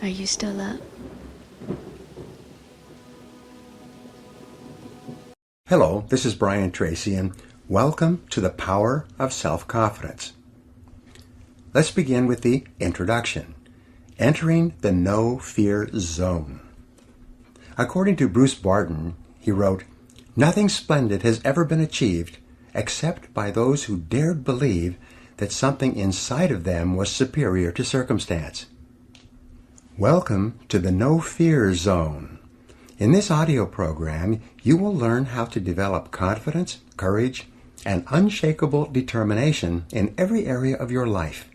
Are you still up? Hello, this is Brian Tracy, and welcome to the Power of Self-Confidence. Let's begin with the introduction. Entering the no-fear zone. According to Bruce Barton, he wrote, "Nothing splendid has ever been achieved except by those who dared believe that something inside of them was superior to circumstance." Welcome to the no-fear zone. In this audio program, you will learn how to develop confidence, courage, and unshakable determination in every area of your life.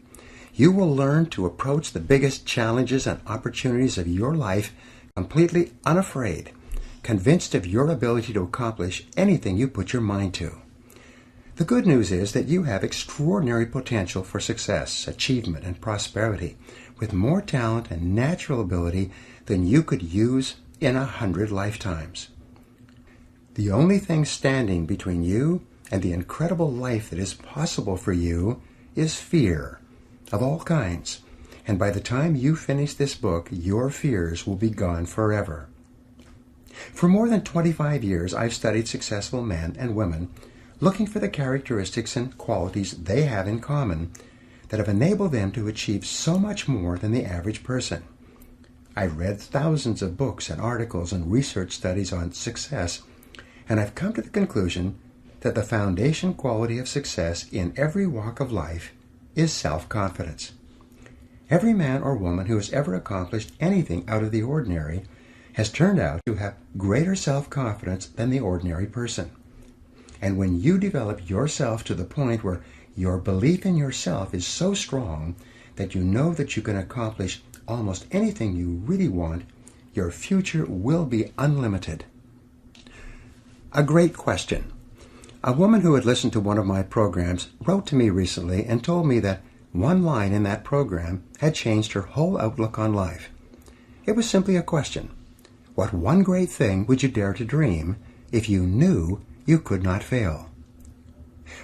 You will learn to approach the biggest challenges and opportunities of your life completely unafraid, convinced of your ability to accomplish anything you put your mind to. The good news is that you have extraordinary potential for success, achievement, and prosperity, with more talent and natural ability than you could use in 100 lifetimes. The only thing standing between you and the incredible life that is possible for you is fear of all kinds. And by the time you finish this book, your fears will be gone forever. For more than 25 years, I've studied successful men and women, looking for the characteristics and qualities they have in common that have enabled them to achieve so much more than the average person. I've read thousands of books and articles and research studies on success, and I've come to the conclusion that the foundation quality of success in every walk of life is self-confidence. Every man or woman who has ever accomplished anything out of the ordinary has turned out to have greater self-confidence than the ordinary person. And when you develop yourself to the point where your belief in yourself is so strong that you know that you can accomplish almost anything you really want, your future will be unlimited. A great question. A woman who had listened to one of my programs wrote to me recently and told me that one line in that program had changed her whole outlook on life. It was simply a question. What one great thing would you dare to dream if you knew you could not fail?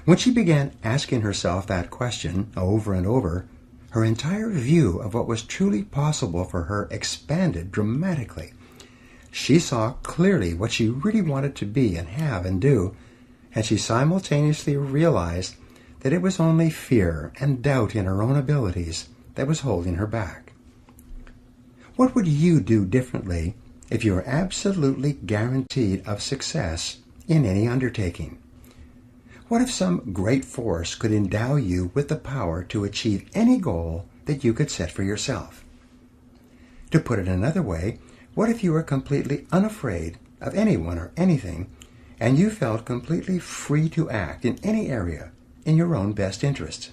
When she began asking herself that question over and over, her entire view of what was truly possible for her expanded dramatically. She saw clearly what she really wanted to be and have and do, and she simultaneously realized that it was only fear and doubt in her own abilities that was holding her back. What would you do differently if you were absolutely guaranteed of success in any undertaking? What if some great force could endow you with the power to achieve any goal that you could set for yourself? To put it another way, what if you were completely unafraid of anyone or anything, and you felt completely free to act in any area in your own best interests?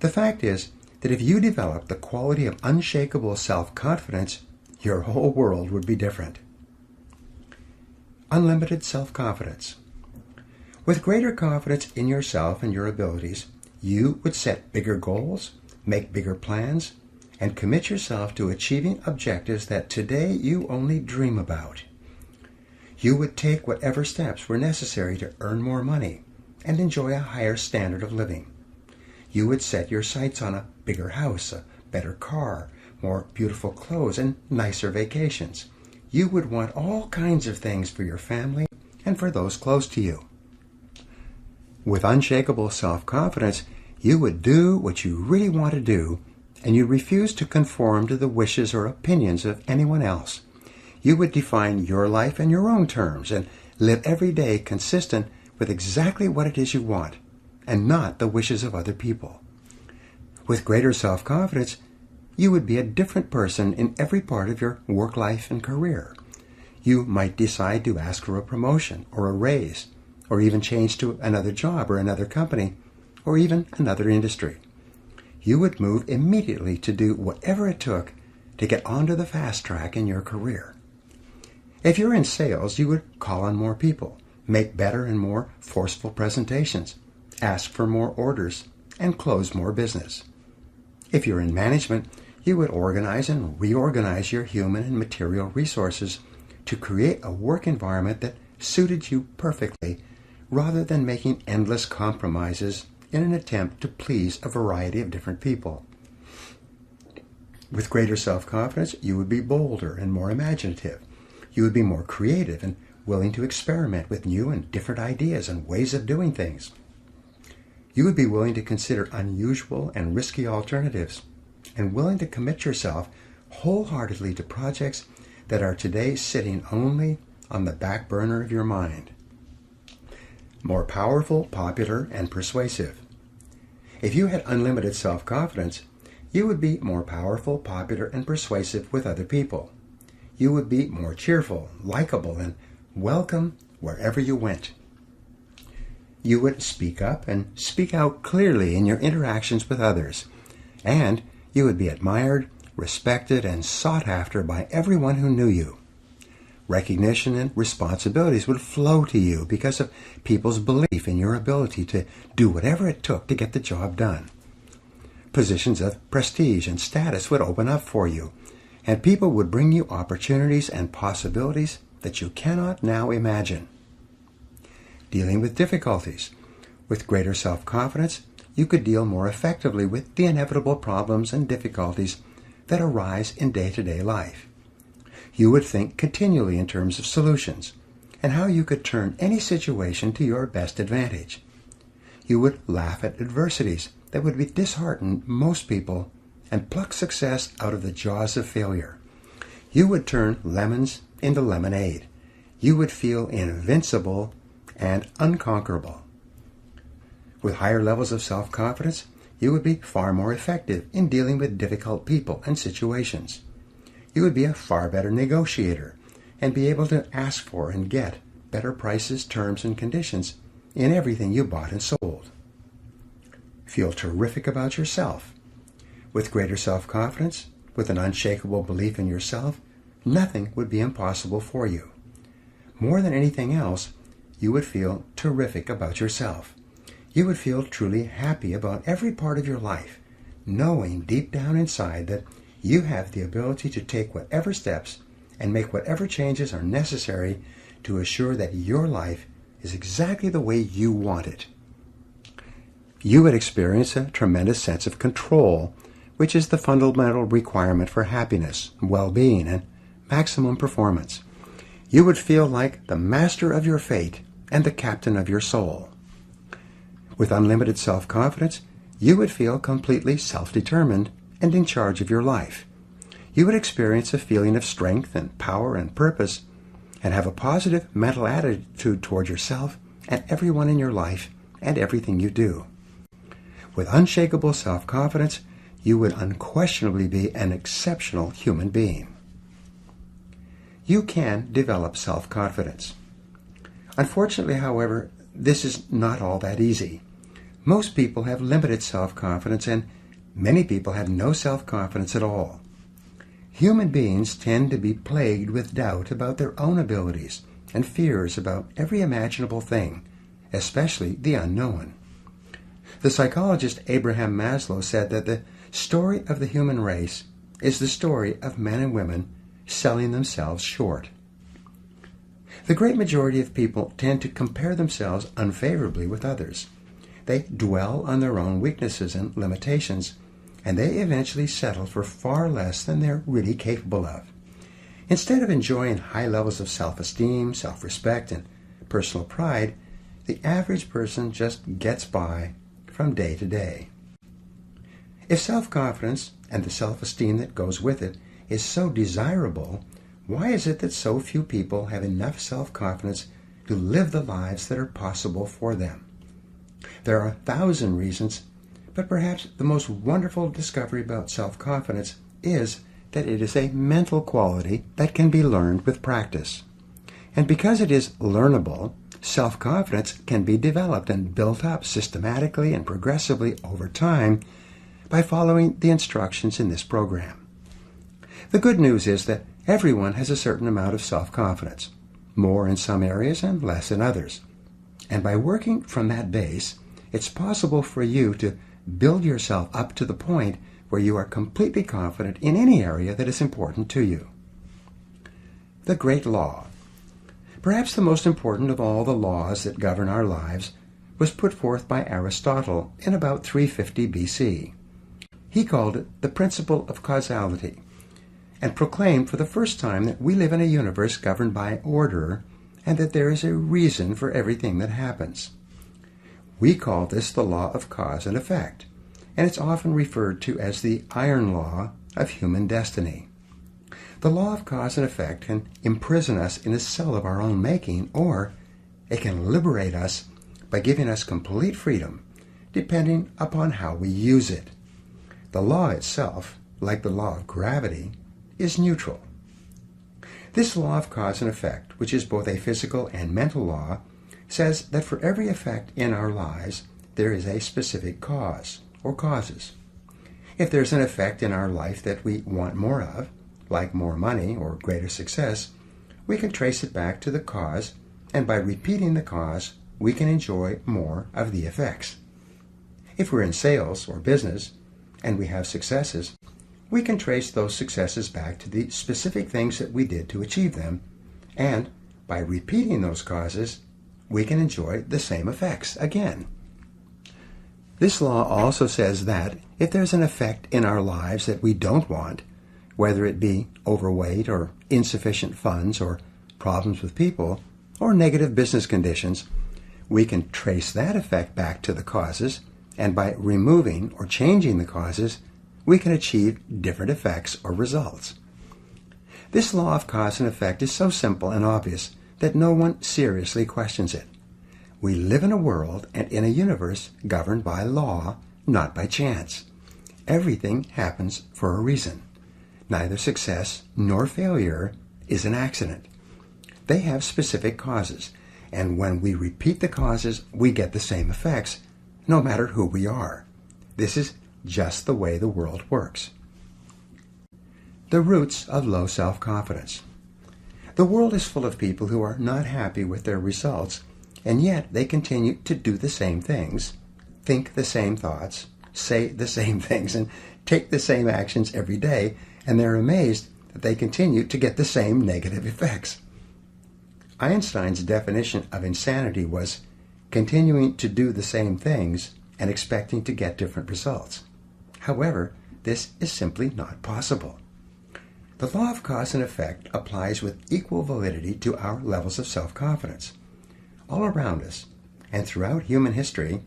The fact is that if you developed the quality of unshakable self-confidence, your whole world would be different. Unlimited self-confidence. With greater confidence in yourself and your abilities, you would set bigger goals, make bigger plans, and commit yourself to achieving objectives that today you only dream about. You would take whatever steps were necessary to earn more money and enjoy a higher standard of living. You would set your sights on a bigger house, a better car, more beautiful clothes, and nicer vacations. You would want all kinds of things for your family and for those close to you. With unshakable self-confidence, you would do what you really want to do, and you refuse to conform to the wishes or opinions of anyone else. You would define your life in your own terms and live every day consistent with exactly what it is you want, and not the wishes of other people. With greater self-confidence, you would be a different person in every part of your work life and career. You might decide to ask for a promotion or a raise, or even change to another job or another company, or even another industry. You would move immediately to do whatever it took to get onto the fast track in your career. If you're in sales, you would call on more people, make better and more forceful presentations, ask for more orders, and close more business. If you're in management, you would organize and reorganize your human and material resources to create a work environment that suited you perfectly, rather than making endless compromises in an attempt to please a variety of different people. With greater self-confidence, you would be bolder and more imaginative. You would be more creative and willing to experiment with new and different ideas and ways of doing things. You would be willing to consider unusual and risky alternatives and willing to commit yourself wholeheartedly to projects that are today sitting only on the back burner of your mind. More powerful, popular, and persuasive. If you had unlimited self-confidence, you would be more powerful, popular, and persuasive with other people. You would be more cheerful, likable, and welcome wherever you went. You would speak up and speak out clearly in your interactions with others, and you would be admired, respected, and sought after by everyone who knew you. Recognition and responsibilities would flow to you because of people's belief in your ability to do whatever it took to get the job done. Positions of prestige and status would open up for you, and people would bring you opportunities and possibilities that you cannot now imagine. Dealing with difficulties. With greater self-confidence, you could deal more effectively with the inevitable problems and difficulties that arise in day-to-day life. You would think continually in terms of solutions and how you could turn any situation to your best advantage. You would laugh at adversities that would dishearten most people and pluck success out of the jaws of failure. You would turn lemons into lemonade. You would feel invincible and unconquerable. With higher levels of self-confidence, you would be far more effective in dealing with difficult people and situations. You would be a far better negotiator and be able to ask for and get better prices, terms, and conditions in everything you bought and sold. Feel terrific about yourself. With greater self-confidence, with an unshakable belief in yourself, nothing would be impossible for you. More than anything else, you would feel terrific about yourself. You would feel truly happy about every part of your life, knowing deep down inside that you have the ability to take whatever steps and make whatever changes are necessary to assure that your life is exactly the way you want it. You would experience a tremendous sense of control, which is the fundamental requirement for happiness, well-being, and maximum performance. You would feel like the master of your fate and the captain of your soul. With unlimited self-confidence, you would feel completely self-determined and in charge of your life. You would experience a feeling of strength and power and purpose and have a positive mental attitude toward yourself and everyone in your life and everything you do. With unshakable self-confidence, you would unquestionably be an exceptional human being. You can develop self-confidence. Unfortunately, however, this is not all that easy. Most people have limited self-confidence, and many people have no self-confidence at all. Human beings tend to be plagued with doubt about their own abilities and fears about every imaginable thing, especially the unknown. The psychologist Abraham Maslow said that the story of the human race is the story of men and women selling themselves short. The great majority of people tend to compare themselves unfavorably with others. They dwell on their own weaknesses and limitations, and they eventually settle for far less than they're really capable of. Instead of enjoying high levels of self-esteem, self-respect, and personal pride, the average person just gets by from day to day. If self-confidence and the self-esteem that goes with it is so desirable, why is it that so few people have enough self-confidence to live the lives that are possible for them? There are 1,000 reasons, but perhaps the most wonderful discovery about self-confidence is that it is a mental quality that can be learned with practice. And because it is learnable, self-confidence can be developed and built up systematically and progressively over time by following the instructions in this program. The good news is that everyone has a certain amount of self-confidence, more in some areas and less in others. And by working from that base, it's possible for you to build yourself up to the point where you are completely confident in any area that is important to you. The Great Law. Perhaps the most important of all the laws that govern our lives was put forth by Aristotle in about 350 BC. He called it the principle of causality, and proclaimed for the first time that we live in a universe governed by order and that there is a reason for everything that happens. We call this the law of cause and effect, and it's often referred to as the iron law of human destiny. The law of cause and effect can imprison us in a cell of our own making, or it can liberate us by giving us complete freedom, depending upon how we use it. The law itself, like the law of gravity, is neutral. This law of cause and effect, which is both a physical and mental law, says that for every effect in our lives, there is a specific cause or causes. If there's an effect in our life that we want more of, like more money or greater success, we can trace it back to the cause, and by repeating the cause, we can enjoy more of the effects. If we're in sales or business, and we have successes, we can trace those successes back to the specific things that we did to achieve them, and by repeating those causes, we can enjoy the same effects again. This law also says that if there's an effect in our lives that we don't want, whether it be overweight or insufficient funds or problems with people or negative business conditions, we can trace that effect back to the causes, and by removing or changing the causes, we can achieve different effects or results. This law of cause and effect is so simple and obvious that no one seriously questions it. We live in a world and in a universe governed by law, not by chance. Everything happens for a reason. Neither success nor failure is an accident. They have specific causes, and when we repeat the causes, we get the same effects, no matter who we are. This is just the way the world works. The roots of low self-confidence. The world is full of people who are not happy with their results, and yet they continue to do the same things, think the same thoughts, say the same things, and take the same actions every day, and they're amazed that they continue to get the same negative effects. Einstein's definition of insanity was continuing to do the same things and expecting to get different results. However, this is simply not possible. The law of cause and effect applies with equal validity to our levels of self-confidence. All around us, and throughout human history,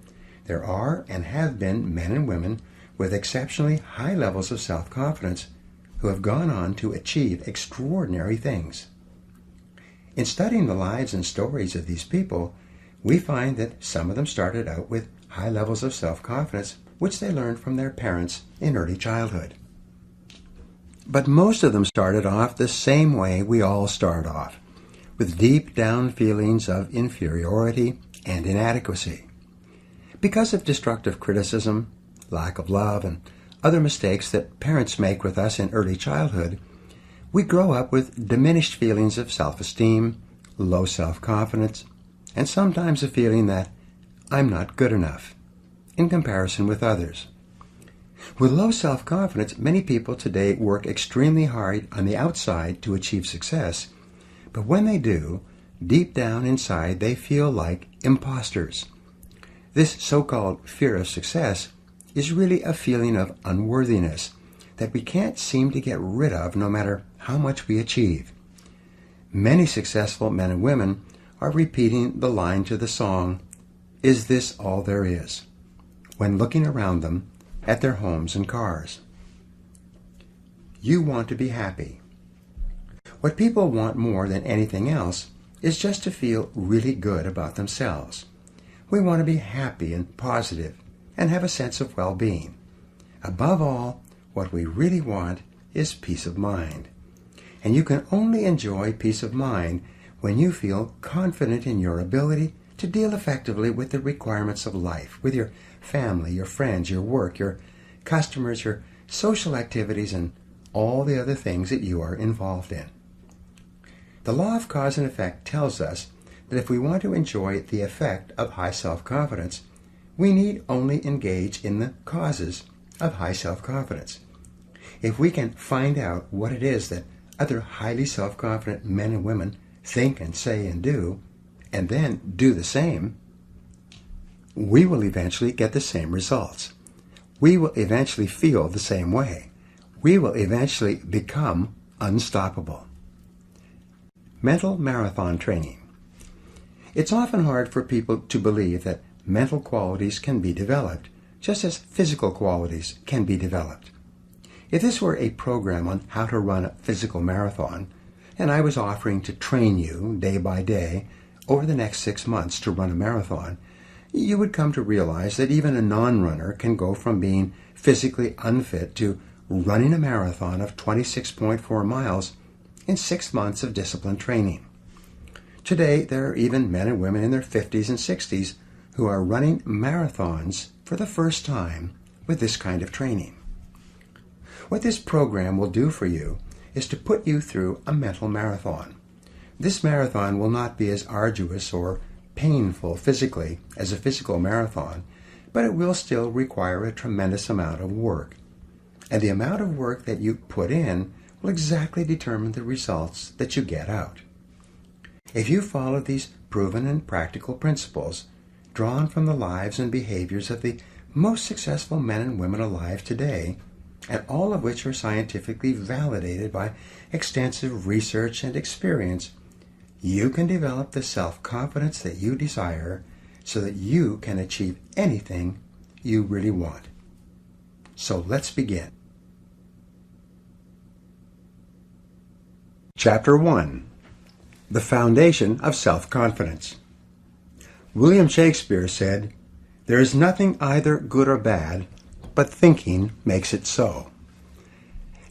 there are and have been men and women with exceptionally high levels of self-confidence who have gone on to achieve extraordinary things. In studying the lives and stories of these people, we find that some of them started out with high levels of self-confidence, which they learned from their parents in early childhood. But most of them started off the same way we all start off, with deep down feelings of inferiority and inadequacy. Because of destructive criticism, lack of love, and other mistakes that parents make with us in early childhood, we grow up with diminished feelings of self-esteem, low self-confidence, and sometimes a feeling that I'm not good enough in comparison with others. With low self-confidence, many people today work extremely hard on the outside to achieve success, but when they do, deep down inside they feel like imposters. This so-called fear of success is really a feeling of unworthiness that we can't seem to get rid of no matter how much we achieve. Many successful men and women are repeating the line to the song, "Is this all there is?" when looking around them at their homes and cars. You want to be happy. What people want more than anything else is just to feel really good about themselves. We want to be happy and positive and have a sense of well-being. Above all, what we really want is peace of mind. And you can only enjoy peace of mind when you feel confident in your ability to deal effectively with the requirements of life, with your family, your friends, your work, your customers, your social activities, and all the other things that you are involved in. The law of cause and effect tells us that if we want to enjoy the effect of high self-confidence, we need only engage in the causes of high self-confidence. If we can find out what it is that other highly self-confident men and women think and say and do, and then do the same, we will eventually get the same results. we will eventually feel the same way. We will eventually become unstoppable. Mental marathon training. It's often hard for people to believe that mental qualities can be developed, just as physical qualities can be developed. If this were a program on how to run a physical marathon, and I was offering to train you day by day over the next 6 months to run a marathon, you would come to realize that even a non-runner can go from being physically unfit to running a marathon of 26.4 miles in 6 months of disciplined training. Today, there are even men and women in their 50s and 60s who are running marathons for the first time with this kind of training. What this program will do for you is to put you through a mental marathon. This marathon will not be as arduous or painful physically as a physical marathon, but it will still require a tremendous amount of work. And the amount of work that you put in will exactly determine the results that you get out. If you follow these proven and practical principles, drawn from the lives and behaviors of the most successful men and women alive today, and all of which are scientifically validated by extensive research and experience, you can develop the self-confidence that you desire so that you can achieve anything you really want. So let's begin. Chapter 1. The Foundation of Self-Confidence. William Shakespeare said, "There is nothing either good or bad, but thinking makes it so."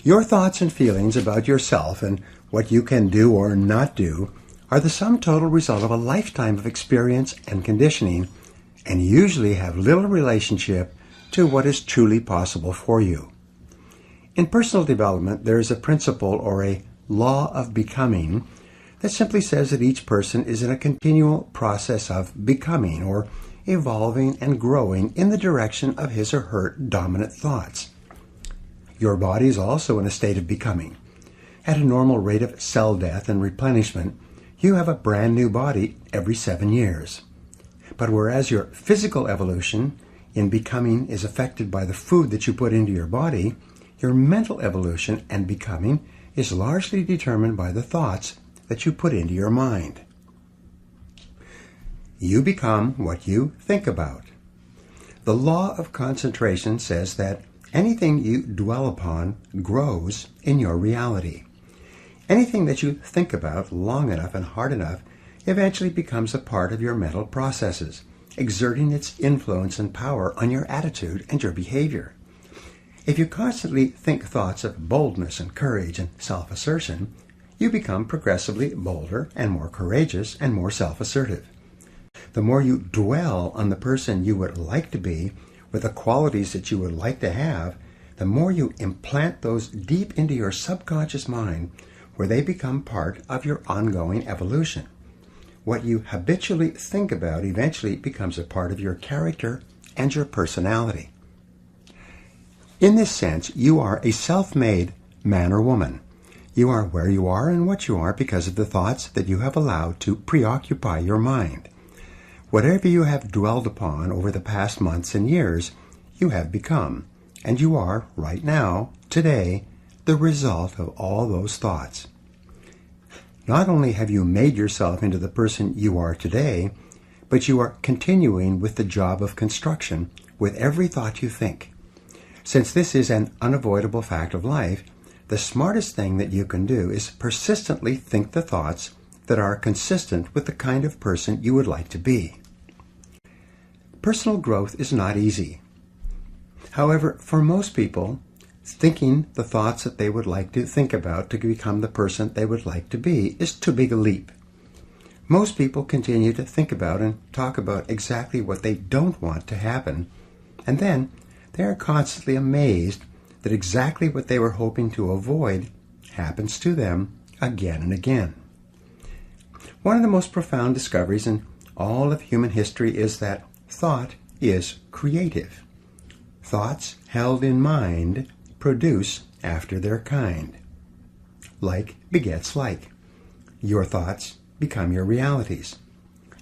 Your thoughts and feelings about yourself and what you can do or not do are the sum total result of a lifetime of experience and conditioning, and usually have little relationship to what is truly possible for you. In personal development, there is a principle or a law of becoming that simply says that each person is in a continual process of becoming or evolving and growing in the direction of his or her dominant thoughts. Your body is also in a state of becoming. At a normal rate of cell death and replenishment, you have a brand new body every 7 years. But whereas your physical evolution in becoming is affected by the food that you put into your body, your mental evolution and becoming is largely determined by the thoughts that you put into your mind. You become what you think about. The law of concentration says that anything you dwell upon grows in your reality. Anything that you think about long enough and hard enough eventually becomes a part of your mental processes, exerting its influence and power on your attitude and your behavior. If you constantly think thoughts of boldness and courage and self-assertion, you become progressively bolder and more courageous and more self-assertive. The more you dwell on the person you would like to be with the qualities that you would like to have, the more you implant those deep into your subconscious mind, where they become part of your ongoing evolution. What you habitually think about eventually becomes a part of your character and your personality. In this sense, you are a self-made man or woman. You are where you are and what you are because of the thoughts that you have allowed to preoccupy your mind. Whatever you have dwelled upon over the past months and years, you have become, and you are, right now, today, the result of all those thoughts. Not only have you made yourself into the person you are today, but you are continuing with the job of construction with every thought you think. Since this is an unavoidable fact of life, the smartest thing that you can do is persistently think the thoughts that are consistent with the kind of person you would like to be. Personal growth is not easy. However, for most people, thinking the thoughts that they would like to think about to become the person they would like to be is too big a leap. Most people continue to think about and talk about exactly what they don't want to happen, and then they are constantly amazed that exactly what they were hoping to avoid happens to them again and again. One of the most profound discoveries in all of human history is that thought is creative. Thoughts held in mind produce after their kind. Like begets like. Your thoughts become your realities.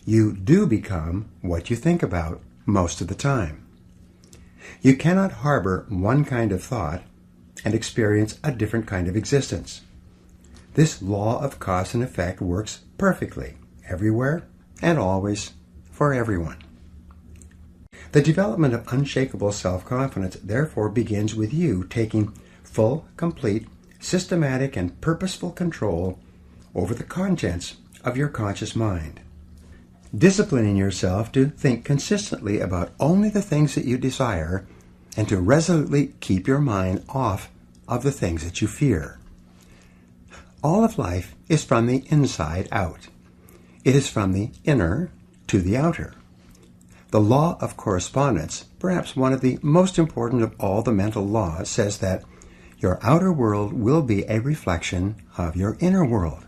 You do become what you think about most of the time. You cannot harbor one kind of thought and experience a different kind of existence. This law of cause and effect works perfectly, everywhere and always, for everyone. The development of unshakable self-confidence therefore begins with you taking full, complete, systematic, and purposeful control over the contents of your conscious mind. Disciplining yourself to think consistently about only the things that you desire and to resolutely keep your mind off of the things that you fear. All of life is from the inside out. It is from the inner to the outer. The law of correspondence, perhaps one of the most important of all the mental laws, says that your outer world will be a reflection of your inner world.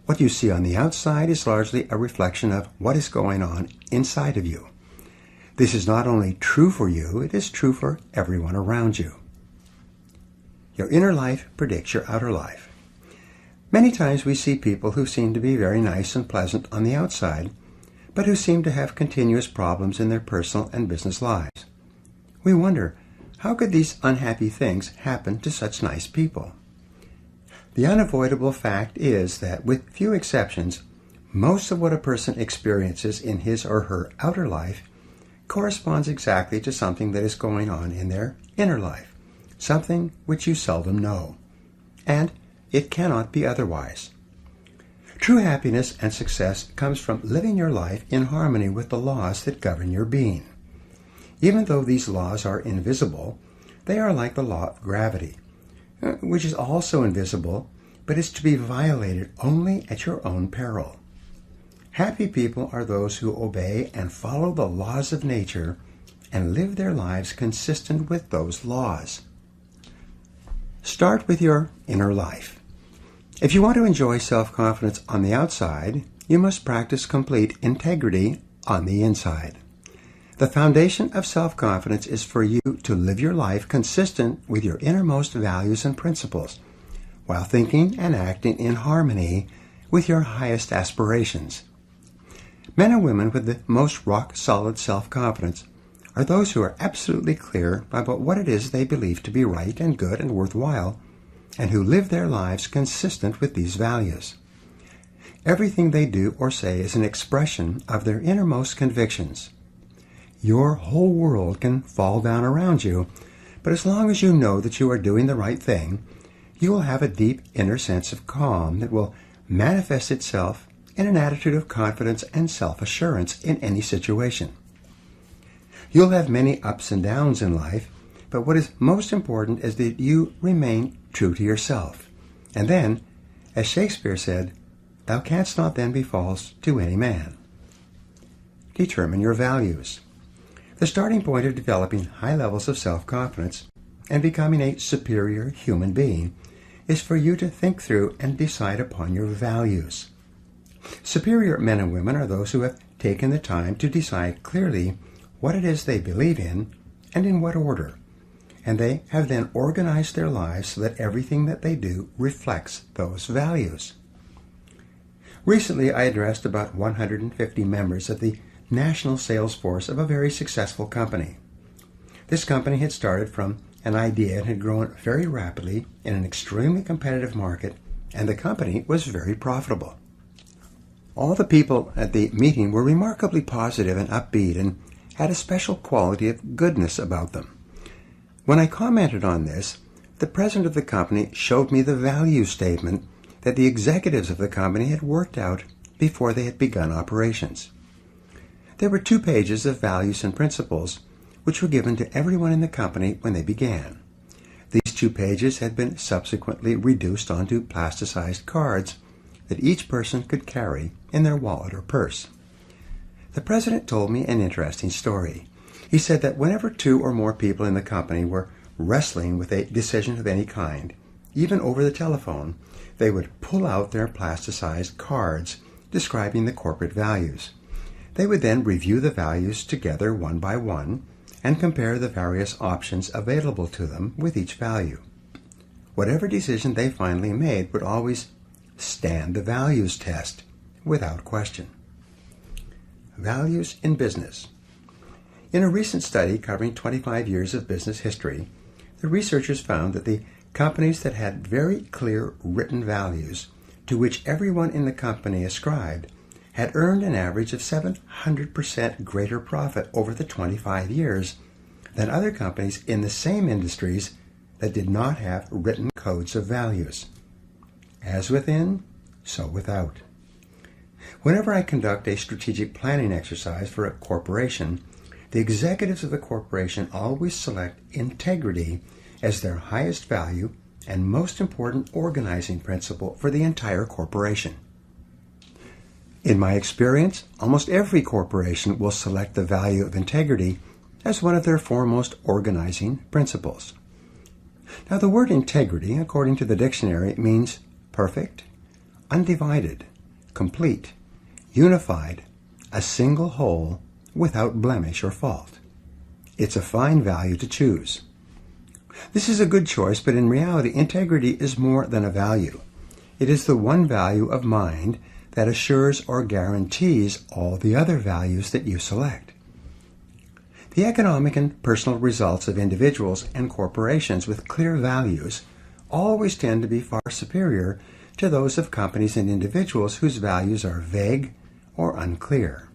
What you see on the outside is largely a reflection of what is going on inside of you. This is not only true for you, it is true for everyone around you. Your inner life predicts your outer life. Many times we see people who seem to be very nice and pleasant on the outside, but who seem to have continuous problems in their personal and business lives. We wonder, how could these unhappy things happen to such nice people? The unavoidable fact is that, with few exceptions, most of what a person experiences in his or her outer life corresponds exactly to something that is going on in their inner life, something which you seldom know. And it cannot be otherwise. True happiness and success comes from living your life in harmony with the laws that govern your being. Even though these laws are invisible, they are like the law of gravity, which is also invisible, but is to be violated only at your own peril. Happy people are those who obey and follow the laws of nature and live their lives consistent with those laws. Start with your inner life. If you want to enjoy self-confidence on the outside, you must practice complete integrity on the inside. The foundation of self-confidence is for you to live your life consistent with your innermost values and principles, while thinking and acting in harmony with your highest aspirations. Men and women with the most rock-solid self-confidence are those who are absolutely clear about what it is they believe to be right and good and worthwhile, and who live their lives consistent with these values. Everything they do or say is an expression of their innermost convictions. Your whole world can fall down around you, but as long as you know that you are doing the right thing, you will have a deep inner sense of calm that will manifest itself in an attitude of confidence and self-assurance in any situation. You'll have many ups and downs in life, but what is most important is that you remain true to yourself. And then, as Shakespeare said, "Thou canst not then be false to any man." Determine your values. The starting point of developing high levels of self-confidence and becoming a superior human being is for you to think through and decide upon your values. Superior men and women are those who have taken the time to decide clearly what it is they believe in and in what order, and they have then organized their lives so that everything that they do reflects those values. Recently, I addressed about 150 members of the national sales force of a very successful company. This company had started from an idea and had grown very rapidly in an extremely competitive market, and the company was very profitable. All the people at the meeting were remarkably positive and upbeat and had a special quality of goodness about them. When I commented on this, the president of the company showed me the value statement that the executives of the company had worked out before they had begun operations. There were 2 pages of values and principles which were given to everyone in the company when they began. These 2 pages had been subsequently reduced onto plasticized cards that each person could carry in their wallet or purse. The president told me an interesting story. He said that whenever 2 or more people in the company were wrestling with a decision of any kind, even over the telephone, they would pull out their plasticized cards describing the corporate values. They would then review the values together one by one and compare the various options available to them with each value. Whatever decision they finally made would always stand the values test without question. Values in business. In a recent study covering 25 years of business history, the researchers found that the companies that had very clear written values to which everyone in the company ascribed had earned an average of 700% greater profit over the 25 years than other companies in the same industries that did not have written codes of values. As within, so without. Whenever I conduct a strategic planning exercise for a corporation, the executives of the corporation always select integrity as their highest value and most important organizing principle for the entire corporation. In my experience, almost every corporation will select the value of integrity as one of their foremost organizing principles. Now, the word integrity, according to the dictionary, means perfect, undivided, complete, unified, a single whole, without blemish or fault. It's a fine value to choose. This is a good choice, but in reality, integrity is more than a value. It is the one value of mind that assures or guarantees all the other values that you select. The economic and personal results of individuals and corporations with clear values always tend to be far superior to those of companies and individuals whose values are vague or unclear.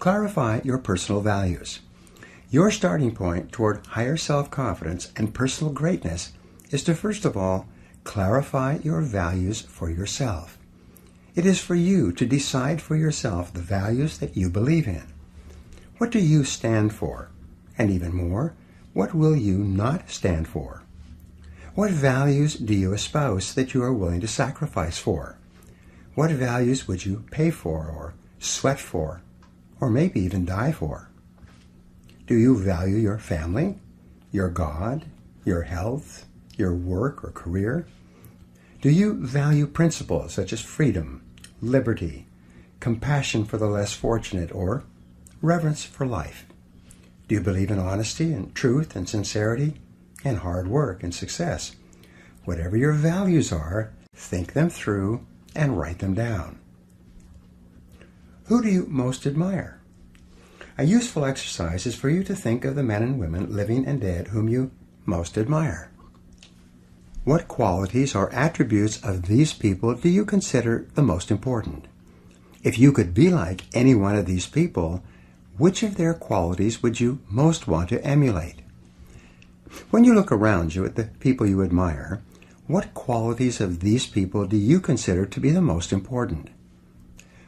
Clarify your personal values. Your starting point toward higher self-confidence and personal greatness is to first of all clarify your values for yourself. It is for you to decide for yourself the values that you believe in. What do you stand for? And even more, what will you not stand for? What values do you espouse that you are willing to sacrifice for? What values would you pay for or sweat for, or maybe even die for? Do you value your family, your God, your health, your work or career? Do you value principles such as freedom, liberty, compassion for the less fortunate, or reverence for life? Do you believe in honesty and truth and sincerity and hard work and success? Whatever your values are, think them through and write them down. Who do you most admire? A useful exercise is for you to think of the men and women, living and dead, whom you most admire. What qualities or attributes of these people do you consider the most important? If you could be like any one of these people, which of their qualities would you most want to emulate? When you look around you at the people you admire, what qualities of these people do you consider to be the most important?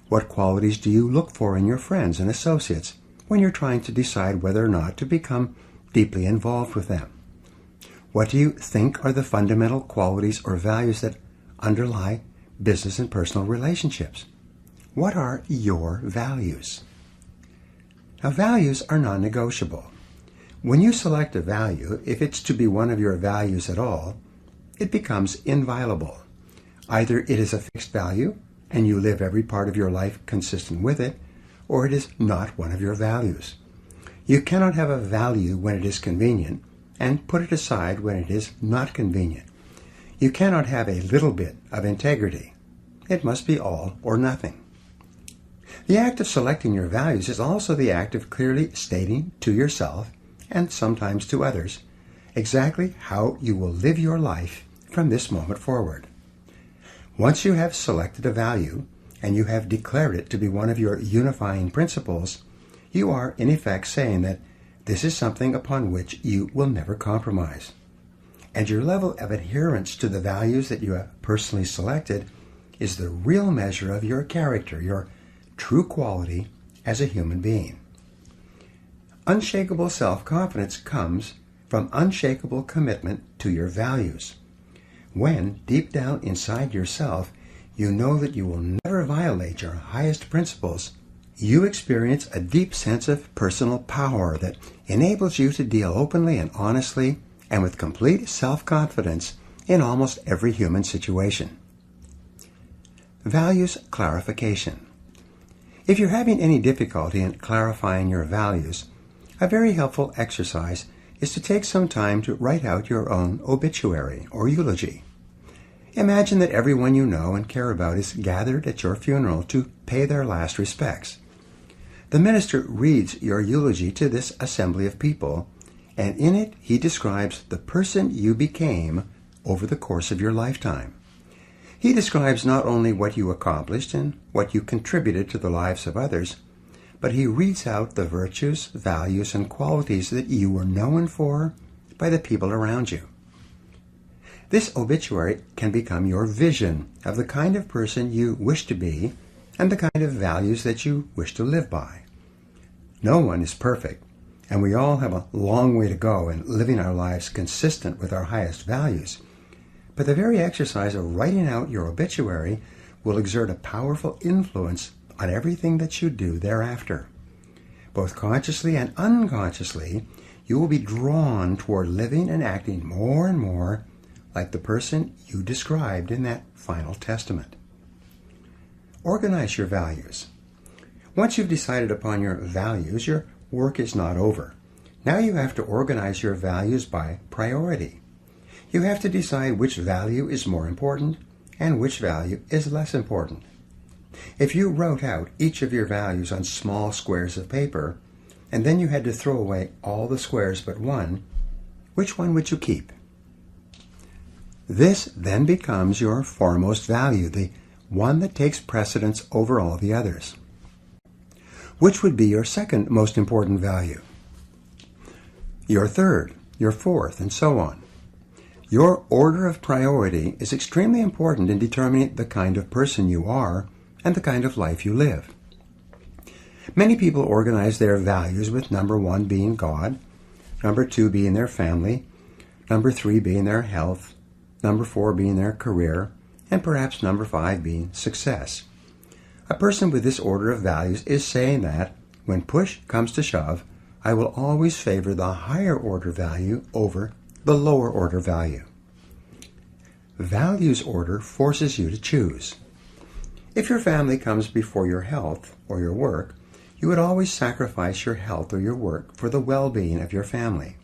What qualities do you look for in your friends and associates when you're trying to decide whether or not to become deeply involved with them? What do you think are the fundamental qualities or values that underlie business and personal relationships? What are your values? Now, values are non-negotiable. When you select a value, if it's to be one of your values at all, it becomes inviolable. Either it is a fixed value, and you live every part of your life consistent with it, or it is not one of your values. You cannot have a value when it is convenient and put it aside when it is not convenient. You cannot have a little bit of integrity. It must be all or nothing. The act of selecting your values is also the act of clearly stating to yourself, and sometimes to others, exactly how you will live your life from this moment forward. Once you have selected a value, and you have declared it to be one of your unifying principles, you are in effect saying that this is something upon which you will never compromise. And your level of adherence to the values that you have personally selected is the real measure of your character, your true quality as a human being. Unshakable self-confidence comes from unshakable commitment to your values. When, deep down inside yourself, you know that you will never violate your highest principles, you experience a deep sense of personal power that enables you to deal openly and honestly and with complete self-confidence in almost every human situation. Values clarification. If you're having any difficulty in clarifying your values, a very helpful exercise is to take some time to write out your own obituary or eulogy. Imagine that everyone you know and care about is gathered at your funeral to pay their last respects. The minister reads your eulogy to this assembly of people, and in it he describes the person you became over the course of your lifetime. He describes not only what you accomplished and what you contributed to the lives of others, but he reads out the virtues, values, and qualities that you were known for by the people around you. This obituary can become your vision of the kind of person you wish to be and the kind of values that you wish to live by. No one is perfect, and we all have a long way to go in living our lives consistent with our highest values. But the very exercise of writing out your obituary will exert a powerful influence on everything that you do thereafter. Both consciously and unconsciously, you will be drawn toward living and acting more and more like the person you described in that final testament. Organize your values. Once you've decided upon your values, your work is not over. Now you have to organize your values by priority. You have to decide which value is more important and which value is less important. If you wrote out each of your values on small squares of paper, and then you had to throw away all the squares but one, which one would you keep? This then becomes your foremost value, the one that takes precedence over all the others. Which would be your second most important value? Your third, your fourth, and so on. Your order of priority is extremely important in determining the kind of person you are and the kind of life you live. Many people organize their values with number 1 being God, number 2 being their family, number 3 being their health, number 4 being their career, and perhaps number 5 being success. A person with this order of values is saying that, when push comes to shove, I will always favor the higher order value over the lower order value. Values order forces you to choose. If your family comes before your health or your work, you would always sacrifice your health or your work for the well-being of your family.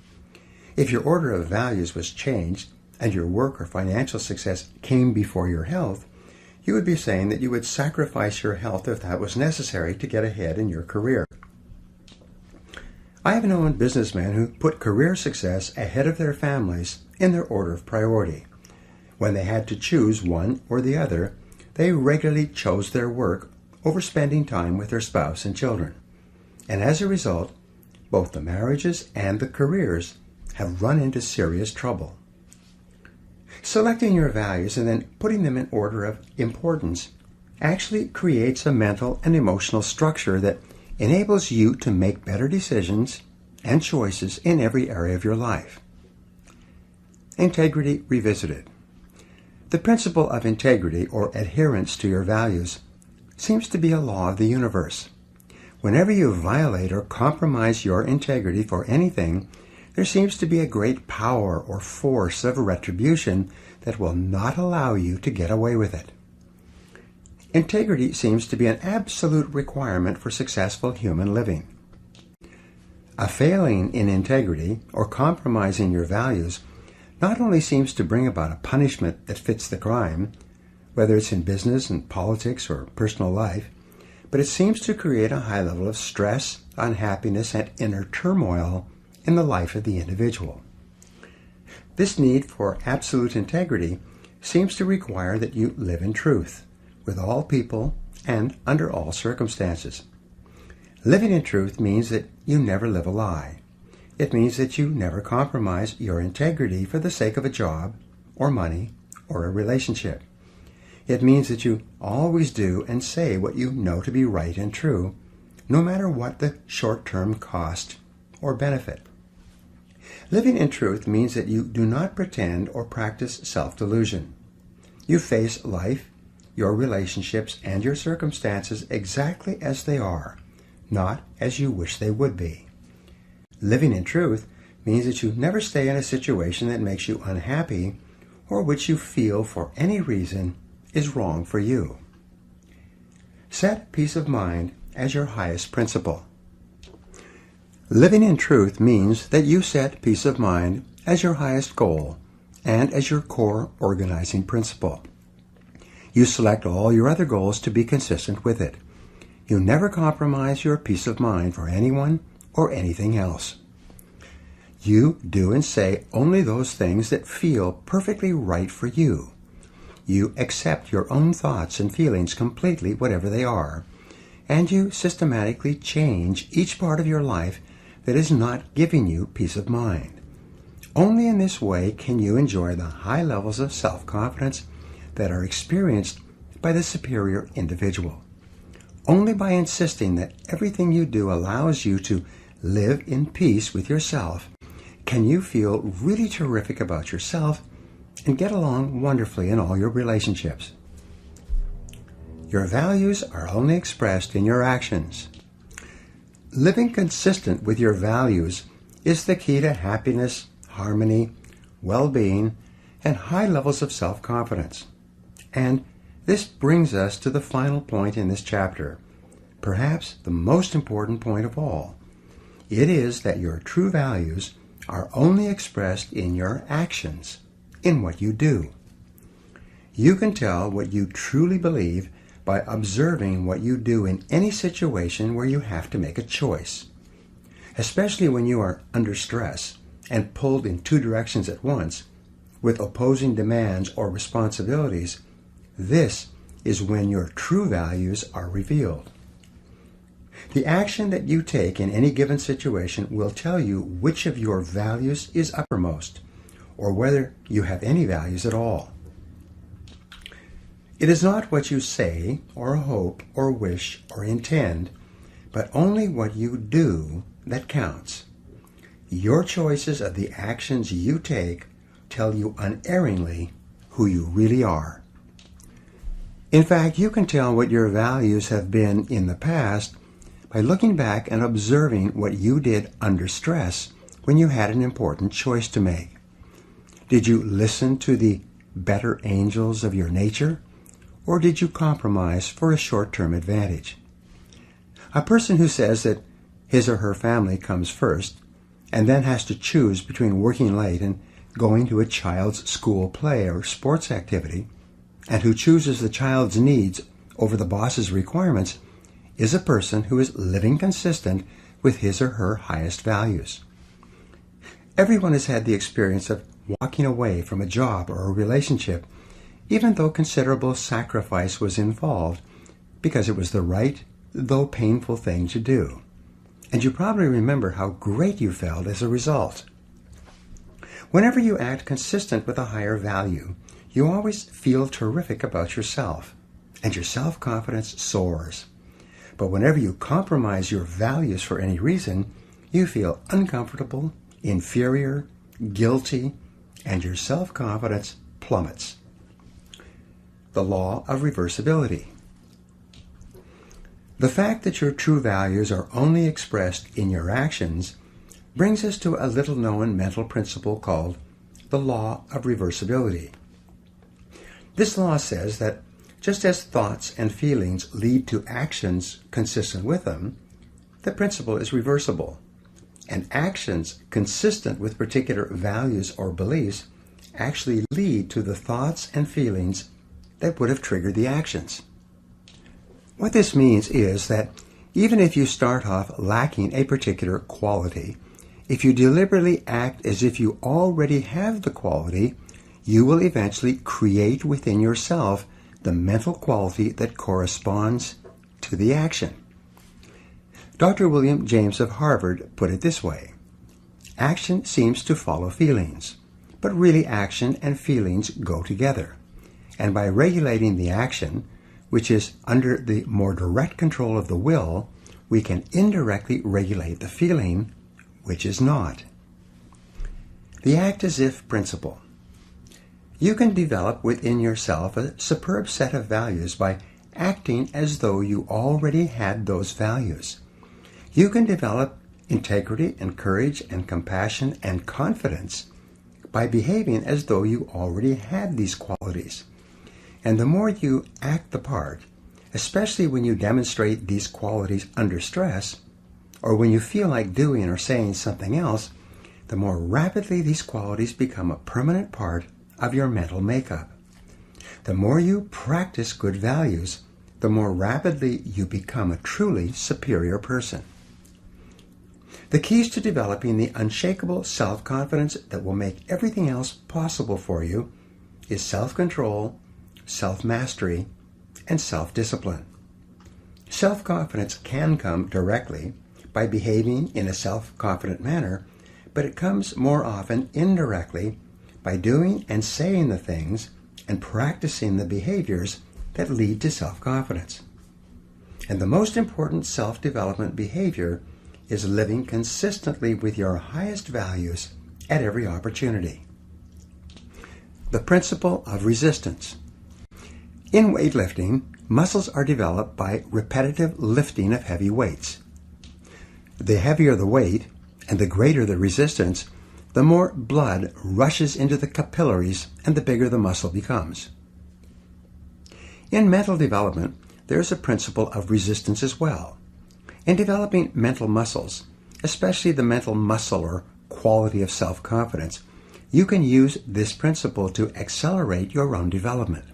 If your order of values was changed and your work or financial success came before your health, you would be saying that you would sacrifice your health if that was necessary to get ahead in your career. I have known businessmen who put career success ahead of their families in their order of priority. When they had to choose one or the other, they regularly chose their work over spending time with their spouse and children. And as a result, both the marriages and the careers have run into serious trouble. Selecting your values and then putting them in order of importance actually creates a mental and emotional structure that enables you to make better decisions and choices in every area of your life. Integrity Revisited. The principle of integrity or adherence to your values seems to be a law of the universe. Whenever you violate or compromise your integrity for anything, there seems to be a great power or force of retribution that will not allow you to get away with it. Integrity seems to be an absolute requirement for successful human living. A failing in integrity or compromising your values not only seems to bring about a punishment that fits the crime, whether it's in business and politics or personal life, but it seems to create a high level of stress, unhappiness, and inner turmoil in the life of the individual. This need for absolute integrity seems to require that you live in truth with all people and under all circumstances. Living in truth means that you never live a lie. It means that you never compromise your integrity for the sake of a job or money or a relationship. It means that you always do and say what you know to be right and true, no matter what the short-term cost or benefit. Living in truth means that you do not pretend or practice self-delusion. You face life, your relationships, and your circumstances exactly as they are, not as you wish they would be. Living in truth means that you never stay in a situation that makes you unhappy or which you feel for any reason is wrong for you. Set peace of mind as your highest principle. Living in truth means that you set peace of mind as your highest goal and as your core organizing principle. You select all your other goals to be consistent with it. you never compromise your peace of mind for anyone or anything else. You do and say only those things that feel perfectly right for you. You accept your own thoughts and feelings completely, whatever they are, and you systematically change each part of your life that is not giving you peace of mind. Only in this way can you enjoy the high levels of self-confidence that are experienced by the superior individual. Only by insisting that everything you do allows you to live in peace with yourself can you feel really terrific about yourself and get along wonderfully in all your relationships. Your values are only expressed in your actions. Living consistent with your values is the key to happiness, harmony, well-being, and high levels of self-confidence. And this brings us to the final point in this chapter, perhaps the most important point of all. It is that your true values are only expressed in your actions, in what you do. You can tell what you truly believe by observing what you do in any situation where you have to make a choice. Especially when you are under stress and pulled in two directions at once, with opposing demands or responsibilities, this is when your true values are revealed. The action that you take in any given situation will tell you which of your values is uppermost, or whether you have any values at all. It is not what you say, or hope, or wish, or intend, but only what you do that counts. Your choices of the actions you take tell you unerringly who you really are. In fact, you can tell what your values have been in the past by looking back and observing what you did under stress when you had an important choice to make. Did you listen to the better angels of your nature, or did you compromise for a short-term advantage? A person who says that his or her family comes first and then has to choose between working late and going to a child's school play or sports activity, and who chooses the child's needs over the boss's requirements, is a person who is living consistent with his or her highest values. Everyone has had the experience of walking away from a job or a relationship, even though considerable sacrifice was involved, because it was the right, though painful thing to do. And you probably remember how great you felt as a result. Whenever you act consistent with a higher value, you always feel terrific about yourself, and your self-confidence soars. But whenever you compromise your values for any reason, you feel uncomfortable, inferior, guilty, and your self-confidence plummets. The law of reversibility. The fact that your true values are only expressed in your actions brings us to a little-known mental principle called the law of reversibility. This law says that just as thoughts and feelings lead to actions consistent with them, the principle is reversible, and actions consistent with particular values or beliefs actually lead to the thoughts and feelings that would have triggered the actions. What this means is that even if you start off lacking a particular quality, if you deliberately act as if you already have the quality, you will eventually create within yourself the mental quality that corresponds to the action. Dr. William James of Harvard put it this way: action seems to follow feelings, but really action and feelings go together. And by regulating the action, which is under the more direct control of the will, we can indirectly regulate the feeling, which is not. The act-as-if principle. You can develop within yourself a superb set of values by acting as though you already had those values. You can develop integrity and courage and compassion and confidence by behaving as though you already had these qualities. And the more you act the part, especially when you demonstrate these qualities under stress, or when you feel like doing or saying something else, the more rapidly these qualities become a permanent part of your mental makeup. The more you practice good values, the more rapidly you become a truly superior person. The keys to developing the unshakable self-confidence that will make everything else possible for you is self-control, self-mastery, and self-discipline. Self-confidence can come directly by behaving in a self-confident manner, but it comes more often indirectly by doing and saying the things and practicing the behaviors that lead to self-confidence. And the most important self-development behavior is living consistently with your highest values at every opportunity. The principle of resistance. In weightlifting, muscles are developed by repetitive lifting of heavy weights. The heavier the weight and the greater the resistance, the more blood rushes into the capillaries and the bigger the muscle becomes. In mental development, there is a principle of resistance as well. In developing mental muscles, especially the mental muscle or quality of self-confidence, you can use this principle to accelerate your own development.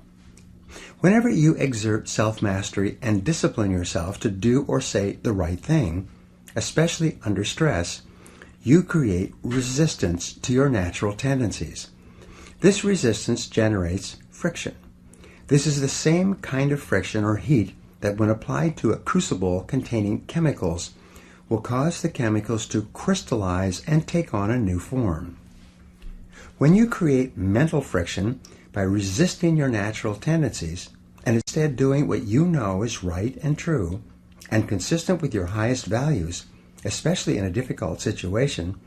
Whenever you exert self-mastery and discipline yourself to do or say the right thing, especially under stress, you create resistance to your natural tendencies. This resistance generates friction. This is the same kind of friction or heat that when applied to a crucible containing chemicals will cause the chemicals to crystallize and take on a new form. When you create mental friction by resisting your natural tendencies and instead doing what you know is right and true and consistent with your highest values, especially in a difficult situation,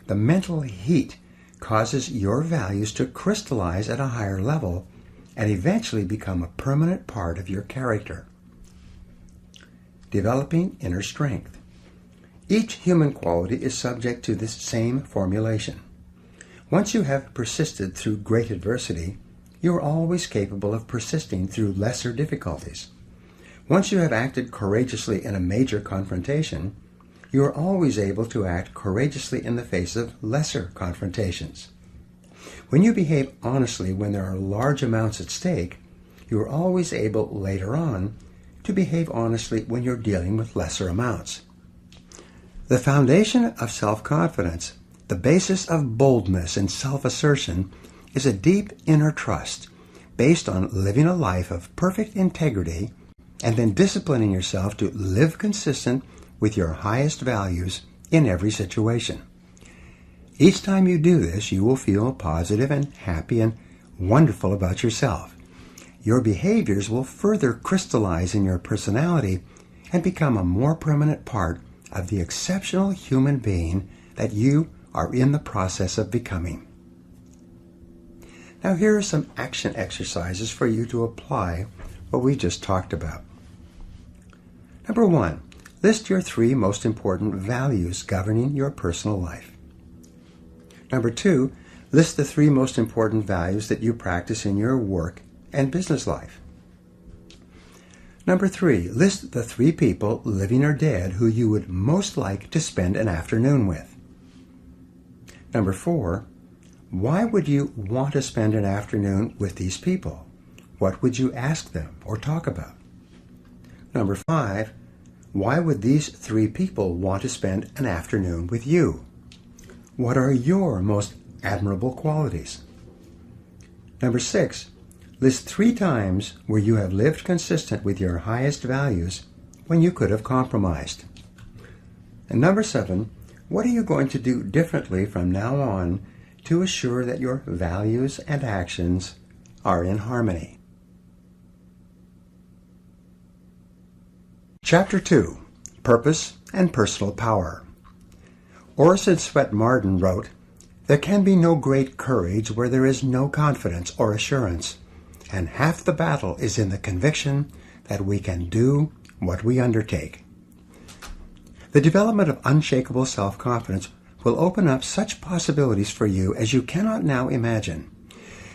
the mental heat causes your values to crystallize at a higher level and eventually become a permanent part of your character. Developing inner strength. Each human quality is subject to this same formulation. Once you have persisted through great adversity, you are always capable of persisting through lesser difficulties. Once you have acted courageously in a major confrontation, you are always able to act courageously in the face of lesser confrontations. When you behave honestly when there are large amounts at stake, you are always able later on to behave honestly when you're dealing with lesser amounts. The foundation of self-confidence, the basis of boldness and self-assertion, is a deep inner trust based on living a life of perfect integrity and then disciplining yourself to live consistent with your highest values in every situation. Each time you do this, you will feel positive and happy and wonderful about yourself. Your behaviors will further crystallize in your personality and become a more permanent part of the exceptional human being that you are in the process of becoming. Now here are some action exercises for you to apply what we just talked about. Number 1, list your 3 most important values governing your personal life. Number 2, list the 3 most important values that you practice in your work and business life. Number 3, list the 3 people, living or dead, who you would most like to spend an afternoon with. Number 4, why would you want to spend an afternoon with these people? What would you ask them or talk about? Number 5, why would these 3 people want to spend an afternoon with you? What are your most admirable qualities? Number 6, list 3 times where you have lived consistent with your highest values when you could have compromised. And number 7, what are you going to do differently from now on to assure that your values and actions are in harmony? Chapter 2, Purpose and Personal Power. Orson Swett Marden wrote, "There can be no great courage where there is no confidence or assurance, and half the battle is in the conviction that we can do what we undertake." The development of unshakable self-confidence will open up such possibilities for you as you cannot now imagine.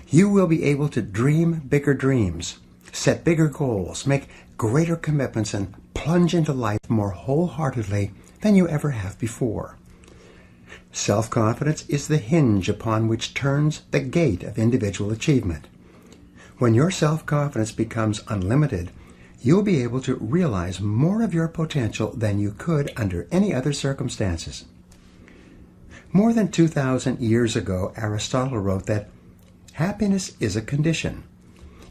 You will be able to dream bigger dreams, set bigger goals, make greater commitments, and plunge into life more wholeheartedly than you ever have before. Self-confidence is the hinge upon which turns the gate of individual achievement. When your self-confidence becomes unlimited, you'll be able to realize more of your potential than you could under any other circumstances. More than 2,000 years ago, Aristotle wrote that happiness is a condition.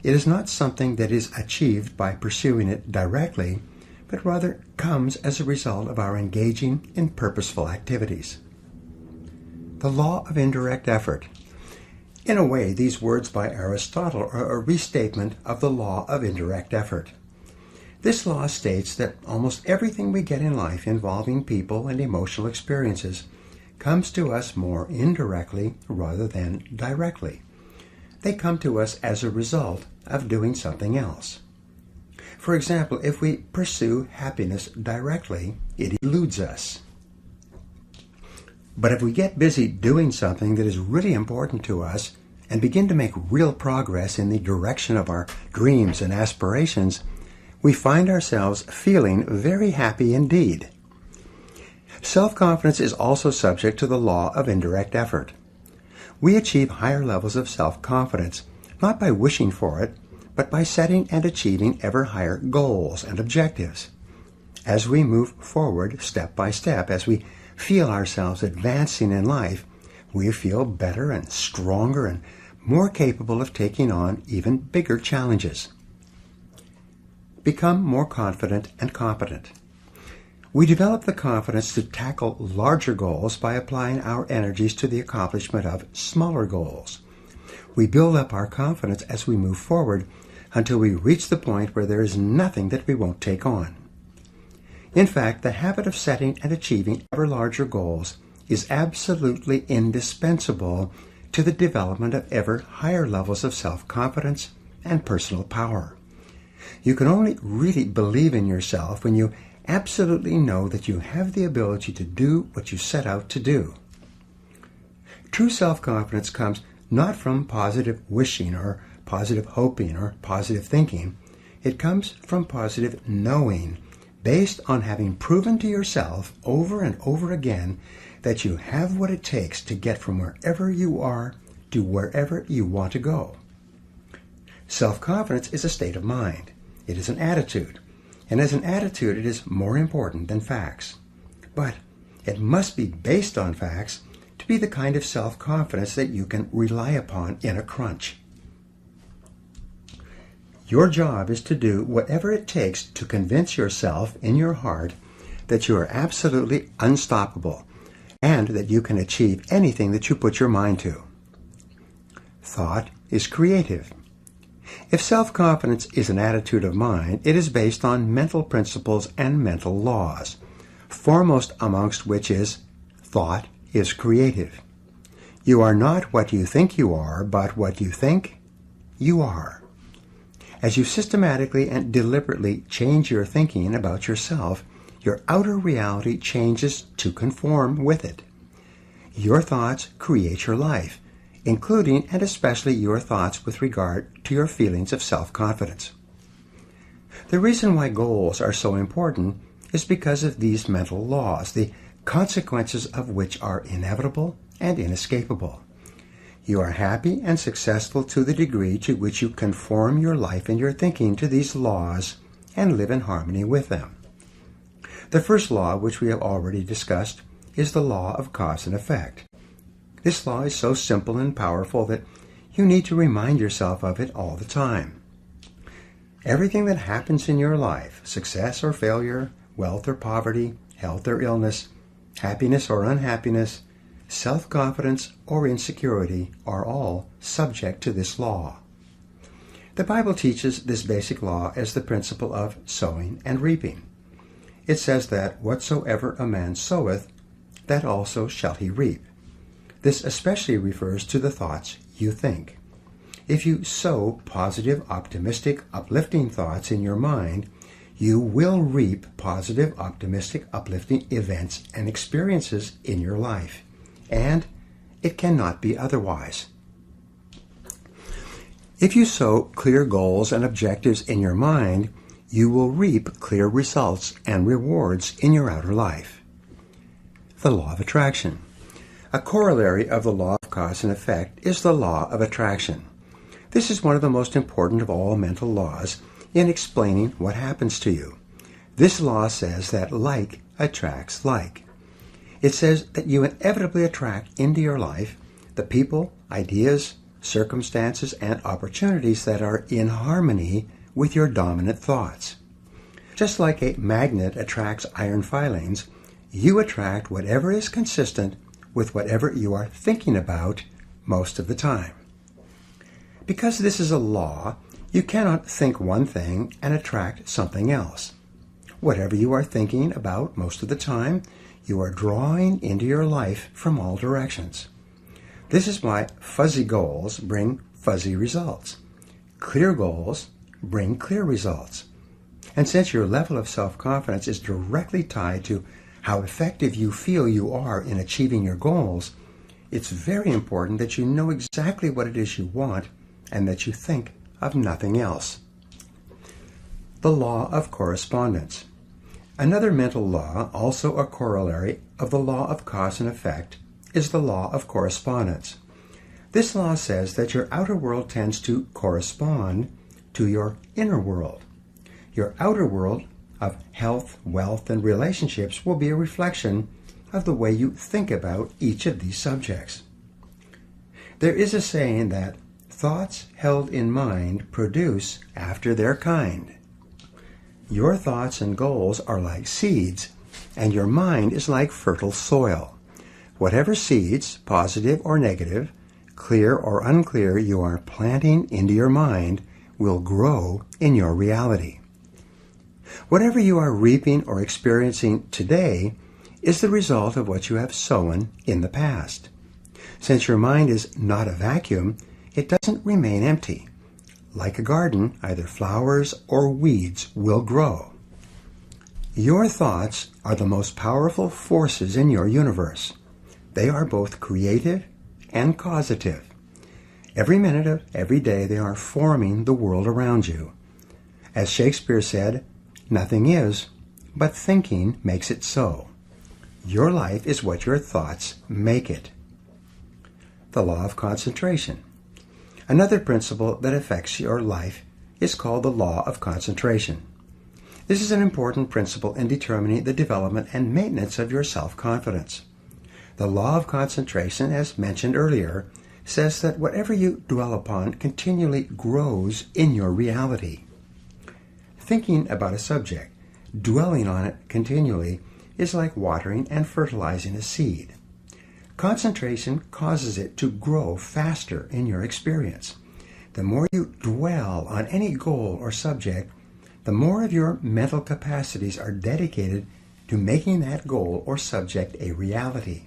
It is not something that is achieved by pursuing it directly, but rather comes as a result of our engaging in purposeful activities. The law of indirect effort. In a way, these words by Aristotle are a restatement of the law of indirect effort. This law states that almost everything we get in life involving people and emotional experiences comes to us more indirectly rather than directly. They come to us as a result of doing something else. For example, if we pursue happiness directly, it eludes us. But if we get busy doing something that is really important to us and begin to make real progress in the direction of our dreams and aspirations, we find ourselves feeling very happy indeed. Self-confidence is also subject to the law of indirect effort. We achieve higher levels of self-confidence not by wishing for it, but by setting and achieving ever higher goals and objectives. As we move forward step by step, as we feel ourselves advancing in life, we feel better and stronger and more capable of taking on even bigger challenges. Become more confident and competent. We develop the confidence to tackle larger goals by applying our energies to the accomplishment of smaller goals. We build up our confidence as we move forward until we reach the point where there is nothing that we won't take on. In fact, the habit of setting and achieving ever larger goals is absolutely indispensable to the development of ever higher levels of self-confidence and personal power. You can only really believe in yourself when you absolutely know that you have the ability to do what you set out to do. True self-confidence comes not from positive wishing or positive hoping or positive thinking. It comes from positive knowing, based on having proven to yourself over and over again that you have what it takes to get from wherever you are to wherever you want to go. Self-confidence is a state of mind. It is an attitude. And as an attitude, it is more important than facts. But it must be based on facts to be the kind of self-confidence that you can rely upon in a crunch. Your job is to do whatever it takes to convince yourself in your heart that you are absolutely unstoppable and that you can achieve anything that you put your mind to. Thought is creative. If self-confidence is an attitude of mind, it is based on mental principles and mental laws, foremost amongst which is thought is creative. You are not what you think you are, but what you think you are. As you systematically and deliberately change your thinking about yourself, your outer reality changes to conform with it. Your thoughts create your life, including and especially your thoughts with regard to your feelings of self-confidence. The reason why goals are so important is because of these mental laws, the consequences of which are inevitable and inescapable. You are happy and successful to the degree to which you conform your life and your thinking to these laws and live in harmony with them. The first law, which we have already discussed, is the law of cause and effect. This law is so simple and powerful that you need to remind yourself of it all the time. Everything that happens in your life, success or failure, wealth or poverty, health or illness, happiness or unhappiness, self-confidence or insecurity, are all subject to this law. The Bible teaches this basic law as the principle of sowing and reaping. It says that whatsoever a man soweth, that also shall he reap. This especially refers to the thoughts you think. If you sow positive, optimistic, uplifting thoughts in your mind, you will reap positive, optimistic, uplifting events and experiences in your life. And it cannot be otherwise. If you sow clear goals and objectives in your mind, you will reap clear results and rewards in your outer life. The law of attraction. A corollary of the law of cause and effect is the law of attraction. This is one of the most important of all mental laws, in explaining what happens to you. This law says that like attracts like. It says that you inevitably attract into your life the people, ideas, circumstances, and opportunities that are in harmony with your dominant thoughts. Just like a magnet attracts iron filings, you attract whatever is consistent with whatever you are thinking about most of the time. Because this is a law, you cannot think one thing and attract something else. Whatever you are thinking about most of the time, you are drawing into your life from all directions. This is why fuzzy goals bring fuzzy results. Clear goals bring clear results. And since your level of self-confidence is directly tied to how effective you feel you are in achieving your goals, it's very important that you know exactly what it is you want and that you think of nothing else. The law of correspondence. Another mental law, also a corollary of the law of cause and effect, is the law of correspondence. This law says that your outer world tends to correspond to your inner world. Your outer world of health, wealth, and relationships will be a reflection of the way you think about each of these subjects. There is a saying that thoughts held in mind produce after their kind. Your thoughts and goals are like seeds, and your mind is like fertile soil. Whatever seeds, positive or negative, clear or unclear, you are planting into your mind will grow in your reality. Whatever you are reaping or experiencing today is the result of what you have sown in the past. Since your mind is not a vacuum, it doesn't remain empty. Like a garden, either flowers or weeds will grow. Your thoughts are the most powerful forces in your universe. They are both creative and causative. Every minute of every day they are forming the world around you. As Shakespeare said, nothing is, but thinking makes it so. Your life is what your thoughts make it. The law of concentration. Another principle that affects your life is called the law of concentration. This is an important principle in determining the development and maintenance of your self-confidence. The law of concentration, as mentioned earlier, says that whatever you dwell upon continually grows in your reality. Thinking about a subject, dwelling on it continually, is like watering and fertilizing a seed. Concentration causes it to grow faster in your experience. The more you dwell on any goal or subject, the more of your mental capacities are dedicated to making that goal or subject a reality.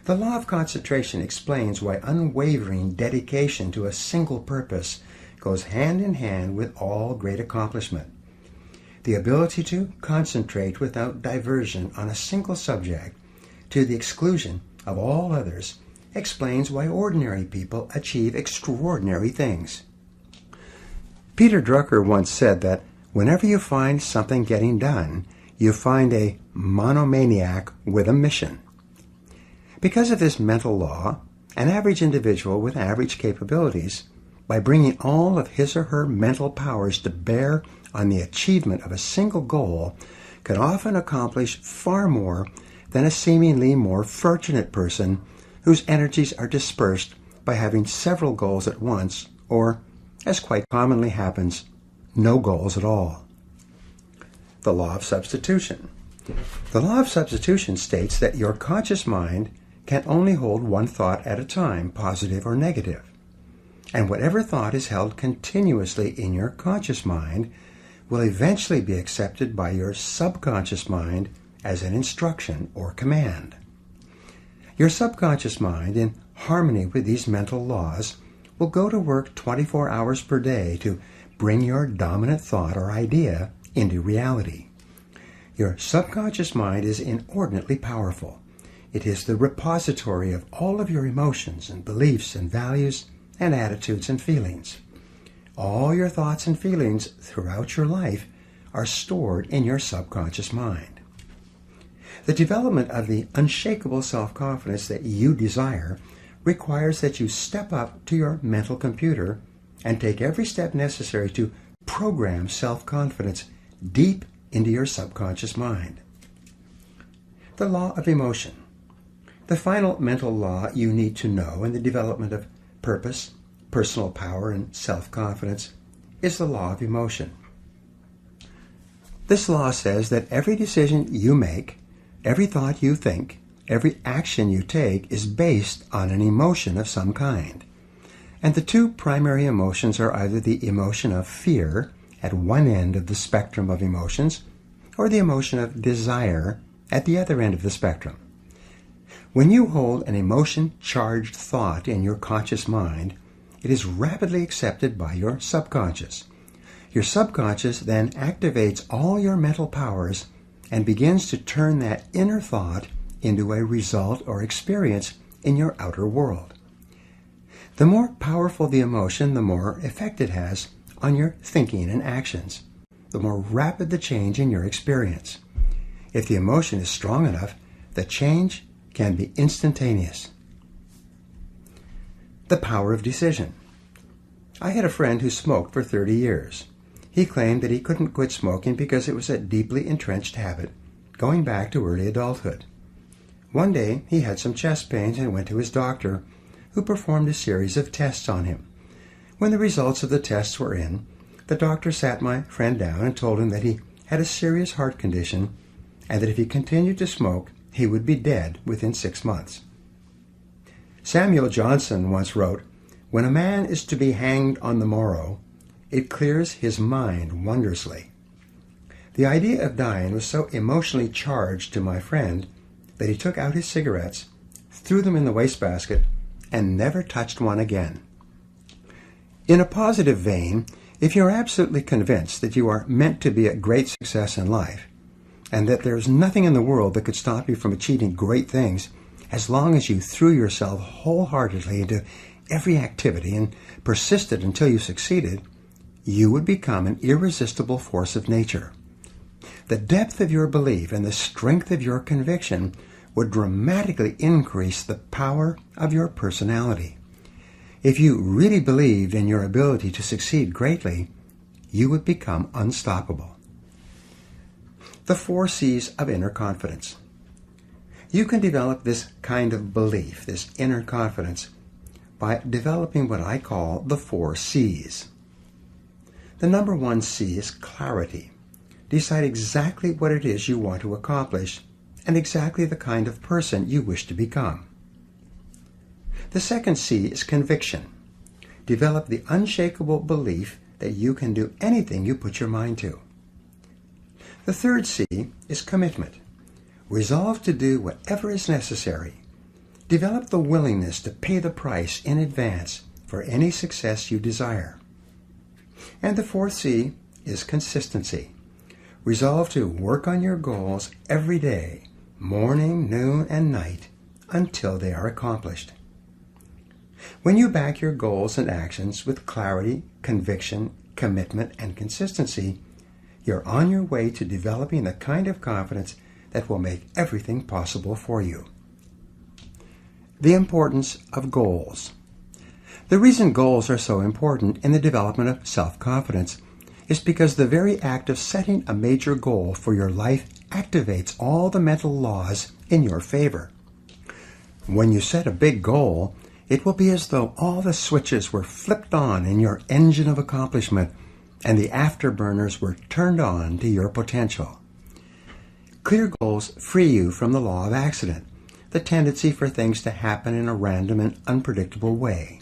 The law of concentration explains why unwavering dedication to a single purpose goes hand in hand with all great accomplishment. The ability to concentrate without diversion on a single subject to the exclusion of all others explains why ordinary people achieve extraordinary things. Peter Drucker once said that whenever you find something getting done, you find a monomaniac with a mission. Because of this mental law, an average individual with average capabilities, by bringing all of his or her mental powers to bear on the achievement of a single goal, can often accomplish far more than a seemingly more fortunate person whose energies are dispersed by having several goals at once, or, as quite commonly happens, no goals at all. The law of substitution. The law of substitution states that your conscious mind can only hold one thought at a time, positive or negative. And whatever thought is held continuously in your conscious mind will eventually be accepted by your subconscious mind as an instruction or command. Your subconscious mind, in harmony with these mental laws, will go to work 24 hours per day to bring your dominant thought or idea into reality. Your subconscious mind is inordinately powerful. It is the repository of all of your emotions and beliefs and values and attitudes and feelings. All your thoughts and feelings throughout your life are stored in your subconscious mind. The development of the unshakable self-confidence that you desire requires that you step up to your mental computer and take every step necessary to program self-confidence deep into your subconscious mind. The law of emotion. The final mental law you need to know in the development of purpose, personal power, and self-confidence is the law of emotion. This law says that every decision you make, every thought you think, every action you take is based on an emotion of some kind. And the two primary emotions are either the emotion of fear at one end of the spectrum of emotions, or the emotion of desire at the other end of the spectrum. When you hold an emotion-charged thought in your conscious mind, it is rapidly accepted by your subconscious. Your subconscious then activates all your mental powers and begins to turn that inner thought into a result or experience in your outer world. The more powerful the emotion, the more effect it has on your thinking and actions, the more rapid the change in your experience. If the emotion is strong enough, the change can be instantaneous. The power of decision. I had a friend who smoked for 30 years. He claimed that he couldn't quit smoking because it was a deeply entrenched habit, going back to early adulthood. One day, he had some chest pains and went to his doctor, who performed a series of tests on him. When the results of the tests were in, the doctor sat my friend down and told him that he had a serious heart condition and that if he continued to smoke, he would be dead within 6 months. Samuel Johnson once wrote, "When a man is to be hanged on the morrow, it clears his mind wondrously." The idea of dying was so emotionally charged to my friend that he took out his cigarettes, threw them in the wastebasket, and never touched one again. In a positive vein, if you are absolutely convinced that you are meant to be a great success in life, and that there is nothing in the world that could stop you from achieving great things as long as you threw yourself wholeheartedly into every activity and persisted until you succeeded, you would become an irresistible force of nature. The depth of your belief and the strength of your conviction would dramatically increase the power of your personality. If you really believed in your ability to succeed greatly, you would become unstoppable. The 4 C's of inner confidence. You can develop this kind of belief, this inner confidence, by developing what I call the 4 C's. The number 1 C is clarity. Decide exactly what it is you want to accomplish and exactly the kind of person you wish to become. The second C is conviction. Develop the unshakable belief that you can do anything you put your mind to. The third C is commitment. Resolve to do whatever is necessary. Develop the willingness to pay the price in advance for any success you desire. And the fourth C is consistency. Resolve to work on your goals every day, morning, noon, and night, until they are accomplished. When you back your goals and actions with clarity, conviction, commitment, and consistency, you're on your way to developing the kind of confidence that will make everything possible for you. The importance of goals. The reason goals are so important in the development of self-confidence is because the very act of setting a major goal for your life activates all the mental laws in your favor. When you set a big goal, it will be as though all the switches were flipped on in your engine of accomplishment and the afterburners were turned on to your potential. Clear goals free you from the law of accident, the tendency for things to happen in a random and unpredictable way.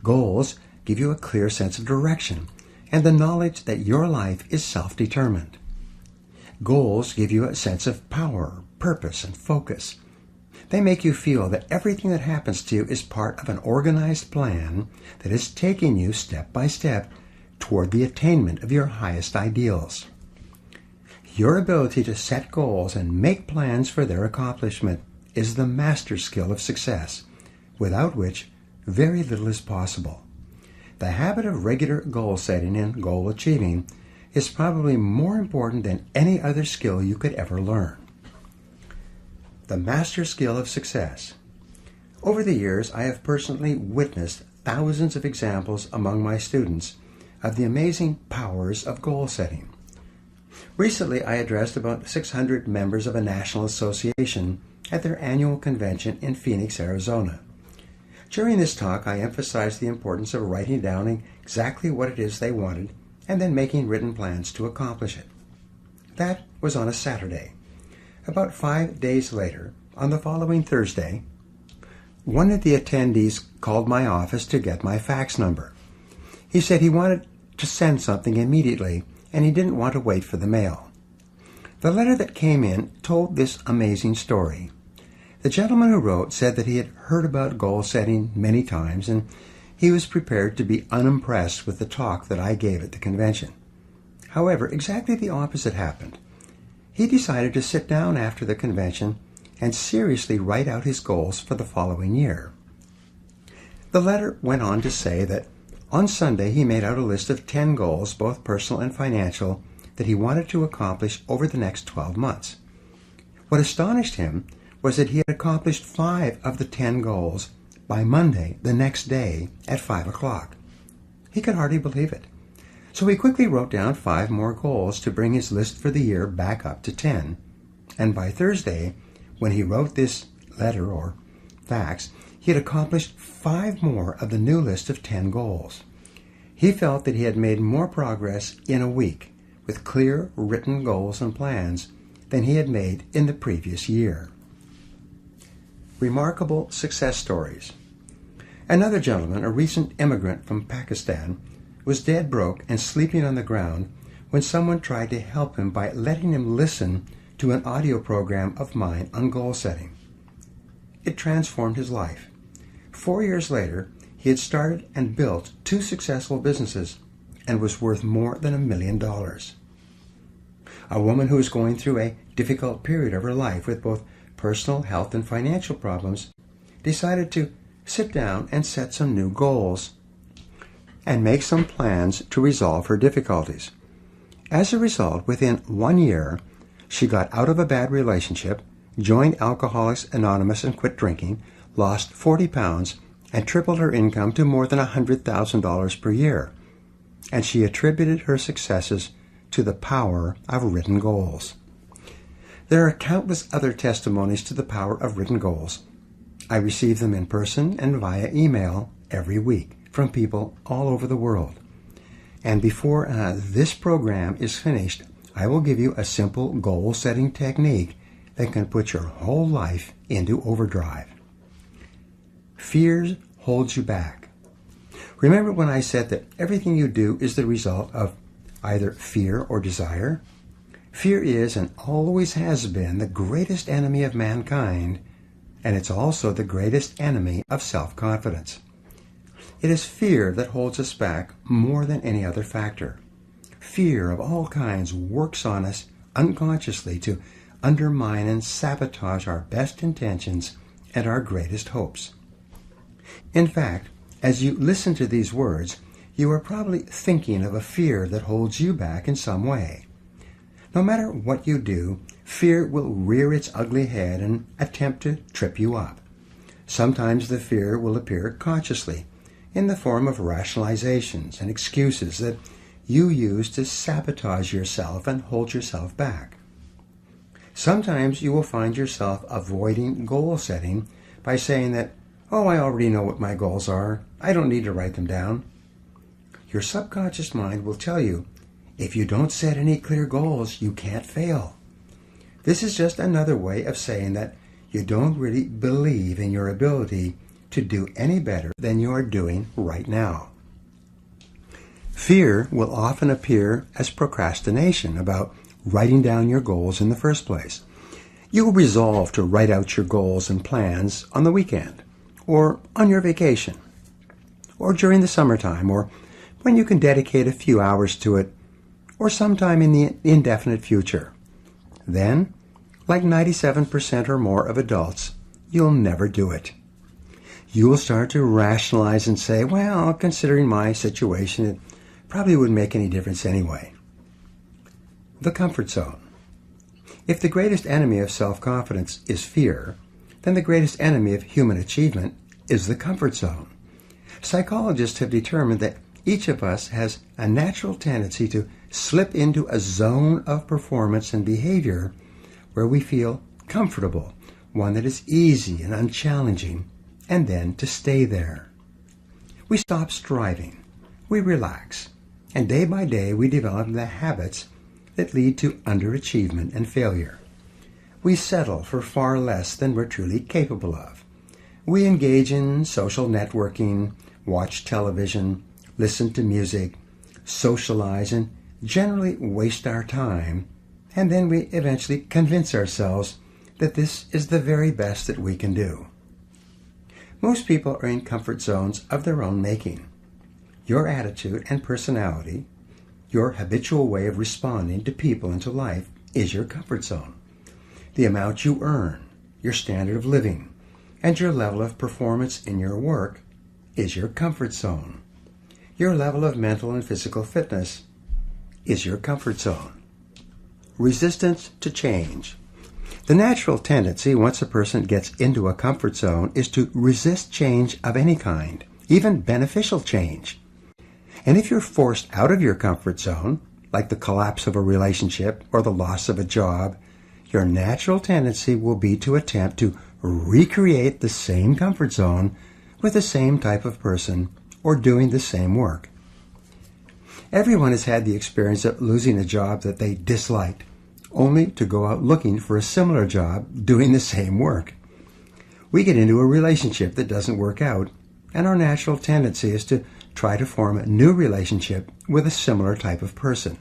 Goals give you a clear sense of direction and the knowledge that your life is self-determined. Goals give you a sense of power, purpose, and focus. They make you feel that everything that happens to you is part of an organized plan that is taking you step by step toward the attainment of your highest ideals. Your ability to set goals and make plans for their accomplishment is the master skill of success, without which very little is possible. The habit of regular goal setting and goal achieving is probably more important than any other skill you could ever learn. The master skill of success. Over the years, I have personally witnessed thousands of examples among my students of the amazing powers of goal setting. Recently, I addressed about 600 members of a national association at their annual convention in Phoenix, Arizona. During this talk, I emphasized the importance of writing down exactly what it is they wanted and then making written plans to accomplish it. That was on a Saturday. About 5 days later, on the following Thursday, one of the attendees called my office to get my fax number. He said he wanted to send something immediately, and he didn't want to wait for the mail. The letter that came in told this amazing story. The gentleman who wrote said that he had heard about goal setting many times, and he was prepared to be unimpressed with the talk that I gave at the convention. However, exactly the opposite happened. He decided to sit down after the convention and seriously write out his goals for the following year. The letter went on to say that on Sunday he made out a list of 10 goals, both personal and financial, that he wanted to accomplish over the next 12 months. What astonished him was that he had accomplished 5 of the 10 goals by Monday, the next day, at 5 o'clock. He could hardly believe it. So he quickly wrote down 5 more goals to bring his list for the year back up to 10. And by Thursday, when he wrote this letter or fax, he had accomplished 5 more of the new list of 10 goals. He felt that he had made more progress in a week with clear written goals and plans than he had made in the previous year. Remarkable success stories. Another gentleman, a recent immigrant from Pakistan, was dead broke and sleeping on the ground when someone tried to help him by letting him listen to an audio program of mine on goal setting. It transformed his life. 4 years later, he had started and built 2 successful businesses and was worth more than $1 million. A woman who was going through a difficult period of her life with both personal health and financial problems decided to sit down and set some new goals and make some plans to resolve her difficulties. As a result, within 1 year, she got out of a bad relationship, joined Alcoholics Anonymous and quit drinking, lost 40 pounds, and tripled her income to more than $100,000 per year. And she attributed her successes to the power of written goals. There are countless other testimonies to the power of written goals. I receive them in person and via email every week from people all over the world. And before this program is finished, I will give you a simple goal-setting technique that can put your whole life into overdrive. Fear holds you back. Remember when I said that everything you do is the result of either fear or desire? Fear is and always has been the greatest enemy of mankind, and it's also the greatest enemy of self-confidence. It is fear that holds us back more than any other factor. Fear of all kinds works on us unconsciously to undermine and sabotage our best intentions and our greatest hopes. In fact, as you listen to these words, you are probably thinking of a fear that holds you back in some way. No matter what you do, fear will rear its ugly head and attempt to trip you up. Sometimes the fear will appear consciously in the form of rationalizations and excuses that you use to sabotage yourself and hold yourself back. Sometimes you will find yourself avoiding goal setting by saying that, "Oh, I already know what my goals are. I don't need to write them down." Your subconscious mind will tell you, if you don't set any clear goals, you can't fail. This is just another way of saying that you don't really believe in your ability to do any better than you are doing right now. Fear will often appear as procrastination about writing down your goals in the first place. You will resolve to write out your goals and plans on the weekend, or on your vacation, or during the summertime, or when you can dedicate a few hours to it, or sometime in the indefinite future. Then, like 97% or more of adults, you'll never do it. You will start to rationalize and say, "Well, considering my situation, it probably wouldn't make any difference anyway." The comfort zone. If the greatest enemy of self-confidence is fear, then the greatest enemy of human achievement is the comfort zone. Psychologists have determined that Each of us has a natural tendency to slip into a zone of performance and behavior where we feel comfortable, one that is easy and unchallenging, and then to stay there. We stop striving, we relax, and day by day we develop the habits that lead to underachievement and failure. We settle for far less than we're truly capable of. We engage in social networking, watch television, listen to music, socialize, and generally waste our time, and then we eventually convince ourselves that this is the very best that we can do. Most people are in comfort zones of their own making. Your attitude and personality, your habitual way of responding to people and to life is your comfort zone. The amount you earn, your standard of living, and your level of performance in your work is your comfort zone. Your level of mental and physical fitness is your comfort zone. Resistance to change. The natural tendency once a person gets into a comfort zone is to resist change of any kind, even beneficial change. And if you're forced out of your comfort zone, like the collapse of a relationship or the loss of a job, your natural tendency will be to attempt to recreate the same comfort zone with the same type of person or doing the same work. Everyone has had the experience of losing a job that they disliked, only to go out looking for a similar job doing the same work. We get into a relationship that doesn't work out, and our natural tendency is to try to form a new relationship with a similar type of person.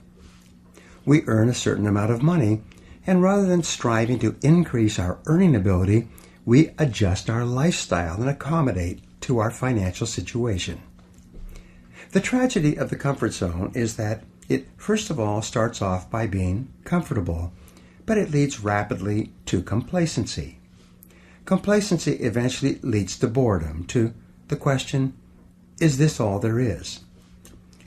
We earn a certain amount of money, and rather than striving to increase our earning ability, we adjust our lifestyle and accommodate to our financial situation. The tragedy of the comfort zone is that it first of all starts off by being comfortable, but it leads rapidly to complacency. Complacency eventually leads to boredom, to the question, is this all there is?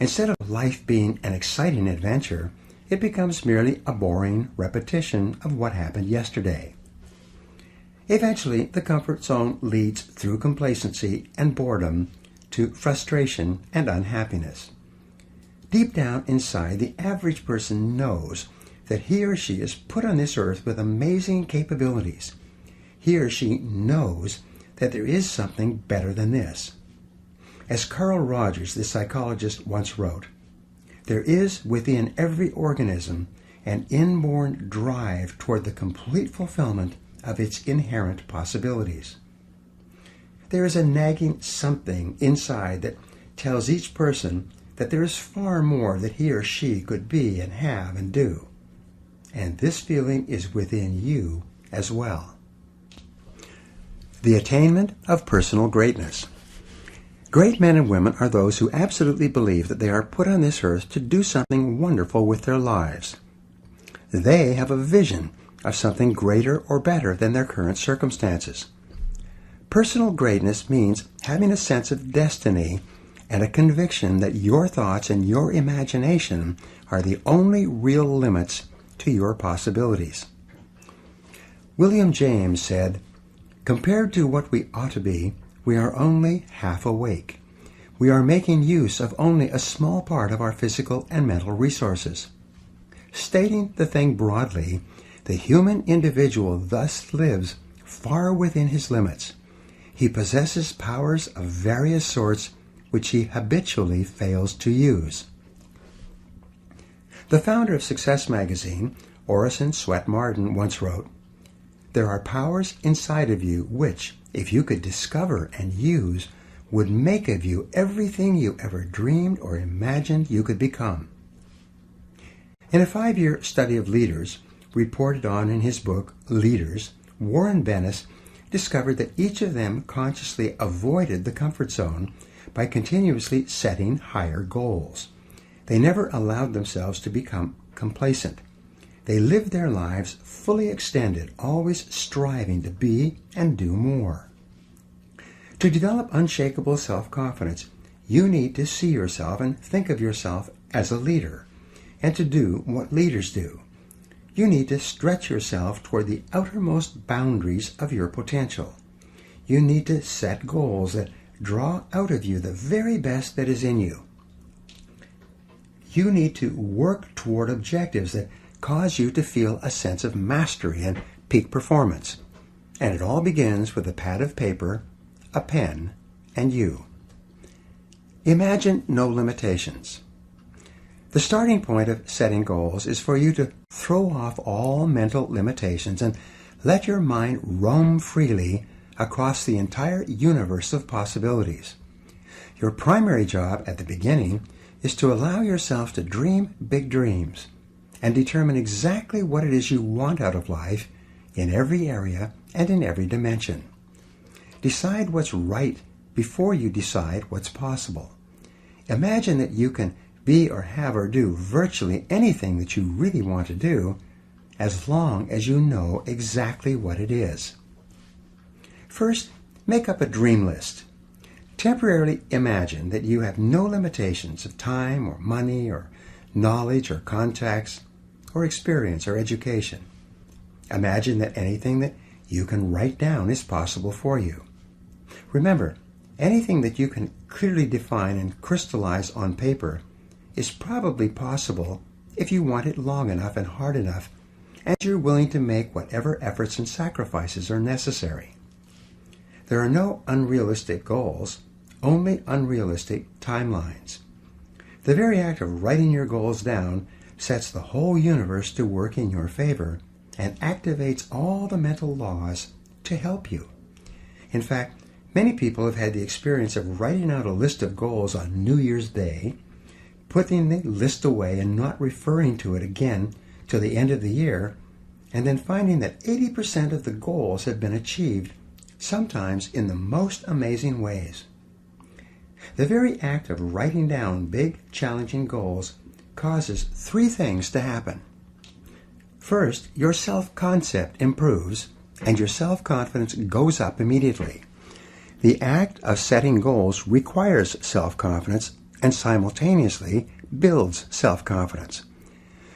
Instead of life being an exciting adventure, it becomes merely a boring repetition of what happened yesterday. Eventually, the comfort zone leads through complacency and boredom to frustration and unhappiness. Deep down inside, the average person knows that he or she is put on this earth with amazing capabilities. He or she knows that there is something better than this. As Carl Rogers, the psychologist, once wrote, "There is within every organism an inborn drive toward the complete fulfillment of its inherent possibilities." There is a nagging something inside that tells each person that there is far more that he or she could be and have and do. And this feeling is within you as well. The attainment of personal greatness. Great men and women are those who absolutely believe that they are put on this earth to do something wonderful with their lives. They have a vision of something greater or better than their current circumstances. Personal greatness means having a sense of destiny and a conviction that your thoughts and your imagination are the only real limits to your possibilities. William James said, "Compared to what we ought to be, we are only half awake. We are making use of only a small part of our physical and mental resources." Stating the thing broadly, the human individual thus lives far within his limits. He possesses powers of various sorts which he habitually fails to use. The founder of Success magazine, Orison Swett Marden, once wrote, "There are powers inside of you which, if you could discover and use, would make of you everything you ever dreamed or imagined you could become." In a 5-year study of leaders, reported on in his book, Leaders, Warren Bennis discovered that each of them consciously avoided the comfort zone by continuously setting higher goals. They never allowed themselves to become complacent. They lived their lives fully extended, always striving to be and do more. To develop unshakable self-confidence, you need to see yourself and think of yourself as a leader, and to do what leaders do. You need to stretch yourself toward the outermost boundaries of your potential. You need to set goals that draw out of you the very best that is in you. you need to work toward objectives that cause you to feel a sense of mastery and peak performance. And it all begins with a pad of paper, a pen, and you. Imagine no limitations. The starting point of setting goals is for you to throw off all mental limitations and let your mind roam freely across the entire universe of possibilities. Your primary job at the beginning is to allow yourself to dream big dreams and determine exactly what it is you want out of life in every area and in every dimension. Decide what's right before you decide what's possible. Imagine that you can be or have or do virtually anything that you really want to do as long as you know exactly what it is. First, make up a dream list. Temporarily imagine that you have no limitations of time or money or knowledge or contacts or experience or education. Imagine that anything that you can write down is possible for you. Remember, anything that you can clearly define and crystallize on paper is probably possible if you want it long enough and hard enough, and you're willing to make whatever efforts and sacrifices are necessary. There are no unrealistic goals, only unrealistic timelines. The very act of writing your goals down sets the whole universe to work in your favor and activates all the mental laws to help you. In fact, many people have had the experience of writing out a list of goals on New Year's Day, putting the list away and not referring to it again till the end of the year, and then finding that 80% of the goals have been achieved, sometimes in the most amazing ways. The very act of writing down big, challenging goals causes three things to happen. First, your self-concept improves and your self-confidence goes up immediately. The act of setting goals requires self-confidence and simultaneously builds self-confidence.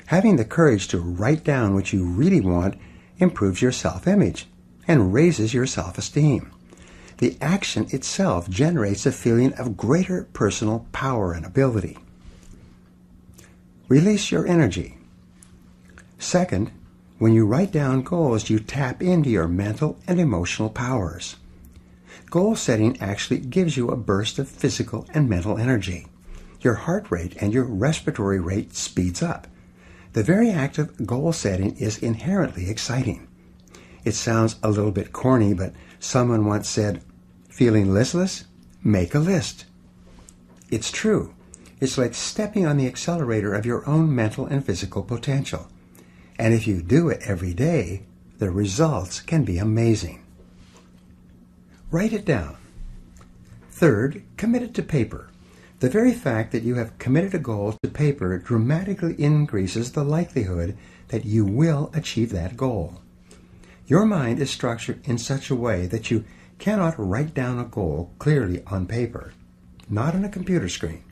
Having the courage to write down what you really want improves your self-image and raises your self-esteem. The action itself generates a feeling of greater personal power and ability. Release your energy. Second, when you write down goals, you tap into your mental and emotional powers. Goal setting actually gives you a burst of physical and mental energy. Your heart rate and your respiratory rate speeds up. The very act of goal setting is inherently exciting. It sounds a little bit corny, but someone once said, "Feeling listless? Make a list." It's true. It's like stepping on the accelerator of your own mental and physical potential. And if you do it every day, the results can be amazing. Write it down. Third, commit it to paper. The very fact that you have committed a goal to paper dramatically increases the likelihood that you will achieve that goal. Your mind is structured in such a way that you cannot write down a goal clearly on paper, not on a computer screen,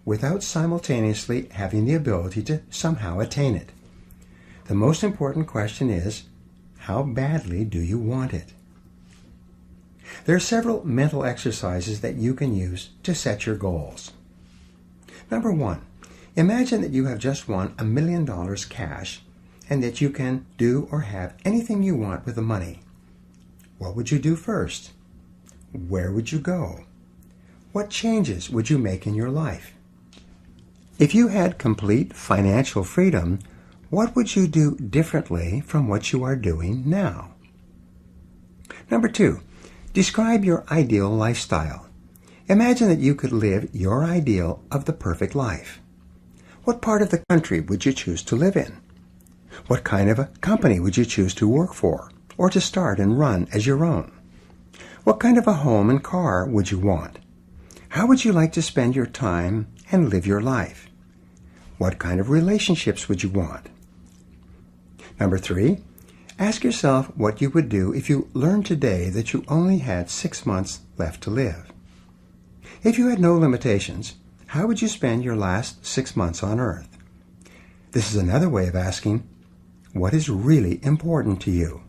without simultaneously having the ability to somehow attain it. The most important question is, how badly do you want it? There are several mental exercises that you can use to set your goals. Number one, imagine that you have just won $1 million cash and that you can do or have anything you want with the money. What would you do first? Where would you go? What changes would you make in your life? If you had complete financial freedom, what would you do differently from what you are doing now? Number two, describe your ideal lifestyle. Imagine that you could live your ideal of the perfect life. What part of the country would you choose to live in? What kind of a company would you choose to work for or to start and run as your own? What kind of a home and car would you want? How would you like to spend your time and live your life? What kind of relationships would you want? Number three, ask yourself what you would do if you learned today that you only had 6 months left to live. If you had no limitations, how would you spend your last 6 months on Earth? This is another way of asking, what is really important to you?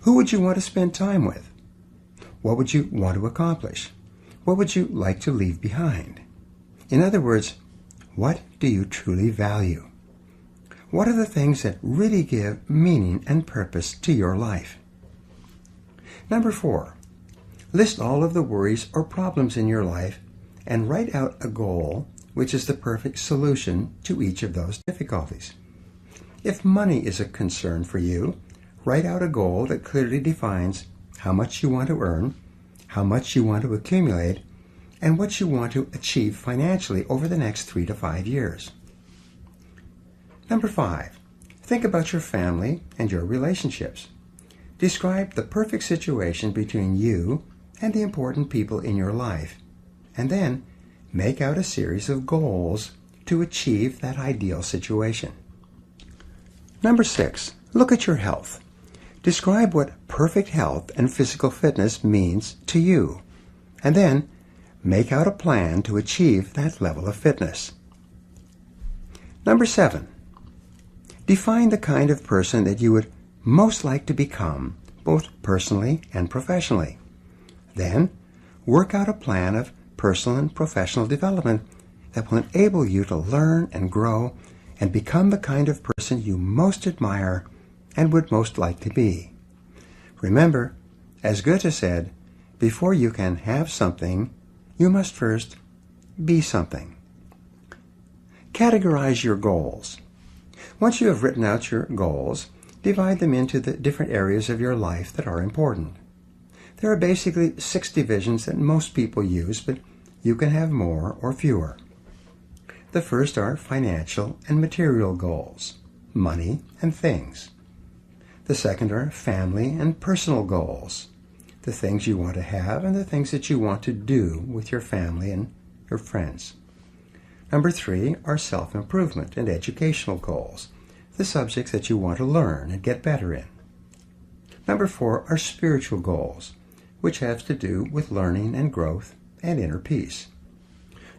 Who would you want to spend time with? What would you want to accomplish? What would you like to leave behind? In other words, What do you truly value? What are the things that really give meaning and purpose to your life? Number 4, list all of the worries or problems in your life and write out a goal which is the perfect solution to each of those difficulties. If money is a concern for you, write out a goal that clearly defines how much you want to earn, how much you want to accumulate, and what you want to achieve financially over the next 3 to 5 years. Number 5, think about your family and your relationships. Describe the perfect situation between you and the important people in your life, and then make out a series of goals to achieve that ideal situation. Number 6, look at your health. Describe what perfect health and physical fitness means to you, and then make out a plan to achieve that level of fitness. Number 7, define the kind of person that you would most like to become, both personally and professionally. Then, work out a plan of personal and professional development that will enable you to learn and grow and become the kind of person you most admire and would most like to be. Remember, as Goethe said, before you can have something, you must first be something. Categorize your goals. Once you have written out your goals, divide them into the different areas of your life that are important. There are basically 6 divisions that most people use, but you can have more or fewer. The first are financial and material goals, money and things. The second are family and personal goals, the things you want to have and the things that you want to do with your family and your friends. Number 3 are self-improvement and educational goals, the subjects that you want to learn and get better in. Number 4 are spiritual goals, which have to do with learning and growth and inner peace.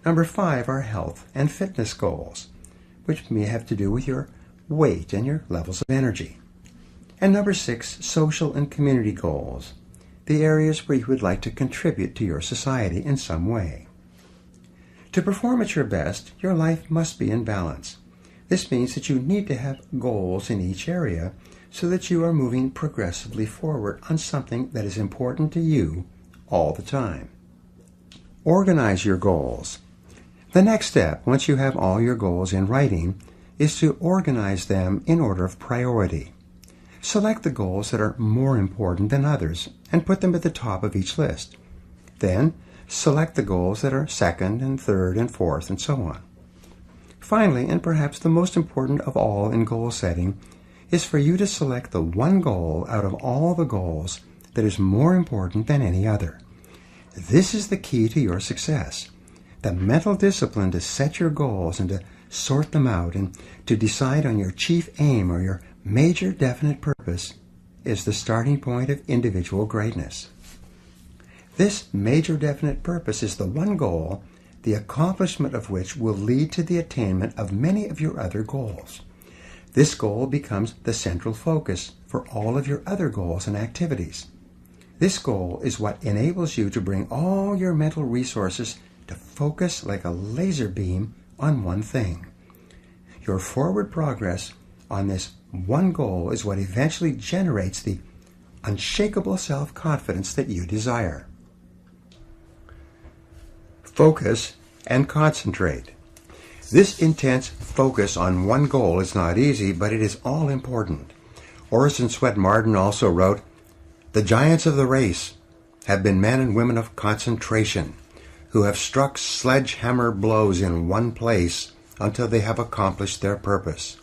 Number 5 are health and fitness goals, which may have to do with your weight and your levels of energy. And number 6, social and community goals, the areas where you would like to contribute to your society in some way. To perform at your best, your life must be in balance. This means that you need to have goals in each area so that you are moving progressively forward on something that is important to you all the time. Organize your goals. The next step, once you have all your goals in writing, is to organize them in order of priority. Select the goals that are more important than others and put them at the top of each list. Then, select the goals that are second and third and fourth and so on. Finally, and perhaps the most important of all in goal setting, is for you to select the one goal out of all the goals that is more important than any other. This is the key to your success. The mental discipline to set your goals and to sort them out and to decide on your chief aim or your major definite purpose is the starting point of individual greatness. This major definite purpose is the one goal, the accomplishment of which will lead to the attainment of many of your other goals. This goal becomes the central focus for all of your other goals and activities. This goal is what enables you to bring all your mental resources to focus like a laser beam on one thing. Your forward progress on this one goal is what eventually generates the unshakable self-confidence that you desire. Focus and concentrate. This intense focus on one goal is not easy, but it is all important. Orison Swett Marden also wrote, "The giants of the race have been men and women of concentration, who have struck sledgehammer blows in one place until they have accomplished their purpose.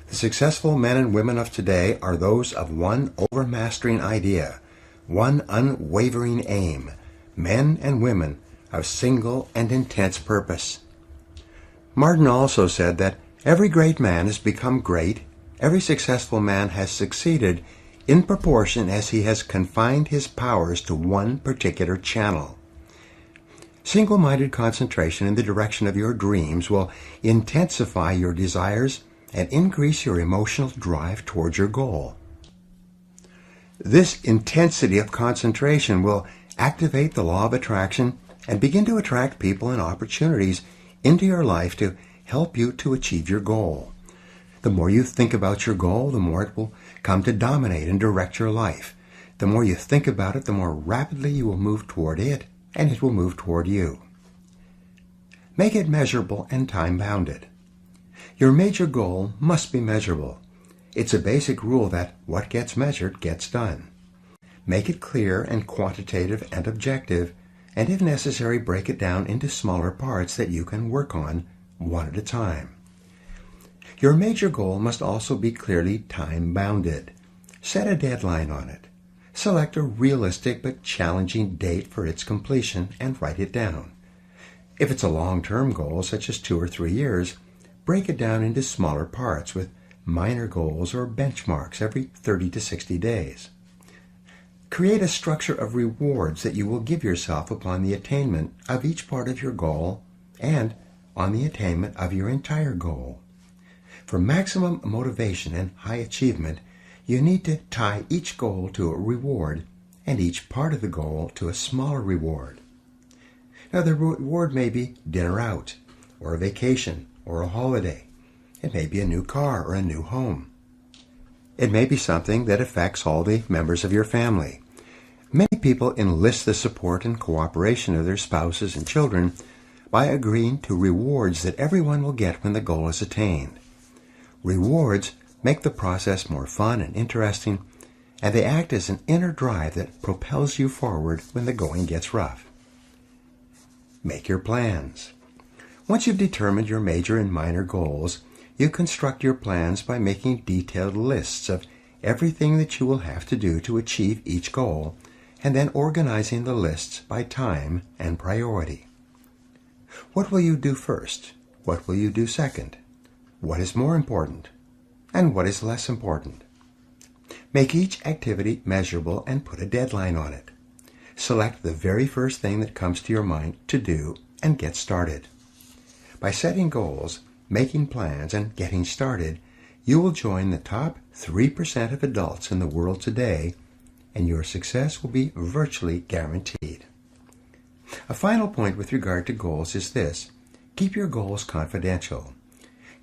The successful men and women of today are those of one overmastering idea, one unwavering aim, men and women of single and intense purpose." Martin also said that every great man has become great, every successful man has succeeded in proportion as he has confined his powers to one particular channel. Single-minded concentration in the direction of your dreams will intensify your desires and increase your emotional drive towards your goal. This intensity of concentration will activate the law of attraction and begin to attract people and opportunities into your life to help you to achieve your goal. The more you think about your goal, the more it will come to dominate and direct your life. The more you think about it, the more rapidly you will move toward it, and it will move toward you. Make it measurable and time-bounded. Your major goal must be measurable. It's a basic rule that what gets measured gets done. Make it clear and quantitative and objective, and if necessary, break it down into smaller parts that you can work on one at a time. Your major goal must also be clearly time-bounded. Set a deadline on it. Select a realistic but challenging date for its completion and write it down. If it's a long-term goal, such as 2 or 3 years, break it down into smaller parts with minor goals or benchmarks every 30 to 60 days. Create a structure of rewards that you will give yourself upon the attainment of each part of your goal and on the attainment of your entire goal. For maximum motivation and high achievement, you need to tie each goal to a reward and each part of the goal to a smaller reward. Now, the reward may be dinner out, or a vacation, or a holiday. It may be a new car or a new home. It may be something that affects all the members of your family. Many people enlist the support and cooperation of their spouses and children by agreeing to rewards that everyone will get when the goal is attained. Rewards make the process more fun and interesting, and they act as an inner drive that propels you forward when the going gets rough. Make your plans. Once you've determined your major and minor goals, you construct your plans by making detailed lists of everything that you will have to do to achieve each goal, and then organizing the lists by time and priority. What will you do first? What will you do second? What is more important? And what is less important? Make each activity measurable and put a deadline on it. Select the very first thing that comes to your mind to do and get started. By setting goals, making plans, and getting started, you will join the top 3% of adults in the world today, and your success will be virtually guaranteed. A final point with regard to goals is this: keep your goals confidential.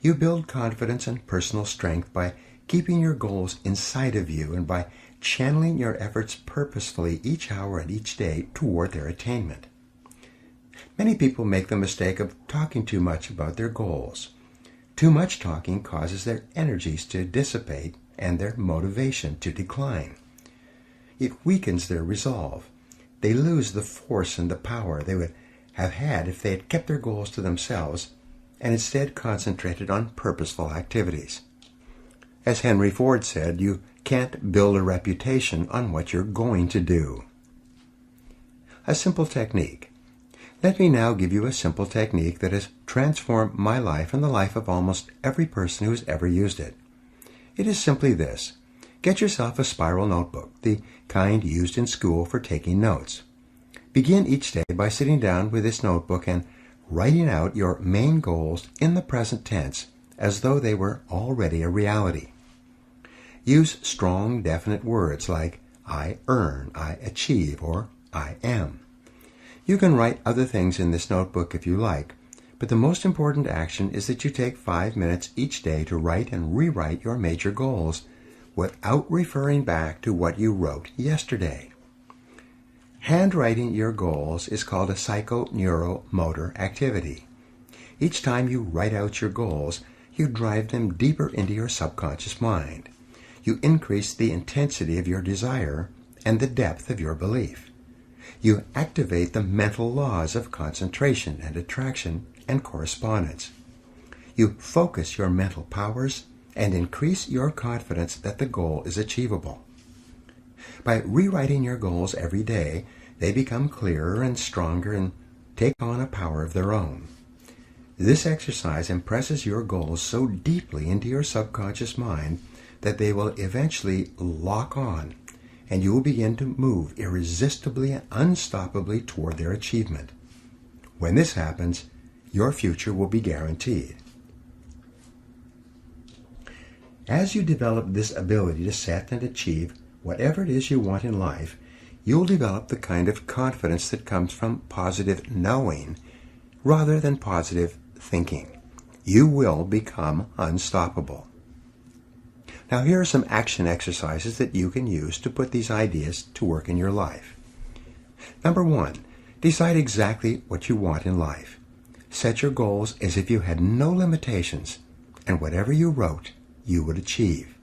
You build confidence and personal strength by keeping your goals inside of you and by channeling your efforts purposefully each hour and each day toward their attainment. Many people make the mistake of talking too much about their goals. Too much talking causes their energies to dissipate and their motivation to decline. It weakens their resolve. They lose the force and the power they would have had if they had kept their goals to themselves and instead concentrated on purposeful activities. As Henry Ford said, you can't build a reputation on what you're going to do. A simple technique. Let me now give you a simple technique that has transformed my life and the life of almost every person who has ever used it. It is simply this: get yourself a spiral notebook, the kind used in school for taking notes. Begin each day by sitting down with this notebook and writing out your main goals in the present tense as though they were already a reality. Use strong, definite words like I earn, I achieve, or I am. You can write other things in this notebook if you like, but the most important action is that you take 5 minutes each day to write and rewrite your major goals without referring back to what you wrote yesterday. Handwriting your goals is called a psychoneuromotor activity. Each time you write out your goals, you drive them deeper into your subconscious mind. You increase the intensity of your desire and the depth of your belief. You activate the mental laws of concentration and attraction and correspondence. You focus your mental powers and increase your confidence that the goal is achievable. By rewriting your goals every day, they become clearer and stronger and take on a power of their own. This exercise impresses your goals so deeply into your subconscious mind that they will eventually lock on, and you will begin to move irresistibly and unstoppably toward their achievement. When this happens, your future will be guaranteed. As you develop this ability to set and achieve whatever it is you want in life, you'll develop the kind of confidence that comes from positive knowing rather than positive thinking. you will become unstoppable. Now here are some action exercises that you can use to put these ideas to work in your life. Number 1, decide exactly what you want in life. Set your goals as if you had no limitations, and whatever you wrote, you would achieve.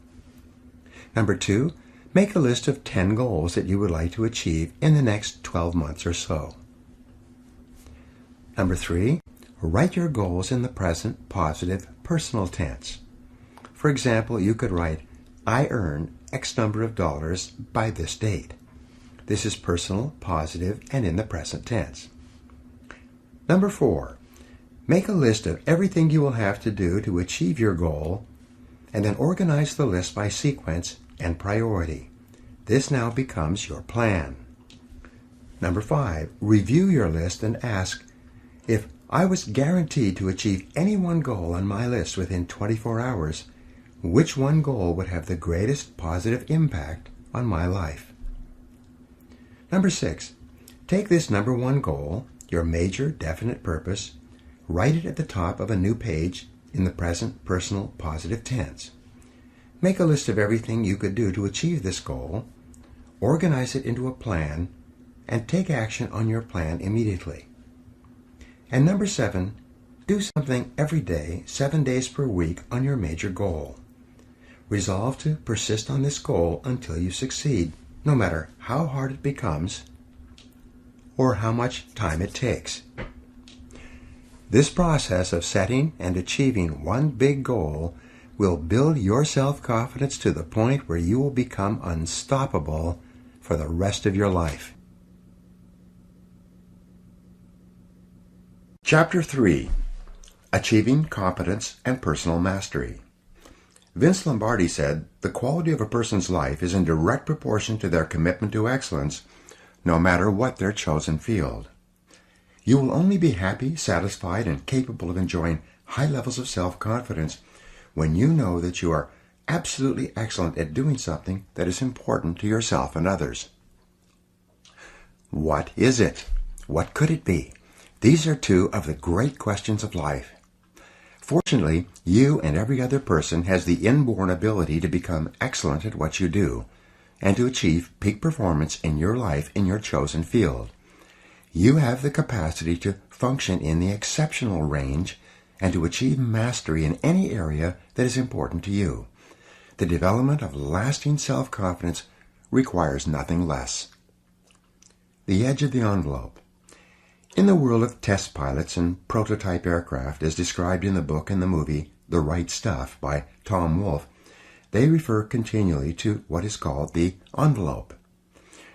Number 2, make a list of 10 goals that you would like to achieve in the next 12 months or so. Number 3, write your goals in the present positive personal tense. For example, you could write, I earn X number of dollars by this date. This is personal, positive, and in the present tense. Number 4, make a list of everything you will have to do to achieve your goal, and then organize the list by sequence and priority. This now becomes your plan. Number 5, review your list and ask, if I was guaranteed to achieve any one goal on my list within 24 hours, which one goal would have the greatest positive impact on my life? Number 6, take this number 1 goal, your major definite purpose, write it at the top of a new page in the present personal positive tense. Make a list of everything you could do to achieve this goal, organize it into a plan, and take action on your plan immediately. And number 7, do something every day, 7 days per week on your major goal. Resolve to persist on this goal until you succeed, no matter how hard it becomes or how much time it takes. This process of setting and achieving one big goal will build your self-confidence to the point where you will become unstoppable for the rest of your life. Chapter 3, Achieving Competence and Personal Mastery. Vince Lombardi said, the quality of a person's life is in direct proportion to their commitment to excellence, no matter what their chosen field. You will only be happy, satisfied, and capable of enjoying high levels of self-confidence when you know that you are absolutely excellent at doing something that is important to yourself and others. What is it? What could it be? These are 2 of the great questions of life. Fortunately, you and every other person has the inborn ability to become excellent at what you do and to achieve peak performance in your life in your chosen field. You have the capacity to function in the exceptional range and to achieve mastery in any area that is important to you. The development of lasting self-confidence requires nothing less. The edge of the envelope. In the world of test pilots and prototype aircraft, as described in the book and the movie The Right Stuff by Tom Wolfe, they refer continually to what is called the envelope.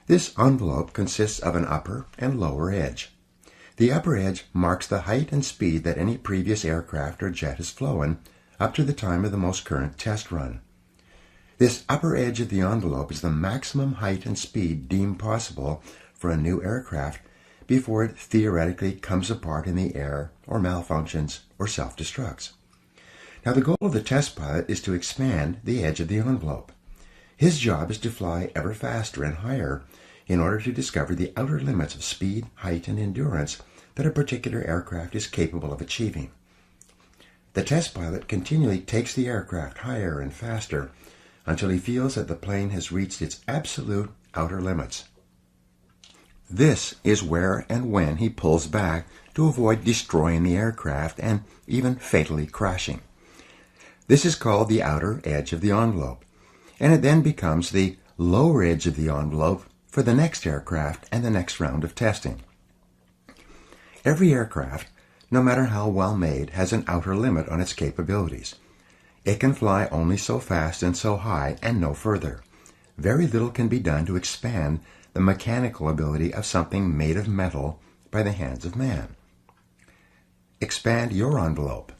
This envelope consists of an upper and lower edge. The upper edge marks the height and speed that any previous aircraft or jet has flown up to the time of the most current test run. This upper edge of the envelope is the maximum height and speed deemed possible for a new aircraft before it theoretically comes apart in the air or malfunctions or self-destructs. Now the goal of the test pilot is to expand the edge of the envelope. His job is to fly ever faster and higher in order to discover the outer limits of speed, height, and endurance that a particular aircraft is capable of achieving. The test pilot continually takes the aircraft higher and faster until he feels that the plane has reached its absolute outer limits. This is where and when he pulls back to avoid destroying the aircraft and even fatally crashing. This is called the outer edge of the envelope, and it then becomes the lower edge of the envelope for the next aircraft and the next round of testing. Every aircraft, no matter how well made, has an outer limit on its capabilities. It can fly only so fast and so high and no further. Very little can be done to expand the mechanical ability of something made of metal by the hands of man. Expand your envelope.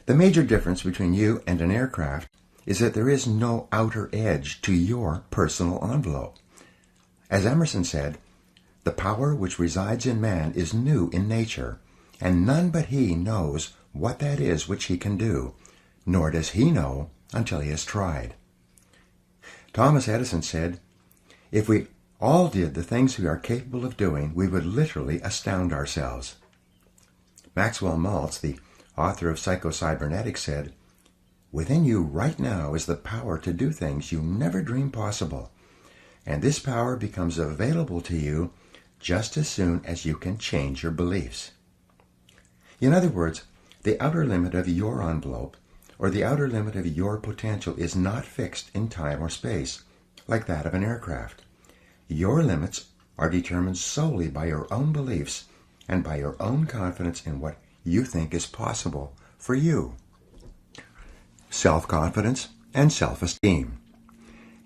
The major difference between you and an aircraft is that there is no outer edge to your personal envelope. As Emerson said, the power which resides in man is new in nature, and none but he knows what that is which he can do, nor does he know until he has tried. Thomas Edison said, if we all did the things we are capable of doing, we would literally astound ourselves. Maxwell Maltz, the author of Psycho-Cybernetics, said, "Within you right now is the power to do things you never dreamed possible. And this power becomes available to you just as soon as you can change your beliefs." In other words, the outer limit of your envelope, or the outer limit of your potential, is not fixed in time or space, like that of an aircraft. Your limits are determined solely by your own beliefs and by your own confidence in what you think is possible for you. Self-confidence and self-esteem.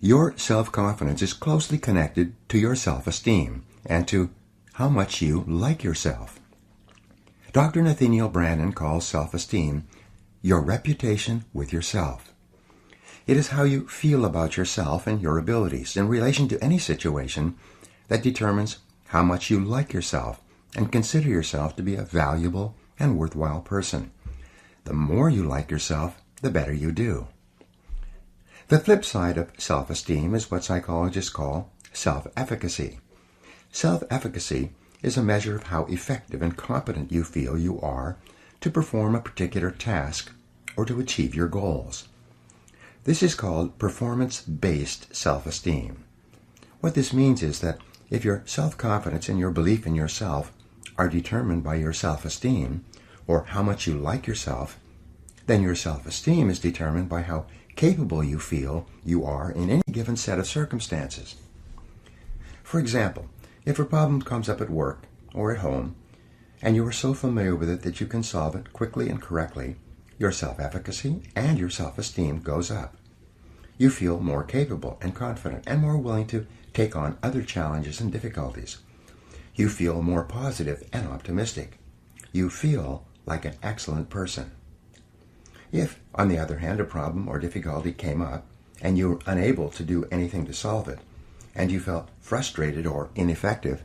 Your self-confidence is closely connected to your self-esteem and to how much you like yourself. Dr. Nathaniel Branden calls self-esteem your reputation with yourself. It is how you feel about yourself and your abilities in relation to any situation that determines how much you like yourself and consider yourself to be a valuable and worthwhile person. The more you like yourself, the better you do. The flip side of self-esteem is what psychologists call self-efficacy. Self-efficacy is a measure of how effective and competent you feel you are to perform a particular task or to achieve your goals. This is called performance-based self-esteem. What this means is that if your self-confidence and your belief in yourself are determined by your self-esteem, or how much you like yourself, then your self-esteem is determined by how capable you feel you are in any given set of circumstances. For example, if a problem comes up at work or at home, and you are so familiar with it that you can solve it quickly and correctly, your self-efficacy and your self-esteem goes up. You feel more capable and confident and more willing to take on other challenges and difficulties. You feel more positive and optimistic. You feel like an excellent person. If, on the other hand, a problem or difficulty came up and you were unable to do anything to solve it, and you felt frustrated or ineffective,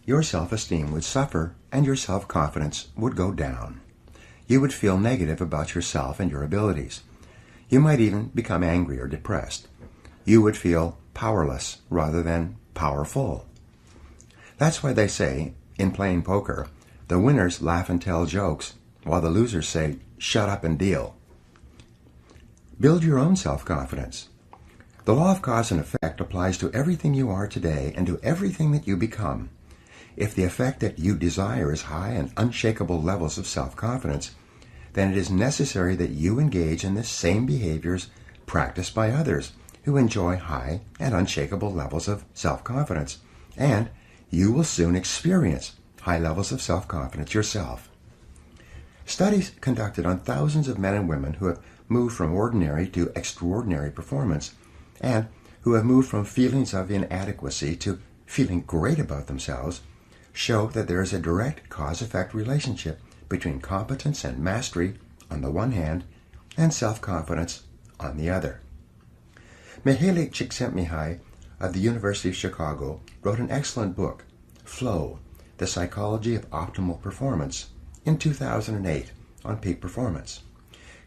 your self-esteem would suffer and your self-confidence would go down. You would feel negative about yourself and your abilities. You might even become angry or depressed. You would feel powerless rather than powerful. That's why they say, in playing poker, the winners laugh and tell jokes, while the losers say, "Shut up and deal." Build your own self-confidence. The law of cause and effect applies to everything you are today and to everything that you become. If the effect that you desire is high and unshakable levels of self-confidence, then it is necessary that you engage in the same behaviors practiced by others who enjoy high and unshakable levels of self-confidence, and you will soon experience high levels of self-confidence yourself. Studies conducted on thousands of men and women who have moved from ordinary to extraordinary performance and who have moved from feelings of inadequacy to feeling great about themselves show that there is a direct cause-effect relationship between competence and mastery on the one hand and self-confidence on the other. Mihaly Csikszentmihalyi of the University of Chicago wrote an excellent book, Flow, The Psychology of Optimal Performance, in 2008 on peak performance.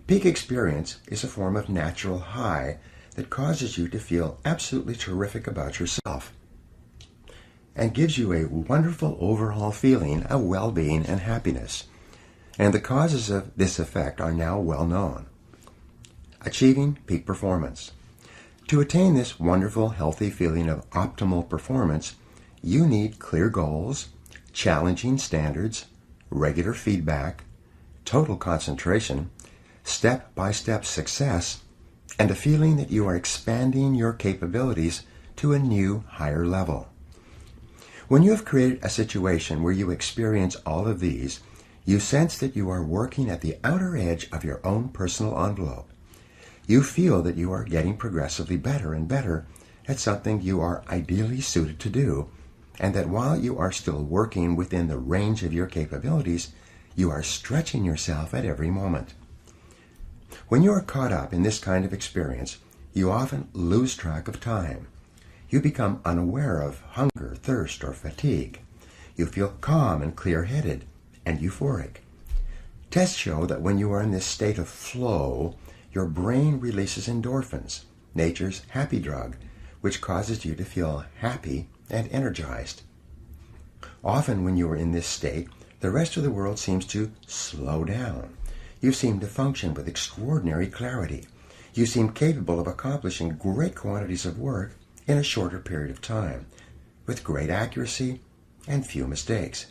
Peak experience is a form of natural high that causes you to feel absolutely terrific about yourself and gives you a wonderful overall feeling of well-being and happiness. And the causes of this effect are now well known. Achieving peak performance. To attain this wonderful, healthy feeling of optimal performance, you need clear goals, challenging standards, regular feedback, total concentration, step-by-step success, and a feeling that you are expanding your capabilities to a new, higher level. When you have created a situation where you experience all of these, you sense that you are working at the outer edge of your own personal envelope. You feel that you are getting progressively better and better at something you are ideally suited to do, and that while you are still working within the range of your capabilities, you are stretching yourself at every moment. When you are caught up in this kind of experience, you often lose track of time. You become unaware of hunger, thirst, or fatigue. You feel calm and clear-headed and euphoric. Tests show that when you are in this state of flow, your brain releases endorphins, nature's happy drug, which causes you to feel happy and energized. Often when you are in this state, the rest of the world seems to slow down. You seem to function with extraordinary clarity. You seem capable of accomplishing great quantities of work in a shorter period of time, with great accuracy and few mistakes.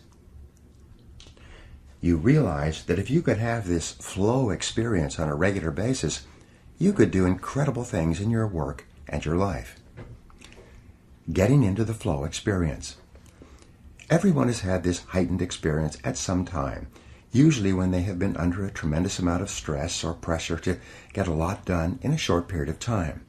You realize that if you could have this flow experience on a regular basis, you could do incredible things in your work and your life. Getting into the flow experience. Everyone has had this heightened experience at some time, usually when they have been under a tremendous amount of stress or pressure to get a lot done in a short period of time.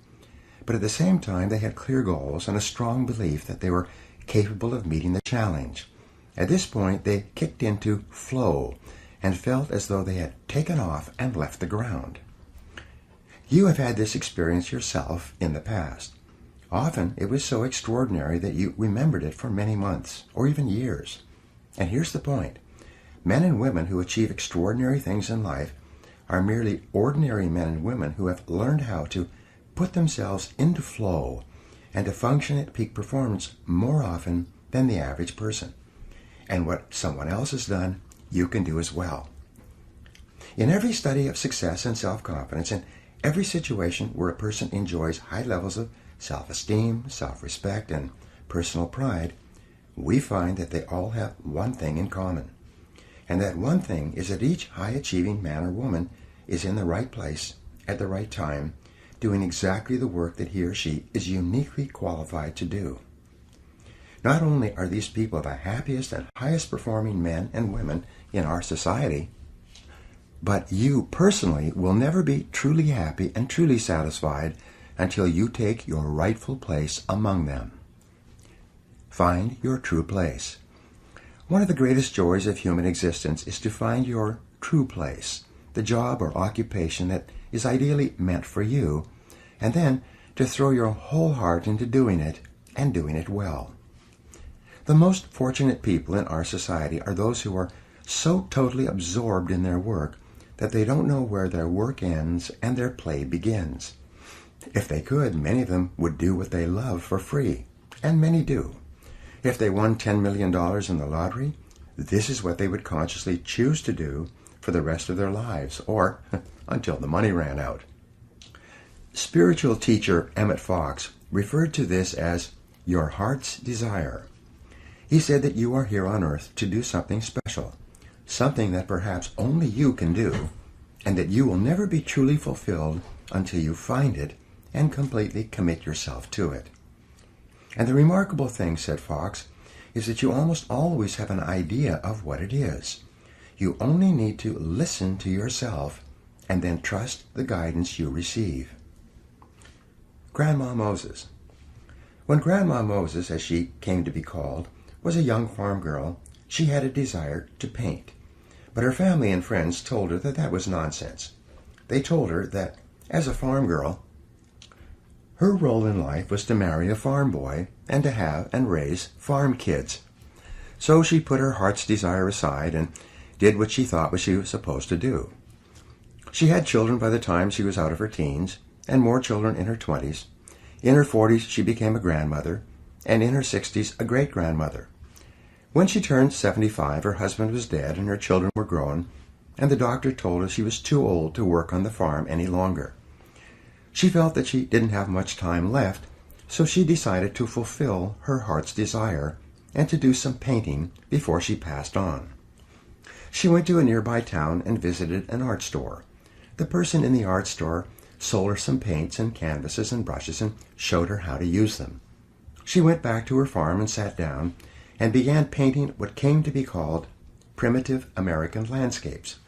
But at the same time, they had clear goals and a strong belief that they were capable of meeting the challenge. At this point, they kicked into flow and felt as though they had taken off and left the ground. You have had this experience yourself in the past. Often, it was so extraordinary that you remembered it for many months or even years. And here's the point. Men and women who achieve extraordinary things in life are merely ordinary men and women who have learned how to put themselves into flow and to function at peak performance more often than the average person. And what someone else has done, you can do as well. In every study of success and self-confidence, in every situation where a person enjoys high levels of self-esteem, self-respect, and personal pride, we find that they all have one thing in common. And that one thing is that each high-achieving man or woman is in the right place at the right time, doing exactly the work that he or she is uniquely qualified to do. Not only are these people the happiest and highest performing men and women in our society, but you personally will never be truly happy and truly satisfied until you take your rightful place among them. Find your true place. One of the greatest joys of human existence is to find your true place, the job or occupation that is ideally meant for you, and then to throw your whole heart into doing it and doing it well. The most fortunate people in our society are those who are so totally absorbed in their work that they don't know where their work ends and their play begins. If they could, many of them would do what they love for free, and many do. If they won $10 million in the lottery, this is what they would consciously choose to do for the rest of their lives, or until the money ran out. Spiritual teacher Emmett Fox referred to this as your heart's desire. He said that you are here on earth to do something special, something that perhaps only you can do, and that you will never be truly fulfilled until you find it and completely commit yourself to it. And the remarkable thing, said Fox, is that you almost always have an idea of what it is. You only need to listen to yourself and then trust the guidance you receive. Grandma Moses. When Grandma Moses, as she came to be called, was a young farm girl, she had a desire to paint. But her family and friends told her that that was nonsense. They told her that, as a farm girl, her role in life was to marry a farm boy and to have and raise farm kids. So she put her heart's desire aside and did what she thought she was supposed to do. She had children by the time she was out of her teens, and more children in her 20s. In her 40s, she became a grandmother, and in her 60s, a great-grandmother. When she turned 75, her husband was dead and her children were grown, and the doctor told her she was too old to work on the farm any longer. She felt that she didn't have much time left, so she decided to fulfill her heart's desire and to do some painting before she passed on. She went to a nearby town and visited an art store. The person in the art store sold her some paints and canvases and brushes and showed her how to use them. She went back to her farm and sat down and began painting what came to be called primitive American landscapes.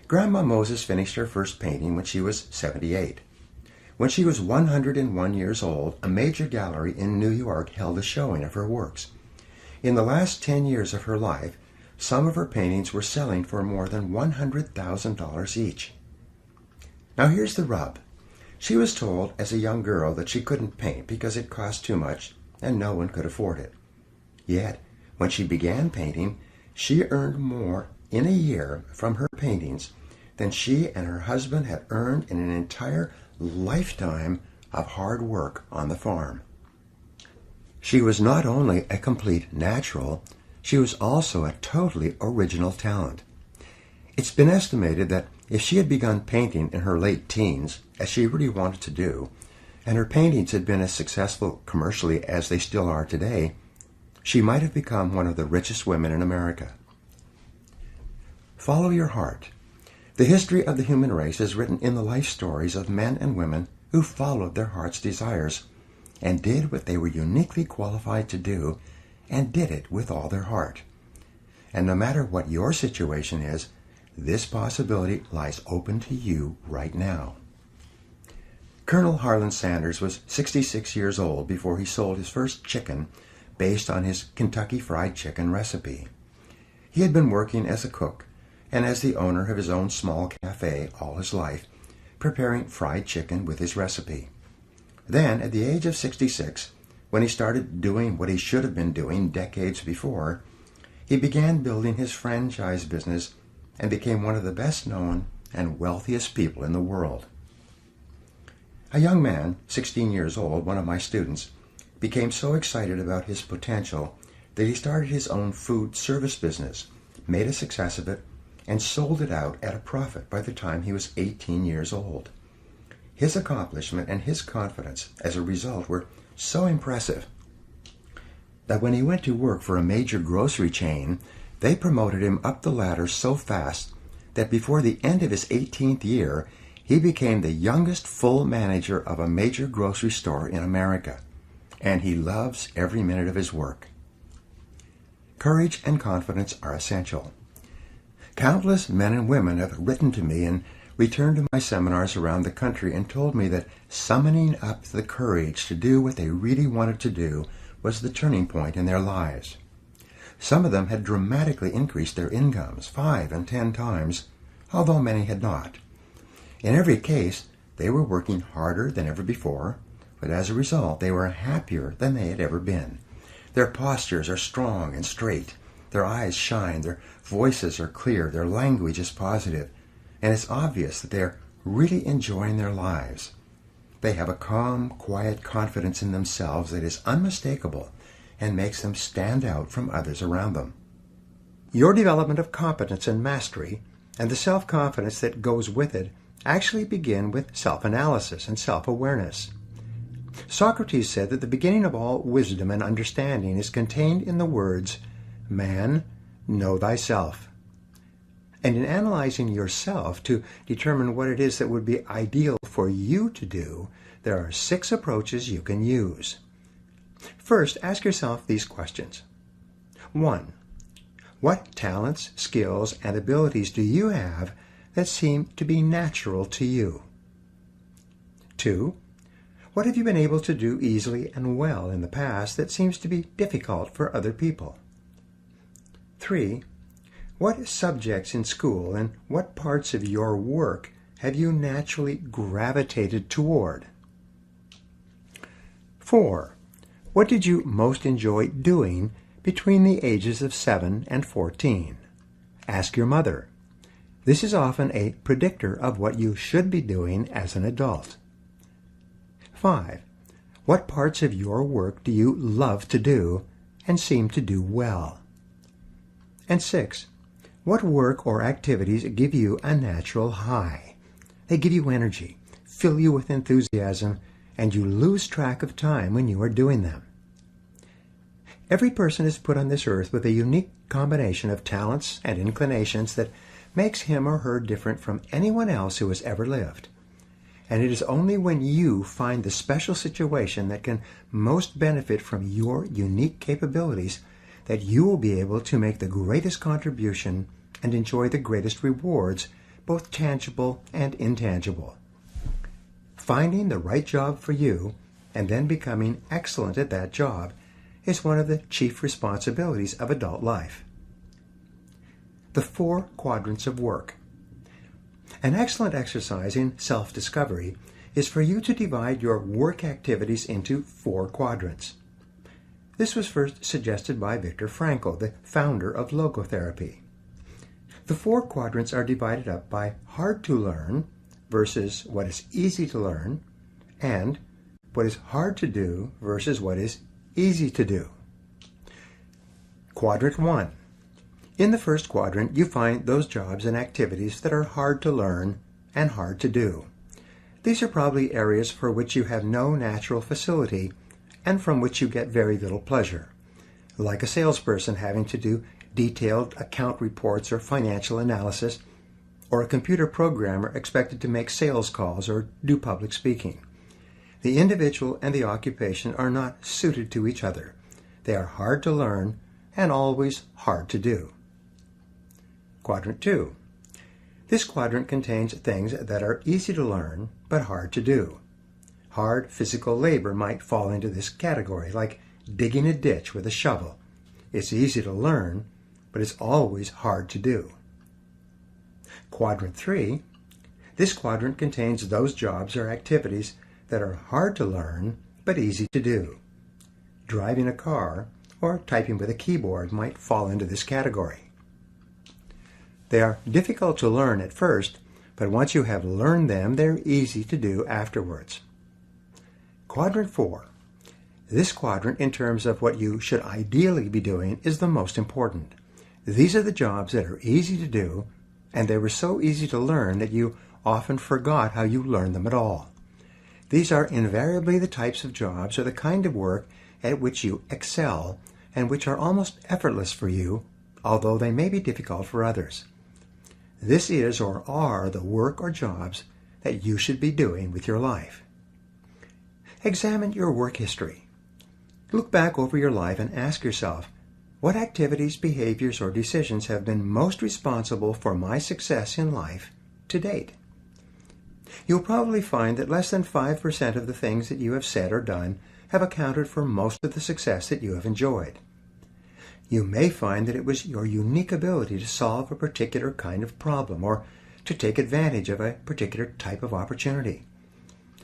Grandma Moses finished her first painting when she was 78. When she was 101 years old, a major gallery in New York held a showing of her works. In the last 10 years of her life, some of her paintings were selling for more than $100,000 each. Now here's the rub. She was told as a young girl that she couldn't paint because it cost too much and no one could afford it. Yet, when she began painting, she earned more in a year from her paintings than she and her husband had earned in an entire lifetime of hard work on the farm. She was not only a complete natural, she was also a totally original talent. It's been estimated that if she had begun painting in her late teens, as she really wanted to do, and her paintings had been as successful commercially as they still are today, she might have become one of the richest women in America. Follow your heart. The history of the human race is written in the life stories of men and women who followed their heart's desires and did what they were uniquely qualified to do, and did it with all their heart. And no matter what your situation is, this possibility lies open to you right now. Colonel Harlan Sanders was 66 years old before he sold his first chicken based on his Kentucky Fried Chicken recipe. He had been working as a cook and as the owner of his own small cafe all his life, preparing fried chicken with his recipe. Then, at the age of 66, when he started doing what he should have been doing decades before, he began building his franchise business and became one of the best known and wealthiest people in the world. A young man, 16 years old, one of my students, became so excited about his potential that he started his own food service business, made a success of it, and sold it out at a profit by the time he was 18 years old. His accomplishment and his confidence as a result were so impressive that when he went to work for a major grocery chain, they promoted him up the ladder so fast that before the end of his 18th year, he became the youngest full manager of a major grocery store in America, and he loves every minute of his work. Courage and confidence are essential. Countless men and women have written to me and returned to my seminars around the country and told me that summoning up the courage to do what they really wanted to do was the turning point in their lives. Some of them had dramatically increased their incomes 5 and 10 times, although many had not. In every case, they were working harder than ever before, but as a result, they were happier than they had ever been. Their postures are strong and straight. Their eyes shine. Their voices are clear. Their language is positive. And it's obvious that they're really enjoying their lives. They have a calm, quiet confidence in themselves that is unmistakable and makes them stand out from others around them. Your development of competence and mastery, and the self-confidence that goes with it, actually begin with self-analysis and self-awareness. Socrates said that the beginning of all wisdom and understanding is contained in the words, "Man, know thyself." And in analyzing yourself to determine what it is that would be ideal for you to do, there are 6 approaches you can use. First, ask yourself these questions. 1. What talents, skills, and abilities do you have that seem to be natural to you? 2. What have you been able to do easily and well in the past that seems to be difficult for other people? 3. What subjects in school and what parts of your work have you naturally gravitated toward? 4. What did you most enjoy doing between the ages of 7 and 14? Ask your mother. This is often a predictor of what you should be doing as an adult. 5. What parts of your work do you love to do and seem to do well? And 6. What work or activities give you a natural high? They give you energy, fill you with enthusiasm, and you lose track of time when you are doing them. Every person is put on this earth with a unique combination of talents and inclinations that makes him or her different from anyone else who has ever lived. And it is only when you find the special situation that can most benefit from your unique capabilities that you will be able to make the greatest contribution and enjoy the greatest rewards, both tangible and intangible. Finding the right job for you and then becoming excellent at that job is one of the chief responsibilities of adult life. The 4 quadrants of work. An excellent exercise in self-discovery is for you to divide your work activities into 4 quadrants. This was first suggested by Viktor Frankl, the founder of logotherapy. The 4 quadrants are divided up by hard to learn versus what is easy to learn, and what is hard to do versus what is easy to do. Quadrant 1. In the first quadrant, you find those jobs and activities that are hard to learn and hard to do. These are probably areas for which you have no natural facility and from which you get very little pleasure, like a salesperson having to do detailed account reports or financial analysis, or a computer programmer expected to make sales calls or do public speaking. The individual and the occupation are not suited to each other. They are hard to learn and always hard to do. Quadrant 2. This quadrant contains things that are easy to learn but hard to do. Hard physical labor might fall into this category, like digging a ditch with a shovel. It's easy to learn, but it's always hard to do. Quadrant 3. This quadrant contains those jobs or activities that are hard to learn but easy to do. Driving a car or typing with a keyboard might fall into this category. They are difficult to learn at first, but once you have learned them, they're easy to do afterwards. Quadrant 4. This quadrant, in terms of what you should ideally be doing, is the most important. These are the jobs that are easy to do, and they were so easy to learn that you often forgot how you learned them at all. These are invariably the types of jobs or the kind of work at which you excel and which are almost effortless for you, although they may be difficult for others. This is or are the work or jobs that you should be doing with your life. Examine your work history. Look back over your life and ask yourself, what activities, behaviors, or decisions have been most responsible for my success in life to date? You'll probably find that less than 5% of the things that you have said or done have accounted for most of the success that you have enjoyed. You may find that it was your unique ability to solve a particular kind of problem or to take advantage of a particular type of opportunity.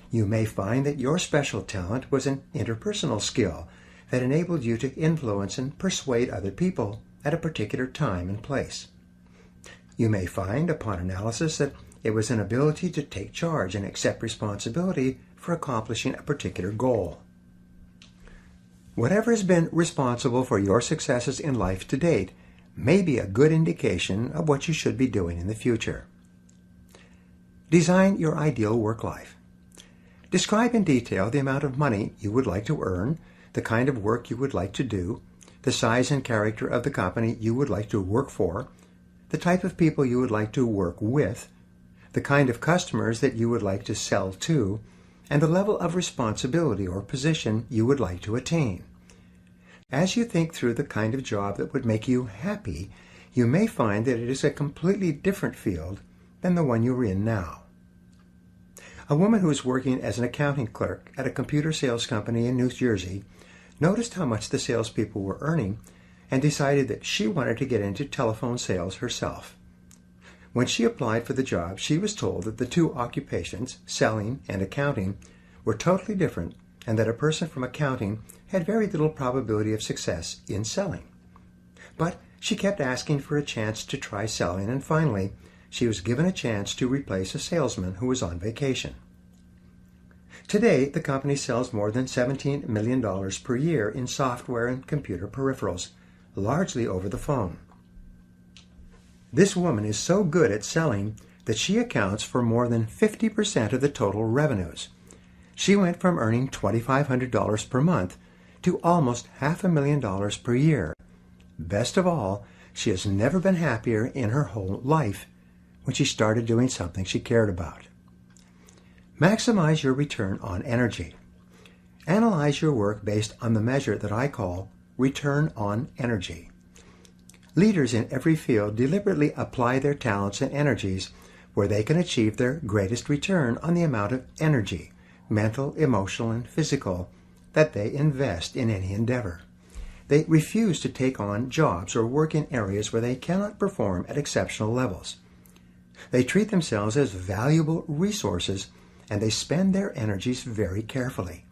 You may find that your special talent was an interpersonal skill that enabled you to influence and persuade other people at a particular time and place. You may find, upon analysis, that it was an ability to take charge and accept responsibility for accomplishing a particular goal. Whatever has been responsible for your successes in life to date may be a good indication of what you should be doing in the future. Design your ideal work life. Describe in detail the amount of money you would like to earn, the kind of work you would like to do, the size and character of the company you would like to work for, the type of people you would like to work with, the kind of customers that you would like to sell to, and the level of responsibility or position you would like to attain. As you think through the kind of job that would make you happy, you may find that it is a completely different field than the one you're in now. A woman who was working as an accounting clerk at a computer sales company in New Jersey noticed how much the salespeople were earning and decided that she wanted to get into telephone sales herself. When she applied for the job, she was told that the two occupations, selling and accounting, were totally different and that a person from accounting had very little probability of success in selling. But she kept asking for a chance to try selling, and finally she was given a chance to replace a salesman who was on vacation. Today, the company sells more than $17 million per year in software and computer peripherals, largely over the phone. This woman is so good at selling that she accounts for more than 50% of the total revenues. She went from earning $2,500 per month to almost $500,000 per year. Best of all, she has never been happier in her whole life when she started doing something she cared about. Maximize your return on energy. Analyze your work based on the measure that I call return on energy. Leaders in every field deliberately apply their talents and energies where they can achieve their greatest return on the amount of energy, mental, emotional, and physical, that they invest in any endeavor. They refuse to take on jobs or work in areas where they cannot perform at exceptional levels. They treat themselves as valuable resources, and they spend their energies very carefully.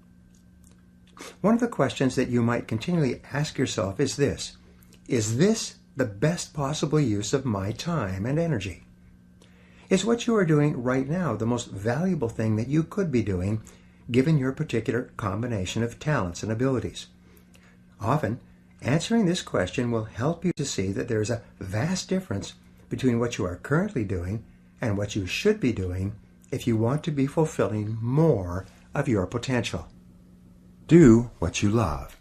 One of the questions that you might continually ask yourself is this: is this the best possible use of my time and energy? Is what you are doing right now the most valuable thing that you could be doing, given your particular combination of talents and abilities? Often, Answering this question will help you to see that there is a vast difference between what you are currently doing and what you should be doing if you want to be fulfilling more of your potential. Do what you love.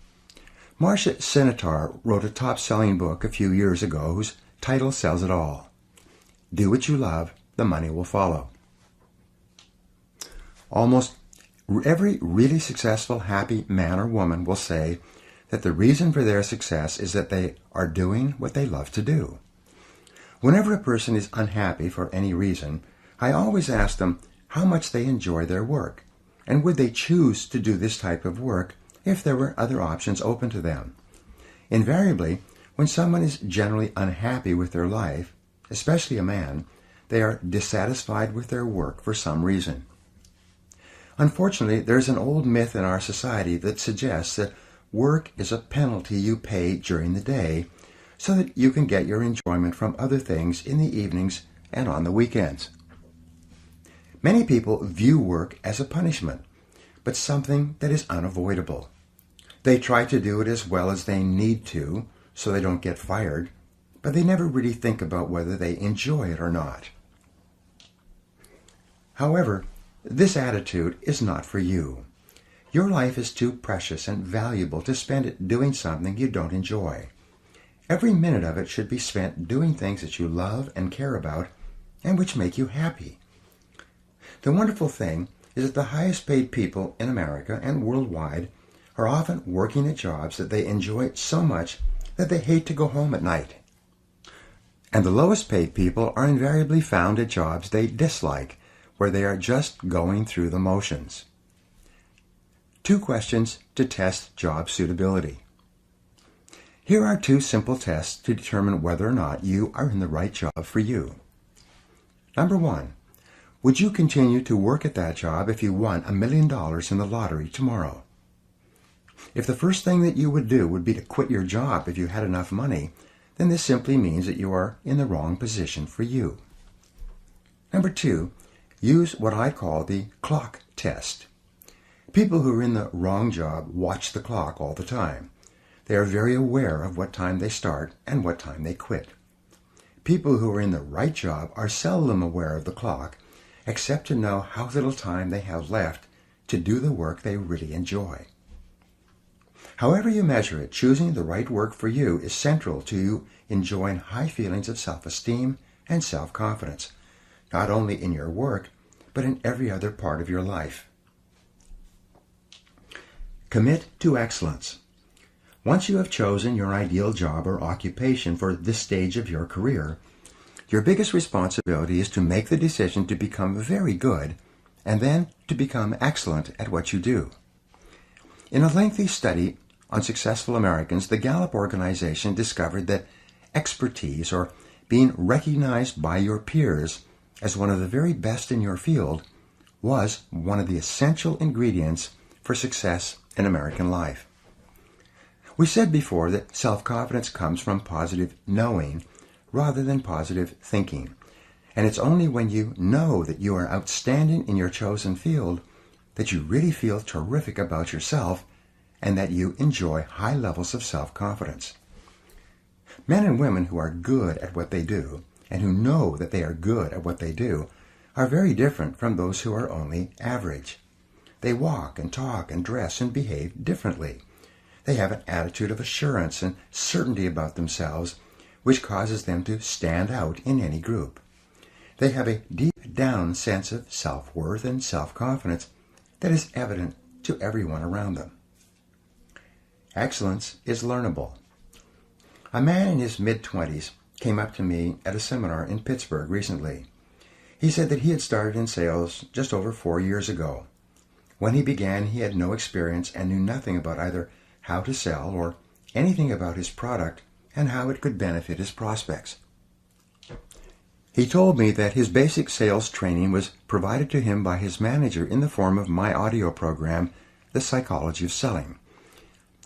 Marcia Sinitar wrote a top-selling book a few years ago whose title says it all. Do what you love, the money will follow. Almost every really successful, happy man or woman will say that the reason for their success is that they are doing what they love to do. Whenever a person is unhappy for any reason, I always ask them how much they enjoy their work, and would they choose to do this type of work if there were other options open to them. Invariably, when someone is generally unhappy with their life, especially a man, they are dissatisfied with their work for some reason. Unfortunately, there's an old myth in our society that suggests that work is a penalty you pay during the day so that you can get your enjoyment from other things in the evenings and on the weekends. Many people view work as a punishment, but something that is unavoidable. They try to do it as well as they need to so they don't get fired, but they never really think about whether they enjoy it or not. However, this attitude is not for you. Your life is too precious and valuable to spend it doing something you don't enjoy. Every minute of it should be spent doing things that you love and care about and which make you happy. The wonderful thing is that the highest paid people in America and worldwide are often working at jobs that they enjoy so much that they hate to go home at night. And the lowest paid people are invariably found at jobs they dislike, where they are just going through the motions. 2 questions to test job suitability. Here are 2 simple tests to determine whether or not you are in the right job for you. Number 1, would you continue to work at that job if you won $1 million in the lottery tomorrow? If the first thing that you would do would be to quit your job if you had enough money, then this simply means that you are in the wrong position for you. Number 2, use what I call the clock test. People who are in the wrong job watch the clock all the time. They are very aware of what time they start and what time they quit. People who are in the right job are seldom aware of the clock, except to know how little time they have left to do the work they really enjoy. However you measure it, choosing the right work for you is central to you enjoying high feelings of self-esteem and self-confidence, not only in your work, but in every other part of your life. Commit to excellence. Once you have chosen your ideal job or occupation for this stage of your career, your biggest responsibility is to make the decision to become very good and then to become excellent at what you do. In a lengthy study on successful Americans, the Gallup organization discovered that expertise, or being recognized by your peers as one of the very best in your field, was one of the essential ingredients for success in American life. We said before that self-confidence comes from positive knowing rather than positive thinking, and it's only when you know that you are outstanding in your chosen field that you really feel terrific about yourself and that you enjoy high levels of self-confidence. Men and women who are good at what they do and who know that they are good at what they do are very different from those who are only average. They walk and talk and dress and behave differently. They have an attitude of assurance and certainty about themselves, which causes them to stand out in any group. They have a deep-down sense of self-worth and self-confidence that is evident to everyone around them. Excellence is learnable. A man in his mid-20s came up to me at a seminar in Pittsburgh recently. He said that he had started in sales just over 4 years ago. When he began, he had no experience and knew nothing about either how to sell or anything about his product and how it could benefit his prospects. He told me that his basic sales training was provided to him by his manager in the form of my audio program, The Psychology of Selling.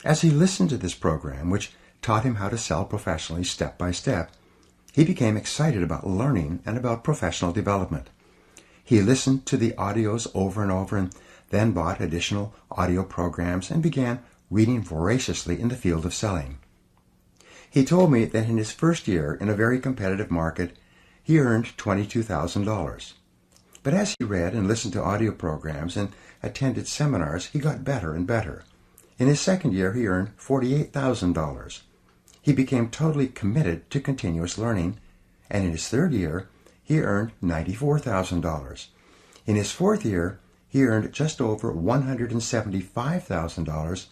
As he listened to this program, which taught him how to sell professionally step by step, he became excited about learning and about professional development. He listened to the audios over and over and then bought additional audio programs and began reading voraciously in the field of selling. He told me that in his first year in a very competitive market, he earned $22,000. But as he read and listened to audio programs and attended seminars, he got better and better. In his second year, he earned $48,000. He became totally committed to continuous learning, and in his third year, he earned $94,000. In his fourth year, he earned just over $175,000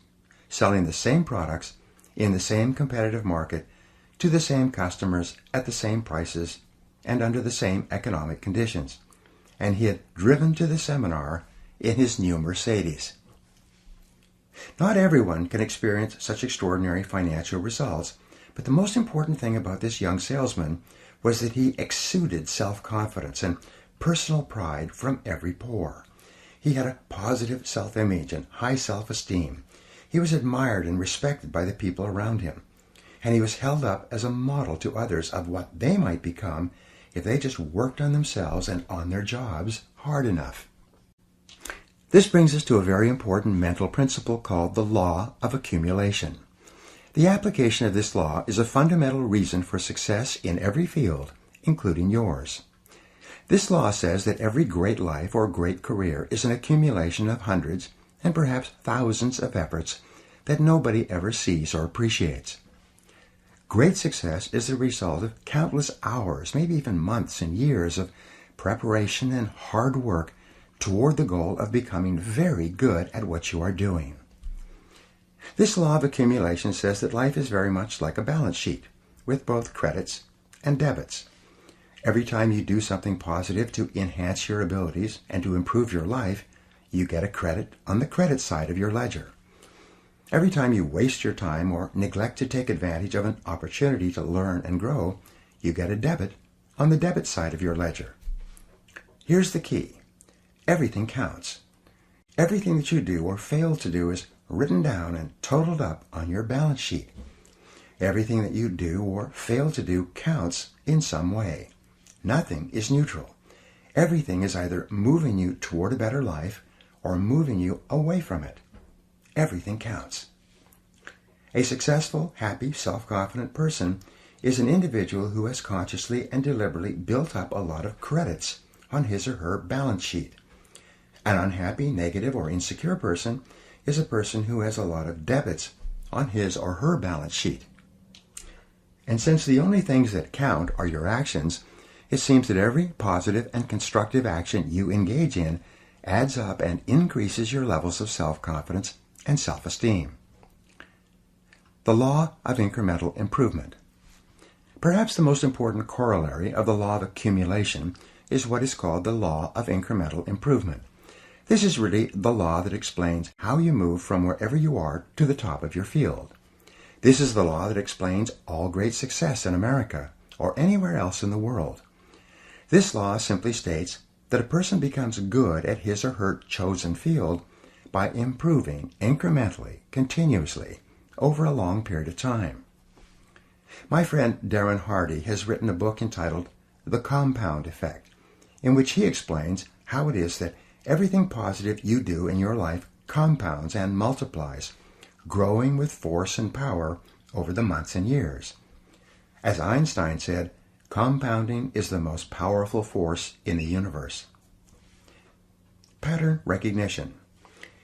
selling the same products in the same competitive market to the same customers at the same prices and under the same economic conditions. And he had driven to the seminar in his new Mercedes. Not everyone can experience such extraordinary financial results, but the most important thing about this young salesman was that he exuded self-confidence and personal pride from every pore. He had a positive self-image and high self-esteem. He was admired and respected by the people around him, and he was held up as a model to others of what they might become if they just worked on themselves and on their jobs hard enough. This brings us to a very important mental principle called the law of accumulation. The application of this law is a fundamental reason for success in every field, including yours. This law says that every great life or great career is an accumulation of hundreds and perhaps thousands of efforts that nobody ever sees or appreciates. Great success is the result of countless hours, maybe even months and years of preparation and hard work toward the goal of becoming very good at what you are doing. This law of accumulation says that life is very much like a balance sheet, with both credits and debits. Every time you do something positive to enhance your abilities and to improve your life, you get a credit on the credit side of your ledger. Every time you waste your time or neglect to take advantage of an opportunity to learn and grow, you get a debit on the debit side of your ledger. Here's the key. Everything counts. Everything that you do or fail to do is written down and totaled up on your balance sheet. Everything that you do or fail to do counts in some way. Nothing is neutral. Everything is either moving you toward a better life or moving you away from it. Everything counts. A successful, happy, self-confident person is an individual who has consciously and deliberately built up a lot of credits on his or her balance sheet. An unhappy, negative, or insecure person is a person who has a lot of debits on his or her balance sheet. And since the only things that count are your actions, it seems that every positive and constructive action you engage in adds up and increases your levels of self-confidence and self-esteem. The law of incremental improvement. Perhaps the most important corollary of the law of accumulation is what is called the law of incremental improvement. This is really the law that explains how you move from wherever you are to the top of your field. This is the law that explains all great success in America or anywhere else in the world. This law simply states that a person becomes good at his or her chosen field by improving incrementally, continuously, over a long period of time. My friend Darren Hardy has written a book entitled The Compound Effect, in which he explains how it is that everything positive you do in your life compounds and multiplies, growing with force and power over the months and years. As Einstein said, compounding is the most powerful force in the universe. Pattern recognition.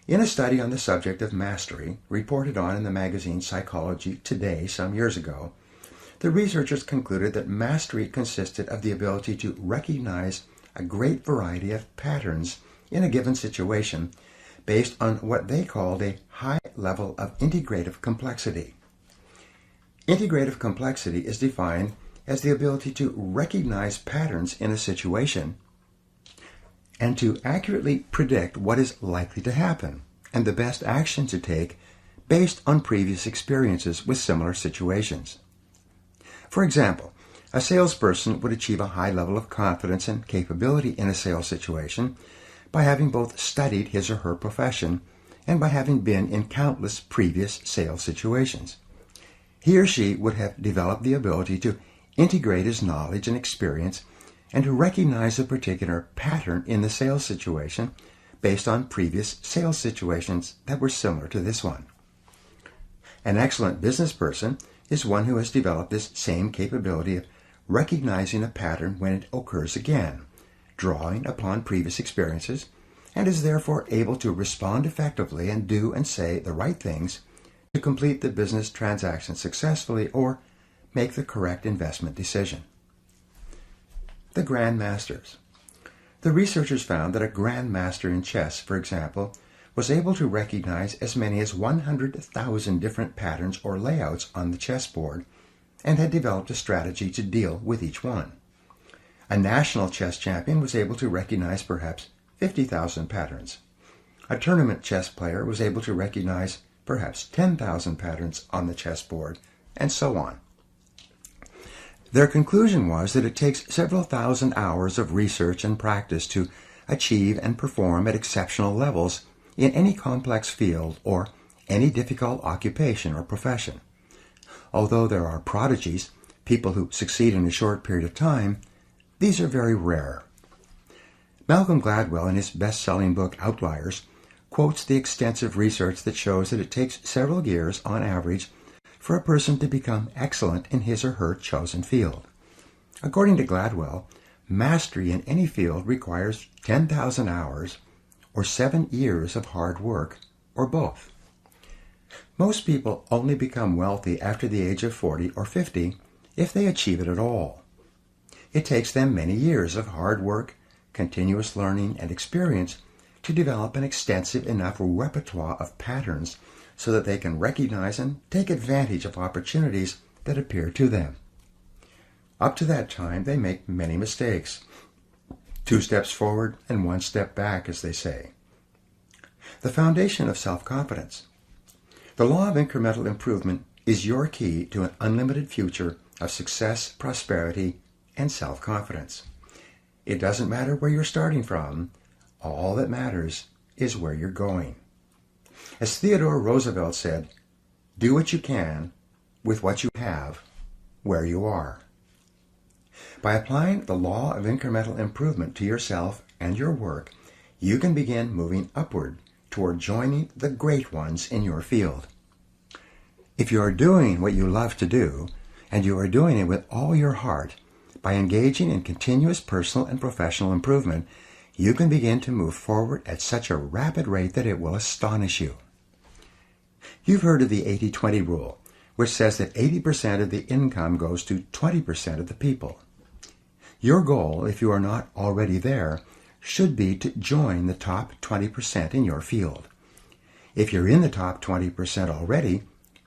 In a study on the subject of mastery, reported on in the magazine Psychology Today some years ago, the researchers concluded that mastery consisted of the ability to recognize a great variety of patterns in a given situation based on what they called a high level of integrative complexity. Integrative complexity is defined as the ability to recognize patterns in a situation and to accurately predict what is likely to happen and the best action to take based on previous experiences with similar situations. For example, a salesperson would achieve a high level of confidence and capability in a sales situation by having both studied his or her profession and by having been in countless previous sales situations. He or she would have developed the ability to integrate his knowledge and experience and to recognize a particular pattern in the sales situation based on previous sales situations that were similar to this one. An excellent business person is one who has developed this same capability of recognizing a pattern when it occurs again, drawing upon previous experiences, and is therefore able to respond effectively and do and say the right things to complete the business transaction successfully or make the correct investment decision. The Grand Masters. The researchers found that a Grand Master in chess, for example, was able to recognize as many as 100,000 different patterns or layouts on the chessboard and had developed a strategy to deal with each one. A national chess champion was able to recognize perhaps 50,000 patterns. A tournament chess player was able to recognize perhaps 10,000 patterns on the chessboard, and so on. Their conclusion was that it takes several thousand hours of research and practice to achieve and perform at exceptional levels in any complex field or any difficult occupation or profession. Although there are prodigies, people who succeed in a short period of time, these are very rare. Malcolm Gladwell, in his best-selling book Outliers, quotes the extensive research that shows that it takes several years on average for a person to become excellent in his or her chosen field. According to Gladwell, mastery in any field requires 10,000 hours or 7 years of hard work, or both. Most people only become wealthy after the age of 40 or 50 if they achieve it at all. It takes them many years of hard work, continuous learning, and experience to develop an extensive enough repertoire of patterns so that they can recognize and take advantage of opportunities that appear to them. Up to that time, they make many mistakes. 2 steps forward and 1 step back, as they say. The foundation of self-confidence. The law of incremental improvement is your key to an unlimited future of success, prosperity, and self-confidence. It doesn't matter where you're starting from. All that matters is where you're going. As Theodore Roosevelt said, do what you can with what you have where you are. By applying the law of incremental improvement to yourself and your work, you can begin moving upward toward joining the great ones in your field. If you are doing what you love to do, and you are doing it with all your heart, by engaging in continuous personal and professional improvement, you can begin to move forward at such a rapid rate that it will astonish you. You've heard of the 80-20 rule, which says that 80% of the income goes to 20% of the people. Your goal, if you are not already there, should be to join the top 20% in your field. If you're in the top 20% already,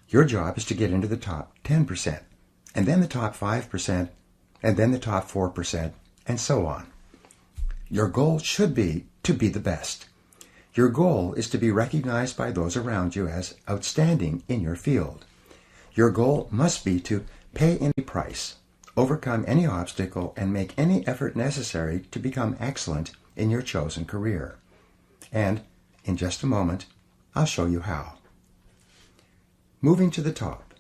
your job is to get into the top 10%, and then the top 5%, and then the top 4%, and so on. Your goal should be to be the best. Your goal is to be recognized by those around you as outstanding in your field. Your goal must be to pay any price, overcome any obstacle, and make any effort necessary to become excellent in your chosen career. And, in just a moment, I'll show you how. Moving to the top.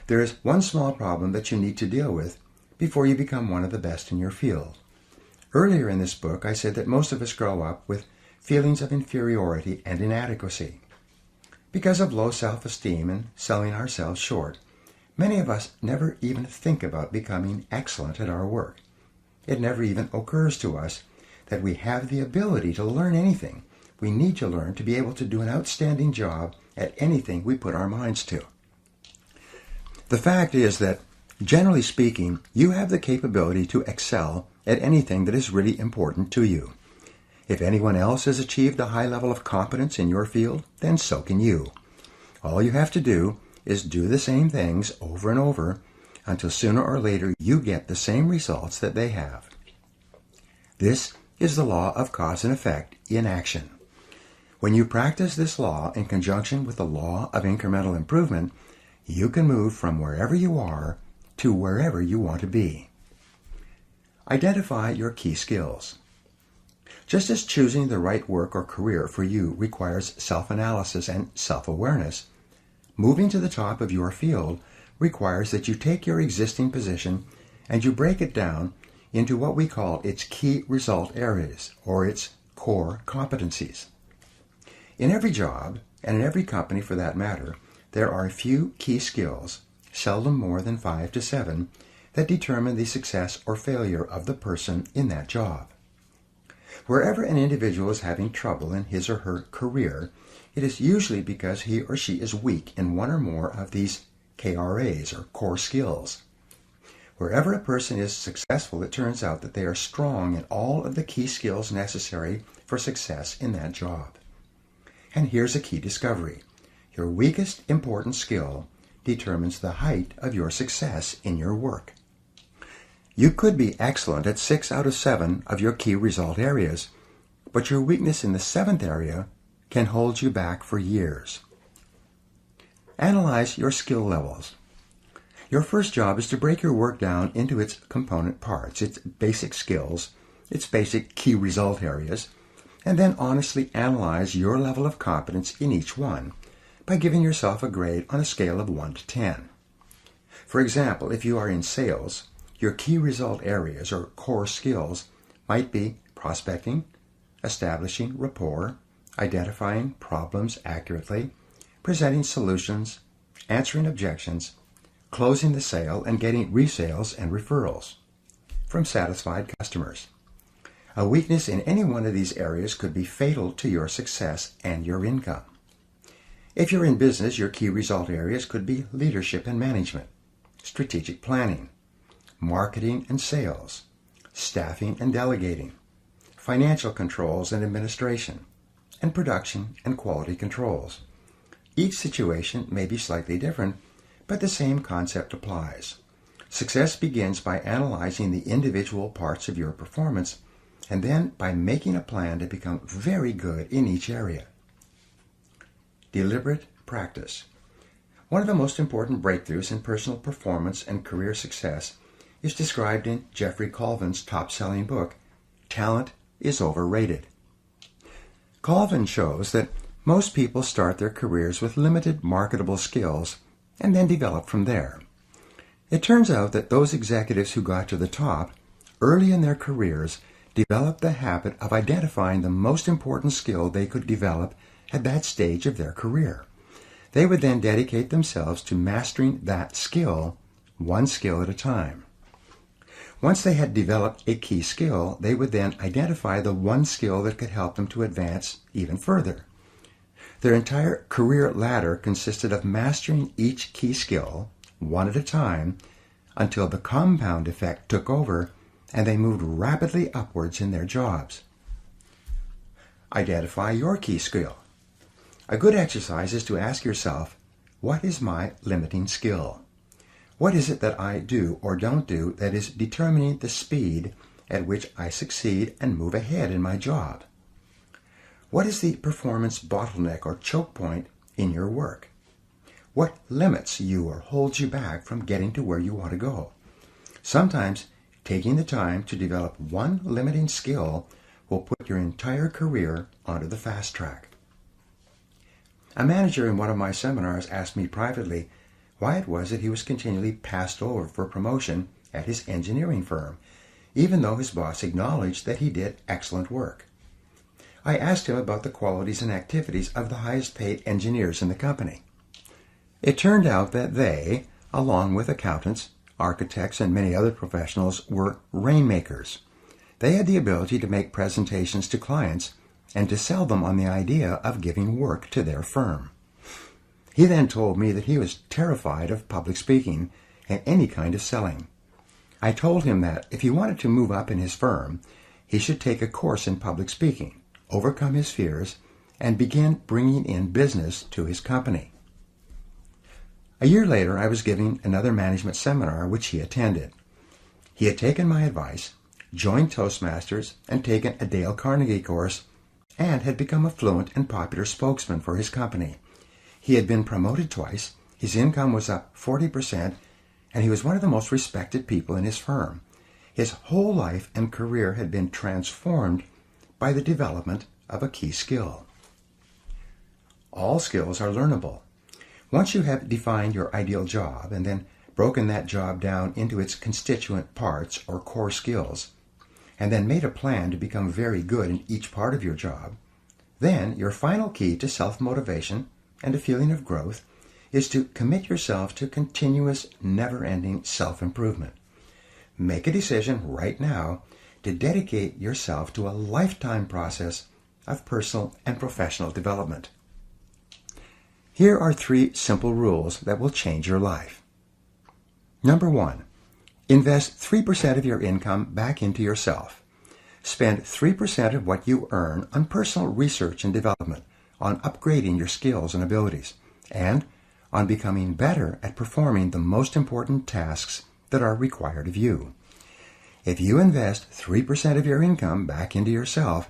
There is one small problem that you need to deal with before you become one of the best in your field. Earlier in this book, I said that most of us grow up with feelings of inferiority and inadequacy. Because of low self-esteem and selling ourselves short, many of us never even think about becoming excellent at our work. It never even occurs to us that we have the ability to learn anything we need to learn to be able to do an outstanding job at anything we put our minds to. The fact is that, generally speaking, you have the capability to excel at anything that is really important to you. If anyone else has achieved a high level of competence in your field, then so can you. All you have to do is do the same things over and over until sooner or later you get the same results that they have. This is the law of cause and effect in action. When you practice this law in conjunction with the law of incremental improvement, you can move from wherever you are to wherever you want to be. Identify your key skills. Just as choosing the right work or career for you requires self-analysis and self-awareness, moving to the top of your field requires that you take your existing position and you break it down into what we call its key result areas, or its core competencies. In every job, and in every company for that matter, there are a few key skills, seldom more than 5 to 7, that determine the success or failure of the person in that job. Wherever an individual is having trouble in his or her career, it is usually because he or she is weak in one or more of these KRAs, or core skills. Wherever a person is successful, it turns out that they are strong in all of the key skills necessary for success in that job. And here's a key discovery. Your weakest important skill determines the height of your success in your work. You could be excellent at 6 out of 7 of your key result areas, but your weakness in the 7th area can hold you back for years. Analyze your skill levels. Your first job is to break your work down into its component parts, its basic skills, its basic key result areas, and then honestly analyze your level of competence in each one by giving yourself a grade on a scale of 1 to 10. For example, if you are in sales, your key result areas or core skills might be prospecting, establishing rapport, identifying problems accurately, presenting solutions, answering objections, closing the sale, and getting resales and referrals from satisfied customers. A weakness in any one of these areas could be fatal to your success and your income. If you're in business, your key result areas could be leadership and management, strategic planning, marketing and sales, staffing and delegating, financial controls and administration, and production and quality controls. Each situation may be slightly different, but the same concept applies. Success begins by analyzing the individual parts of your performance and then by making a plan to become very good in each area. Deliberate practice. One of the most important breakthroughs in personal performance and career success is described in Jeffrey Colvin's top-selling book, Talent is Overrated. Colvin shows that most people start their careers with limited marketable skills and then develop from there. It turns out that those executives who got to the top early in their careers developed the habit of identifying the most important skill they could develop at that stage of their career. They would then dedicate themselves to mastering that skill, one skill at a time. Once they had developed a key skill, they would then identify the one skill that could help them to advance even further. Their entire career ladder consisted of mastering each key skill, one at a time, until the compound effect took over and they moved rapidly upwards in their jobs. Identify your key skill. A good exercise is to ask yourself, what is my limiting skill? What is it that I do or don't do that is determining the speed at which I succeed and move ahead in my job? What is the performance bottleneck or choke point in your work? What limits you or holds you back from getting to where you want to go? Sometimes taking the time to develop one limiting skill will put your entire career onto the fast track. A manager in one of my seminars asked me privately why it was that he was continually passed over for promotion at his engineering firm, even though his boss acknowledged that he did excellent work. I asked him about the qualities and activities of the highest paid engineers in the company. It turned out that they, along with accountants, architects, and many other professionals, were rainmakers. They had the ability to make presentations to clients and to sell them on the idea of giving work to their firm. He then told me that he was terrified of public speaking and any kind of selling. I told him that if he wanted to move up in his firm, he should take a course in public speaking, overcome his fears, and begin bringing in business to his company. A year later, I was giving another management seminar which he attended. He had taken my advice, joined Toastmasters, and taken a Dale Carnegie course, and had become a fluent and popular spokesman for his company. He had been promoted twice, his income was up 40%, and he was one of the most respected people in his firm. His whole life and career had been transformed by the development of a key skill. All skills are learnable. Once you have defined your ideal job and then broken that job down into its constituent parts or core skills, and then made a plan to become very good in each part of your job, then your final key to self-motivation and a feeling of growth is to commit yourself to continuous, never-ending self-improvement. Make a decision right now to dedicate yourself to a lifetime process of personal and professional development. Here are 3 simple rules that will change your life. Number 1, invest 3% of your income back into yourself. Spend 3% of what you earn on personal research and development, on upgrading your skills and abilities, and on becoming better at performing the most important tasks that are required of you. If you invest 3% of your income back into yourself,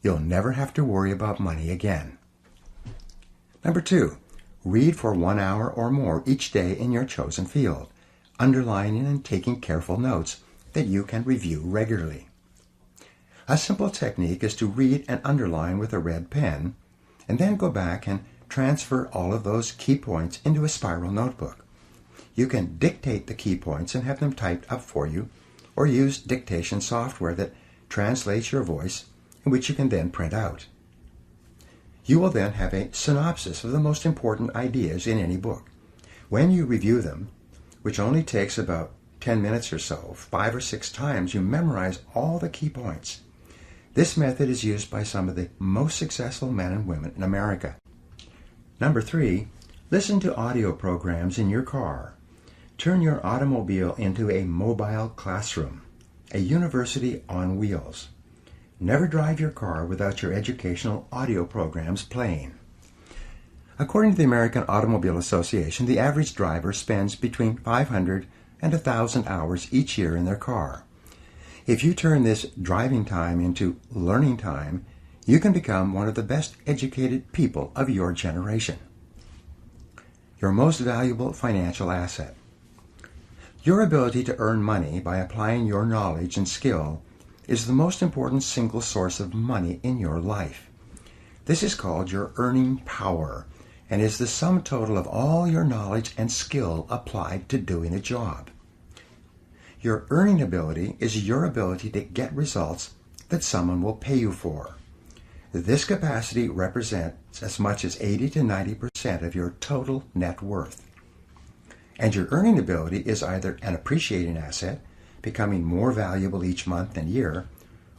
you'll never have to worry about money again. Number 2, read for 1 hour or more each day in your chosen field, underlining and taking careful notes that you can review regularly. A simple technique is to read and underline with a red pen, and then go back and transfer all of those key points into a spiral notebook. You can dictate the key points and have them typed up for you, or use dictation software that translates your voice, and which you can then print out. You will then have a synopsis of the most important ideas in any book. When you review them, which only takes about 10 minutes or so, 5 or 6 times, you memorize all the key points. This method is used by some of the most successful men and women in America. Number 3, listen to audio programs in your car. Turn your automobile into a mobile classroom, a university on wheels. Never drive your car without your educational audio programs playing. According to the American Automobile Association, the average driver spends between 500 and 1,000 hours each year in their car. If you turn this driving time into learning time, you can become one of the best educated people of your generation. Your most valuable financial asset. Your ability to earn money by applying your knowledge and skill is the most important single source of money in your life. This is called your earning power and is the sum total of all your knowledge and skill applied to doing a job. Your earning ability is your ability to get results that someone will pay you for. This capacity represents as much as 80 to 90% of your total net worth. And your earning ability is either an appreciating asset, becoming more valuable each month and year,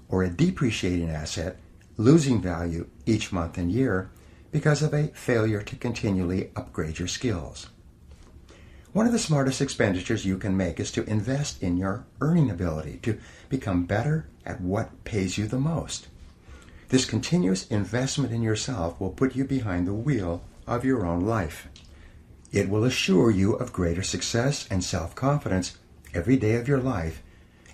or a depreciating asset, losing value each month and year because of a failure to continually upgrade your skills. One of the smartest expenditures you can make is to invest in your earning ability to become better at what pays you the most. This continuous investment in yourself will put you behind the wheel of your own life. It will assure you of greater success and self-confidence every day of your life,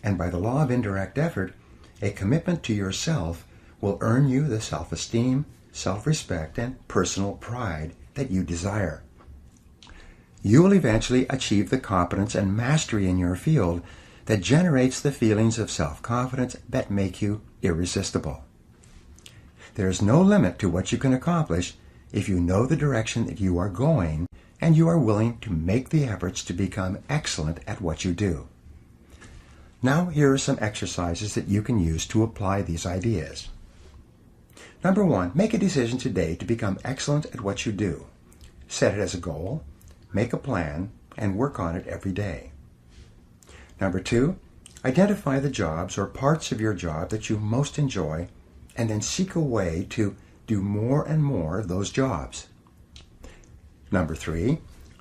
and by the law of indirect effort, a commitment to yourself will earn you the self-esteem, self-respect, and personal pride that you desire. You will eventually achieve the competence and mastery in your field that generates the feelings of self-confidence that make you irresistible. There is no limit to what you can accomplish if you know the direction that you are going and you are willing to make the efforts to become excellent at what you do. Now here are some exercises that you can use to apply these ideas. Number 1, make a decision today to become excellent at what you do. Set it as a goal, make a plan, and work on it every day. Number 2, identify the jobs or parts of your job that you most enjoy, and then seek a way to do more and more of those jobs. Number 3,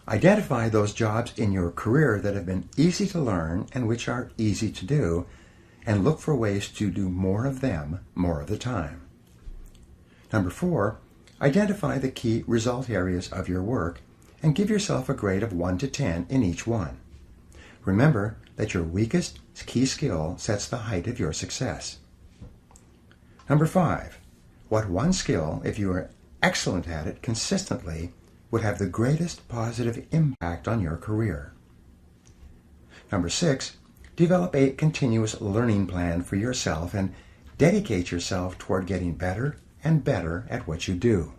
identify those jobs in your career that have been easy to learn and which are easy to do, and look for ways to do more of them more of the time. Number 4, identify the key result areas of your work and give yourself a grade of 1 to 10 in each one. Remember that your weakest key skill sets the height of your success. Number 5, what one skill, if you are excellent at it consistently, would have the greatest positive impact on your career? Number 6, develop a continuous learning plan for yourself and dedicate yourself toward getting better and better at what you do.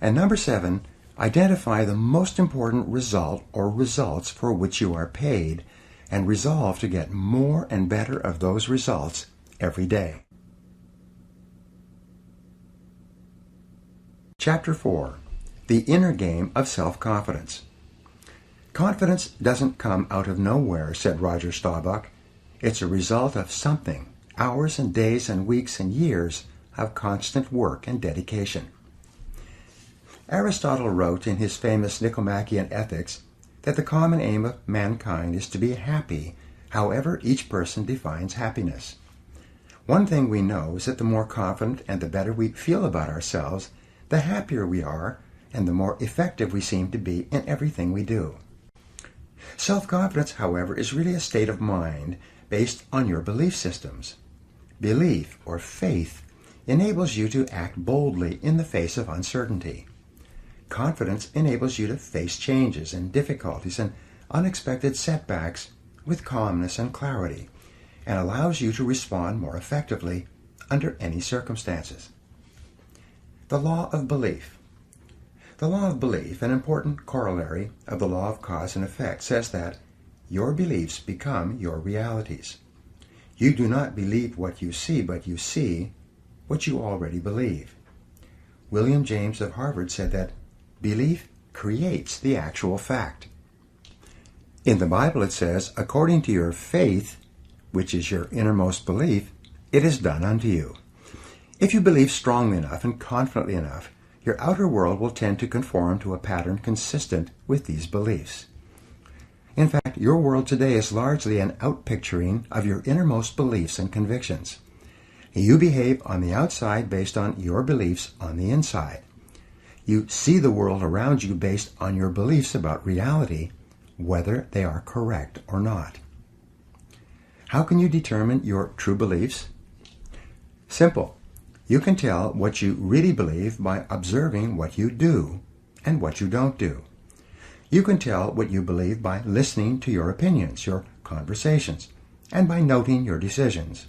And number 7, identify the most important result or results for which you are paid and resolve to get more and better of those results every day. Chapter 4. the inner game of self-confidence. Confidence doesn't come out of nowhere, said Roger Staubach. It's a result of something, hours and days and weeks and years of constant work and dedication. Aristotle wrote in his famous Nicomachean Ethics that the common aim of mankind is to be happy, however each person defines happiness. One thing we know is that the more confident and the better we feel about ourselves, the happier we are and the more effective we seem to be in everything we do. Self-confidence, however, is really a state of mind based on your belief systems. Belief, or faith, enables you to act boldly in the face of uncertainty. Confidence enables you to face changes and difficulties and unexpected setbacks with calmness and clarity, and allows you to respond more effectively under any circumstances. The law of belief. The law of belief, an important corollary of the law of cause and effect, says that your beliefs become your realities. You do not believe what you see, but you see what you already believe. William James of Harvard said that belief creates the actual fact. In the Bible it says, according to your faith, which is your innermost belief, it is done unto you. If you believe strongly enough and confidently enough, your outer world will tend to conform to a pattern consistent with these beliefs. In fact, your world today is largely an outpicturing of your innermost beliefs and convictions. You behave on the outside based on your beliefs on the inside. You see the world around you based on your beliefs about reality, whether they are correct or not. How can you determine your true beliefs? Simple. You can tell what you really believe by observing what you do and what you don't do. You can tell what you believe by listening to your opinions, your conversations, and by noting your decisions.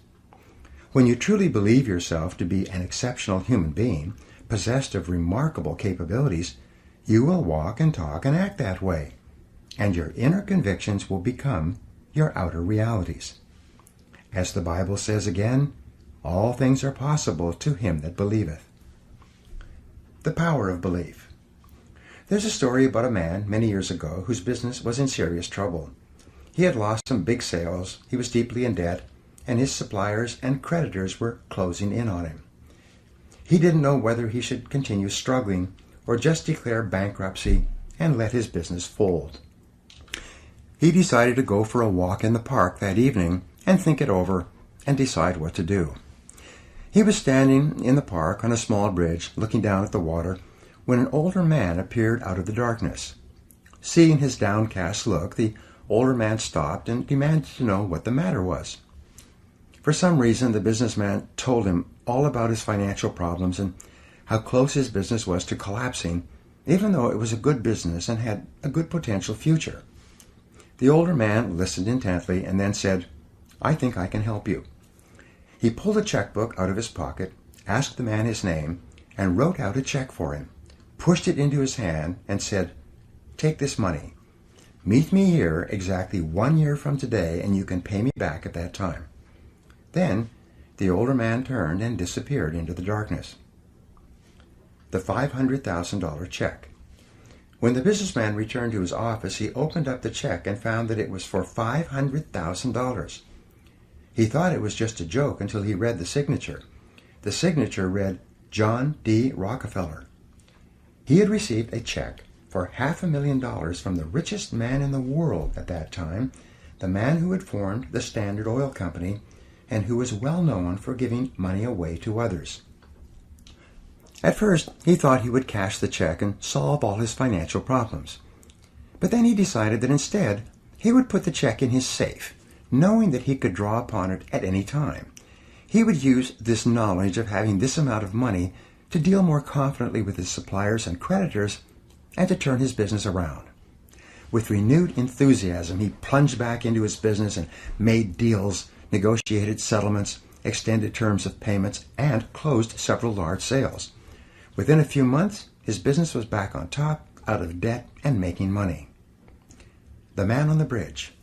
When you truly believe yourself to be an exceptional human being, possessed of remarkable capabilities, you will walk and talk and act that way, and your inner convictions will become your outer realities. As the Bible says again, all things are possible to him that believeth. The power of belief. There's a story about a man many years ago whose business was in serious trouble. He had lost some big sales, he was deeply in debt, and his suppliers and creditors were closing in on him. He didn't know whether he should continue struggling or just declare bankruptcy and let his business fold. He decided to go for a walk in the park that evening and think it over and decide what to do. He was standing in the park on a small bridge looking down at the water when an older man appeared out of the darkness. Seeing his downcast look, the older man stopped and demanded to know what the matter was. For some reason, the businessman told him all about his financial problems and how close his business was to collapsing, even though it was a good business and had a good potential future. The older man listened intently and then said, "I think I can help you." He pulled a checkbook out of his pocket, asked the man his name, and wrote out a check for him, pushed it into his hand, and said, "Take this money. Meet me here exactly 1 year from today, and you can pay me back at that time." Then the older man turned and disappeared into the darkness. The $500,000 check. When the businessman returned to his office, he opened up the check and found that it was for $500,000. He thought it was just a joke until he read the signature. The signature read, John D. Rockefeller. He had received a check for $500,000 from the richest man in the world at that time, the man who had formed the Standard Oil Company and who was well known for giving money away to others. At first, he thought he would cash the check and solve all his financial problems. But then he decided that instead, he would put the check in his safe, knowing that he could draw upon it at any time. He would use this knowledge of having this amount of money to deal more confidently with his suppliers and creditors and to turn his business around. With renewed enthusiasm, he plunged back into his business and made deals, negotiated settlements, extended terms of payments, and closed several large sales. Within a few months, his business was back on top, out of debt, and making money. The man on the bridge.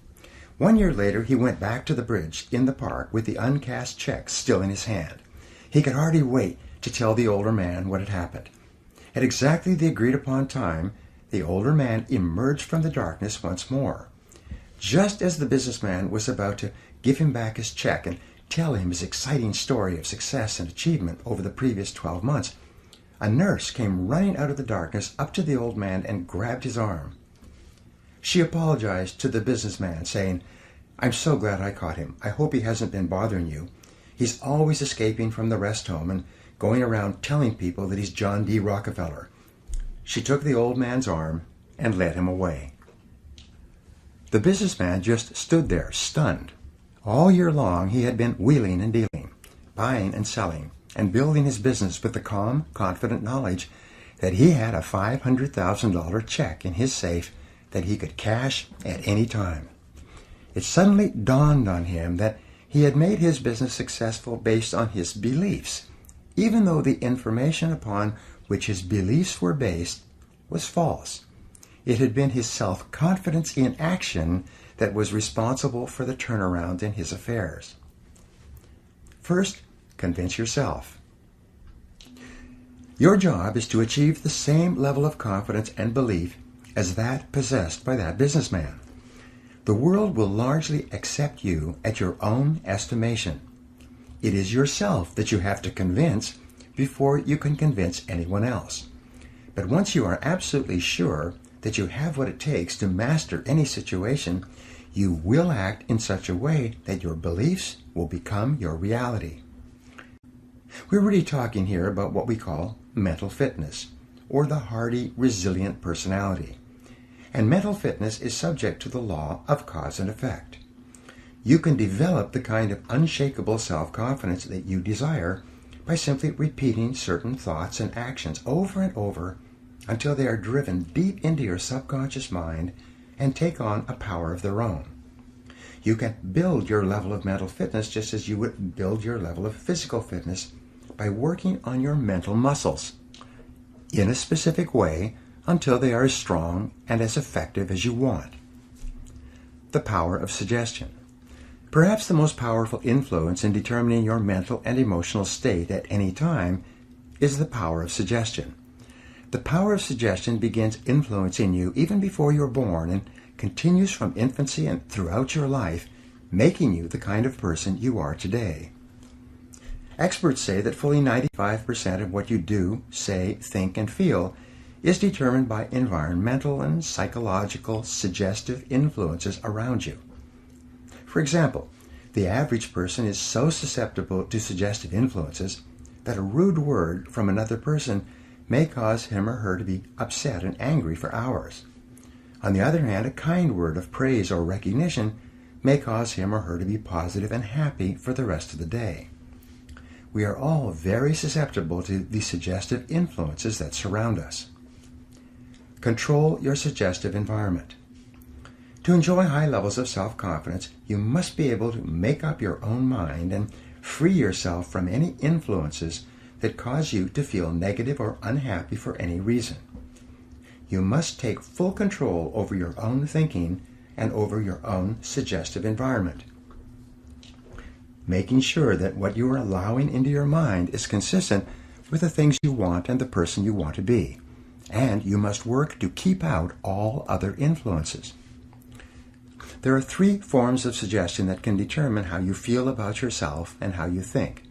1 year later, he went back to the bridge in the park with the uncashed check still in his hand. He could hardly wait to tell the older man what had happened. At exactly the agreed upon time, the older man emerged from the darkness once more. Just as the businessman was about to give him back his check and tell him his exciting story of success and achievement over the previous 12 months, a nurse came running out of the darkness up to the old man and grabbed his arm. She apologized to the businessman, saying, "I'm so glad I caught him. I hope he hasn't been bothering you. He's always escaping from the rest home and going around telling people that he's John D. Rockefeller." She took the old man's arm and led him away. The businessman just stood there, stunned. All year long he had been wheeling and dealing, buying and selling, and building his business with the calm, confident knowledge that he had a $500,000 check in his safe that he could cash at any time. It suddenly dawned on him that he had made his business successful based on his beliefs, even though the information upon which his beliefs were based was false. It had been his self-confidence in action that was responsible for the turnaround in his affairs. First, convince yourself. Your job is to achieve the same level of confidence and belief as that possessed by that businessman. The world will largely accept you at your own estimation. It is yourself that you have to convince before you can convince anyone else. But once you are absolutely sure that you have what it takes to master any situation, you will act in such a way that your beliefs will become your reality. We're really talking here about what we call mental fitness, or the hardy, resilient personality. And mental fitness is subject to the law of cause and effect. You can develop the kind of unshakable self-confidence that you desire by simply repeating certain thoughts and actions over and over until they are driven deep into your subconscious mind and take on a power of their own. You can build your level of mental fitness just as you would build your level of physical fitness by working on your mental muscles in a specific way until they are as strong and as effective as you want. The power of suggestion. Perhaps the most powerful influence in determining your mental and emotional state at any time is the power of suggestion. The power of suggestion begins influencing you even before you're born and continues from infancy and throughout your life, making you the kind of person you are today. Experts say that fully 95% of what you do, say, think, and feel is determined by environmental and psychological suggestive influences around you. For example, the average person is so susceptible to suggestive influences that a rude word from another person may cause him or her to be upset and angry for hours. On the other hand, a kind word of praise or recognition may cause him or her to be positive and happy for the rest of the day. We are all very susceptible to the suggestive influences that surround us. Control your suggestive environment. To enjoy high levels of self-confidence, you must be able to make up your own mind and free yourself from any influences that cause you to feel negative or unhappy for any reason. You must take full control over your own thinking and over your own suggestive environment, making sure that what you are allowing into your mind is consistent with the things you want and the person you want to be. And you must work to keep out all other influences. There are 3 forms of suggestion that can determine how you feel about yourself and how you think.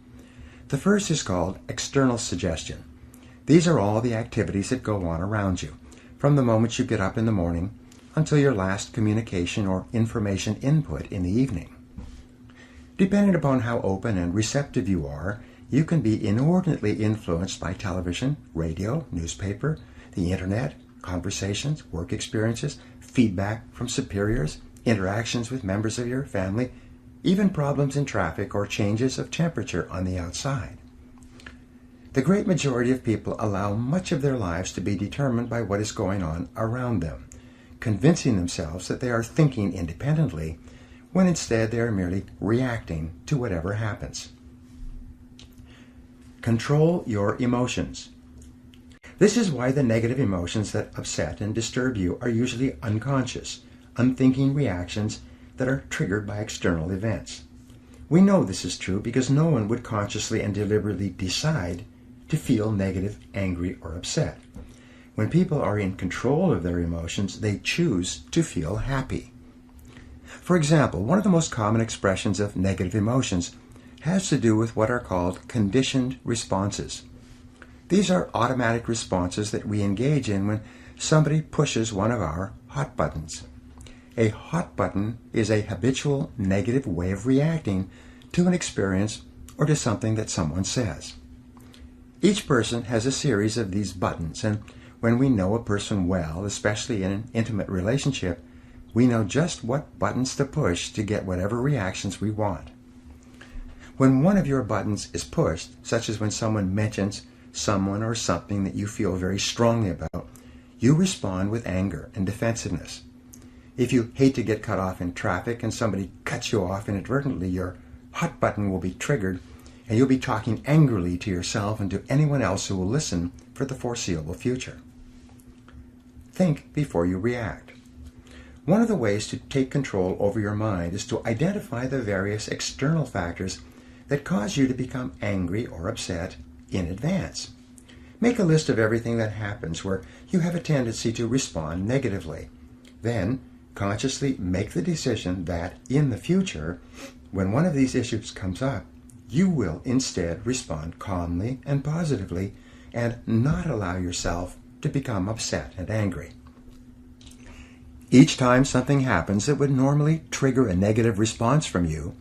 The first is called external suggestion. These are all the activities that go on around you, from the moment you get up in the morning until your last communication or information input in the evening. Depending upon how open and receptive you are, you can be inordinately influenced by television, radio, newspaper, the internet, conversations, work experiences, feedback from superiors, interactions with members of your family, even problems in traffic or changes of temperature on the outside. The great majority of people allow much of their lives to be determined by what is going on around them, convincing themselves that they are thinking independently, when instead they are merely reacting to whatever happens. Control your emotions. This is why the negative emotions that upset and disturb you are usually unconscious, unthinking reactions that are triggered by external events. We know this is true because no one would consciously and deliberately decide to feel negative, angry, or upset. When people are in control of their emotions, they choose to feel happy. For example, one of the most common expressions of negative emotions has to do with what are called conditioned responses. These are automatic responses that we engage in when somebody pushes one of our hot buttons. A hot button is a habitual negative way of reacting to an experience or to something that someone says. Each person has a series of these buttons, and when we know a person well, especially in an intimate relationship, we know just what buttons to push to get whatever reactions we want. When one of your buttons is pushed, such as when someone mentions someone or something that you feel very strongly about, you respond with anger and defensiveness. If you hate to get cut off in traffic and somebody cuts you off inadvertently, your hot button will be triggered and you'll be talking angrily to yourself and to anyone else who will listen for the foreseeable future. Think before you react. One of the ways to take control over your mind is to identify the various external factors that cause you to become angry or upset in advance. Make a list of everything that happens where you have a tendency to respond negatively. Then, consciously make the decision that in the future, when one of these issues comes up, you will instead respond calmly and positively and not allow yourself to become upset and angry. Each time something happens that would normally trigger a negative response from you,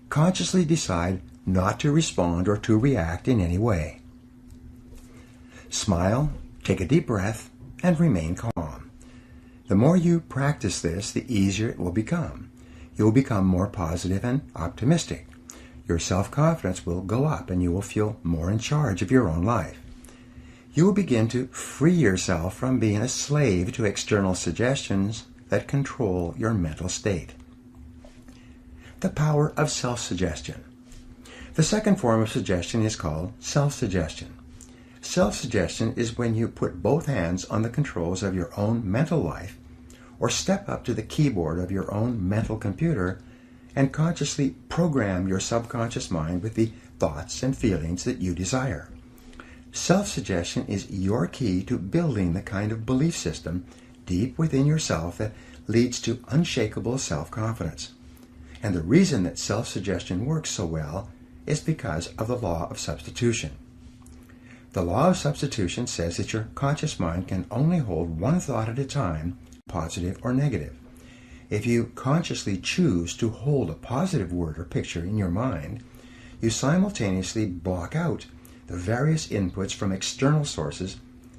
consciously decide not to respond or to react in any way. Smile, take a deep breath, and remain calm. The more you practice this, the easier it will become. You will become more positive and optimistic. Your self-confidence will go up and you will feel more in charge of your own life. You will begin to free yourself from being a slave to external suggestions that control your mental state. The power of self-suggestion. The second form of suggestion is called self-suggestion. Self-suggestion is when you put both hands on the controls of your own mental life or step up to the keyboard of your own mental computer and consciously program your subconscious mind with the thoughts and feelings that you desire. Self-suggestion is your key to building the kind of belief system deep within yourself that leads to unshakable self-confidence. And the reason that self-suggestion works so well is because of the law of substitution. The law of substitution says that your conscious mind can only hold one thought at a time, positive or negative. If you consciously choose to hold a positive word or picture in your mind, you simultaneously block out the various inputs from external sources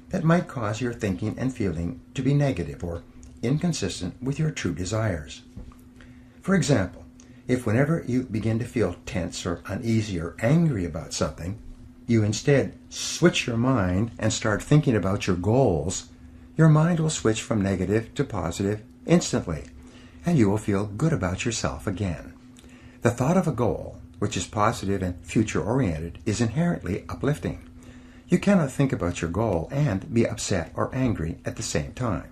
that might cause your thinking and feeling to be negative or inconsistent with your true desires. For example, if whenever you begin to feel tense or uneasy or angry about something, you instead switch your mind and start thinking about your goals, your mind will switch from negative to positive instantly, and you will feel good about yourself again. The thought of a goal, which is positive and future-oriented, is inherently uplifting. You cannot think about your goal and be upset or angry at the same time.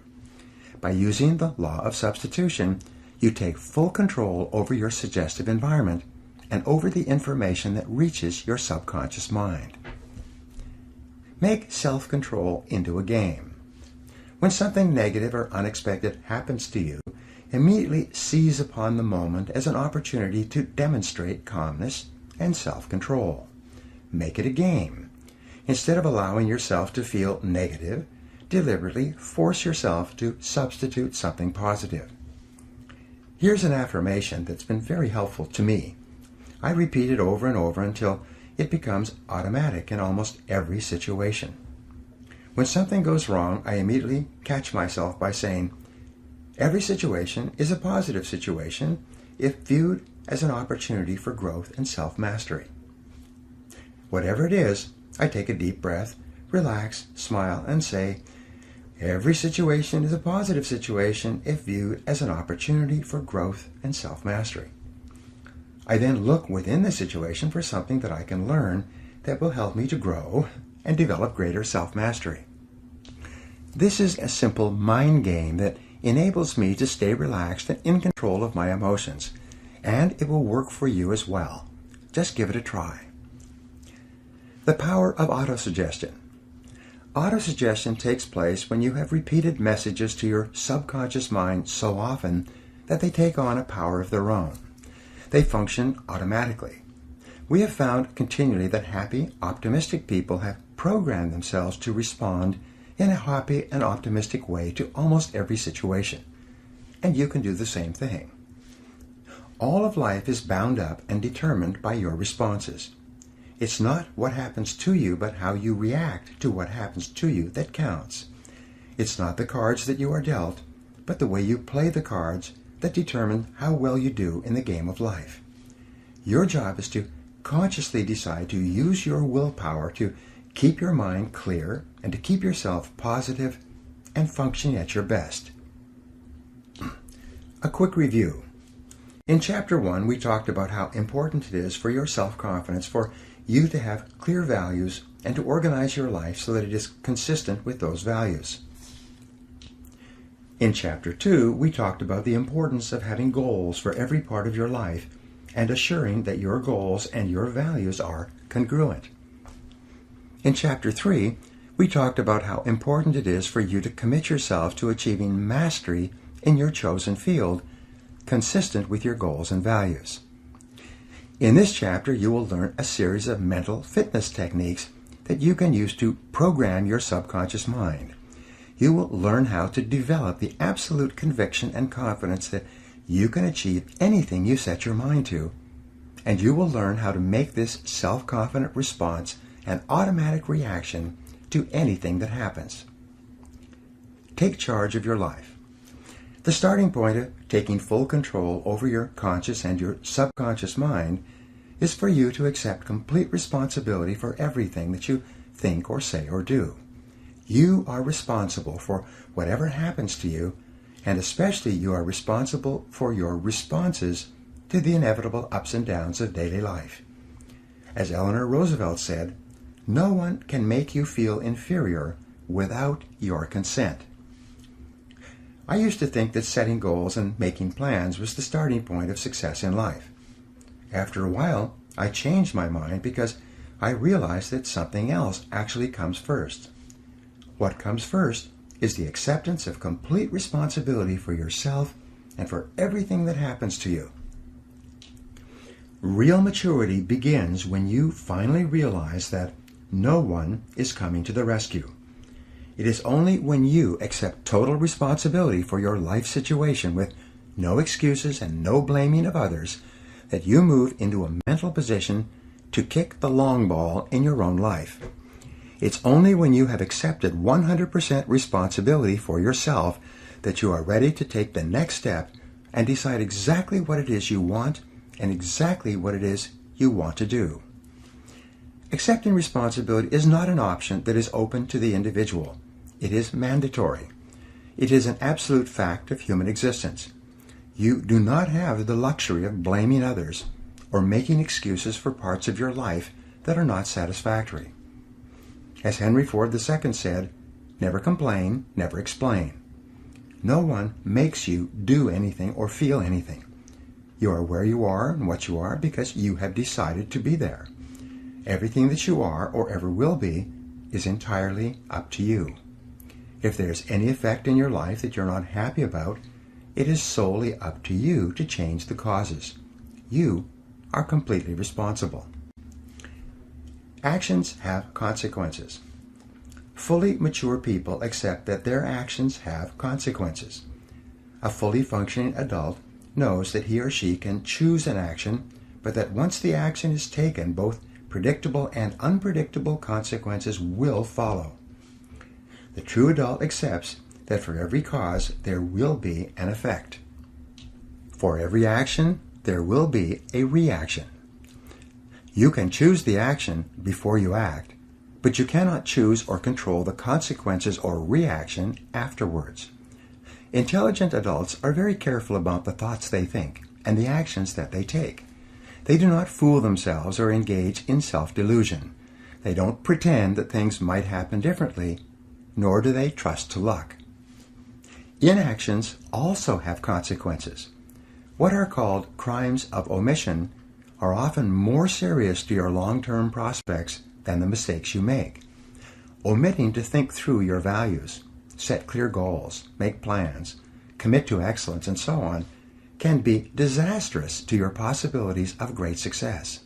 By using the law of substitution, you take full control over your suggestive environment and over the information that reaches your subconscious mind. Make self-control into a game. When something negative or unexpected happens to you, immediately seize upon the moment as an opportunity to demonstrate calmness and self-control. Make it a game. Instead of allowing yourself to feel negative, deliberately force yourself to substitute something positive. Here's an affirmation that's been very helpful to me. I repeat it over and over until it becomes automatic in almost every situation. When something goes wrong, I immediately catch myself by saying, every situation is a positive situation if viewed as an opportunity for growth and self-mastery. Whatever it is, I take a deep breath, relax, smile, and say, every situation is a positive situation if viewed as an opportunity for growth and self-mastery. I then look within the situation for something that I can learn that will help me to grow and develop greater self-mastery. This is a simple mind game that enables me to stay relaxed and in control of my emotions, and it will work for you as well. Just give it a try. The power of autosuggestion. Autosuggestion takes place when you have repeated messages to your subconscious mind so often that they take on a power of their own. They function automatically. We have found continually that happy, optimistic people have programmed themselves to respond in a happy and optimistic way to almost every situation. And you can do the same thing. All of life is bound up and determined by your responses. It's not what happens to you, but how you react to what happens to you that counts. It's not the cards that you are dealt, but the way you play the cards that determine how well you do in the game of life. Your job is to consciously decide to use your willpower to keep your mind clear and to keep yourself positive and functioning at your best. A quick review. In Chapter 1, we talked about how important it is for your self-confidence for you to have clear values and to organize your life so that it is consistent with those values. In Chapter 2, we talked about the importance of having goals for every part of your life and assuring that your goals and your values are congruent. In Chapter 3, we talked about how important it is for you to commit yourself to achieving mastery in your chosen field, consistent with your goals and values. In this chapter, you will learn a series of mental fitness techniques that you can use to program your subconscious mind. You will learn how to develop the absolute conviction and confidence that you can achieve anything you set your mind to, and you will learn how to make this self-confident response an automatic reaction to anything that happens. Take charge of your life. The starting point of taking full control over your conscious and your subconscious mind is for you to accept complete responsibility for everything that you think or say or do. You are responsible for whatever happens to you, and especially you are responsible for your responses to the inevitable ups and downs of daily life. As Eleanor Roosevelt said, no one can make you feel inferior without your consent. I used to think that setting goals and making plans was the starting point of success in life. After a while, I changed my mind because I realized that something else actually comes first. What comes first is the acceptance of complete responsibility for yourself and for everything that happens to you. Real maturity begins when you finally realize that no one is coming to the rescue. It is only when you accept total responsibility for your life situation with no excuses and no blaming of others that you move into a mental position to kick the long ball in your own life. It's only when you have accepted 100% responsibility for yourself that you are ready to take the next step and decide exactly what it is you want and exactly what it is you want to do. Accepting responsibility is not an option that is open to the individual. It is mandatory. It is an absolute fact of human existence. You do not have the luxury of blaming others or making excuses for parts of your life that are not satisfactory. As Henry Ford II said, never complain, never explain. No one makes you do anything or feel anything. You are where you are and what you are because you have decided to be there. Everything that you are or ever will be is entirely up to you. If there's any effect in your life that you're not happy about, it is solely up to you to change the causes. You are completely responsible. Actions have consequences. Fully mature people accept that their actions have consequences. A fully functioning adult knows that he or she can choose an action, but that once the action is taken, both predictable and unpredictable consequences will follow. The true adult accepts that for every cause there will be an effect. For every action, there will be a reaction. You can choose the action before you act, but you cannot choose or control the consequences or reaction afterwards. Intelligent adults are very careful about the thoughts they think and the actions that they take. They do not fool themselves or engage in self-delusion. They don't pretend that things might happen differently, nor do they trust to luck. Inactions also have consequences. What are called crimes of omission are often more serious to your long-term prospects than the mistakes you make. Omitting to think through your values, set clear goals, make plans, commit to excellence, and so on, can be disastrous to your possibilities of great success.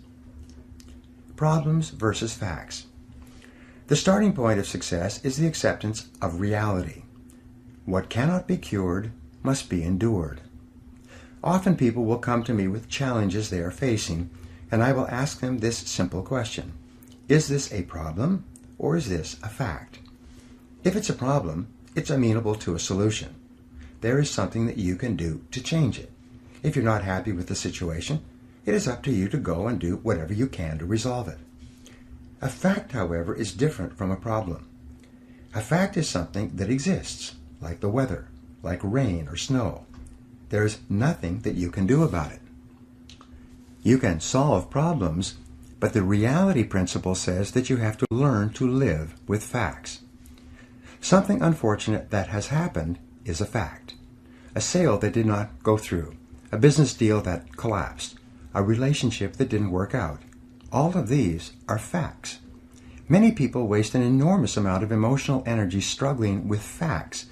Problems versus facts. The starting point of success is the acceptance of reality. What cannot be cured must be endured. Often people will come to me with challenges they are facing, and I will ask them this simple question: is this a problem, or is this a fact? If it's a problem, it's amenable to a solution. There is something that you can do to change it. If you're not happy with the situation, it is up to you to go and do whatever you can to resolve it. A fact, however, is different from a problem. A fact is something that exists, like the weather, like rain or snow. There is nothing that you can do about it. You can solve problems, but the reality principle says that you have to learn to live with facts. Something unfortunate that has happened is a fact. A sale that did not go through, a business deal that collapsed, a relationship that didn't work out. All of these are facts. Many people waste an enormous amount of emotional energy struggling with facts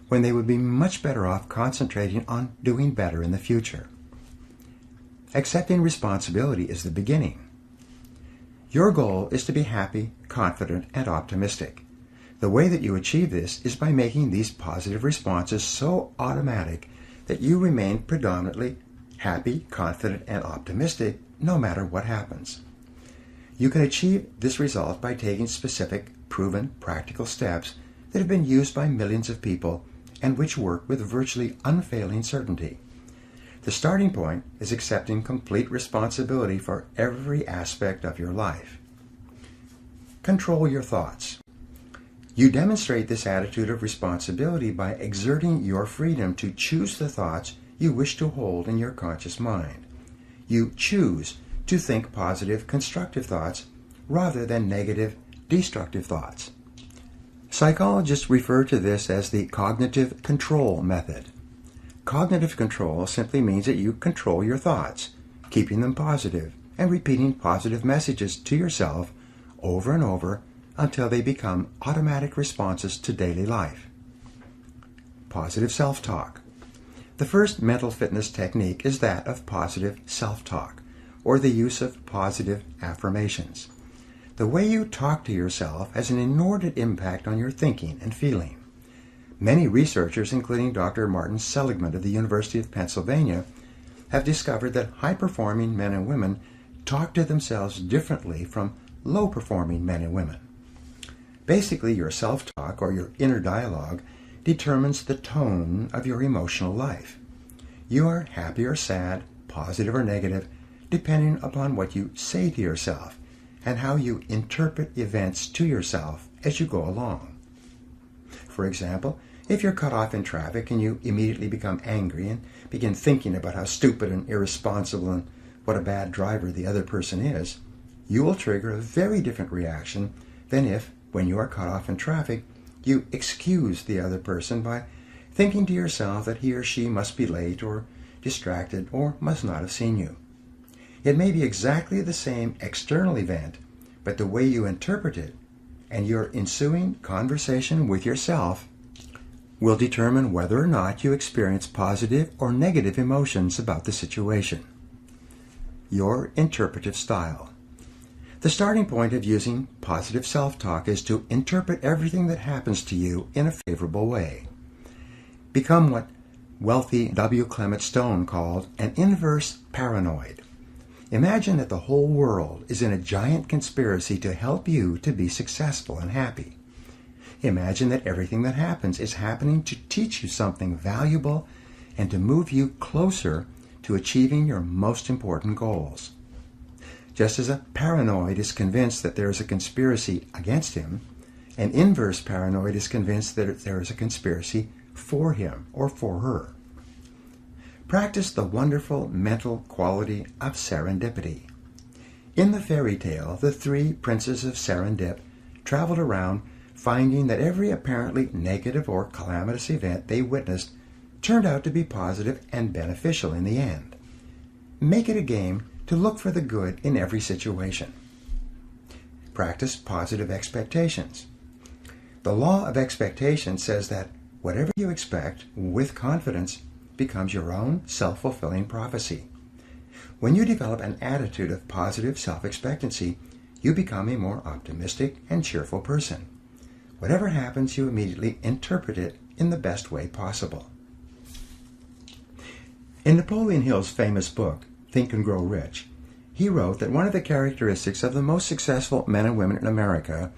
when they would be much better off concentrating on doing better in the future. Accepting responsibility is the beginning. Your goal is to be happy, confident, and optimistic. The way that you achieve this is by making these positive responses so automatic that you remain predominantly happy, confident, and optimistic no matter what happens. You can achieve this result by taking specific, proven, practical steps that have been used by millions of people and which work with virtually unfailing certainty. The starting point is accepting complete responsibility for every aspect of your life. Control your thoughts. You demonstrate this attitude of responsibility by exerting your freedom to choose the thoughts you wish to hold in your conscious mind. You choose to think positive, constructive thoughts rather than negative, destructive thoughts. Psychologists refer to this as the cognitive control method. Cognitive control simply means that you control your thoughts, keeping them positive and repeating positive messages to yourself over and over until they become automatic responses to daily life. Positive self-talk. The first mental fitness technique is that of positive self-talk, or the use of positive affirmations. The way you talk to yourself has an inordinate impact on your thinking and feeling. Many researchers, including Dr. Martin Seligman of the University of Pennsylvania, have discovered that high-performing men and women talk to themselves differently from low-performing men and women. Basically, your self-talk, or your inner dialogue, determines the tone of your emotional life. You are happy or sad, positive or negative, depending upon what you say to yourself and how you interpret events to yourself as you go along. For example, if you're cut off in traffic and you immediately become angry and begin thinking about how stupid and irresponsible and what a bad driver the other person is, you will trigger a very different reaction than if, when you are cut off in traffic, you excuse the other person by thinking to yourself that he or she must be late or distracted or must not have seen you. It may be exactly the same external event, but the way you interpret it and your ensuing conversation with yourself will determine whether or not you experience positive or negative emotions about the situation. Your interpretive style. The starting point of using positive self-talk is to interpret everything that happens to you in a favorable way. Become what wealthy W. Clement Stone called an inverse paranoid. Imagine that the whole world is in a giant conspiracy to help you to be successful and happy. Imagine that everything that happens is happening to teach you something valuable and to move you closer to achieving your most important goals. Just as a paranoid is convinced that there is a conspiracy against him, an inverse paranoid is convinced that there is a conspiracy for him or for her. Practice the wonderful mental quality of serendipity. In the fairy tale, the three princes of Serendip traveled around finding that every apparently negative or calamitous event they witnessed turned out to be positive and beneficial in the end. Make it a game to look for the good in every situation. practice positive expectations. The law of expectation says that whatever you expect with confidence becomes your own self-fulfilling prophecy. When you develop an attitude of positive self-expectancy, you become a more optimistic and cheerful person. Whatever happens, you immediately interpret it in the best way possible. In Napoleon Hill's famous book, Think and Grow Rich, he wrote that one of the characteristics of the most successful men and women in America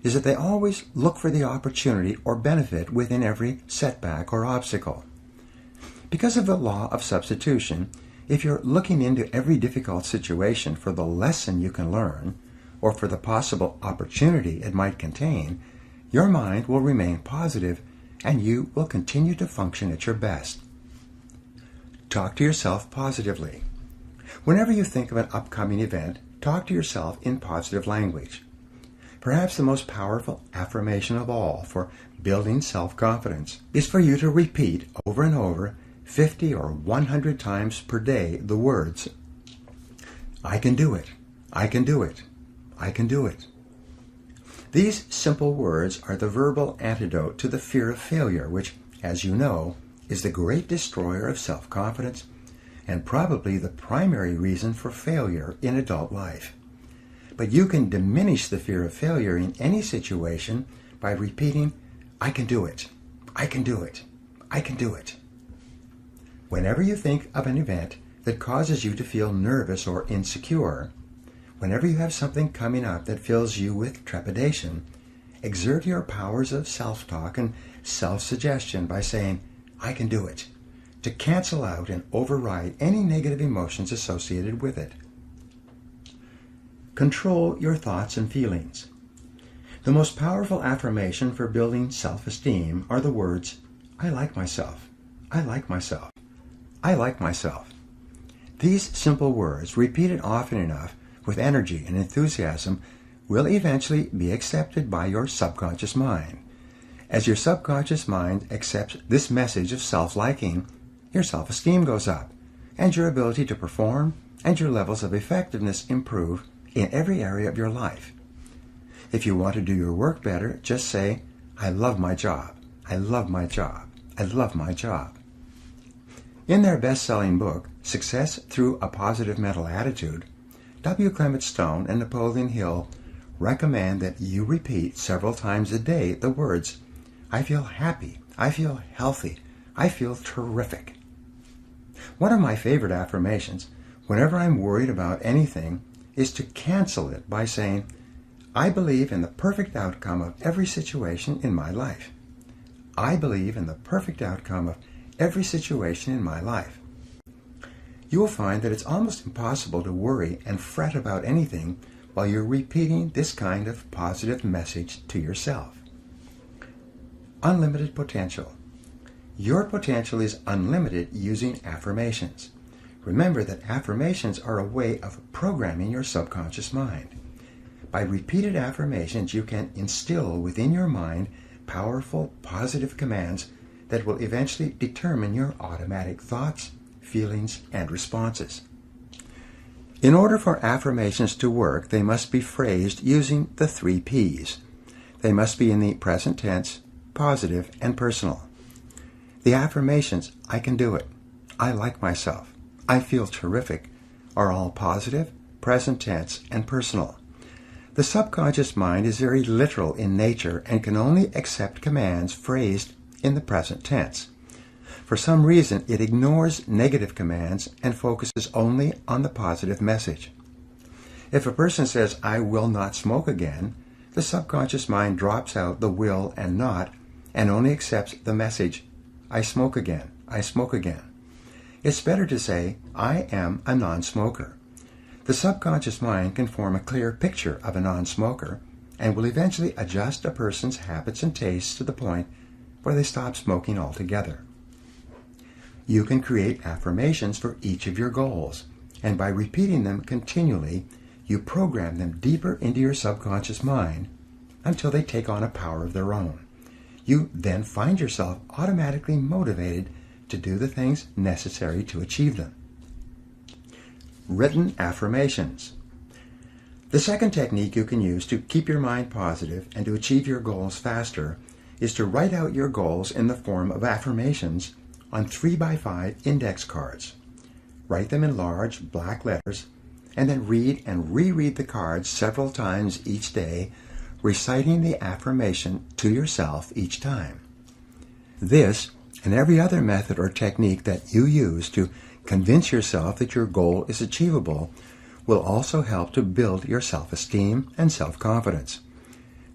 is that they always look for the opportunity or benefit within every setback or obstacle. Because of the law of substitution, if you're looking into every difficult situation for the lesson you can learn, or for the possible opportunity it might contain, your mind will remain positive and you will continue to function at your best. Talk to yourself positively. Whenever you think of an upcoming event, talk to yourself in positive language. Perhaps the most powerful affirmation of all for building self-confidence is for you to repeat over and over 50 or 100 times per day the words, I can do it, I can do it, I can do it. These simple words are the verbal antidote to the fear of failure, which, as you know, is the great destroyer of self-confidence and probably the primary reason for failure in adult life. But you can diminish the fear of failure in any situation by repeating, I can do it, I can do it, I can do it. Whenever you think of an event that causes you to feel nervous or insecure, whenever you have something coming up that fills you with trepidation, exert your powers of self-talk and self-suggestion by saying, I can do it, to cancel out and override any negative emotions associated with it. Control your thoughts and feelings. The most powerful affirmation for building self-esteem are the words, I like myself, I like myself, I like myself. These simple words, repeated often enough with energy and enthusiasm, will eventually be accepted by your subconscious mind. As your subconscious mind accepts this message of self-liking, your self-esteem goes up, and your ability to perform and your levels of effectiveness improve in every area of your life. If you want to do your work better, just say, I love my job, I love my job, I love my job. In their best-selling book, Success Through a Positive Mental Attitude, W. Clement Stone and Napoleon Hill recommend that you repeat several times a day the words, I feel happy, I feel healthy, I feel terrific. One of my favorite affirmations, whenever I'm worried about anything, is to cancel it by saying, I believe in the perfect outcome of every situation in my life. I believe in the perfect outcome of every situation in my life. You will find that it's almost impossible to worry and fret about anything while you're repeating this kind of positive message to yourself. Unlimited potential. Your potential is unlimited using affirmations. Remember that affirmations are a way of programming your subconscious mind. By repeated affirmations, you can instill within your mind powerful, positive commands that will eventually determine your automatic thoughts, feelings, and responses. In order for affirmations to work, they must be phrased using the 3 Ps. They must be in the present tense, positive, and personal. The affirmations, I can do it, I like myself, I feel terrific, are all positive, present tense, and personal. The subconscious mind is very literal in nature and can only accept commands phrased in the present tense. For some reason, it ignores negative commands and focuses only on the positive message. If a person says, I will not smoke again, the subconscious mind drops out the will and not and only accepts the message, I smoke again, I smoke again. It's better to say, I am a non-smoker. The subconscious mind can form a clear picture of a non-smoker and will eventually adjust a person's habits and tastes to the point where they stop smoking altogether. You can create affirmations for each of your goals, and by repeating them continually, you program them deeper into your subconscious mind until they take on a power of their own. You then find yourself automatically motivated to do the things necessary to achieve them. Written affirmations. The second technique you can use to keep your mind positive and to achieve your goals faster is to write out your goals in the form of affirmations on 3x5 index cards. Write them in large black letters and then read and reread the cards several times each day, reciting the affirmation to yourself each time. This and every other method or technique that you use to convince yourself that your goal is achievable will also help to build your self-esteem and self-confidence.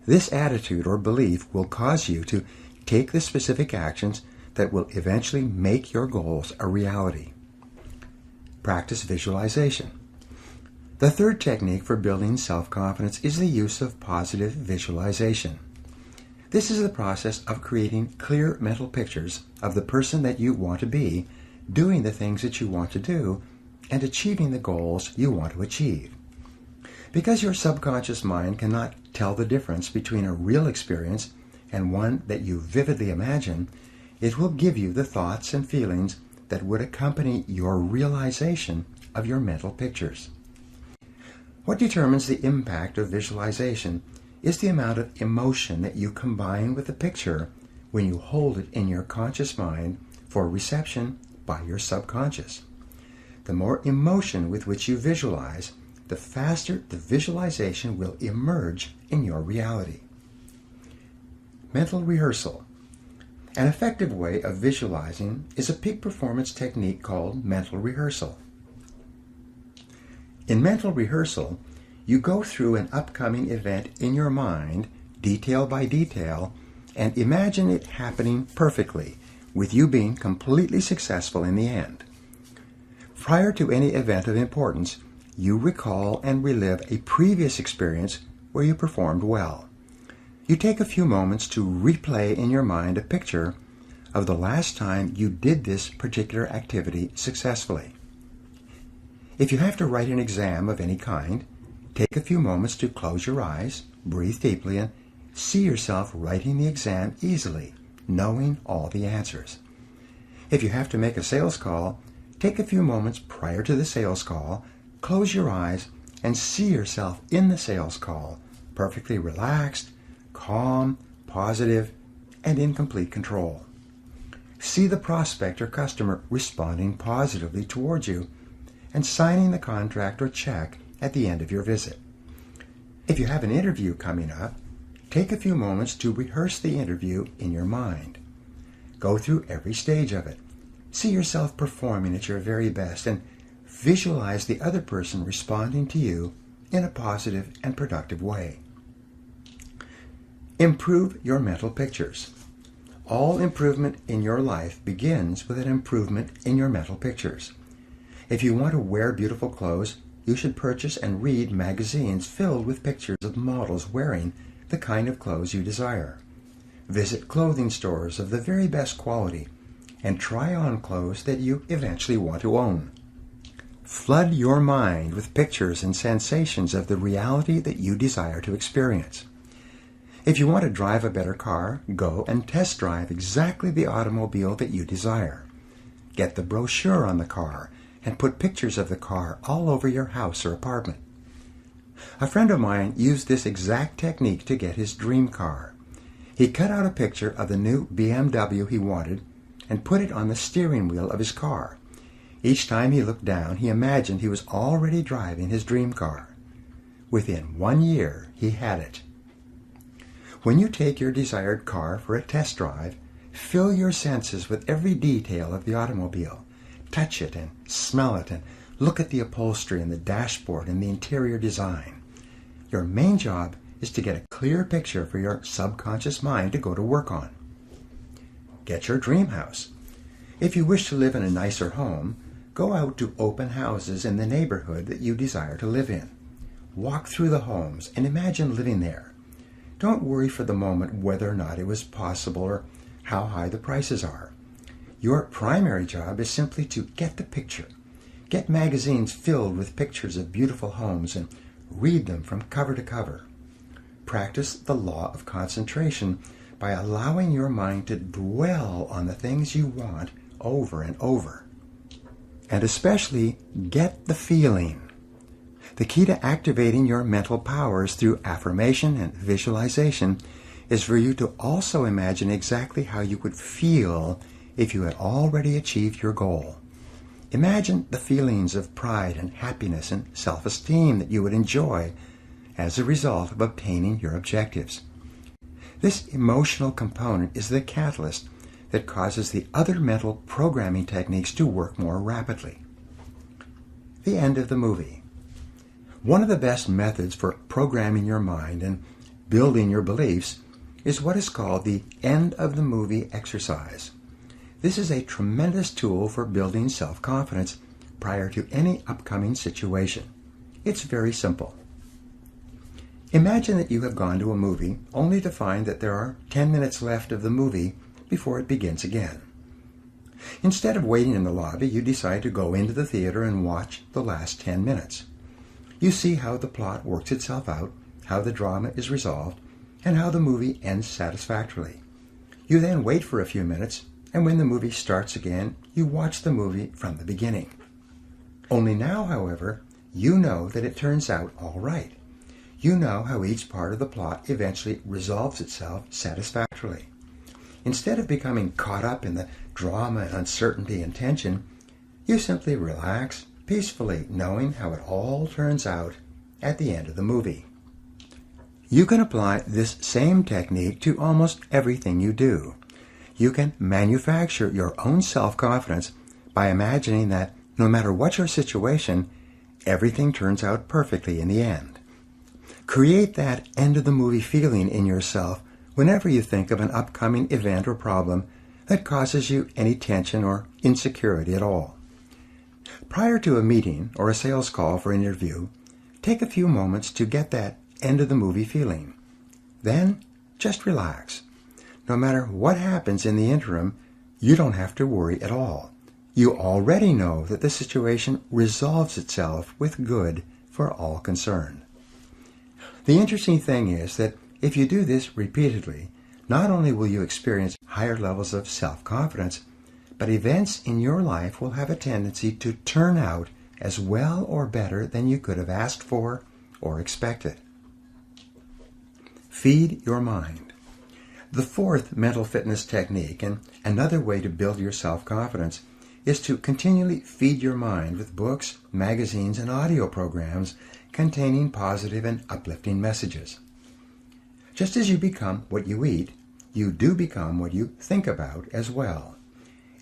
This attitude or belief will cause you to take the specific actions that will eventually make your goals a reality. Practice visualization. The third technique for building self-confidence is the use of positive visualization. This is the process of creating clear mental pictures of the person that you want to be, doing the things that you want to do, and achieving the goals you want to achieve. Because your subconscious mind cannot tell the difference between a real experience and one that you vividly imagine, it will give you the thoughts and feelings that would accompany your realization of your mental pictures. What determines the impact of visualization is the amount of emotion that you combine with the picture when you hold it in your conscious mind for reception by your subconscious. The more emotion with which you visualize, the faster the visualization will emerge in your reality. Mental rehearsal. An effective way of visualizing is a peak performance technique called mental rehearsal. In mental rehearsal, you go through an upcoming event in your mind, detail by detail, and imagine it happening perfectly, with you being completely successful in the end. Prior to any event of importance, you recall and relive a previous experience where you performed well. You take a few moments to replay in your mind a picture of the last time you did this particular activity successfully. If you have to write an exam of any kind, take a few moments to close your eyes, breathe deeply, and see yourself writing the exam easily, knowing all the answers. If you have to make a sales call, take a few moments prior to the sales call, close your eyes, and see yourself in the sales call, perfectly relaxed, calm, positive, and in complete control. See the prospect or customer responding positively towards you and signing the contract or check at the end of your visit. If you have an interview coming up, take a few moments to rehearse the interview in your mind. Go through every stage of it. See yourself performing at your very best and visualize the other person responding to you in a positive and productive way. Improve your mental pictures. All improvement in your life begins with an improvement in your mental pictures. If you want to wear beautiful clothes, you should purchase and read magazines filled with pictures of models wearing the kind of clothes you desire. Visit clothing stores of the very best quality and try on clothes that you eventually want to own. Flood your mind with pictures and sensations of the reality that you desire to experience. If you want to drive a better car, go and test drive exactly the automobile that you desire. Get the brochure on the car and put pictures of the car all over your house or apartment. A friend of mine used this exact technique to get his dream car. He cut out a picture of the new BMW he wanted and put it on the steering wheel of his car. Each time he looked down, he imagined he was already driving his dream car. Within 1 year, he had it. When you take your desired car for a test drive, fill your senses with every detail of the automobile. Touch it and smell it and look at the upholstery and the dashboard and the interior design. Your main job is to get a clear picture for your subconscious mind to go to work on. Get your dream house. If you wish to live in a nicer home, go out to open houses in the neighborhood that you desire to live in. Walk through the homes and imagine living there. Don't worry for the moment whether or not it was possible or how high the prices are. Your primary job is simply to get the picture. Get magazines filled with pictures of beautiful homes and read them from cover to cover. Practice the law of concentration by allowing your mind to dwell on the things you want over and over. And especially get the feeling. The key to activating your mental powers through affirmation and visualization is for you to also imagine exactly how you would feel if you had already achieved your goal. Imagine the feelings of pride and happiness and self-esteem that you would enjoy as a result of obtaining your objectives. This emotional component is the catalyst that causes the other mental programming techniques to work more rapidly. The end of the movie. One of the best methods for programming your mind and building your beliefs is what is called the end of the movie exercise. This is a tremendous tool for building self-confidence prior to any upcoming situation. It's very simple. Imagine that you have gone to a movie only to find that there are 10 minutes left of the movie before it begins again. Instead of waiting in the lobby, you decide to go into the theater and watch the last 10 minutes. You see how the plot works itself out, how the drama is resolved, and how the movie ends satisfactorily. You then wait for a few minutes, and when the movie starts again, you watch the movie from the beginning. Only now, however, you know that it turns out all right. You know how each part of the plot eventually resolves itself satisfactorily. Instead of becoming caught up in the drama and uncertainty and tension, you simply relax peacefully, knowing how it all turns out at the end of the movie. You can apply this same technique to almost everything you do. You can manufacture your own self-confidence by imagining that no matter what your situation, everything turns out perfectly in the end. Create that end-of-the-movie feeling in yourself whenever you think of an upcoming event or problem that causes you any tension or insecurity at all. Prior to a meeting or a sales call for an interview, take a few moments to get that end-of-the-movie feeling. Then, just relax. No matter what happens in the interim, you don't have to worry at all. You already know that the situation resolves itself with good for all concerned. The interesting thing is that if you do this repeatedly, not only will you experience higher levels of self-confidence, but events in your life will have a tendency to turn out as well or better than you could have asked for or expected. Feed your mind. The fourth mental fitness technique, and another way to build your self-confidence, is to continually feed your mind with books, magazines, and audio programs containing positive and uplifting messages. Just as you become what you eat, you do become what you think about as well.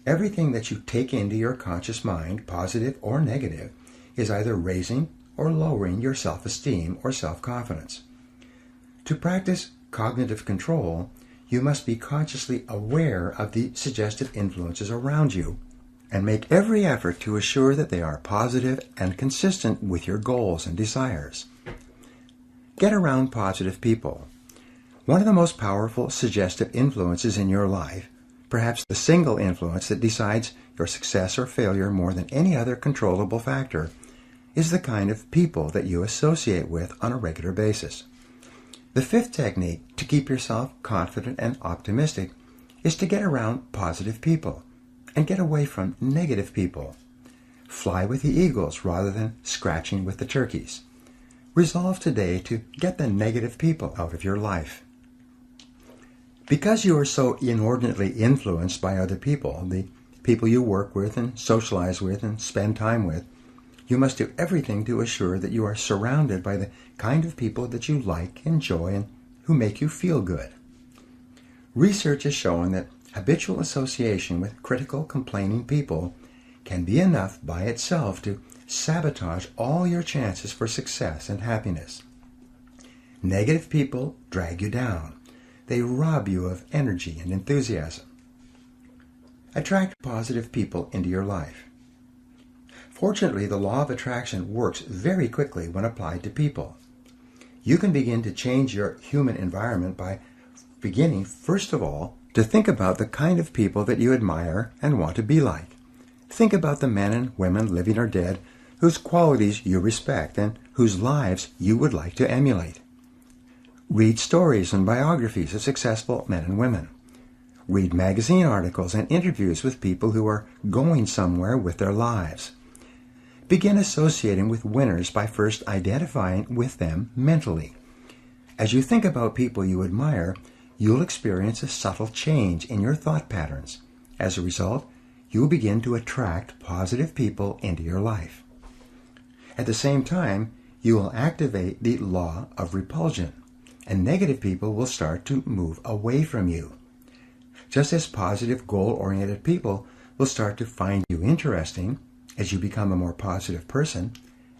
Everything that you take into your conscious mind, positive or negative, is either raising or lowering your self-esteem or self-confidence. To practice cognitive control, you must be consciously aware of the suggestive influences around you and make every effort to assure that they are positive and consistent with your goals and desires. Get around positive people. One of the most powerful suggestive influences in your life, perhaps the single influence that decides your success or failure more than any other controllable factor, is the kind of people that you associate with on a regular basis. The fifth technique to keep yourself confident and optimistic is to get around positive people and get away from negative people. Fly with the eagles rather than scratching with the turkeys. Resolve today to get the negative people out of your life. Because you are so inordinately influenced by other people, the people you work with and socialize with and spend time with, you must do everything to assure that you are surrounded by the kind of people that you like, enjoy, and who make you feel good. Research has shown that habitual association with critical, complaining people can be enough by itself to sabotage all your chances for success and happiness. Negative people drag you down. They rob you of energy and enthusiasm. Attract positive people into your life. Fortunately, the law of attraction works very quickly when applied to people. You can begin to change your human environment by beginning, first of all, to think about the kind of people that you admire and want to be like. Think about the men and women, living or dead, whose qualities you respect and whose lives you would like to emulate. Read stories and biographies of successful men and women. Read magazine articles and interviews with people who are going somewhere with their lives. begin associating with winners by first identifying with them mentally. As you think about people you admire, you'll experience a subtle change in your thought patterns. As a result, you'll begin to attract positive people into your life. At the same time, you will activate the law of repulsion, and negative people will start to move away from you. Just as positive, goal-oriented people will start to find you interesting as you become a more positive person,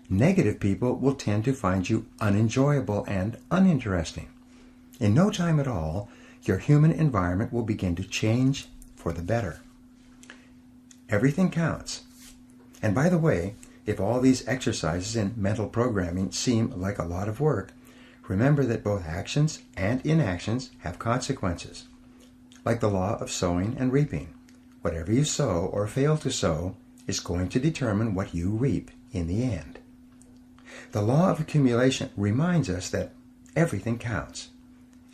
negative people will tend to find you unenjoyable and uninteresting. In no time at all, your human environment will begin to change for the better. Everything counts. And by the way, if all these exercises in mental programming seem like a lot of work, remember that both actions and inactions have consequences. Like the law of sowing and reaping, whatever you sow or fail to sow is going to determine what you reap in the end. The law of accumulation reminds us that everything counts.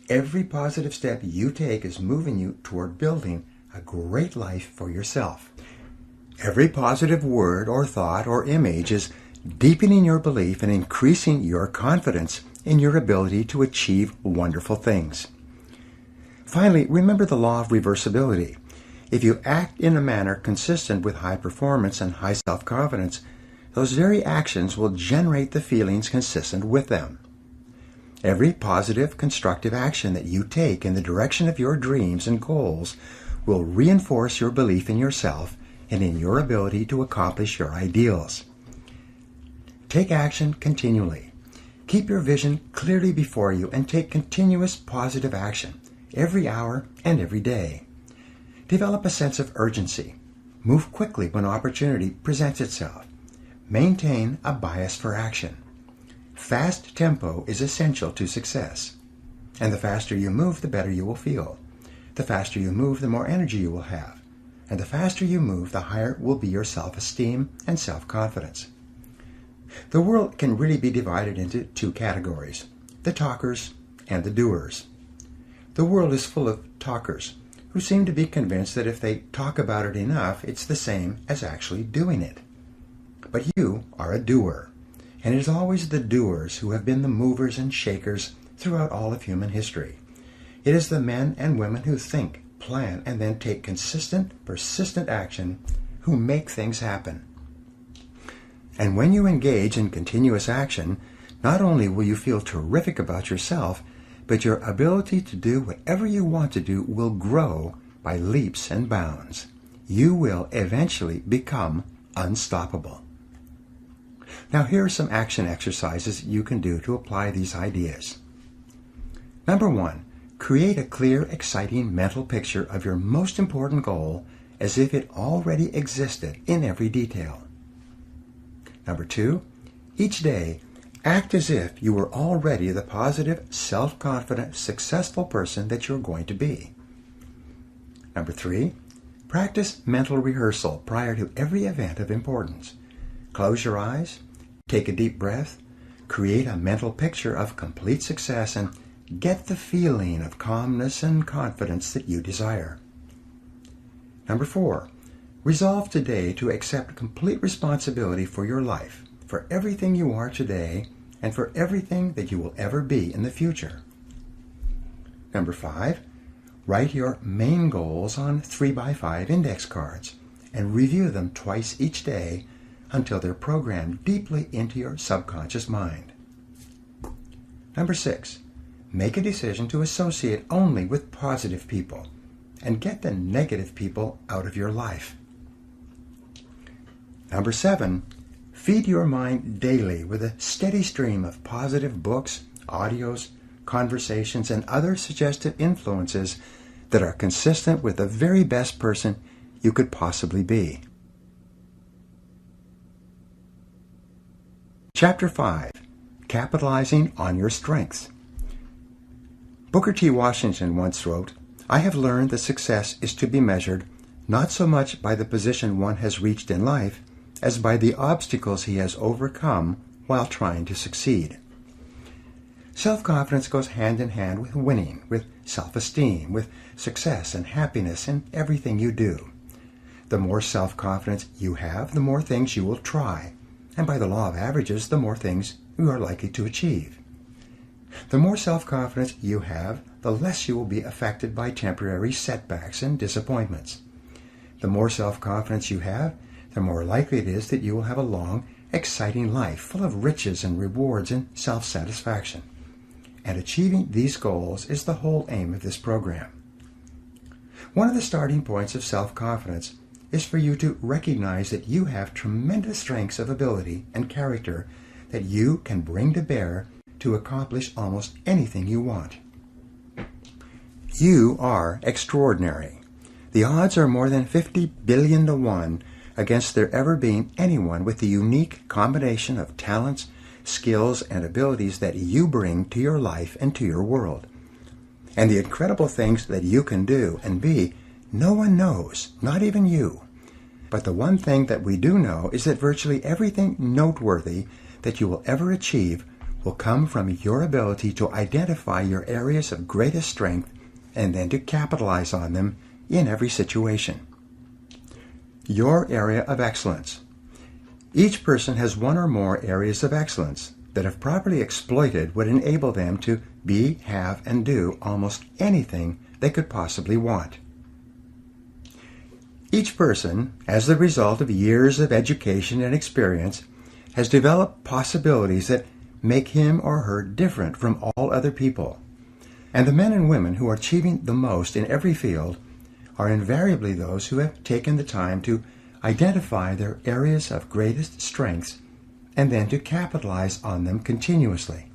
Every positive step you take is moving you toward building a great life for yourself. Every positive word or thought or image is deepening your belief and increasing your confidence in your ability to achieve wonderful things. Finally, remember the law of reversibility. If you act in a manner consistent with high performance and high self-confidence, those very actions will generate the feelings consistent with them. Every positive, constructive action that you take in the direction of your dreams and goals will reinforce your belief in yourself and in your ability to accomplish your ideals. Take action continually. Keep your vision clearly before you and take continuous positive action every hour and every day. Develop a sense of urgency. Move quickly when opportunity presents itself. Maintain a bias for action. Fast tempo is essential to success. And the faster you move, the better you will feel. The faster you move, the more energy you will have. And the faster you move, the higher will be your self-esteem and self-confidence. The world can really be divided into two categories, the talkers and the doers. The world is full of talkers who seem to be convinced that if they talk about it enough, it's the same as actually doing it. But you are a doer, and it is always the doers who have been the movers and shakers throughout all of human history. It is the men and women who think, plan, and then take consistent, persistent action who make things happen. And when you engage in continuous action, not only will you feel terrific about yourself, but your ability to do whatever you want to do will grow by leaps and bounds. You will eventually become unstoppable. Now here are some action exercises you can do to apply these ideas. Number 1, create a clear, exciting mental picture of your most important goal as if it already existed in every detail. Number 2, each day, act as if you were already the positive, self-confident, successful person that you're going to be. Number 3, practice mental rehearsal prior to every event of importance. Close your eyes, take a deep breath, create a mental picture of complete success, and get the feeling of calmness and confidence that you desire. Number 4, resolve today to accept complete responsibility for your life, for everything you are today, and for everything that you will ever be in the future. Number 5, write your main goals on 3x5 index cards and review them twice each day until they're programmed deeply into your subconscious mind. Number 6, make a decision to associate only with positive people and get the negative people out of your life. Number 7, feed your mind daily with a steady stream of positive books, audios, conversations, and other suggestive influences that are consistent with the very best person you could possibly be. Chapter 5, Capitalizing on Your Strengths. Booker T. Washington once wrote, "I have learned that success is to be measured not so much by the position one has reached in life as by the obstacles he has overcome while trying to succeed." Self-confidence goes hand in hand with winning, with self-esteem, with success and happiness in everything you do. The more self-confidence you have, the more things you will try, And by the law of averages, the more things you are likely to achieve. The more self-confidence you have, the less you will be affected by temporary setbacks and disappointments. The more self-confidence you have, the more likely it is that you will have a long, exciting life full of riches and rewards and self-satisfaction. And achieving these goals is the whole aim of this program. One of the starting points of self-confidence is for you to recognize that you have tremendous strengths of ability and character that you can bring to bear to accomplish almost anything you want. You are extraordinary. The odds are more than 50 billion to 1 against there ever being anyone with the unique combination of talents, skills, and abilities that you bring to your life and to your world. And the incredible things that you can do and be, no one knows, not even you. But the one thing that we do know is that virtually everything noteworthy that you will ever achieve will come from your ability to identify your areas of greatest strength and then to capitalize on them in every situation. Your area of excellence. Each person has one or more areas of excellence that, if properly exploited, would enable them to be, have, and do almost anything they could possibly want. Each person, as the result of years of education and experience, has developed possibilities that make him or her different from all other people. And the men and women who are achieving the most in every field are invariably those who have taken the time to identify their areas of greatest strengths and then to capitalize on them continuously.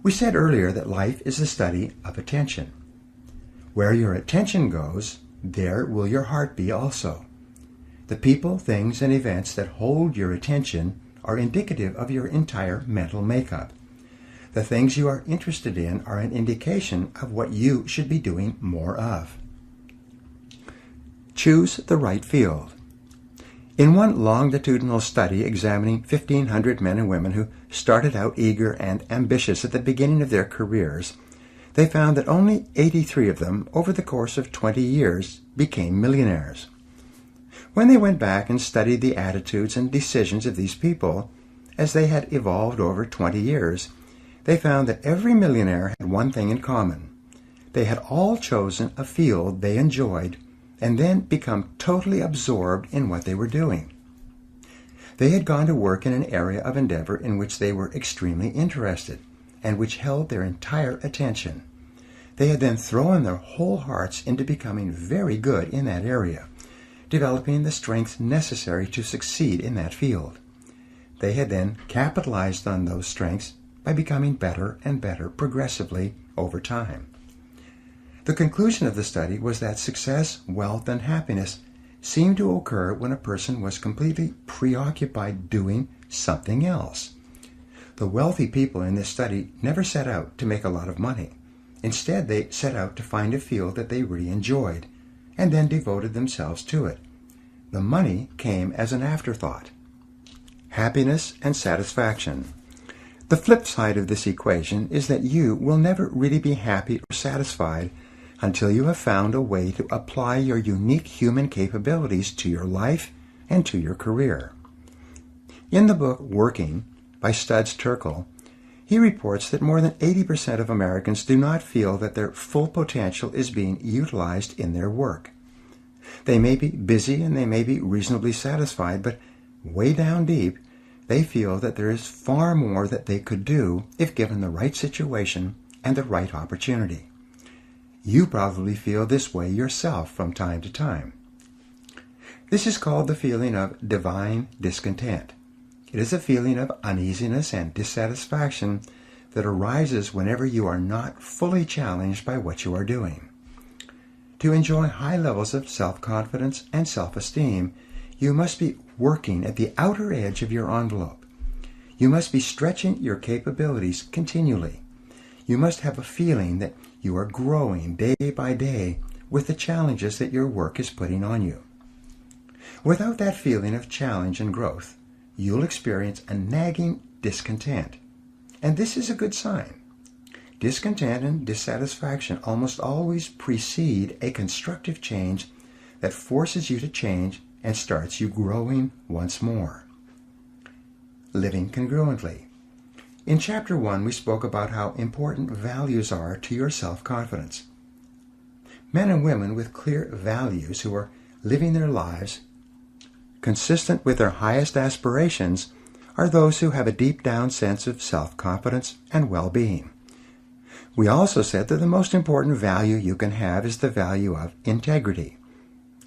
We said earlier that life is the study of attention. Where your attention goes, there will your heart be also. The people, things, and events that hold your attention are indicative of your entire mental makeup. The things you are interested in are an indication of what you should be doing more of. Choose the right field. In one longitudinal study examining 1,500 men and women who started out eager and ambitious at the beginning of their careers, they found that only 83 of them, over the course of 20 years, became millionaires. When they went back and studied the attitudes and decisions of these people, as they had evolved over 20 years, they found that every millionaire had one thing in common. They had all chosen a field they enjoyed and then become totally absorbed in what they were doing. They had gone to work in an area of endeavor in which they were extremely interested and which held their entire attention. They had then thrown their whole hearts into becoming very good in that area, developing the strengths necessary to succeed in that field. They had then capitalized on those strengths by becoming better and better progressively over time. The conclusion of the study was that success, wealth, and happiness seemed to occur when a person was completely preoccupied doing something else. The wealthy people in this study never set out to make a lot of money. Instead, they set out to find a field that they really enjoyed, and then devoted themselves to it. The money came as an afterthought. Happiness and satisfaction. The flip side of this equation is that you will never really be happy or satisfied until you have found a way to apply your unique human capabilities to your life and to your career. In the book Working by Studs Terkel, he reports that more than 80% of Americans do not feel that their full potential is being utilized in their work. They may be busy and they may be reasonably satisfied, but way down deep, they feel that there is far more that they could do if given the right situation and the right opportunity. You probably feel this way yourself from time to time. This is called the feeling of divine discontent. It is a feeling of uneasiness and dissatisfaction that arises whenever you are not fully challenged by what you are doing. To enjoy high levels of self-confidence and self-esteem, you must be working at the outer edge of your envelope. You must be stretching your capabilities continually. You must have a feeling that you are growing day by day with the challenges that your work is putting on you. Without that feeling of challenge and growth, you'll experience a nagging discontent. And this is a good sign. Discontent and dissatisfaction almost always precede a constructive change that forces you to change and starts you growing once more. living congruently. In Chapter 1, we spoke about how important values are to your self-confidence. Men and women with clear values who are living their lives consistent with their highest aspirations are those who have a deep-down sense of self-confidence and well-being. We also said that the most important value you can have is the value of integrity.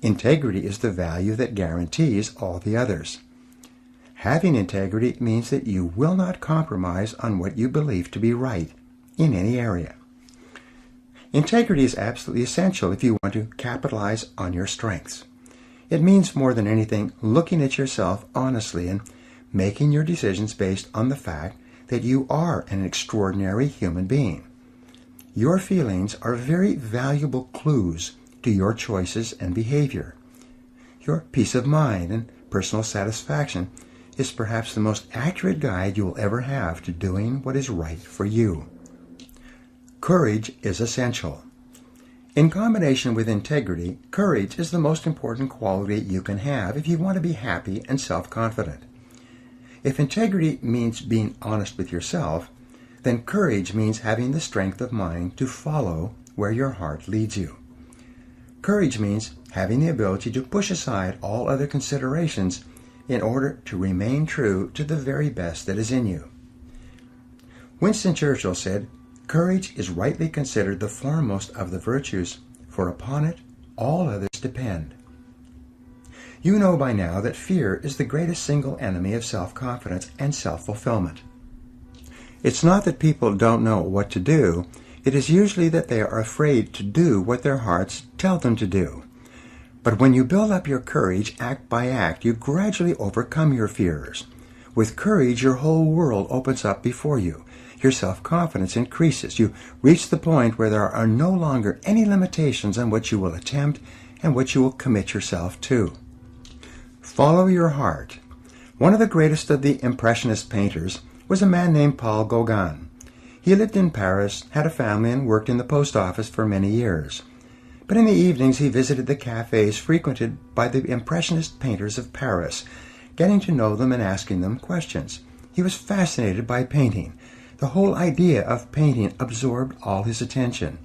Integrity is the value that guarantees all the others. Having integrity means that you will not compromise on what you believe to be right in any area. Integrity is absolutely essential if you want to capitalize on your strengths. It means more than anything looking at yourself honestly and making your decisions based on the fact that you are an extraordinary human being. Your feelings are very valuable clues to your choices and behavior. Your peace of mind and personal satisfaction is perhaps the most accurate guide you will ever have to doing what is right for you. Courage is essential. In combination with integrity, courage is the most important quality you can have if you want to be happy and self-confident. If integrity means being honest with yourself, then courage means having the strength of mind to follow where your heart leads you. Courage means having the ability to push aside all other considerations in order to remain true to the very best that is in you. Winston Churchill said, "Courage is rightly considered the foremost of the virtues, for upon it all others depend." You know by now that fear is the greatest single enemy of self-confidence and self-fulfillment. It's not that people don't know what to do, it is usually that they are afraid to do what their hearts tell them to do. But when you build up your courage act by act, you gradually overcome your fears. With courage, your whole world opens up before you. Your self-confidence increases. You reach the point where there are no longer any limitations on what you will attempt and what you will commit yourself to. Follow your heart. One of the greatest of the Impressionist painters was a man named Paul Gauguin. He lived in Paris, had a family, and worked in the post office for many years. But in the evenings he visited the cafes frequented by the Impressionist painters of Paris, getting to know them and asking them questions. He was fascinated by painting. The whole idea of painting absorbed all his attention.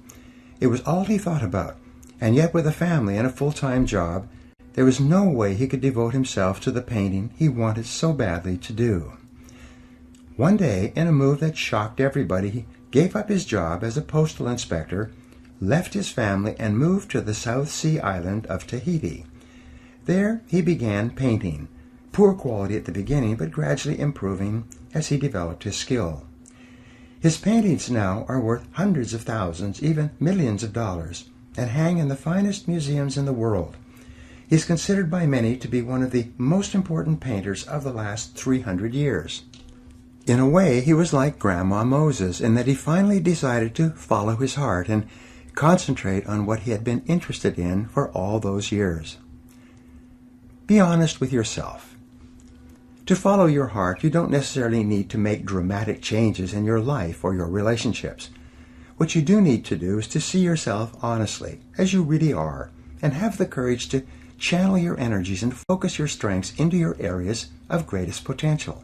It was all he thought about, and yet with a family and a full-time job, there was no way he could devote himself to the painting he wanted so badly to do. One day, in a move that shocked everybody, he gave up his job as a postal inspector, left his family, and moved to the South Sea island of Tahiti. There he began painting, poor quality at the beginning, but gradually improving as he developed his skill. His paintings now are worth hundreds of thousands, even millions of dollars, and hang in the finest museums in the world. He is considered by many to be one of the most important painters of the last 300 years. In a way, he was like Grandma Moses in that he finally decided to follow his heart and concentrate on what he had been interested in for all those years. Be honest with yourself. To follow your heart, you don't necessarily need to make dramatic changes in your life or your relationships. What you do need to do is to see yourself honestly, as you really are, and have the courage to channel your energies and focus your strengths into your areas of greatest potential.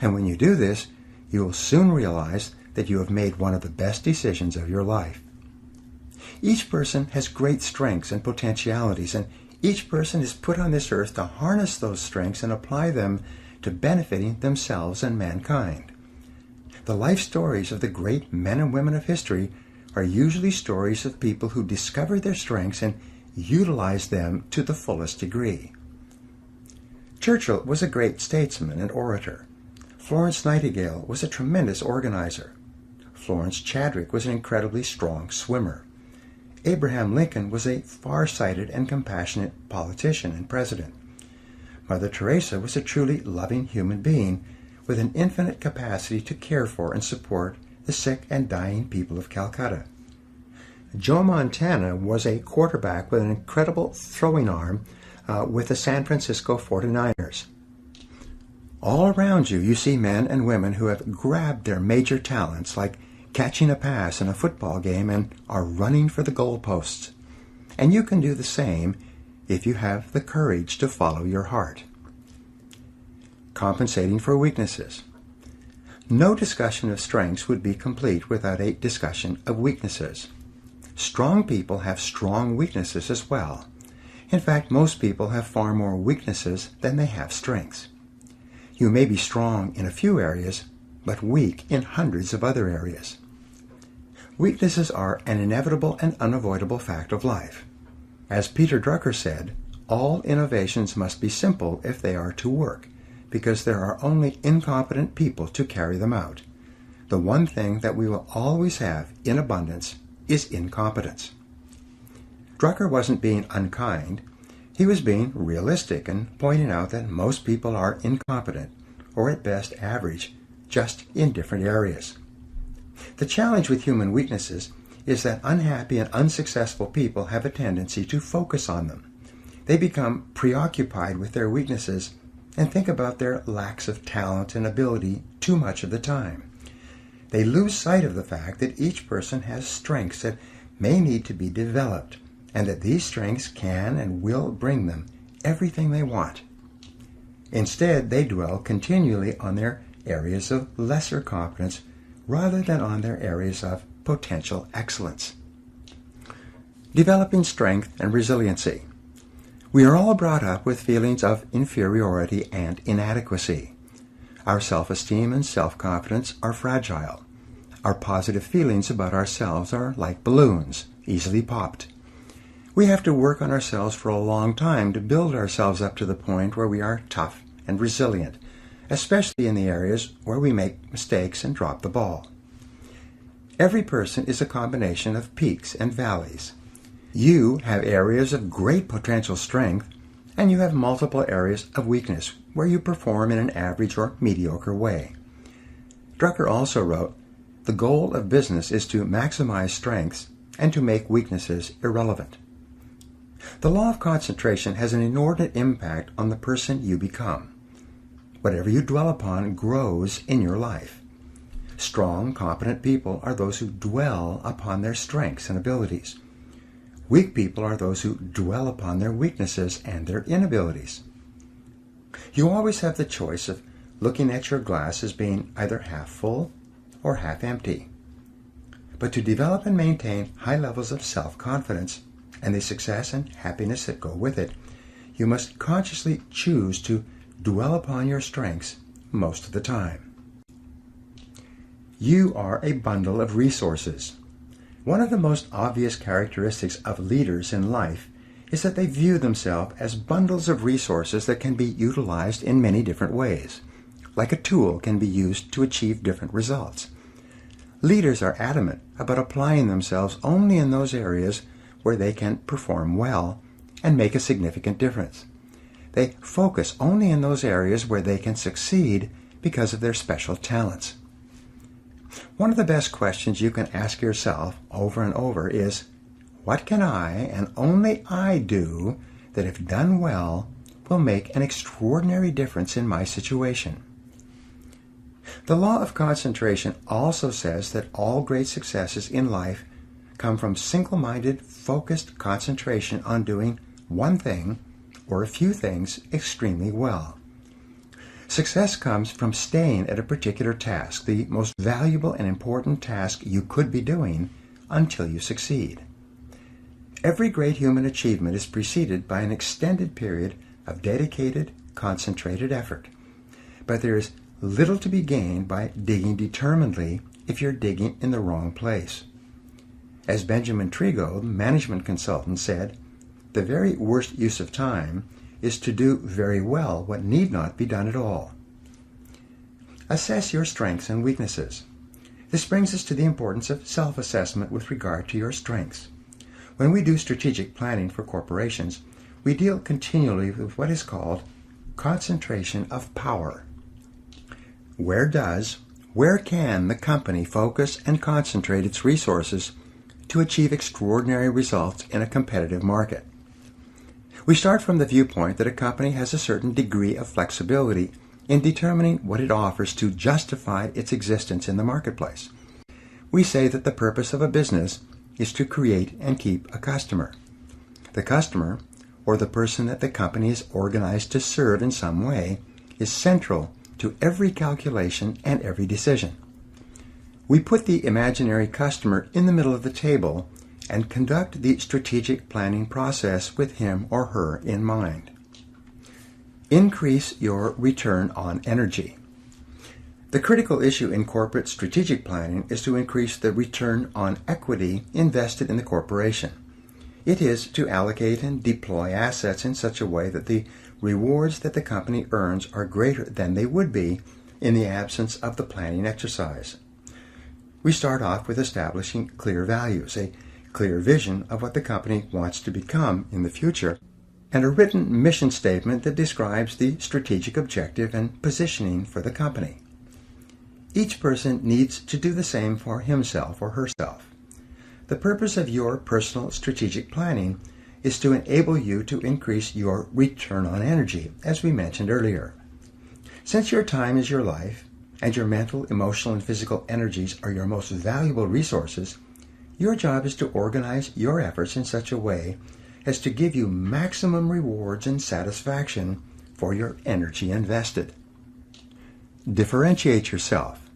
And when you do this, you will soon realize that you have made one of the best decisions of your life. Each person has great strengths and potentialities, and each person is put on this earth to harness those strengths and apply them to benefiting themselves and mankind. The life stories of the great men and women of history are usually stories of people who discovered their strengths and utilized them to the fullest degree. Churchill was a great statesman and orator. Florence Nightingale was a tremendous organizer. Florence Chadwick was an incredibly strong swimmer. Abraham Lincoln was a far-sighted and compassionate politician and president. Mother Teresa was a truly loving human being with an infinite capacity to care for and support the sick and dying people of Calcutta. Joe Montana was a quarterback with an incredible throwing arm with the San Francisco 49ers. All around you, you see men and women who have grabbed their major talents, like catching a pass in a football game, and are running for the goalposts. And you can do the same if you have the courage to follow your heart. compensating for weaknesses. No discussion of strengths would be complete without a discussion of weaknesses. Strong people have strong weaknesses as well. In fact, most people have far more weaknesses than they have strengths. You may be strong in a few areas, but weak in hundreds of other areas. Weaknesses are an inevitable and unavoidable fact of life. As Peter Drucker said, all innovations must be simple if they are to work, because there are only incompetent people to carry them out. The one thing that we will always have in abundance is incompetence. Drucker wasn't being unkind. He was being realistic and pointing out that most people are incompetent, or at best average, just in different areas. The challenge with human weaknesses is that unhappy and unsuccessful people have a tendency to focus on them. They become preoccupied with their weaknesses and think about their lacks of talent and ability too much of the time. They lose sight of the fact that each person has strengths that may need to be developed, and that these strengths can and will bring them everything they want. Instead, they dwell continually on their areas of lesser competence rather than on their areas of potential excellence. Developing strength and resiliency. We are all brought up with feelings of inferiority and inadequacy. Our self-esteem and self-confidence are fragile. Our positive feelings about ourselves are like balloons, easily popped. We have to work on ourselves for a long time to build ourselves up to the point where we are tough and resilient, especially in the areas where we make mistakes and drop the ball. Every person is a combination of peaks and valleys. You have areas of great potential strength, and you have multiple areas of weakness where you perform in an average or mediocre way. Drucker also wrote, "The goal of business is to maximize strengths and to make weaknesses irrelevant." The law of concentration has an inordinate impact on the person you become. Whatever you dwell upon grows in your life. Strong, competent people are those who dwell upon their strengths and abilities. Weak people are those who dwell upon their weaknesses and their inabilities. You always have the choice of looking at your glass as being either half full or half empty. But to develop and maintain high levels of self-confidence and the success and happiness that go with it, you must consciously choose to dwell upon your strengths most of the time. You are a bundle of resources. One of the most obvious characteristics of leaders in life is that they view themselves as bundles of resources that can be utilized in many different ways, like a tool can be used to achieve different results. Leaders are adamant about applying themselves only in those areas where they can perform well and make a significant difference. They focus only in those areas where they can succeed because of their special talents. One of the best questions you can ask yourself over and over is, what can I and only I do that, if done well, will make an extraordinary difference in my situation? The law of concentration also says that all great successes in life come from single-minded, focused concentration on doing one thing or a few things extremely well. Success comes from staying at a particular task, the most valuable and important task you could be doing, until you succeed. Every great human achievement is preceded by an extended period of dedicated, concentrated effort. But there is little to be gained by digging determinedly if you're digging in the wrong place. As Benjamin Trigo, the management consultant, said, "The very worst use of time is to do very well what need not be done at all." Assess your strengths and weaknesses. This brings us to the importance of self-assessment with regard to your strengths. When we do strategic planning for corporations, we deal continually with what is called concentration of power. Where can the company focus and concentrate its resources to achieve extraordinary results in a competitive market? We start from the viewpoint that a company has a certain degree of flexibility in determining what it offers to justify its existence in the marketplace. We say that the purpose of a business is to create and keep a customer. The customer, or the person that the company is organized to serve in some way, is central to every calculation and every decision. We put the imaginary customer in the middle of the table and conduct the strategic planning process with him or her in mind. Increase your return on energy. The critical issue in corporate strategic planning is to increase the return on equity invested in the corporation. It is to allocate and deploy assets in such a way that the rewards that the company earns are greater than they would be in the absence of the planning exercise. We start off with establishing clear values, a clear vision of what the company wants to become in the future, and a written mission statement that describes the strategic objective and positioning for the company. Each person needs to do the same for himself or herself. The purpose of your personal strategic planning is to enable you to increase your return on energy, as we mentioned earlier. Since your time is your life, and your mental, emotional, and physical energies are your most valuable resources, your job is to organize your efforts in such a way as to give you maximum rewards and satisfaction for your energy invested. Differentiate yourself.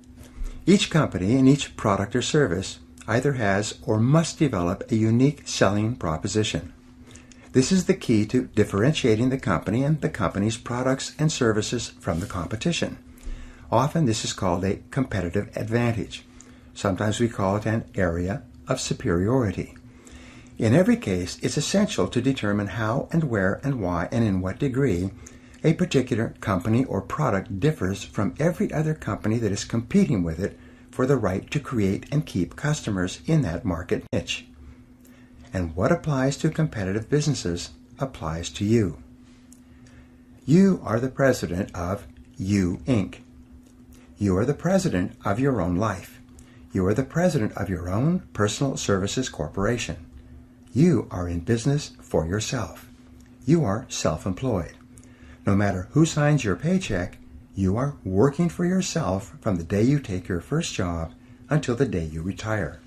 Each company and each product or service either has or must develop a unique selling proposition. This is the key to differentiating the company and the company's products and services from the competition. Often this is called a competitive advantage. Sometimes we call it an area of superiority. In every case, it's essential to determine how and where and why and in what degree a particular company or product differs from every other company that is competing with it for the right to create and keep customers in that market niche. And what applies to competitive businesses applies to you. You are the president of You, Inc. You are the president of your own life. You are the president of your own personal services corporation. You are in business for yourself. You are self-employed. No matter who signs your paycheck, you are working for yourself from the day you take your first job until the day you retire.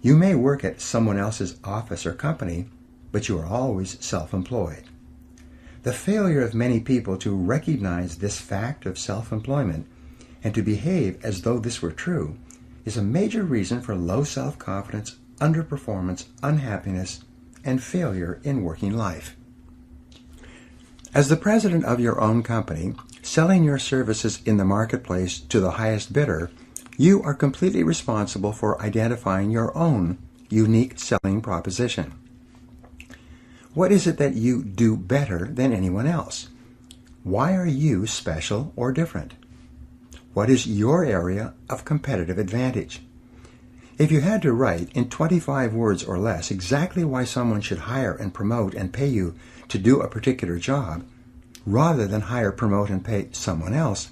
You may work at someone else's office or company, but you are always self-employed. The failure of many people to recognize this fact of self-employment and to behave as though this were true is a major reason for low self-confidence, underperformance, unhappiness, and failure in working life. As the president of your own company, selling your services in the marketplace to the highest bidder, you are completely responsible for identifying your own unique selling proposition. What is it that you do better than anyone else? Why are you special or different? What is your area of competitive advantage? If you had to write in 25 words or less exactly why someone should hire and promote and pay you to do a particular job, rather than hire, promote, and pay someone else,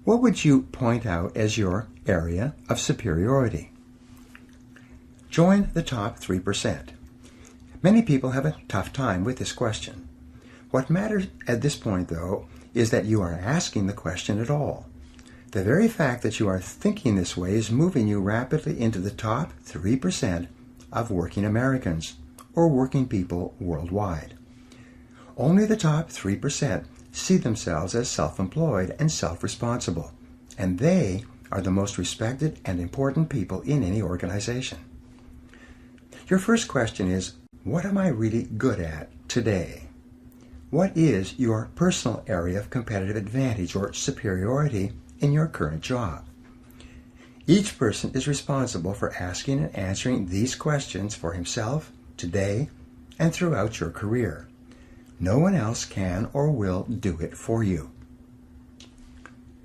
what would you point out as your area of superiority? Join the top 3%. Many people have a tough time with this question. What matters at this point, though, is that you are asking the question at all. The very fact that you are thinking this way is moving you rapidly into the top 3% of working Americans or working people worldwide. Only the top 3% see themselves as self-employed and self-responsible, and they are the most respected and important people in any organization. Your first question is, what am I really good at today? What is your personal area of competitive advantage or superiority in your current job? Each person is responsible for asking and answering these questions for himself, today, and throughout your career. No one else can or will do it for you.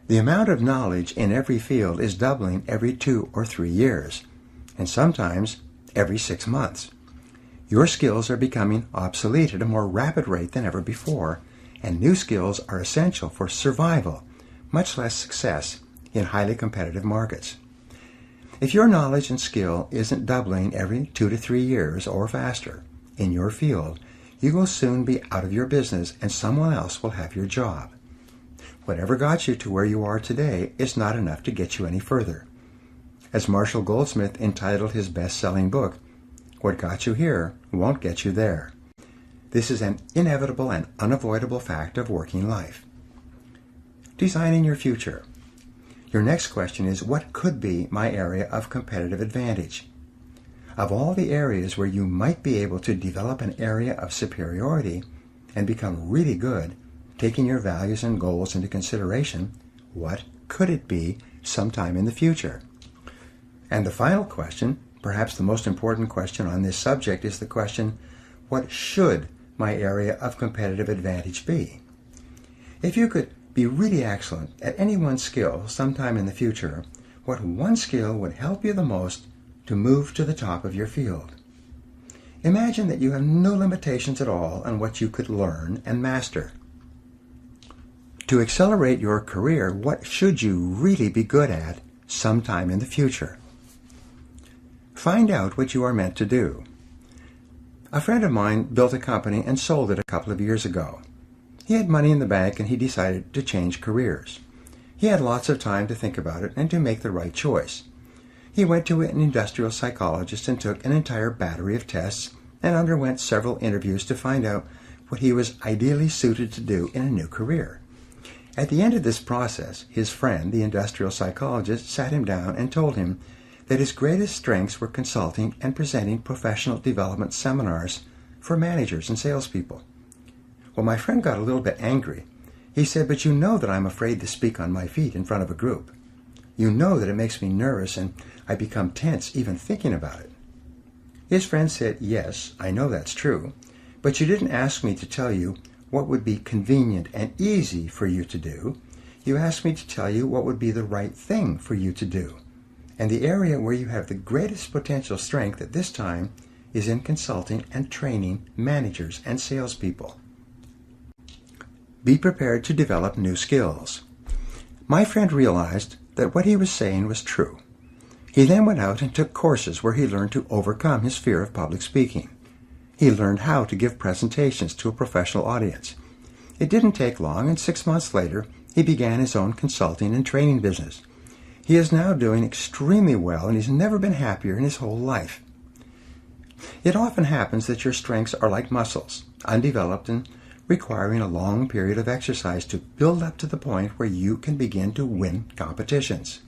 The amount of knowledge in every field is doubling every 2 or 3 years, and sometimes every 6 months. Your skills are becoming obsolete at a more rapid rate than ever before, and new skills are essential for survival, much less success, in highly competitive markets. If your knowledge and skill isn't doubling every 2 to 3 years or faster in your field, you will soon be out of your business and someone else will have your job. Whatever got you to where you are today is not enough to get you any further. As Marshall Goldsmith entitled his best-selling book, "What got you here won't get you there." This is an inevitable and unavoidable fact of working life. designing your future. Your next question is, what could be my area of competitive advantage? Of all the areas where you might be able to develop an area of superiority and become really good, taking your values and goals into consideration, what could it be sometime in the future? And the final question, perhaps the most important question on this subject, is the question, what should my area of competitive advantage be? If you could be really excellent at any one skill sometime in the future, what one skill would help you the most to move to the top of your field? Imagine that you have no limitations at all on what you could learn and master. To accelerate your career, what should you really be good at sometime in the future? Find out what you are meant to do. A friend of mine built a company and sold it a couple of years ago. He had money in the bank and he decided to change careers. He had lots of time to think about it and to make the right choice. He went to an industrial psychologist and took an entire battery of tests and underwent several interviews to find out what he was ideally suited to do in a new career. At the end of this process, his friend, the industrial psychologist, sat him down and told him that his greatest strengths were consulting and presenting professional development seminars for managers and salespeople. Well, my friend got a little bit angry. He said, "But you know that I'm afraid to speak on my feet in front of a group. You know that it makes me nervous and I become tense even thinking about it." His friend said, "Yes, I know that's true, but you didn't ask me to tell you what would be convenient and easy for you to do. You asked me to tell you what would be the right thing for you to do. And the area where you have the greatest potential strength at this time is in consulting and training managers and salespeople. Be prepared to develop new skills." My friend realized that what he was saying was true. He then went out and took courses where he learned to overcome his fear of public speaking. He learned how to give presentations to a professional audience. It didn't take long, and 6 months later, he began his own consulting and training business. He is now doing extremely well, and he's never been happier in his whole life. It often happens that your strengths are like muscles, undeveloped and requiring a long period of exercise to build up to the point where you can begin to win competitions.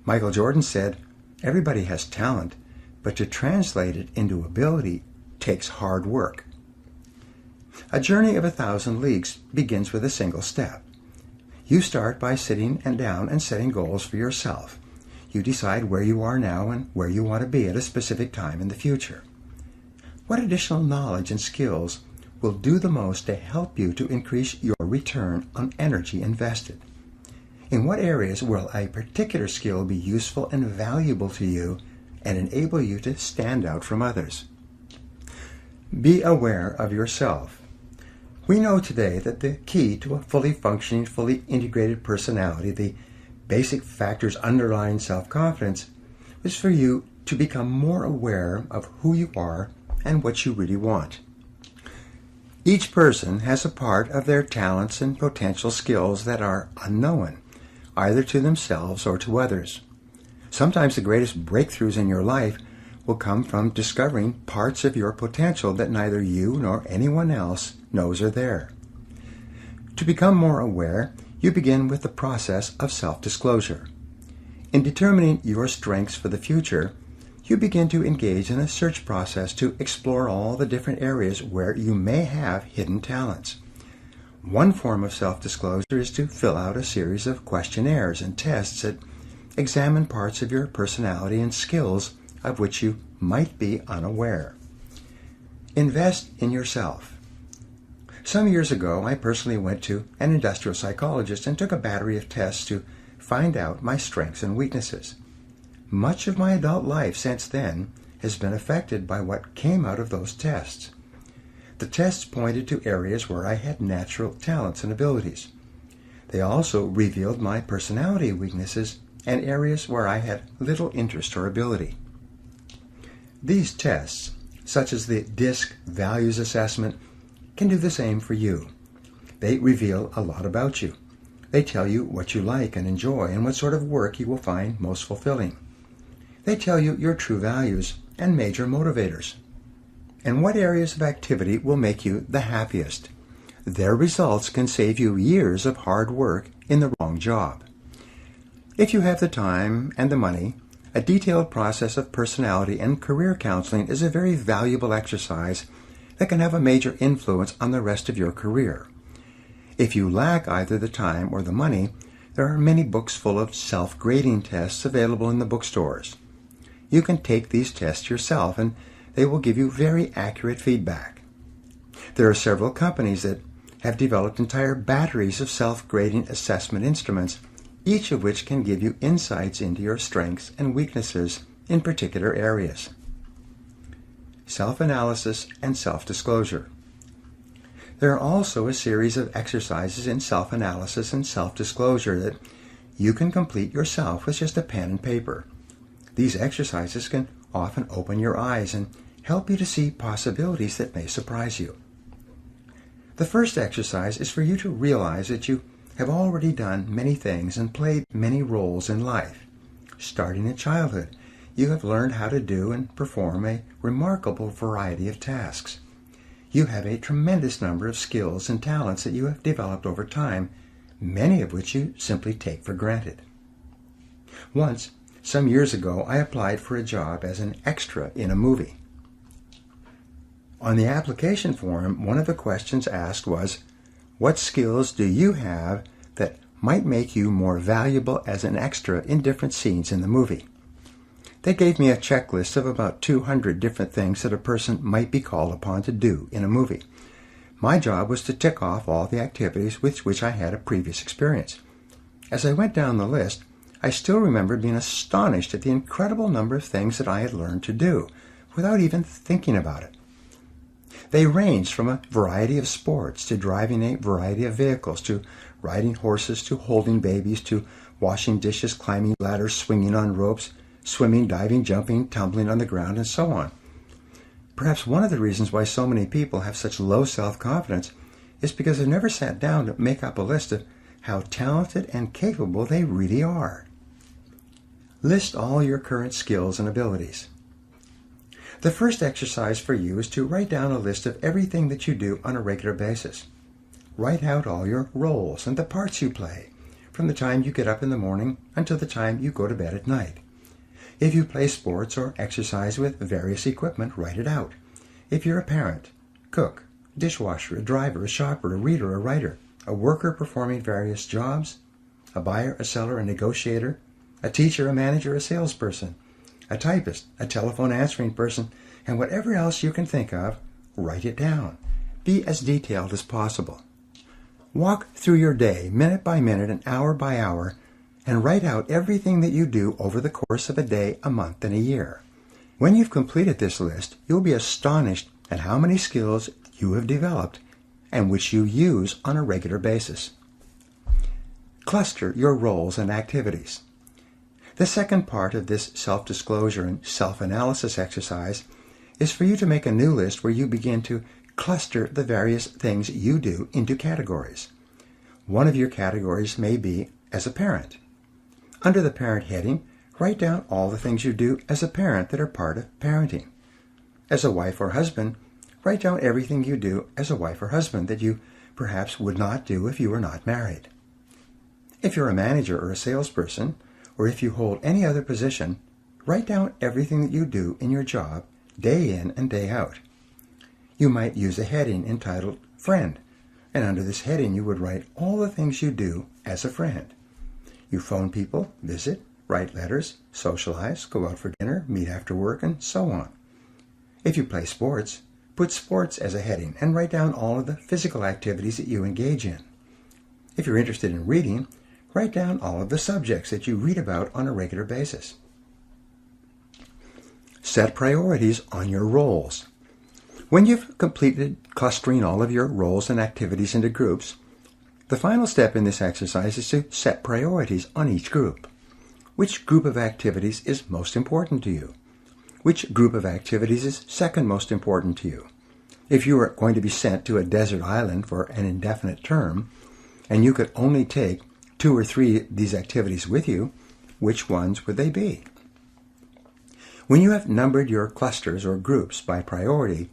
Michael Jordan said, "Everybody has talent, but to translate it into ability takes hard work." A journey of 1,000 leagues begins with a single step. You start by sitting down and setting goals for yourself. You decide where you are now and where you want to be at a specific time in the future. What additional knowledge and skills will do the most to help you to increase your return on energy invested? In what areas will a particular skill be useful and valuable to you and enable you to stand out from others? Be aware of yourself. We know today that the key to a fully functioning, fully integrated personality, the basic factors underlying self-confidence, is for you to become more aware of who you are and what you really want. Each person has a part of their talents and potential skills that are unknown, either to themselves or to others. Sometimes the greatest breakthroughs in your life will come from discovering parts of your potential that neither you nor anyone else knows are there. To become more aware, you begin with the process of self-disclosure. In determining your strengths for the future, you begin to engage in a search process to explore all the different areas where you may have hidden talents. One form of self-disclosure is to fill out a series of questionnaires and tests that examine parts of your personality and skills of which you might be unaware. Invest in yourself. Some years ago, I personally went to an industrial psychologist and took a battery of tests to find out my strengths and weaknesses. Much of my adult life since then has been affected by what came out of those tests. The tests pointed to areas where I had natural talents and abilities. They also revealed my personality weaknesses and areas where I had little interest or ability. These tests, such as the DISC Values Assessment, can do the same for you. They reveal a lot about you. They tell you what you like and enjoy and what sort of work you will find most fulfilling. They tell you your true values and major motivators, and what areas of activity will make you the happiest. their results can save you years of hard work in the wrong job. If you have the time and the money, a detailed process of personality and career counseling is a very valuable exercise that can have a major influence on the rest of your career. If you lack either the time or the money, there are many books full of self-grading tests available in the bookstores. You can take these tests yourself and they will give you very accurate feedback. There are several companies that have developed entire batteries of self-grading assessment instruments, each of which can give you insights into your strengths and weaknesses in particular areas. Self-analysis and self-disclosure. There are also a series of exercises in self-analysis and self-disclosure that you can complete yourself with just a pen and paper. These exercises can often open your eyes and help you to see possibilities that may surprise you. The first exercise is for you to realize that you have already done many things and played many roles in life. Starting in childhood, you have learned how to do and perform a remarkable variety of tasks. You have a tremendous number of skills and talents that you have developed over time, many of which you simply take for granted. Once, some years ago, I applied for a job as an extra in a movie. On the application form, one of the questions asked was, "What skills do you have that might make you more valuable as an extra in different scenes in the movie?" They gave me a checklist of about 200 different things that a person might be called upon to do in a movie. My job was to tick off all the activities with which I had a previous experience. As I went down the list, I still remember being astonished at the incredible number of things that I had learned to do without even thinking about it. They ranged from a variety of sports to driving a variety of vehicles to riding horses to holding babies to washing dishes, climbing ladders, swinging on ropes, swimming, diving, jumping, tumbling on the ground, and so on. Perhaps one of the reasons why so many people have such low self-confidence is because they've never sat down to make up a list of how talented and capable they really are. List all your current skills and abilities. The first exercise for you is to write down a list of everything that you do on a regular basis. Write out all your roles and the parts you play, from the time you get up in the morning until the time you go to bed at night. If you play sports or exercise with various equipment, write it out. If you're a parent, cook, dishwasher, a driver, a shopper, a reader, a writer, a worker performing various jobs, a buyer, a seller, a negotiator, a teacher, a manager, a salesperson, a typist, a telephone answering person, and whatever else you can think of, write it down. Be as detailed as possible. Walk through your day, minute by minute and hour by hour, and write out everything that you do over the course of a day, a month, and a year. When you've completed this list, you'll be astonished at how many skills you have developed and which you use on a regular basis. Cluster your roles and activities. The second part of this self-disclosure and self-analysis exercise is for you to make a new list where you begin to cluster the various things you do into categories. One of your categories may be as a parent. Under the parent heading, write down all the things you do as a parent that are part of parenting. As a wife or husband, write down everything you do as a wife or husband that you perhaps would not do if you were not married. If you're a manager or a salesperson, or if you hold any other position, write down everything that you do in your job, day in and day out. You might use a heading entitled Friend, and under this heading you would write all the things you do as a friend. You phone people, visit, write letters, socialize, go out for dinner, meet after work, and so on. If you play sports, put sports as a heading and write down all of the physical activities that you engage in. If you're interested in reading, write down all of the subjects that you read about on a regular basis. Set priorities on your roles. When you've completed clustering all of your roles and activities into groups, the final step in this exercise is to set priorities on each group. Which group of activities is most important to you? Which group of activities is second most important to you? If you were going to be sent to a desert island for an indefinite term, and you could only take 2 or 3 of these activities with you, which ones would they be? When you have numbered your clusters or groups by priority,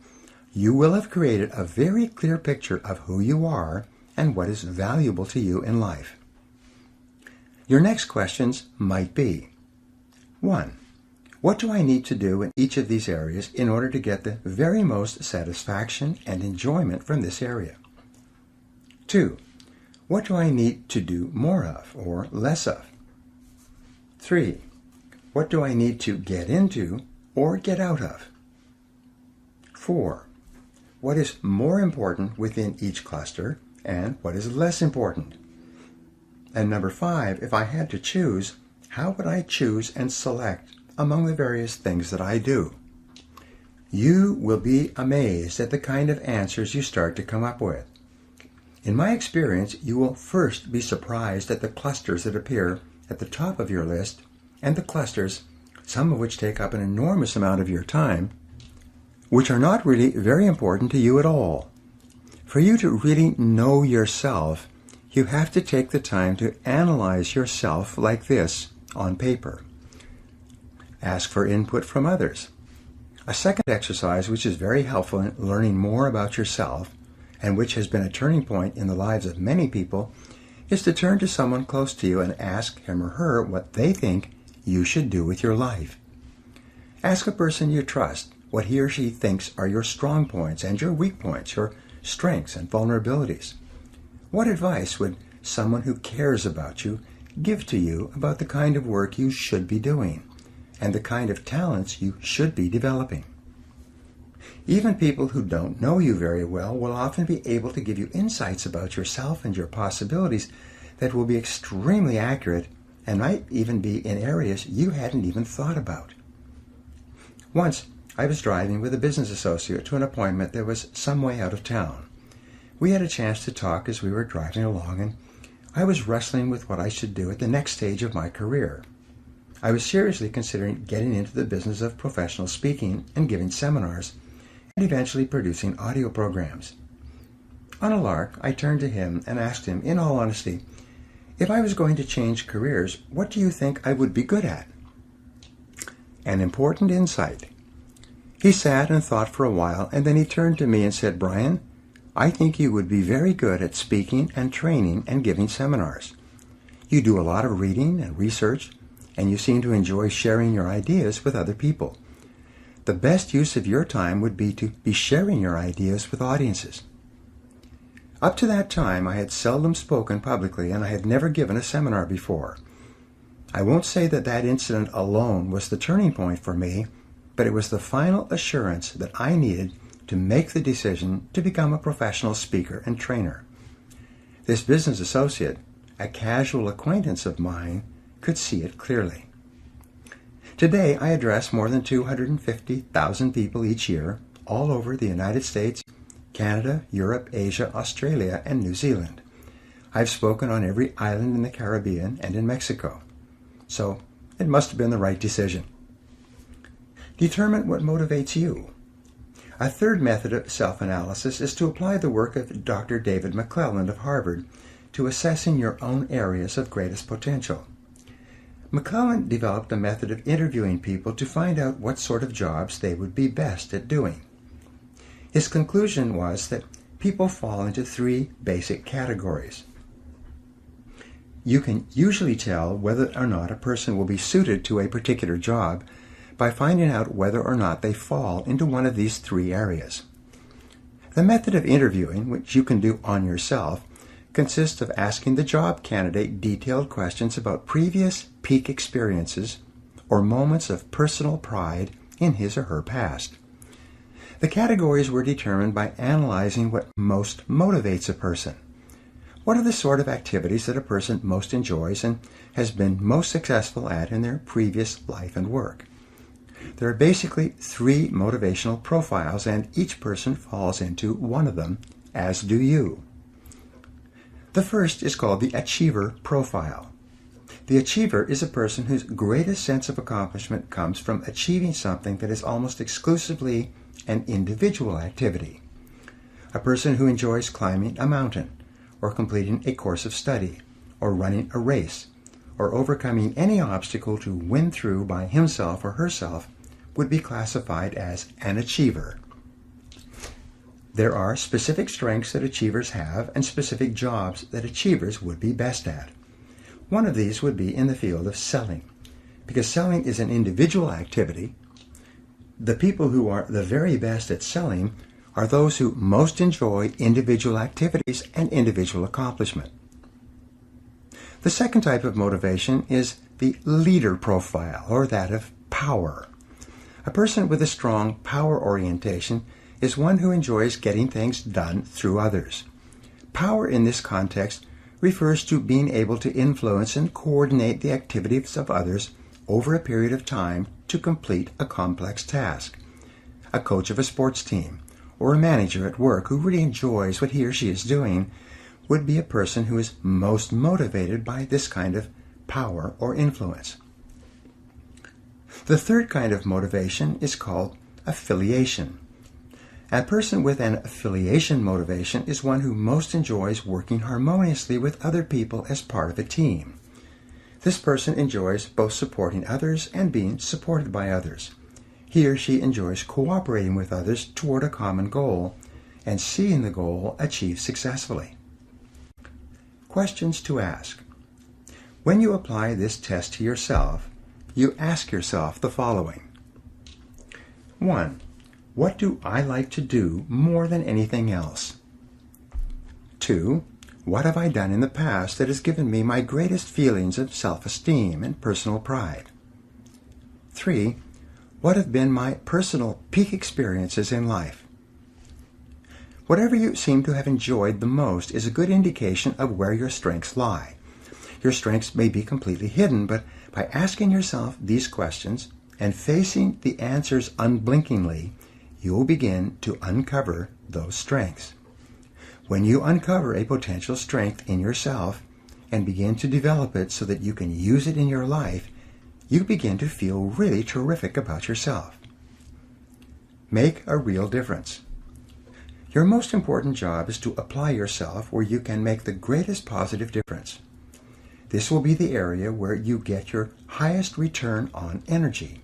you will have created a very clear picture of who you are and what is valuable to you in life. Your next questions might be: 1. What do I need to do in each of these areas in order to get the very most satisfaction and enjoyment from this area? 2. What do I need to do more of or less of? 3. What do I need to get into or get out of? 4. What is more important within each cluster and what is less important? And number 5, if I had to choose, how would I choose and select among the various things that I do? You will be amazed at the kind of answers you start to come up with. In my experience, you will first be surprised at the clusters that appear at the top of your list and the clusters, some of which take up an enormous amount of your time, which are not really very important to you at all. For you to really know yourself, you have to take the time to analyze yourself like this on paper. Ask for input from others. A second exercise which is very helpful in learning more about yourself and which has been a turning point in the lives of many people is to turn to someone close to you and ask him or her what they think you should do with your life. Ask a person you trust what he or she thinks are your strong points and your weak points, your strengths and vulnerabilities. What advice would someone who cares about you give to you about the kind of work you should be doing and the kind of talents you should be developing? Even people who don't know you very well will often be able to give you insights about yourself and your possibilities that will be extremely accurate and might even be in areas you hadn't even thought about. Once, I was driving with a business associate to an appointment that was some way out of town. We had a chance to talk as we were driving along, and I was wrestling with what I should do at the next stage of my career. I was seriously considering getting into the business of professional speaking and giving seminars, and eventually producing audio programs. On a lark, I turned to him and asked him, in all honesty, if I was going to change careers, what do you think I would be good at? An important insight. He sat and thought for a while, and then he turned to me and said, "Brian, I think you would be very good at speaking and training and giving seminars. You do a lot of reading and research, and you seem to enjoy sharing your ideas with other people. The best use of your time would be to be sharing your ideas with audiences." Up to that time, I had seldom spoken publicly, and I had never given a seminar before. I won't say that that incident alone was the turning point for me, but it was the final assurance that I needed to make the decision to become a professional speaker and trainer. This business associate, a casual acquaintance of mine, could see it clearly. Today, I address more than 250,000 people each year, all over the United States, Canada, Europe, Asia, Australia, and New Zealand. I've spoken on every island in the Caribbean and in Mexico. So, it must have been the right decision. Determine what motivates you. A third method of self-analysis is to apply the work of Dr. David McClelland of Harvard to assessing your own areas of greatest potential. McClelland developed a method of interviewing people to find out what sort of jobs they would be best at doing. His conclusion was that people fall into 3 basic categories. You can usually tell whether or not a person will be suited to a particular job by finding out whether or not they fall into one of these 3 areas. The method of interviewing, which you can do on yourself, consists of asking the job candidate detailed questions about previous peak experiences or moments of personal pride in his or her past. The categories were determined by analyzing what most motivates a person. What are the sort of activities that a person most enjoys and has been most successful at in their previous life and work? There are basically 3 motivational profiles, and each person falls into one of them, as do you. The first is called the achiever profile. The achiever is a person whose greatest sense of accomplishment comes from achieving something that is almost exclusively an individual activity. A person who enjoys climbing a mountain, or completing a course of study, or running a race, or overcoming any obstacle to win through by himself or herself would be classified as an achiever. There are specific strengths that achievers have and specific jobs that achievers would be best at. One of these would be in the field of selling. Because selling is an individual activity, the people who are the very best at selling are those who most enjoy individual activities and individual accomplishment. The second type of motivation is the leader profile, or that of power. A person with a strong power orientation is one who enjoys getting things done through others. Power in this context refers to being able to influence and coordinate the activities of others over a period of time to complete a complex task. A coach of a sports team or a manager at work who really enjoys what he or she is doing would be a person who is most motivated by this kind of power or influence. The third kind of motivation is called affiliation. A person with an affiliation motivation is one who most enjoys working harmoniously with other people as part of a team. This person enjoys both supporting others and being supported by others. He or she enjoys cooperating with others toward a common goal and seeing the goal achieved successfully. Questions to ask. When you apply this test to yourself, you ask yourself the following. 1. What do I like to do more than anything else? 2. What have I done in the past that has given me my greatest feelings of self-esteem and personal pride? 3. What have been my personal peak experiences in life? Whatever you seem to have enjoyed the most is a good indication of where your strengths lie. Your strengths may be completely hidden, but by asking yourself these questions and facing the answers unblinkingly, you will begin to uncover those strengths. When you uncover a potential strength in yourself and begin to develop it so that you can use it in your life, you begin to feel really terrific about yourself. Make a real difference. Your most important job is to apply yourself where you can make the greatest positive difference. This will be the area where you get your highest return on energy.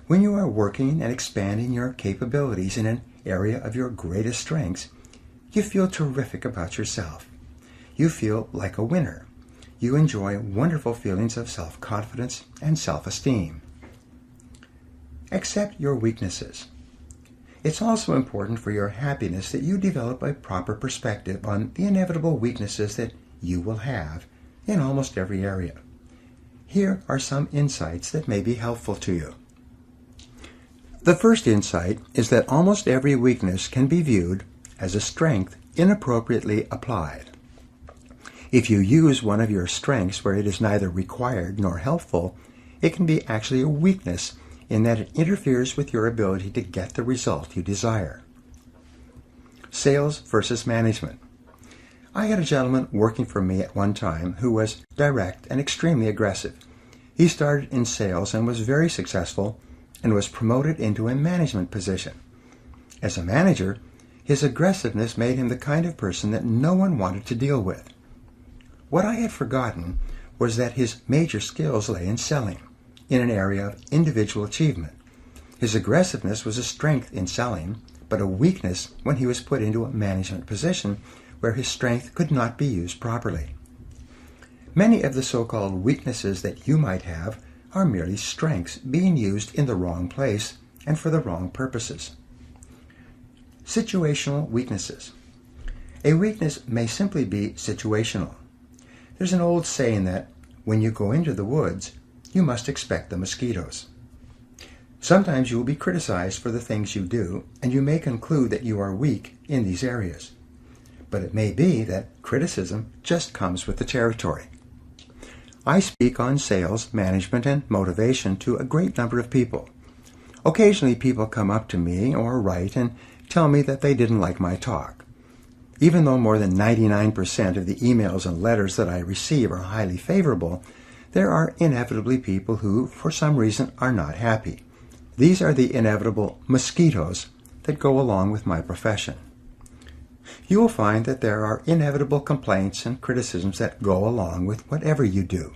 When you are working and expanding your capabilities in an area of your greatest strengths, you feel terrific about yourself. You feel like a winner. You enjoy wonderful feelings of self-confidence and self-esteem. Accept your weaknesses. It's also important for your happiness that you develop a proper perspective on the inevitable weaknesses that you will have in almost every area. Here are some insights that may be helpful to you. The first insight is that almost every weakness can be viewed as a strength inappropriately applied. If you use one of your strengths where it is neither required nor helpful, it can be actually a weakness in that it interferes with your ability to get the result you desire. Sales versus management. I had a gentleman working for me at one time who was direct and extremely aggressive. He started in sales and was very successful and was promoted into a management position. As a manager, his aggressiveness made him the kind of person that no one wanted to deal with. What I had forgotten was that his major skills lay in selling, in an area of individual achievement. His aggressiveness was a strength in selling, but a weakness when he was put into a management position where his strength could not be used properly. Many of the so-called weaknesses that you might have are merely strengths being used in the wrong place and for the wrong purposes. Situational weaknesses. A weakness may simply be situational. There's an old saying that when you go into the woods, you must expect the mosquitoes. Sometimes you will be criticized for the things you do, and you may conclude that you are weak in these areas. But it may be that criticism just comes with the territory. I speak on sales, management, and motivation to a great number of people. Occasionally people come up to me or write and tell me that they didn't like my talk. Even though more than 99% of the emails and letters that I receive are highly favorable, there are inevitably people who, for some reason, are not happy. These are the inevitable mosquitoes that go along with my profession. You will find that there are inevitable complaints and criticisms that go along with whatever you do.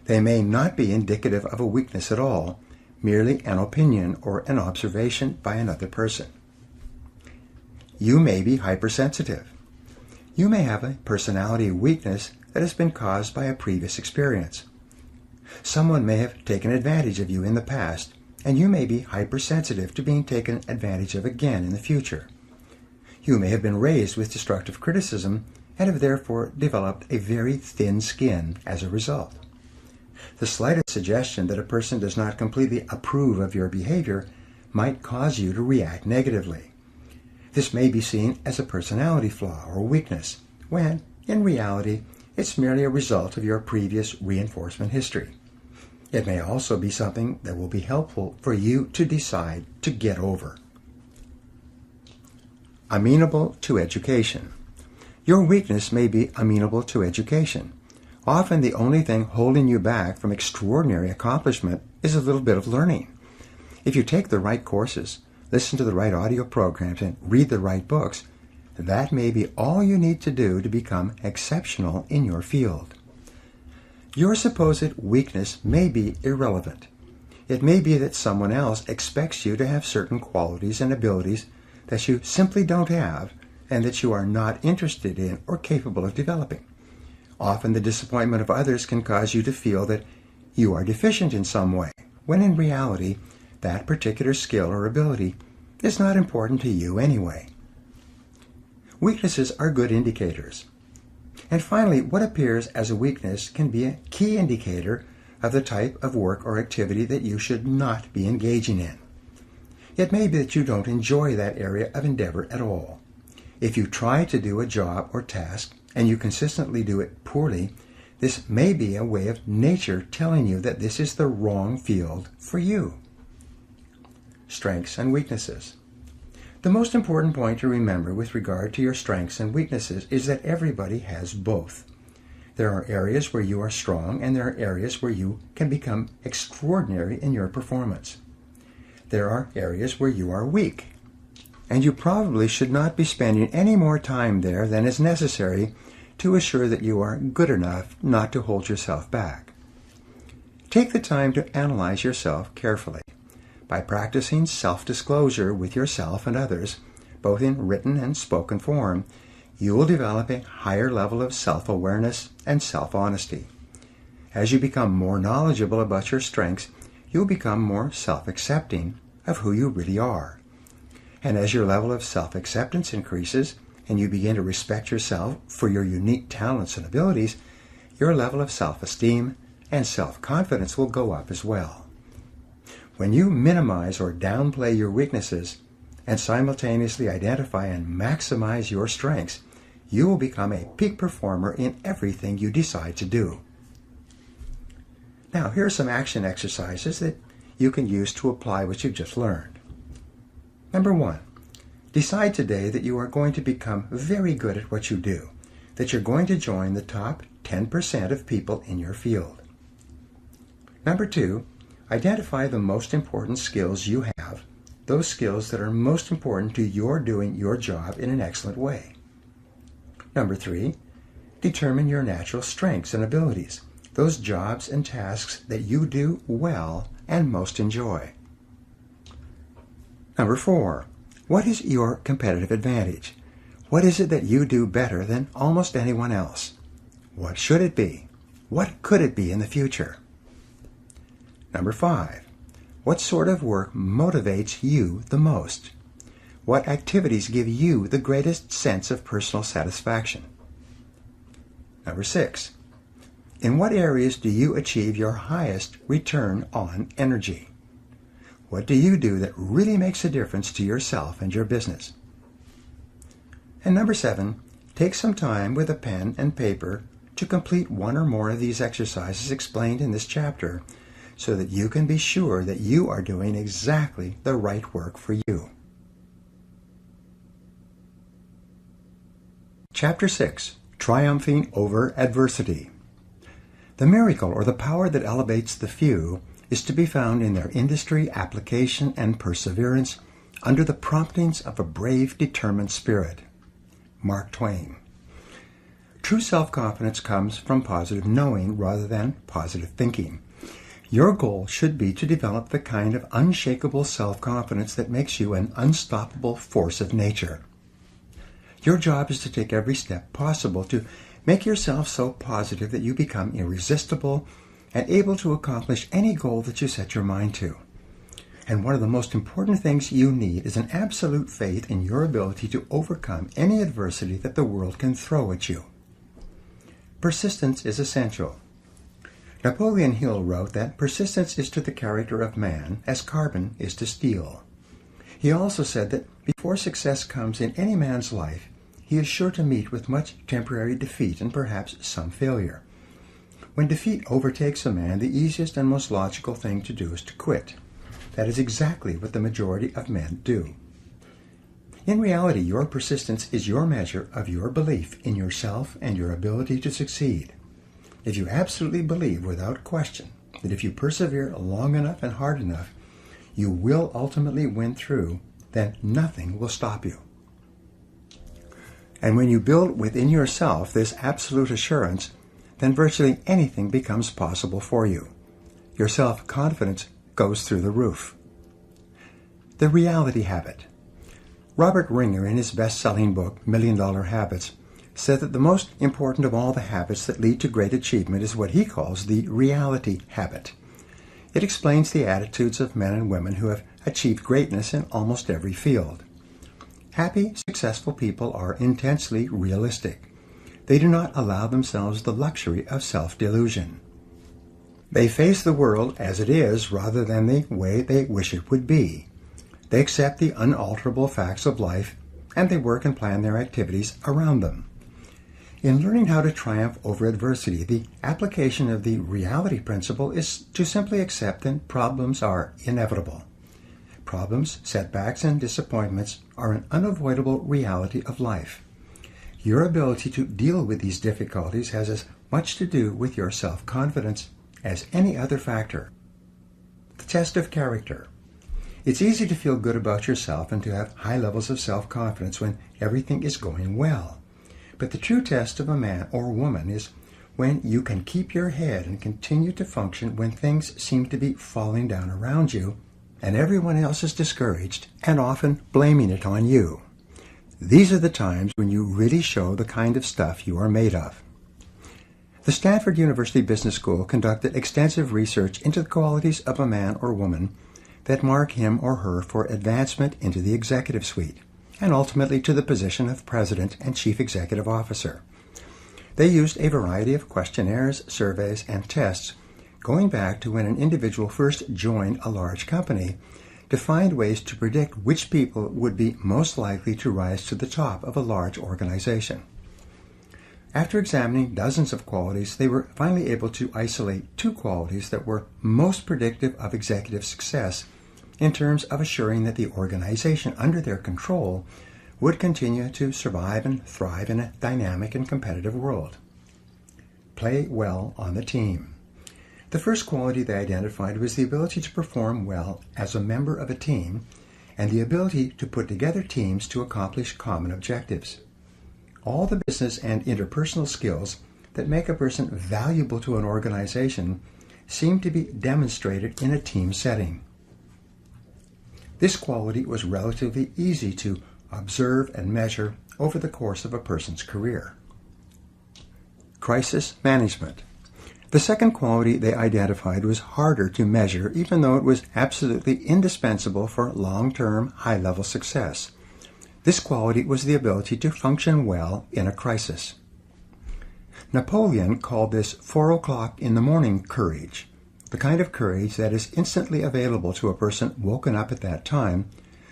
They may not be indicative of a weakness at all, merely an opinion or an observation by another person. You may be hypersensitive. You may have a personality weakness that has been caused by a previous experience. Someone may have taken advantage of you in the past, and you may be hypersensitive to being taken advantage of again in the future. You may have been raised with destructive criticism and have therefore developed a very thin skin as a result. The slightest suggestion that a person does not completely approve of your behavior might cause you to react negatively. This may be seen as a personality flaw or weakness, when, in reality, it's merely a result of your previous reinforcement history. It may also be something that will be helpful for you to decide to get over. Amenable to education. Your weakness may be amenable to education. Often the only thing holding you back from extraordinary accomplishment is a little bit of learning. If you take the right courses, listen to the right audio programs, and read the right books, that may be all you need to do to become exceptional in your field. Your supposed weakness may be irrelevant. It may be that someone else expects you to have certain qualities and abilities that you simply don't have and that you are not interested in or capable of developing. Often the disappointment of others can cause you to feel that you are deficient in some way, when in reality, that particular skill or ability is not important to you anyway. Weaknesses are good indicators. And finally, what appears as a weakness can be a key indicator of the type of work or activity that you should not be engaging in. It may be that you don't enjoy that area of endeavor at all. If you try to do a job or task and you consistently do it poorly, this may be a way of nature telling you that this is the wrong field for you. Strengths and weaknesses. The most important point to remember with regard to your strengths and weaknesses is that everybody has both. There are areas where you are strong and there are areas where you can become extraordinary in your performance. There are areas where you are weak, and you probably should not be spending any more time there than is necessary to assure that you are good enough not to hold yourself back. Take the time to analyze yourself carefully. By practicing self-disclosure with yourself and others, both in written and spoken form, you will develop a higher level of self-awareness and self-honesty. As you become more knowledgeable about your strengths, you'll become more self-accepting of who you really are. And as your level of self-acceptance increases, and you begin to respect yourself for your unique talents and abilities, your level of self-esteem and self-confidence will go up as well. When you minimize or downplay your weaknesses and simultaneously identify and maximize your strengths, you will become a peak performer in everything you decide to do. Now, here are some action exercises that you can use to apply what you've just learned. Number 1, decide today that you are going to become very good at what you do, that you're going to join the top 10% of people in your field. Number 2, identify the most important skills you have, those skills that are most important to your doing your job in an excellent way. Number 3, determine your natural strengths and abilities, those jobs and tasks that you do well and most enjoy. Number 4, what is your competitive advantage? What is it that you do better than almost anyone else? What should it be? What could it be in the future? Number 5, what sort of work motivates you the most? What activities give you the greatest sense of personal satisfaction? Number 6, in what areas do you achieve your highest return on energy? What do you do that really makes a difference to yourself and your business? And number 7, take some time with a pen and paper to complete one or more of these exercises explained in this chapter, so that you can be sure that you are doing exactly the right work for you. Chapter 6, Triumphing Over Adversity. The miracle or the power that elevates the few is to be found in their industry, application, and perseverance under the promptings of a brave, determined spirit. Mark Twain. True self-confidence comes from positive knowing rather than positive thinking. Your goal should be to develop the kind of unshakable self-confidence that makes you an unstoppable force of nature. Your job is to take every step possible to make yourself so positive that you become irresistible and able to accomplish any goal that you set your mind to. And one of the most important things you need is an absolute faith in your ability to overcome any adversity that the world can throw at you. Persistence is essential. Napoleon Hill wrote that persistence is to the character of man as carbon is to steel. He also said that before success comes in any man's life, he is sure to meet with much temporary defeat and perhaps some failure. When defeat overtakes a man, the easiest and most logical thing to do is to quit. That is exactly what the majority of men do. In reality, your persistence is your measure of your belief in yourself and your ability to succeed. If you absolutely believe without question that if you persevere long enough and hard enough, you will ultimately win through, then nothing will stop you. And when you build within yourself this absolute assurance, then virtually anything becomes possible for you. Your self-confidence goes through the roof. The reality habit. Robert Ringer, in his best-selling book, $1 Million Habits, said that the most important of all the habits that lead to great achievement is what he calls the reality habit. It explains the attitudes of men and women who have achieved greatness in almost every field. Happy, successful people are intensely realistic. They do not allow themselves the luxury of self-delusion. They face the world as it is rather than the way they wish it would be. They accept the unalterable facts of life, and they work and plan their activities around them. In learning how to triumph over adversity, the application of the reality principle is to simply accept that problems are inevitable. Problems, setbacks, and disappointments are an unavoidable reality of life. Your ability to deal with these difficulties has as much to do with your self-confidence as any other factor. The test of character. It's easy to feel good about yourself and to have high levels of self-confidence when everything is going well. But the true test of a man or woman is when you can keep your head and continue to function when things seem to be falling down around you and everyone else is discouraged and often blaming it on you. These are the times when you really show the kind of stuff you are made of. The Stanford University Business School conducted extensive research into the qualities of a man or woman that mark him or her for advancement into the executive suite, and ultimately to the position of President and Chief Executive Officer. They used a variety of questionnaires, surveys, and tests going back to when an individual first joined a large company to find ways to predict which people would be most likely to rise to the top of a large organization. After examining dozens of qualities, they were finally able to isolate 2 qualities that were most predictive of executive success in terms of assuring that the organization under their control would continue to survive and thrive in a dynamic and competitive world. Play well on the team. The first quality they identified was the ability to perform well as a member of a team and the ability to put together teams to accomplish common objectives. All the business and interpersonal skills that make a person valuable to an organization seem to be demonstrated in a team setting. This quality was relatively easy to observe and measure over the course of a person's career. Crisis management. The second quality they identified was harder to measure, even though it was absolutely indispensable for long-term, high-level success. This quality was the ability to function well in a crisis. Napoleon called this 4 o'clock in the morning courage, the kind of courage that is instantly available to a person woken up at that time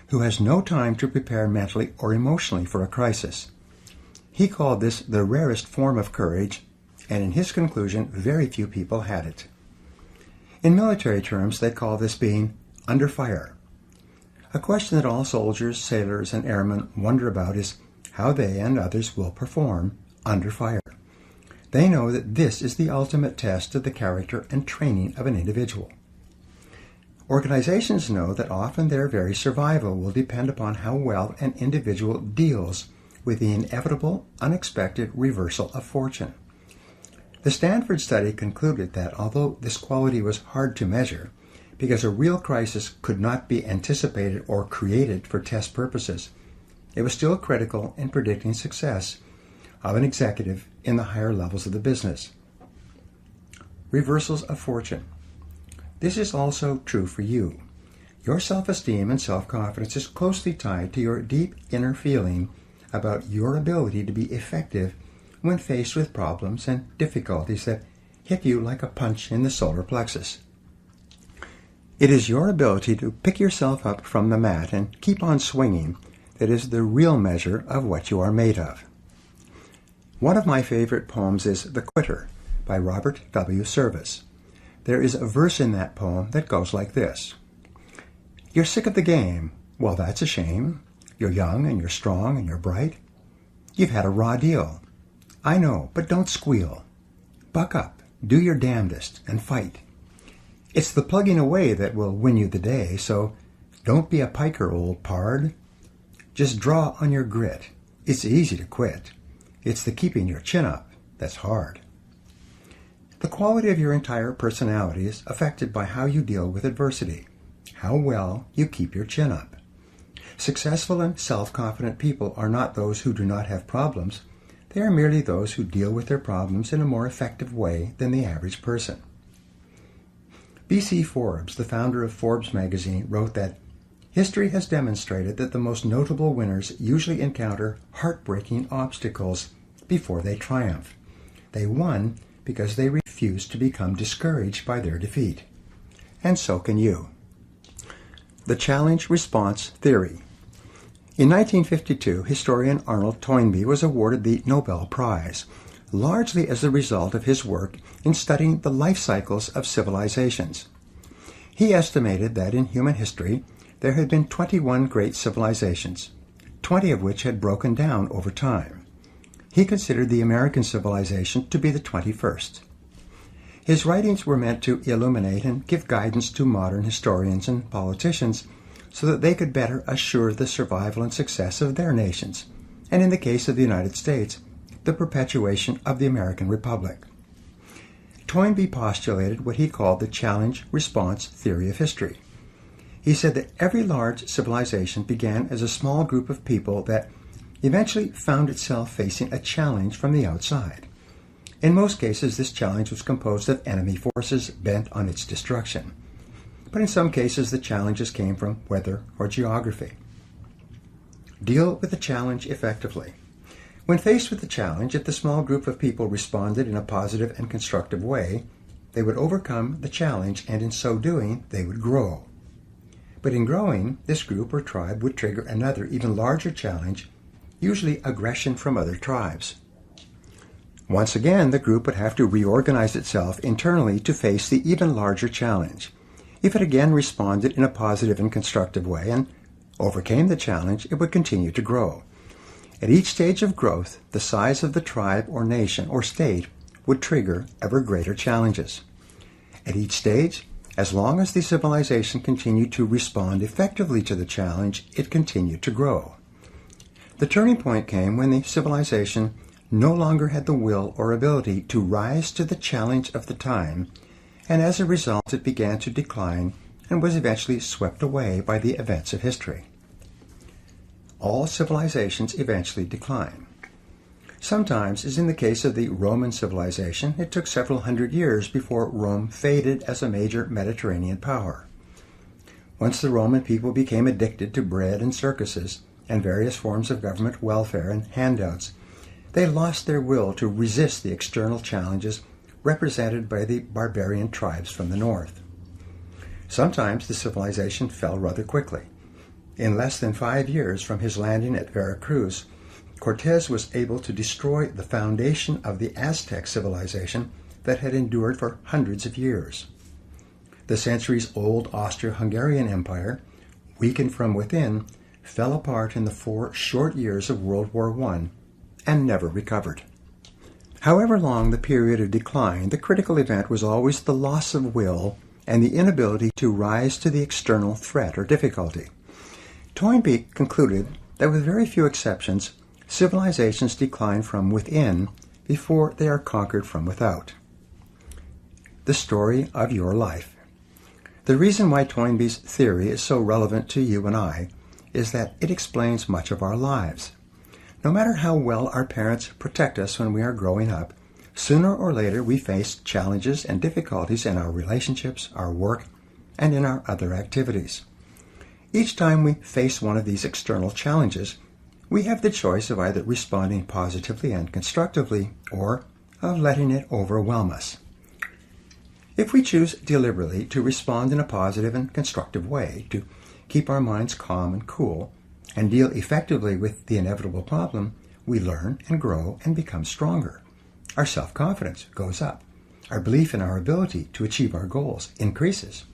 who has no time to prepare mentally or emotionally for a crisis. He called this the rarest form of courage, and in his conclusion, very few people had it. In military terms, they call this being under fire. A question that all soldiers, sailors, and airmen wonder about is how they and others will perform under fire. They know that this is the ultimate test of the character and training of an individual. Organizations know that often their very survival will depend upon how well an individual deals with the inevitable, unexpected reversal of fortune. The Stanford study concluded that although this quality was hard to measure, because a real crisis could not be anticipated or created for test purposes, it was still critical in predicting success of an executive in the higher levels of the business. Reversals of fortune. This is also true for you. Your self-esteem and self-confidence is closely tied to your deep inner feeling about your ability to be effective when faced with problems and difficulties that hit you like a punch in the solar plexus. It is your ability to pick yourself up from the mat and keep on swinging that is the real measure of what you are made of. One of my favorite poems is The Quitter by Robert W. Service. There is a verse in that poem that goes like this. You're sick of the game. Well, that's a shame. You're young and you're strong and you're bright. You've had a raw deal. I know, but don't squeal. Buck up, do your damnedest, and fight. It's the plugging away that will win you the day, so don't be a piker, old pard. Just draw on your grit. It's easy to quit. It's the keeping your chin up that's hard. The quality of your entire personality is affected by how you deal with adversity, how well you keep your chin up. Successful and self-confident people are not those who do not have problems. They are merely those who deal with their problems in a more effective way than the average person. B.C. Forbes, the founder of Forbes magazine, wrote that history has demonstrated that the most notable winners usually encounter heartbreaking obstacles before they triumph. They won because they refused to become discouraged by their defeat. And so can you. The challenge-response theory. In 1952, historian Arnold Toynbee was awarded the Nobel Prize, largely as a result of his work in studying the life cycles of civilizations. He estimated that in human history, there had been 21 great civilizations, 20 of which had broken down over time. He considered the American civilization to be the 21st. His writings were meant to illuminate and give guidance to modern historians and politicians so that they could better assure the survival and success of their nations, and in the case of the United States, the perpetuation of the American Republic. Toynbee postulated what he called the challenge-response theory of history. He said that every large civilization began as a small group of people that eventually found itself facing a challenge from the outside. In most cases, this challenge was composed of enemy forces bent on its destruction. But in some cases, the challenges came from weather or geography. Deal with the challenge effectively. When faced with the challenge, if the small group of people responded in a positive and constructive way, they would overcome the challenge, and in so doing, they would grow. But in growing, this group or tribe would trigger another, even larger challenge, usually aggression from other tribes. Once again, the group would have to reorganize itself internally to face the even larger challenge. If it again responded in a positive and constructive way and overcame the challenge, it would continue to grow. At each stage of growth, the size of the tribe or nation or state would trigger ever greater challenges. At each stage, as long as the civilization continued to respond effectively to the challenge, it continued to grow. The turning point came when the civilization no longer had the will or ability to rise to the challenge of the time, and as a result it began to decline and was eventually swept away by the events of history. All civilizations eventually decline. Sometimes, as in the case of the Roman civilization, it took several hundred years before Rome faded as a major Mediterranean power. Once the Roman people became addicted to bread and circuses and various forms of government welfare and handouts, they lost their will to resist the external challenges represented by the barbarian tribes from the north. Sometimes the civilization fell rather quickly. In less than 5 years from his landing at Veracruz, Cortés was able to destroy the foundation of the Aztec civilization that had endured for hundreds of years. The centuries-old Austro-Hungarian Empire, weakened from within, fell apart in the 4 short years of World War I and never recovered. However long the period of decline, the critical event was always the loss of will and the inability to rise to the external threat or difficulty. Toynbee concluded that with very few exceptions, civilizations decline from within before they are conquered from without. The story of your life. The reason why Toynbee's theory is so relevant to you and I is that it explains much of our lives. No matter how well our parents protect us when we are growing up, sooner or later we face challenges and difficulties in our relationships, our work, and in our other activities. Each time we face one of these external challenges, we have the choice of either responding positively and constructively or of letting it overwhelm us. If we choose deliberately to respond in a positive and constructive way, to keep our minds calm and cool, and deal effectively with the inevitable problem, we learn and grow and become stronger. Our self-confidence goes up. Our belief in our ability to achieve our goals increases.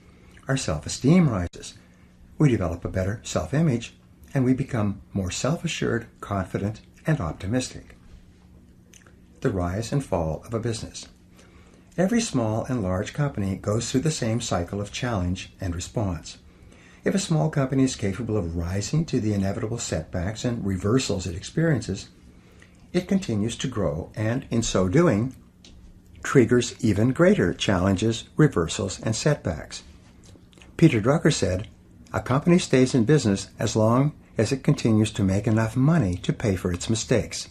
Our self-esteem rises. We develop a better self-image, and we become more self-assured, confident, and optimistic. The rise and fall of a business. Every small and large company goes through the same cycle of challenge and response. If a small company is capable of rising to the inevitable setbacks and reversals it experiences, it continues to grow and, in so doing, triggers even greater challenges, reversals, and setbacks. Peter Drucker said, "A company stays in business as long as it continues to make enough money to pay for its mistakes."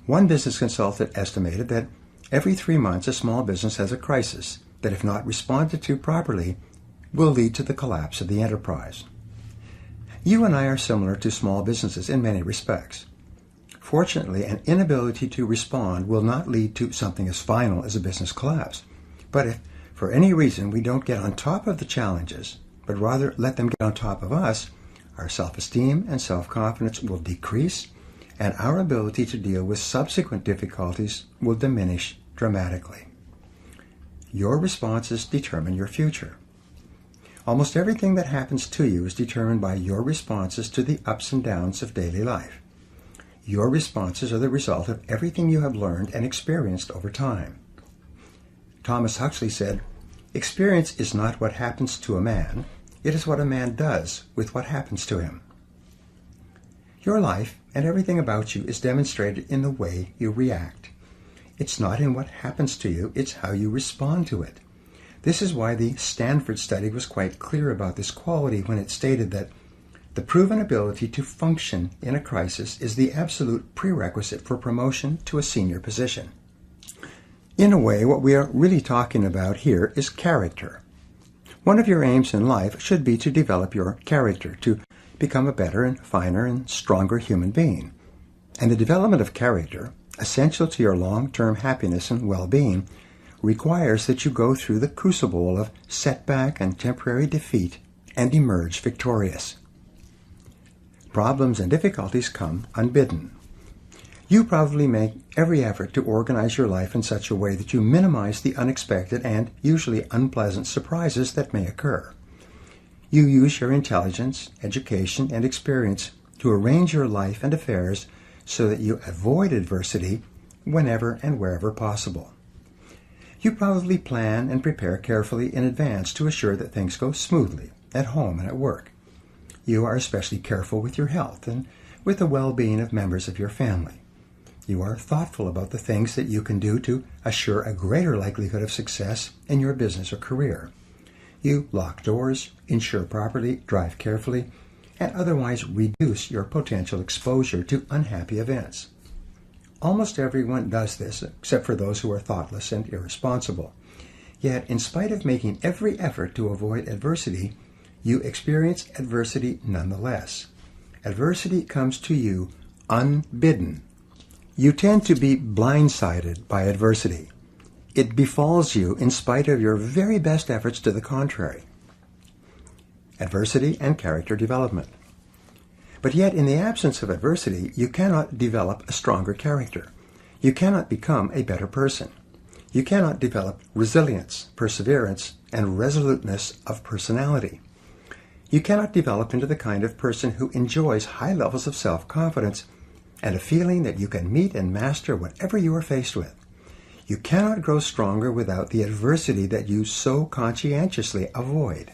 One business consultant estimated that every 3 months a small business has a crisis that, if not responded to properly, will lead to the collapse of the enterprise. You and I are similar to small businesses in many respects. Fortunately, an inability to respond will not lead to something as final as a business collapse. But if, for any reason, we don't get on top of the challenges, but rather let them get on top of us, our self-esteem and self-confidence will decrease, and our ability to deal with subsequent difficulties will diminish dramatically. Your responses determine your future. Almost everything that happens to you is determined by your responses to the ups and downs of daily life. Your responses are the result of everything you have learned and experienced over time. Thomas Huxley said, "Experience is not what happens to a man, it is what a man does with what happens to him." Your life and everything about you is demonstrated in the way you react. It's not in what happens to you, it's how you respond to it. This is why the Stanford study was quite clear about this quality when it stated that the proven ability to function in a crisis is the absolute prerequisite for promotion to a senior position. In a way, what we are really talking about here is character. One of your aims in life should be to develop your character, to become a better and finer and stronger human being. And the development of character, essential to your long-term happiness and well-being, requires that you go through the crucible of setback and temporary defeat and emerge victorious. Problems and difficulties come unbidden. You probably make every effort to organize your life in such a way that you minimize the unexpected and usually unpleasant surprises that may occur. You use your intelligence, education, and experience to arrange your life and affairs so that you avoid adversity whenever and wherever possible. You probably plan and prepare carefully in advance to assure that things go smoothly at home and at work. You are especially careful with your health and with the well-being of members of your family. You are thoughtful about the things that you can do to assure a greater likelihood of success in your business or career. You lock doors, insure properly, drive carefully, and otherwise reduce your potential exposure to unhappy events. Almost everyone does this, except for those who are thoughtless and irresponsible. Yet, in spite of making every effort to avoid adversity, you experience adversity nonetheless. Adversity comes to you unbidden. You tend to be blindsided by adversity. It befalls you in spite of your very best efforts to the contrary. Adversity and character development. But yet, in the absence of adversity, you cannot develop a stronger character. You cannot become a better person. You cannot develop resilience, perseverance, and resoluteness of personality. You cannot develop into the kind of person who enjoys high levels of self-confidence and a feeling that you can meet and master whatever you are faced with. You cannot grow stronger without the adversity that you so conscientiously avoid.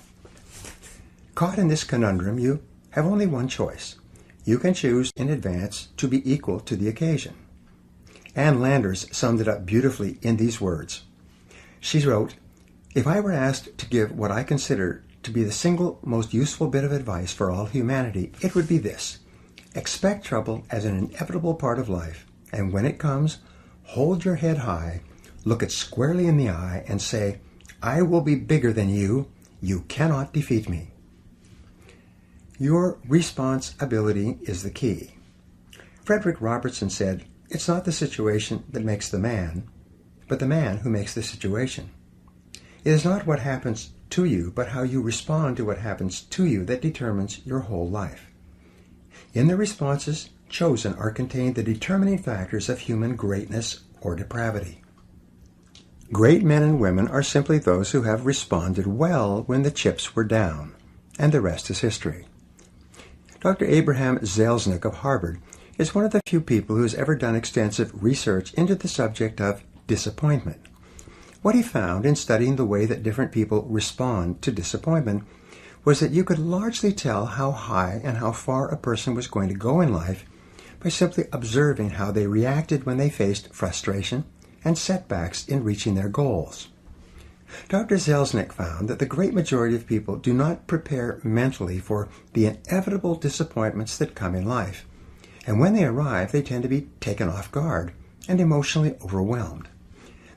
Caught in this conundrum, you have only one choice. You can choose in advance to be equal to the occasion. Ann Landers summed it up beautifully in these words. She wrote, "If I were asked to give what I consider to be the single most useful bit of advice for all humanity, it would be this. Expect trouble as an inevitable part of life, and when it comes, hold your head high, look it squarely in the eye, and say, I will be bigger than you. You cannot defeat me. Your responsibility is the key. Frederick Robertson said, it's not the situation that makes the man, but the man who makes the situation. It is not what happens to you, but how you respond to what happens to you that determines your whole life. In the responses chosen are contained the determining factors of human greatness or depravity. Great men and women are simply those who have responded well when the chips were down, and the rest is history. Dr. Abraham Zelznick of Harvard is one of the few people who has ever done extensive research into the subject of disappointment. What he found in studying the way that different people respond to disappointment was that you could largely tell how high and how far a person was going to go in life by simply observing how they reacted when they faced frustration and setbacks in reaching their goals. Dr. Zelznick found that the great majority of people do not prepare mentally for the inevitable disappointments that come in life, and when they arrive, they tend to be taken off guard and emotionally overwhelmed.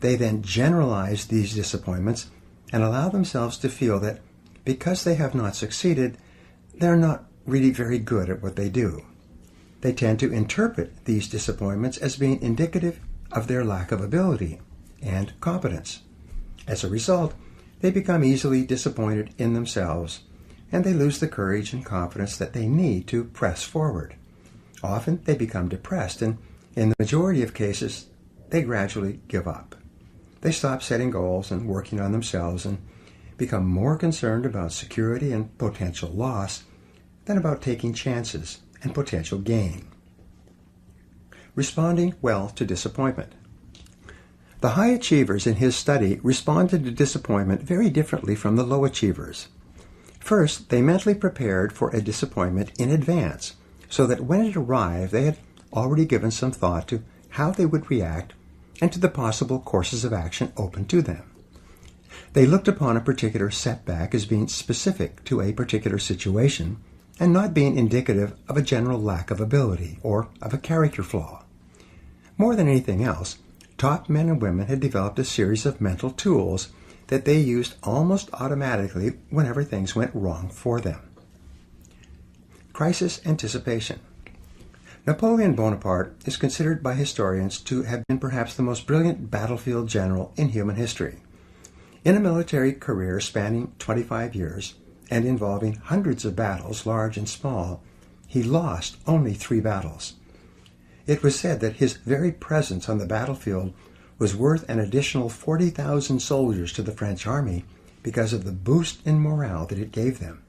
They then generalize these disappointments and allow themselves to feel that because they have not succeeded, they're not really very good at what they do. They tend to interpret these disappointments as being indicative of their lack of ability and competence. As a result, they become easily disappointed in themselves, and they lose the courage and confidence that they need to press forward. Often they become depressed, and in the majority of cases, they gradually give up. They stop setting goals and working on themselves and become more concerned about security and potential loss than about taking chances and potential gain. Responding well to disappointment. The high achievers in his study responded to disappointment very differently from the low achievers. First, they mentally prepared for a disappointment in advance, so that when it arrived, they had already given some thought to how they would react and to the possible courses of action open to them. They looked upon a particular setback as being specific to a particular situation and not being indicative of a general lack of ability or of a character flaw. More than anything else, top men and women had developed a series of mental tools that they used almost automatically whenever things went wrong for them. Crisis anticipation. Napoleon Bonaparte is considered by historians to have been perhaps the most brilliant battlefield general in human history. In a military career spanning 25 years and involving hundreds of battles, large and small, he lost only 3 battles. It was said that his very presence on the battlefield was worth an additional 40,000 soldiers to the French army because of the boost in morale that it gave them.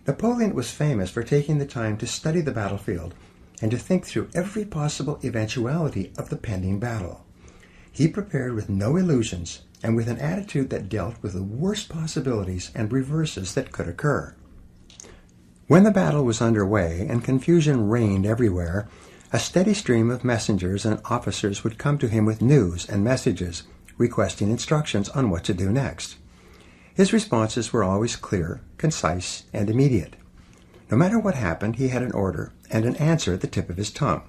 Napoleon was famous for taking the time to study the battlefield and to think through every possible eventuality of the pending battle. He prepared with no illusions and with an attitude that dealt with the worst possibilities and reverses that could occur. When the battle was underway and confusion reigned everywhere, a steady stream of messengers and officers would come to him with news and messages requesting instructions on what to do next. His responses were always clear, concise, and immediate. No matter what happened, he had an order and an answer at the tip of his tongue.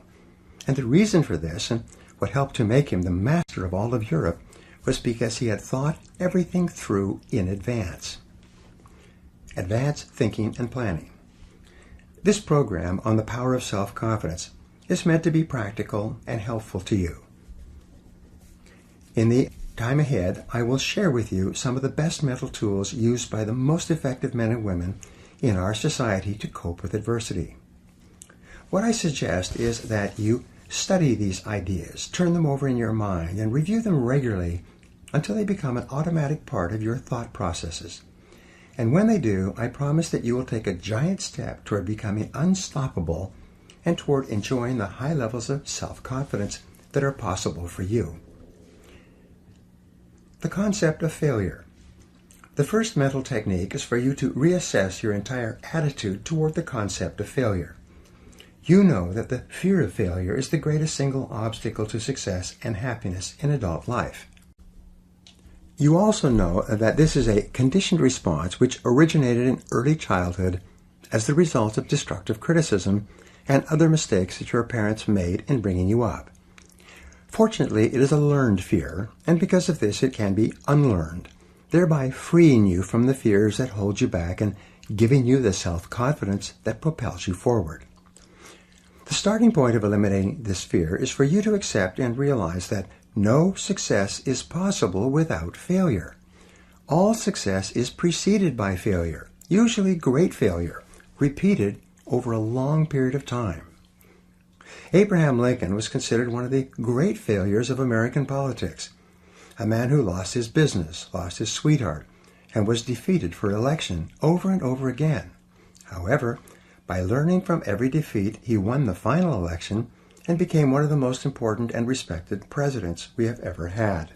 And the reason for this, and what helped to make him the master of all of Europe, was because he had thought everything through in advance. Advanced thinking and planning. This program on the power of self-confidence is meant to be practical and helpful to you. In the time ahead, I will share with you some of the best mental tools used by the most effective men and women in our society to cope with adversity. What I suggest is that you study these ideas, turn them over in your mind, and review them regularly until they become an automatic part of your thought processes. And when they do, I promise that you will take a giant step toward becoming unstoppable and toward enjoying the high levels of self-confidence that are possible for you. The concept of failure. The first mental technique is for you to reassess your entire attitude toward the concept of failure. You know that the fear of failure is the greatest single obstacle to success and happiness in adult life. You also know that this is a conditioned response which originated in early childhood as the result of destructive criticism and other mistakes that your parents made in bringing you up. Fortunately, it is a learned fear, and because of this it can be unlearned, thereby freeing you from the fears that hold you back and giving you the self-confidence that propels you forward. The starting point of eliminating this fear is for you to accept and realize that no success is possible without failure. All success is preceded by failure, usually great failure, repeated over a long period of time. Abraham Lincoln was considered one of the great failures of American politics, a man who lost his business, lost his sweetheart, and was defeated for election over and over again. However, by learning from every defeat, he won the final election and became one of the most important and respected presidents we have ever had.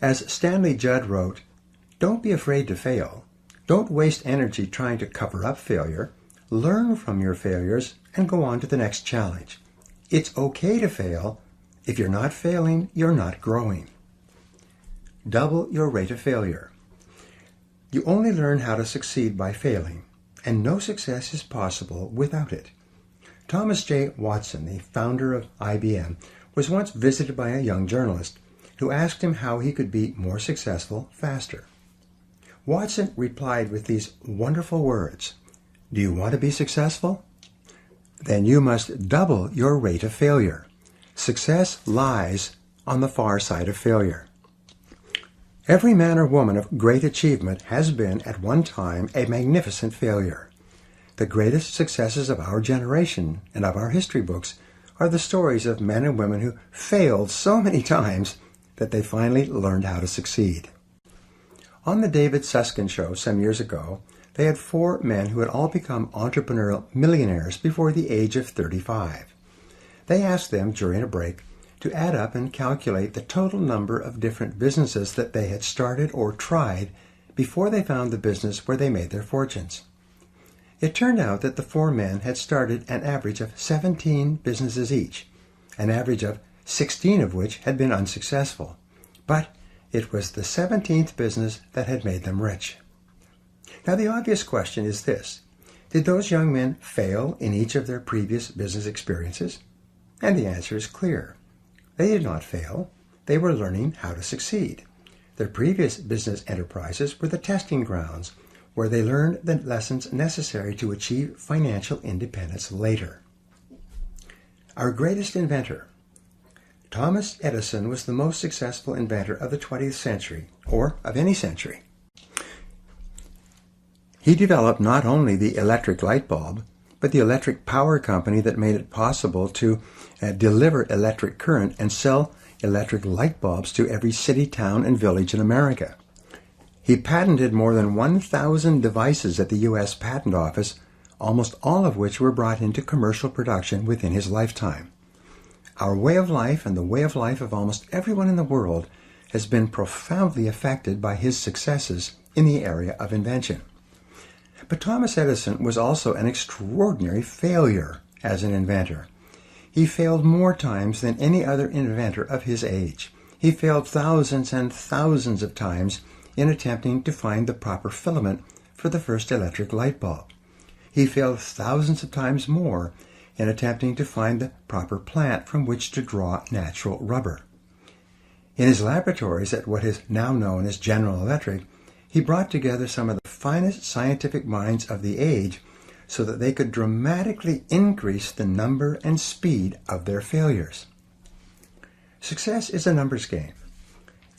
As Stanley Judd wrote, "Don't be afraid to fail. Don't waste energy trying to cover up failure. Learn from your failures and go on to the next challenge. It's okay to fail. If you're not failing, you're not growing." Double your rate of failure. You only learn how to succeed by failing, and no success is possible without it. Thomas J. Watson, the founder of IBM, was once visited by a young journalist who asked him how he could be more successful faster. Watson replied with these wonderful words, "Do you want to be successful? Then you must double your rate of failure. Success lies on the far side of failure." Every man or woman of great achievement has been at one time a magnificent failure. The greatest successes of our generation and of our history books are the stories of men and women who failed so many times that they finally learned how to succeed. On the David Susskind show some years ago, they had 4 men who had all become entrepreneurial millionaires before the age of 35. They asked them during a break to add up and calculate the total number of different businesses that they had started or tried before they found the business where they made their fortunes. It turned out that the 4 men had started an average of 17 businesses each, an average of 16 of which had been unsuccessful. But it was the 17th business that had made them rich. Now the obvious question is this: did those young men fail in each of their previous business experiences? And the answer is clear. They did not fail. They were learning how to succeed. Their previous business enterprises were the testing grounds where they learned the lessons necessary to achieve financial independence later. Our greatest inventor. Thomas Edison was the most successful inventor of the 20th century, or of any century. He developed not only the electric light bulb, but the electric power company that made it possible to deliver electric current and sell electric light bulbs to every city, town, and village in America. He patented more than 1,000 devices at the U.S. Patent Office, almost all of which were brought into commercial production within his lifetime. Our way of life and the way of life of almost everyone in the world has been profoundly affected by his successes in the area of invention. But Thomas Edison was also an extraordinary failure as an inventor. He failed more times than any other inventor of his age. He failed thousands and thousands of times in attempting to find the proper filament for the first electric light bulb. He failed thousands of times more in attempting to find the proper plant from which to draw natural rubber. In his laboratories at what is now known as General Electric, he brought together some of the finest scientific minds of the age so that they could dramatically increase the number and speed of their failures. Success is a numbers game.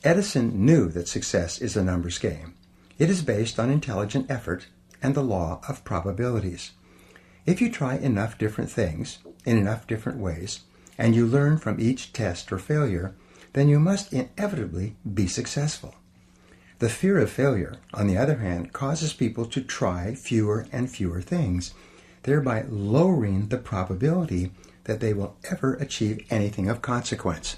Edison knew that success is a numbers game. It is based on intelligent effort and the law of probabilities. If you try enough different things in enough different ways, and you learn from each test or failure, then you must inevitably be successful. The fear of failure, on the other hand, causes people to try fewer and fewer things, thereby lowering the probability that they will ever achieve anything of consequence.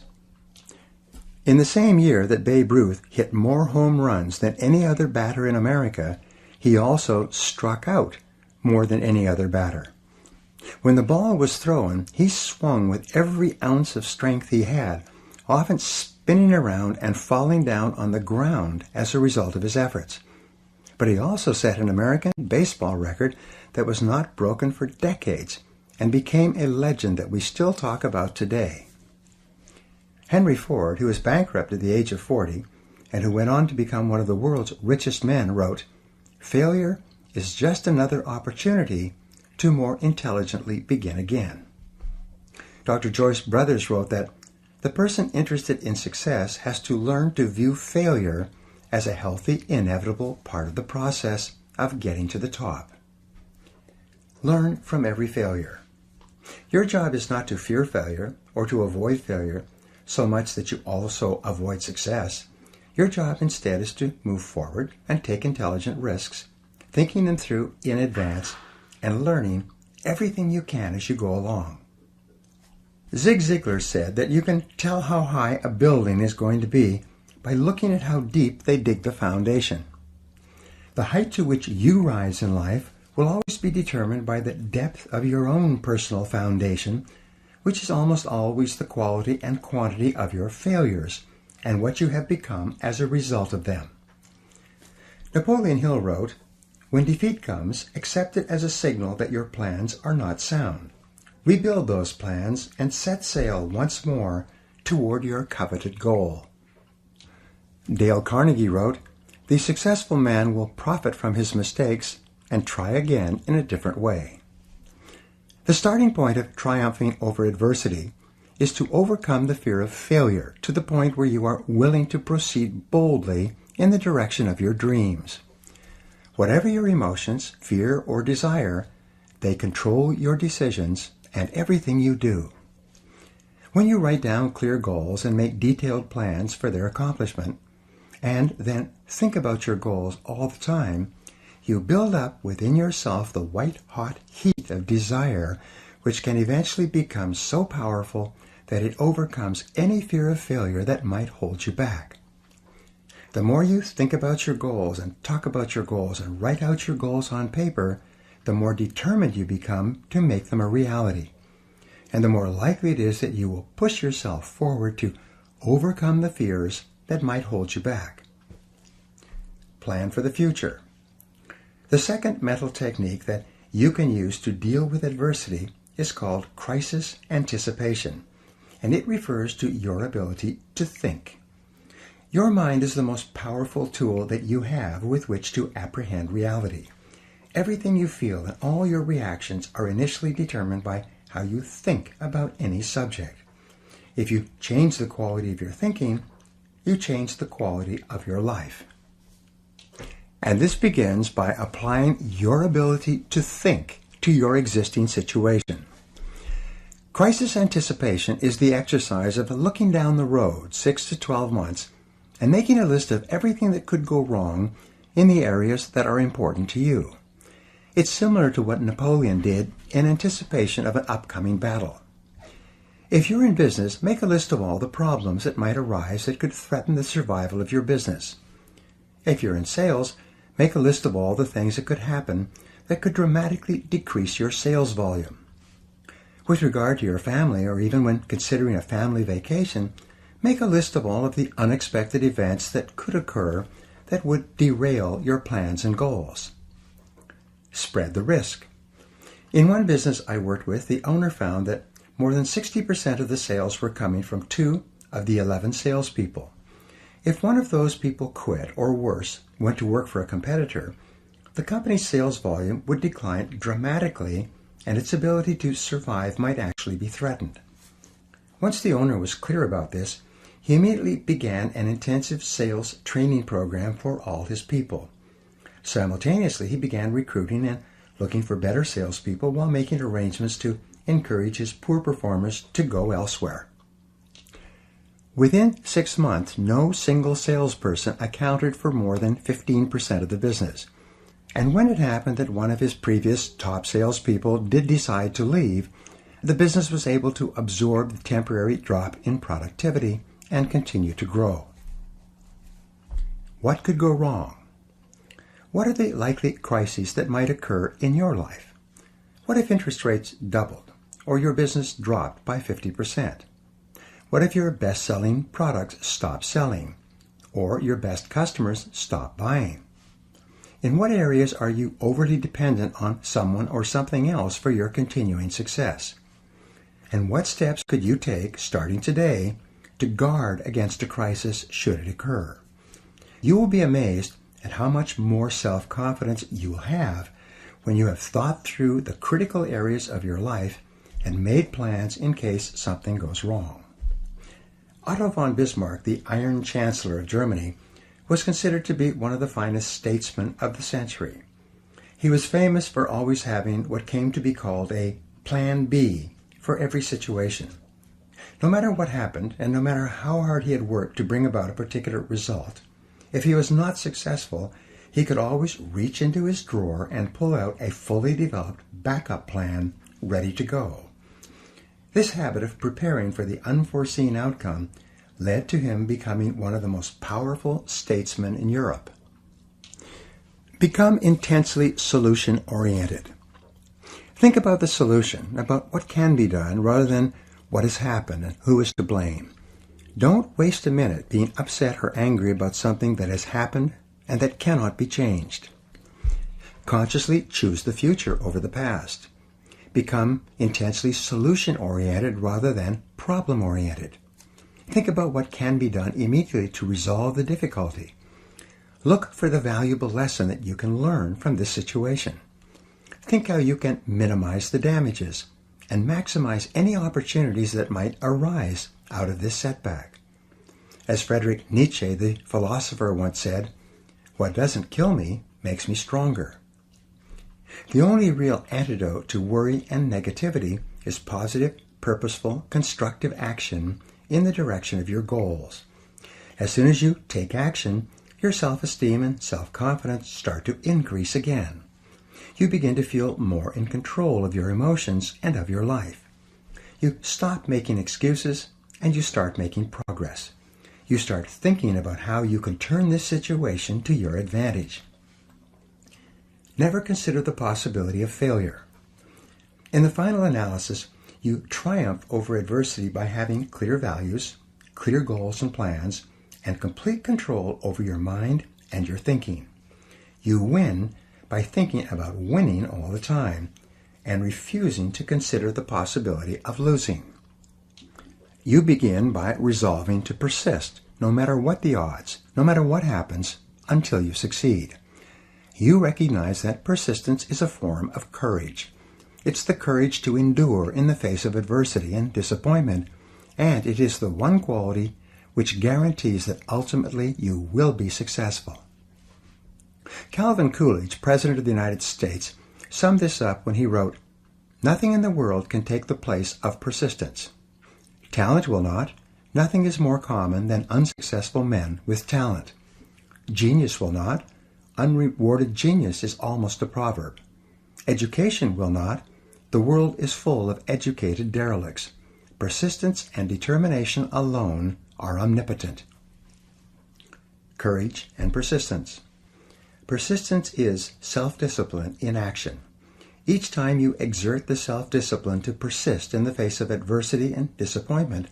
In the same year that Babe Ruth hit more home runs than any other batter in America, he also struck out more than any other batter. When the ball was thrown, he swung with every ounce of strength he had, often spinning spinning around and falling down on the ground as a result of his efforts. But he also set an American baseball record that was not broken for decades and became a legend that we still talk about today. Henry Ford, who was bankrupt at the age of 40 and who went on to become one of the world's richest men, wrote, "Failure is just another opportunity to more intelligently begin again." Dr. Joyce Brothers wrote that the person interested in success has to learn to view failure as a healthy, inevitable part of the process of getting to the top. Learn from every failure. Your job is not to fear failure or to avoid failure so much that you also avoid success. Your job instead is to move forward and take intelligent risks, thinking them through in advance and learning everything you can as you go along. Zig Ziglar said that you can tell how high a building is going to be by looking at how deep they dig the foundation. The height to which you rise in life will always be determined by the depth of your own personal foundation, which is almost always the quality and quantity of your failures and what you have become as a result of them. Napoleon Hill wrote, "When defeat comes, accept it as a signal that your plans are not sound. Rebuild those plans and set sail once more toward your coveted goal." Dale Carnegie wrote, "The successful man will profit from his mistakes and try again in a different way." The starting point of triumphing over adversity is to overcome the fear of failure to the point where you are willing to proceed boldly in the direction of your dreams. Whatever your emotions, fear, or desire, they control your decisions and everything you do. When you write down clear goals and make detailed plans for their accomplishment, and then think about your goals all the time, you build up within yourself the white-hot heat of desire, which can eventually become so powerful that it overcomes any fear of failure that might hold you back. The more you think about your goals and talk about your goals and write out your goals on paper, the more determined you become to make them a reality. And the more likely it is that you will push yourself forward to overcome the fears that might hold you back. Plan for the future. The second mental technique that you can use to deal with adversity is called crisis anticipation, and it refers to your ability to think. Your mind is the most powerful tool that you have with which to apprehend reality. Everything you feel and all your reactions are initially determined by how you think about any subject. If you change the quality of your thinking, you change the quality of your life. And this begins by applying your ability to think to your existing situation. Crisis anticipation is the exercise of looking down the road 6 to 12 months and making a list of everything that could go wrong in the areas that are important to you. It's similar to what Napoleon did in anticipation of an upcoming battle. If you're in business, make a list of all the problems that might arise that could threaten the survival of your business. If you're in sales, make a list of all the things that could happen that could dramatically decrease your sales volume. With regard to your family, or even when considering a family vacation, make a list of all of the unexpected events that could occur that would derail your plans and goals. Spread the risk. In one business I worked with, the owner found that more than 60% of the sales were coming from 2 of the 11 salespeople. If one of those people quit, or worse, went to work for a competitor, the company's sales volume would decline dramatically and its ability to survive might actually be threatened. Once the owner was clear about this, he immediately began an intensive sales training program for all his people. Simultaneously, he began recruiting and looking for better salespeople while making arrangements to encourage his poor performers to go elsewhere. Within 6 months, no single salesperson accounted for more than 15% of the business. And when it happened that one of his previous top salespeople did decide to leave, the business was able to absorb the temporary drop in productivity and continue to grow. What could go wrong? What are the likely crises that might occur in your life? What if interest rates doubled or your business dropped by 50%? What if your best-selling products stop selling, or your best customers stop buying? In what areas are you overly dependent on someone or something else for your continuing success? And what steps could you take, starting today, to guard against a crisis should it occur? You will be amazed at how much more self-confidence you will have when you have thought through the critical areas of your life and made plans in case something goes wrong. Otto von Bismarck, the Iron Chancellor of Germany, was considered to be one of the finest statesmen of the century. He was famous for always having what came to be called a Plan B for every situation. No matter what happened, and no matter how hard he had worked to bring about a particular result, if he was not successful, he could always reach into his drawer and pull out a fully developed backup plan ready to go. This habit of preparing for the unforeseen outcome led to him becoming one of the most powerful statesmen in Europe. Become intensely solution-oriented. Think about the solution, about what can be done, rather than what has happened and who is to blame. Don't waste a minute being upset or angry about something that has happened and that cannot be changed. Consciously choose the future over the past. Become intensely solution-oriented rather than problem-oriented. Think about what can be done immediately to resolve the difficulty. Look for the valuable lesson that you can learn from this situation. Think how you can minimize the damages and maximize any opportunities that might arise out of this setback. As Friedrich Nietzsche, the philosopher, once said, "What doesn't kill me makes me stronger." The only real antidote to worry and negativity is positive, purposeful, constructive action in the direction of your goals. As soon as you take action, your self-esteem and self-confidence start to increase again. You begin to feel more in control of your emotions and of your life. You stop making excuses and you start making progress. You start thinking about how you can turn this situation to your advantage. Never consider the possibility of failure. In the final analysis, you triumph over adversity by having clear values, clear goals and plans, and complete control over your mind and your thinking. You win by thinking about winning all the time and refusing to consider the possibility of losing. You begin by resolving to persist, no matter what the odds, no matter what happens, until you succeed. You recognize that persistence is a form of courage. It's the courage to endure in the face of adversity and disappointment, and it is the one quality which guarantees that ultimately you will be successful. Calvin Coolidge, President of the United States, summed this up when he wrote, "Nothing in the world can take the place of persistence. Talent will not. Nothing is more common than unsuccessful men with talent. Genius will not. Unrewarded genius is almost a proverb. Education will not. The world is full of educated derelicts. Persistence and determination alone are omnipotent." Courage and persistence. Persistence is self-discipline in action. Each time you exert the self-discipline to persist in the face of adversity and disappointment,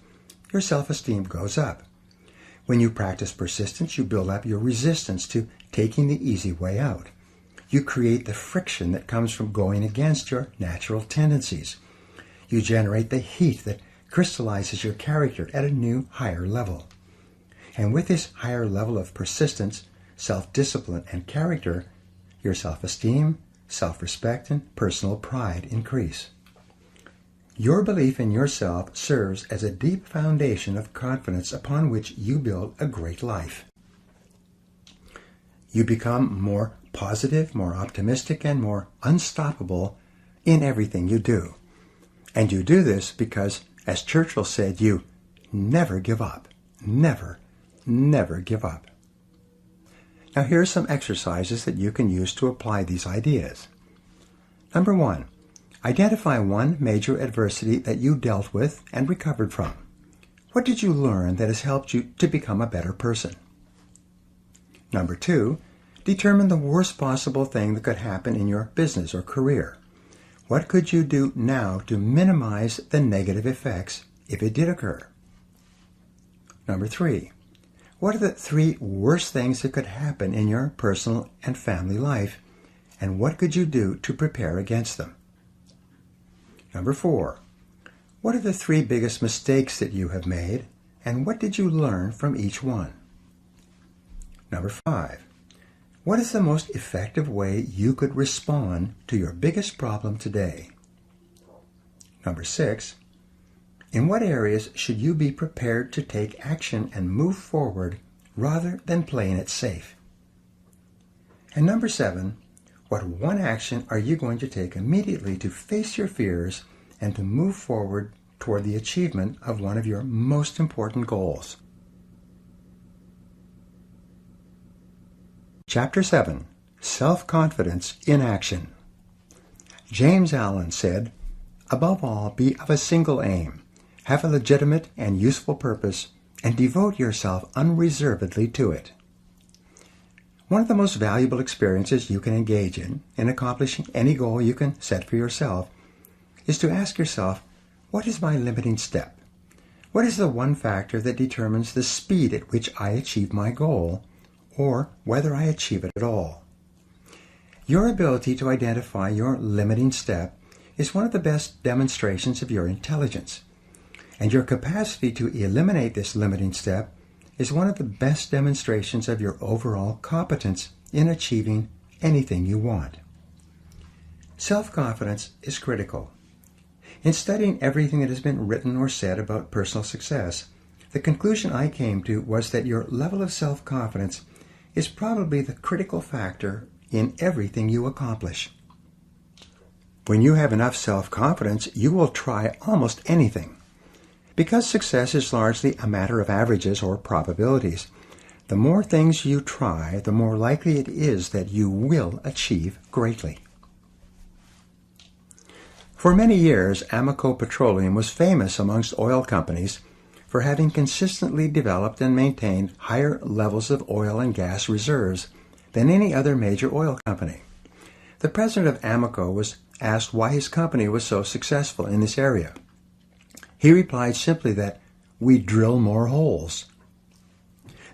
your self-esteem goes up. When you practice persistence, you build up your resistance to taking the easy way out. You create the friction that comes from going against your natural tendencies. You generate the heat that crystallizes your character at a new, higher level. And with this higher level of persistence, self-discipline, and character, your self-esteem, self-respect, and personal pride increase. Your belief in yourself serves as a deep foundation of confidence upon which you build a great life. You become more positive, more optimistic, and more unstoppable in everything you do. And you do this because, as Churchill said, you never give up. Never, never give up. Now here are some exercises that you can use to apply these ideas. Number 1, identify one major adversity that you dealt with and recovered from. What did you learn that has helped you to become a better person? Number 2, determine the worst possible thing that could happen in your business or career. What could you do now to minimize the negative effects if it did occur? Number 3, what are the 3 worst things that could happen in your personal and family life, and what could you do to prepare against them? Number 4, what are the 3 biggest mistakes that you have made, and what did you learn from each one? Number 5, what is the most effective way you could respond to your biggest problem today? Number 6, in what areas should you be prepared to take action and move forward rather than playing it safe? And number 7, what one action are you going to take immediately to face your fears and to move forward toward the achievement of one of your most important goals? Chapter 7, Self-Confidence in Action. James Allen said, "Above all, be of a single aim. Have a legitimate and useful purpose, and devote yourself unreservedly to it." One of the most valuable experiences you can engage in accomplishing any goal you can set for yourself, is to ask yourself, what is my limiting step? What is the one factor that determines the speed at which I achieve my goal, or whether I achieve it at all? Your ability to identify your limiting step is one of the best demonstrations of your intelligence. And your capacity to eliminate this limiting step is one of the best demonstrations of your overall competence in achieving anything you want. Self-confidence is critical. In studying everything that has been written or said about personal success, the conclusion I came to was that your level of self-confidence is probably the critical factor in everything you accomplish. When you have enough self-confidence, you will try almost anything. Because success is largely a matter of averages or probabilities, the more things you try, the more likely it is that you will achieve greatly. For many years, Amoco Petroleum was famous amongst oil companies for having consistently developed and maintained higher levels of oil and gas reserves than any other major oil company. The president of Amoco was asked why his company was so successful in this area. He replied simply that we drill more holes.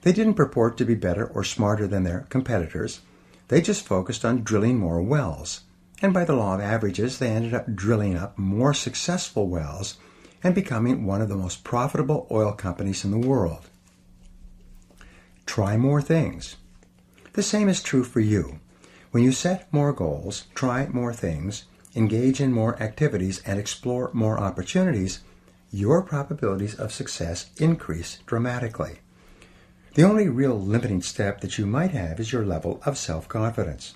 They didn't purport to be better or smarter than their competitors. They just focused on drilling more wells. And by the law of averages, they ended up drilling up more successful wells and becoming one of the most profitable oil companies in the world. Try more things. The same is true for you. When you set more goals, try more things, engage in more activities, and explore more opportunities, your probabilities of success increase dramatically. The only real limiting step that you might have is your level of self-confidence.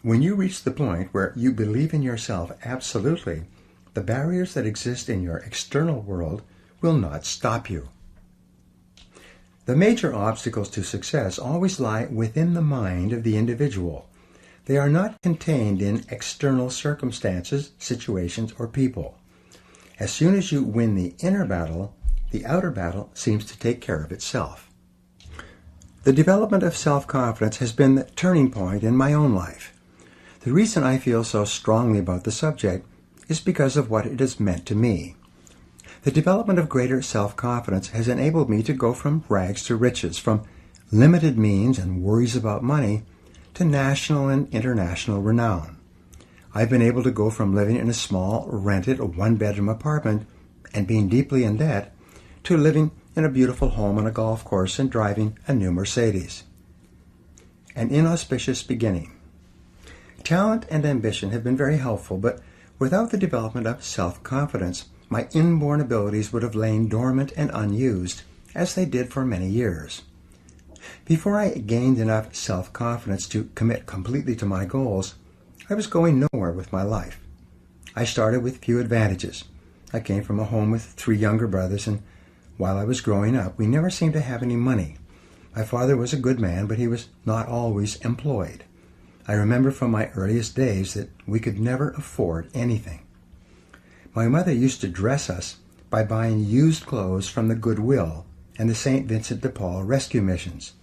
When you reach the point where you believe in yourself absolutely, the barriers that exist in your external world will not stop you. The major obstacles to success always lie within the mind of the individual. They are not contained in external circumstances, situations, or people. As soon as you win the inner battle, the outer battle seems to take care of itself. The development of self-confidence has been the turning point in my own life. The reason I feel so strongly about the subject is because of what it has meant to me. The development of greater self-confidence has enabled me to go from rags to riches, from limited means and worries about money to national and international renown. I've been able to go from living in a small, rented, one-bedroom apartment and being deeply in debt to living in a beautiful home on a golf course and driving a new Mercedes. An inauspicious beginning. Talent and ambition have been very helpful, but without the development of self-confidence, my inborn abilities would have lain dormant and unused, as they did for many years. Before I gained enough self-confidence to commit completely to my goals, I was going nowhere with my life. I started with few advantages. I came from a home with 3 younger brothers, and while I was growing up, we never seemed to have any money. My father was a good man, but he was not always employed. I remember from my earliest days that we could never afford anything. My mother used to dress us by buying used clothes from the Goodwill and the St. Vincent de Paul rescue missions.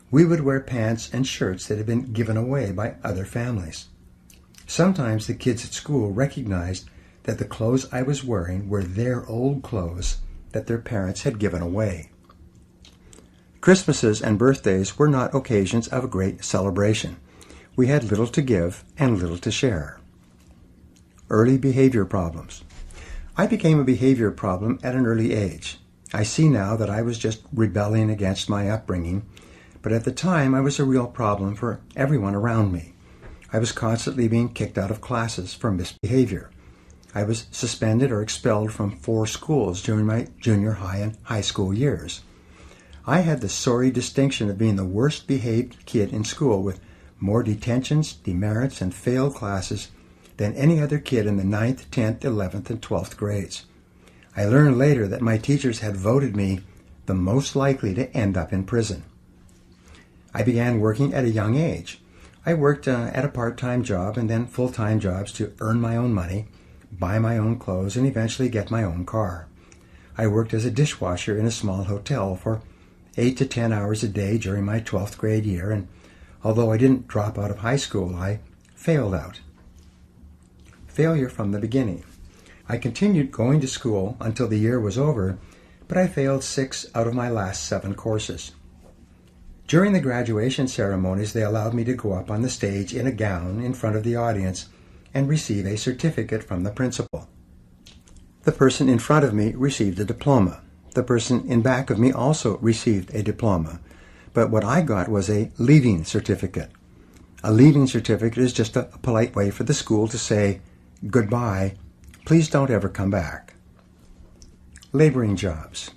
We would wear pants and shirts that had been given away by other families. Sometimes the kids at school recognized that the clothes I was wearing were their old clothes that their parents had given away. Christmases and birthdays were not occasions of great celebration. We had little to give and little to share. Early behavior problems. I became a behavior problem at an early age. I see now that I was just rebelling against my upbringing, but at the time I was a real problem for everyone around me. I was constantly being kicked out of classes for misbehavior. I was suspended or expelled from 4 schools during my junior high and high school years. I had the sorry distinction of being the worst behaved kid in school, with more detentions, demerits, and failed classes than any other kid in the 9th, 10th, 11th, and 12th grades. I learned later that my teachers had voted me the most likely to end up in prison. I began working at a young age. I worked at a part-time job and then full-time jobs to earn my own money, buy my own clothes, and eventually get my own car. I worked as a dishwasher in a small hotel for 8 to 10 hours a day during my 12th grade year, and although I didn't drop out of high school, I failed out. Failure from the beginning. I continued going to school until the year was over, but I failed 6 out of my last 7 courses. During the graduation ceremonies, they allowed me to go up on the stage in a gown in front of the audience and receive a certificate from the principal. The person in front of me received a diploma. The person in back of me also received a diploma, but what I got was a leaving certificate. A leaving certificate is just a polite way for the school to say, "Goodbye, please don't ever come back." Laboring jobs.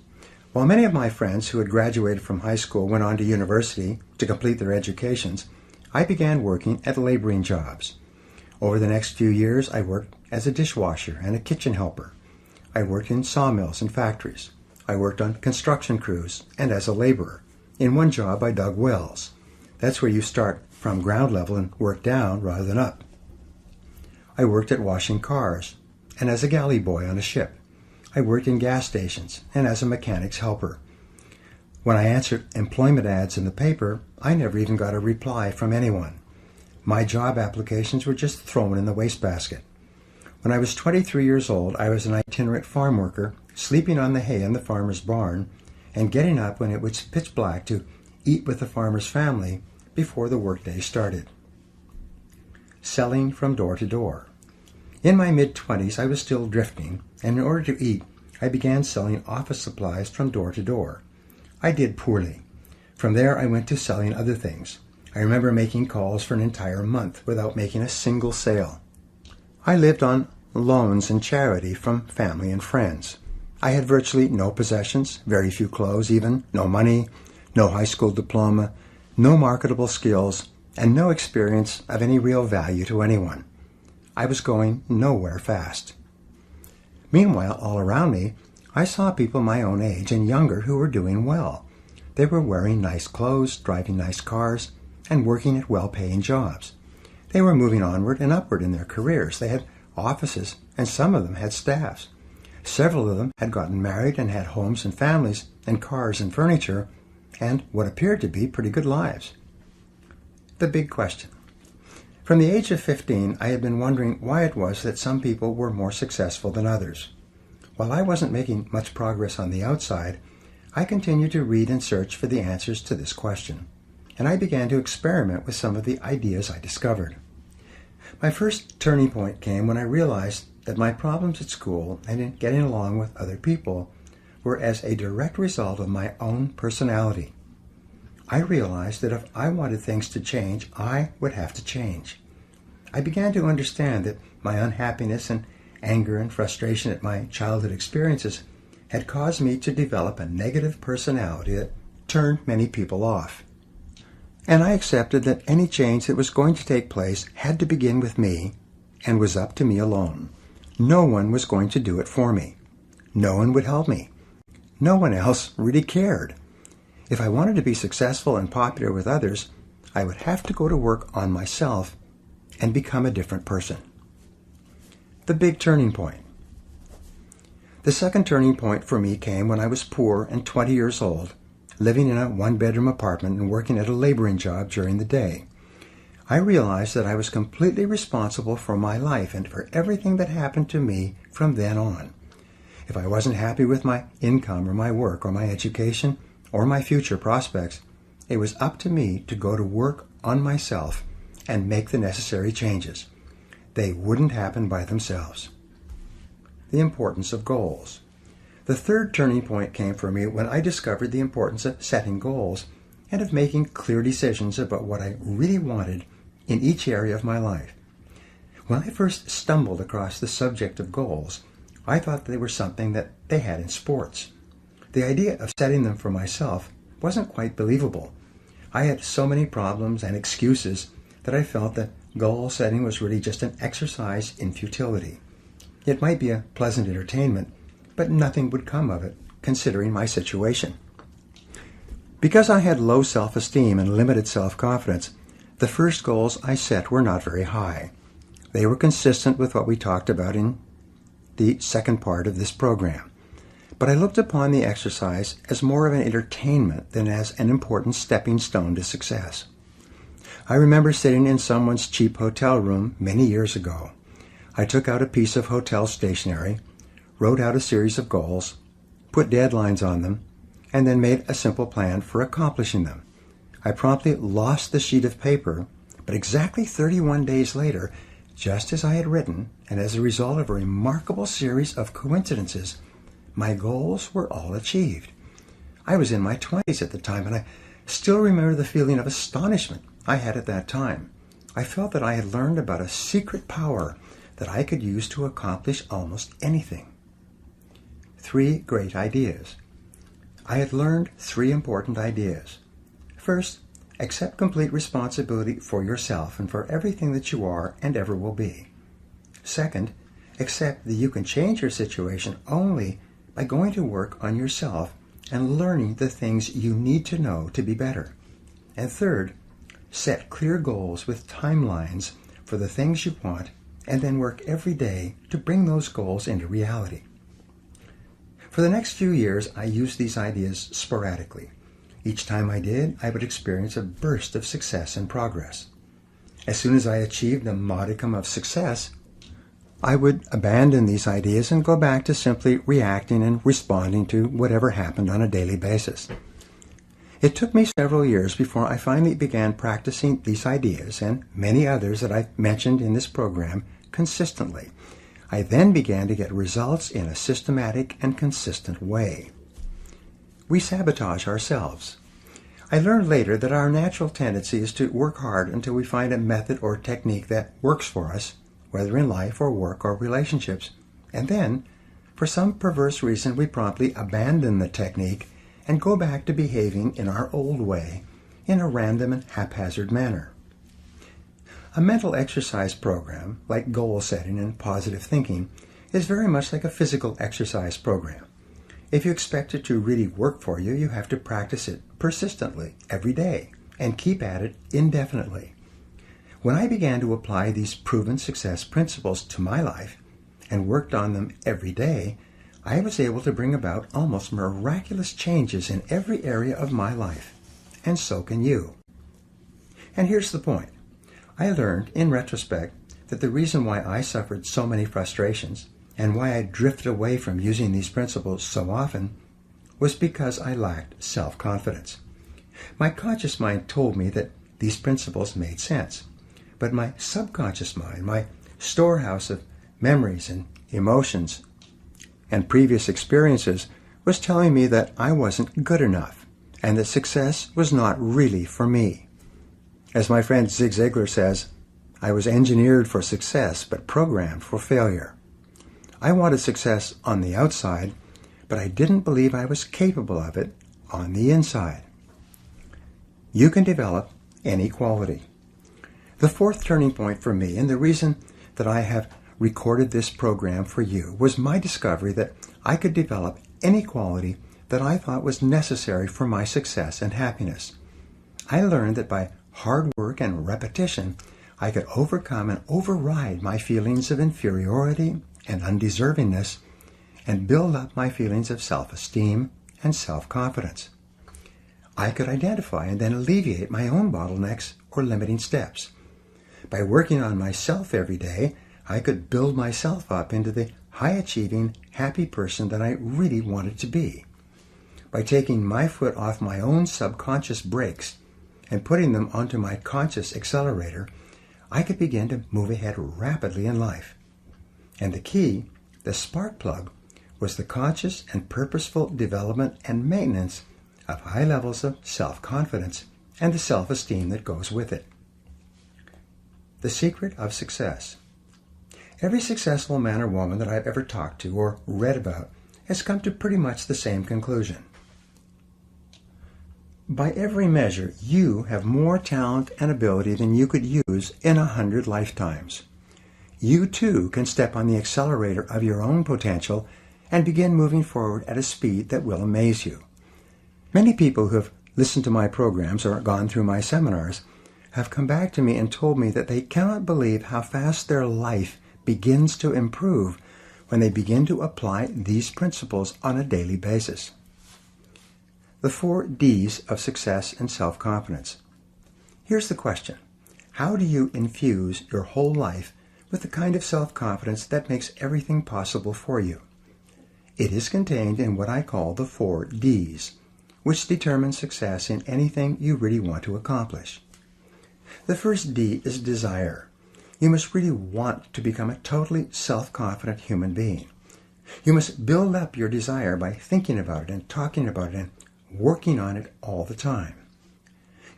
While many of my friends who had graduated from high school went on to university to complete their educations, I began working at laboring jobs. Over the next few years, I worked as a dishwasher and a kitchen helper. I worked in sawmills and factories. I worked on construction crews and as a laborer. In one job, I dug wells. That's where you start from ground level and work down rather than up. I worked at washing cars and as a galley boy on a ship. I worked in gas stations and as a mechanic's helper. When I answered employment ads in the paper, I never even got a reply from anyone. My job applications were just thrown in the wastebasket. When I was 23 years old, I was an itinerant farm worker, sleeping on the hay in the farmer's barn and getting up when it was pitch black to eat with the farmer's family before the workday started. Selling from door to door. In my mid-20s, I was still drifting, and in order to eat, I began selling office supplies from door to door. I did poorly. From there, I went to selling other things. I remember making calls for an entire month without making a single sale. I lived on loans and charity from family and friends. I had virtually no possessions, very few clothes even, no money, no high school diploma, no marketable skills, and no experience of any real value to anyone. I was going nowhere fast. Meanwhile, all around me, I saw people my own age and younger who were doing well. They were wearing nice clothes, driving nice cars, and working at well-paying jobs. They were moving onward and upward in their careers. They had offices, and some of them had staffs. Several of them had gotten married and had homes and families and cars and furniture and what appeared to be pretty good lives. The big question. From the age of 15, I had been wondering why it was that some people were more successful than others. While I wasn't making much progress on the outside, I continued to read and search for the answers to this question, and I began to experiment with some of the ideas I discovered. My first turning point came when I realized that my problems at school and in getting along with other people were as a direct result of my own personality. I realized that if I wanted things to change, I would have to change. I began to understand that my unhappiness and anger and frustration at my childhood experiences had caused me to develop a negative personality that turned many people off. And I accepted that any change that was going to take place had to begin with me and was up to me alone. No one was going to do it for me. No one would help me. No one else really cared. If I wanted to be successful and popular with others, I would have to go to work on myself and become a different person. The big turning point. The second turning point for me came when I was poor and 20 years old, living in a one-bedroom apartment and working at a laboring job during the day. I realized that I was completely responsible for my life and for everything that happened to me from then on. If I wasn't happy with my income or my work or my education, or my future prospects. It was up to me to go to work on myself and make the necessary changes. They wouldn't happen by themselves. The importance of goals. The third turning point came for me when I discovered the importance of setting goals and of making clear decisions about what I really wanted in each area of my life. When I first stumbled across the subject of goals, I thought they were something that they had in sports. The idea of setting them for myself wasn't quite believable. I had so many problems and excuses that I felt that goal setting was really just an exercise in futility. It might be a pleasant entertainment, but nothing would come of it, considering my situation. Because I had low self-esteem and limited self-confidence, the first goals I set were not very high. They were consistent with what we talked about in the second part of this program. But I looked upon the exercise as more of an entertainment than as an important stepping stone to success. I remember sitting in someone's cheap hotel room many years ago. I took out a piece of hotel stationery, wrote out a series of goals, put deadlines on them, and then made a simple plan for accomplishing them. I promptly lost the sheet of paper, but exactly 31 days later, just as I had written, and as a result of a remarkable series of coincidences, my goals were all achieved. I was in my 20s at the time, and I still remember the feeling of astonishment I had at that time. I felt that I had learned about a secret power that I could use to accomplish almost anything. 3 great ideas. I had learned 3 important ideas. First, accept complete responsibility for yourself and for everything that you are and ever will be. Second, accept that you can change your situation only by going to work on yourself and learning the things you need to know to be better. And third, set clear goals with timelines for the things you want and then work every day to bring those goals into reality. For the next few years, I used these ideas sporadically. Each time I did, I would experience a burst of success and progress. As soon as I achieved a modicum of success, I would abandon these ideas and go back to simply reacting and responding to whatever happened on a daily basis. It took me several years before I finally began practicing these ideas and many others that I've mentioned in this program consistently. I then began to get results in a systematic and consistent way. We sabotage ourselves. I learned later that our natural tendency is to work hard until we find a method or technique that works for us, whether in life or work or relationships, and then, for some perverse reason, we promptly abandon the technique and go back to behaving in our old way, in a random and haphazard manner. A mental exercise program, like goal setting and positive thinking, is very much like a physical exercise program. If you expect it to really work for you, you have to practice it persistently every day and keep at it indefinitely. When I began to apply these proven success principles to my life and worked on them every day, I was able to bring about almost miraculous changes in every area of my life. And so can you. And here's the point. I learned, in retrospect, that the reason why I suffered so many frustrations and why I drifted away from using these principles so often was because I lacked self-confidence. My conscious mind told me that these principles made sense, but my subconscious mind, my storehouse of memories and emotions and previous experiences, was telling me that I wasn't good enough and that success was not really for me. As my friend Zig Ziglar says, I was engineered for success but programmed for failure. I wanted success on the outside, but I didn't believe I was capable of it on the inside. You can develop any quality. The fourth turning point for me, and the reason that I have recorded this program for you, was my discovery that I could develop any quality that I thought was necessary for my success and happiness. I learned that by hard work and repetition, I could overcome and override my feelings of inferiority and undeservingness and build up my feelings of self-esteem and self-confidence. I could identify and then alleviate my own bottlenecks or limiting steps. By working on myself every day, I could build myself up into the high-achieving, happy person that I really wanted to be. by taking my foot off my own subconscious brakes and putting them onto my conscious accelerator, I could begin to move ahead rapidly in life. And the key, the spark plug, was the conscious and purposeful development and maintenance of high levels of self-confidence and the self-esteem that goes with it. The secret of success. Every successful man or woman that I've ever talked to or read about has come to pretty much the same conclusion. By every measure, you have more talent and ability than you could use in 100 lifetimes. You too can step on the accelerator of your own potential and begin moving forward at a speed that will amaze you. Many people who have listened to my programs or gone through my seminars have come back to me and told me that they cannot believe how fast their life begins to improve when they begin to apply these principles on a daily basis. The 4 Ds of success and self-confidence. Here's the question. How do you infuse your whole life with the kind of self-confidence that makes everything possible for you? It is contained in what I call the 4 Ds, which determine success in anything you really want to accomplish. The first D is desire. You must really want to become a totally self-confident human being. You must build up your desire by thinking about it and talking about it and working on it all the time.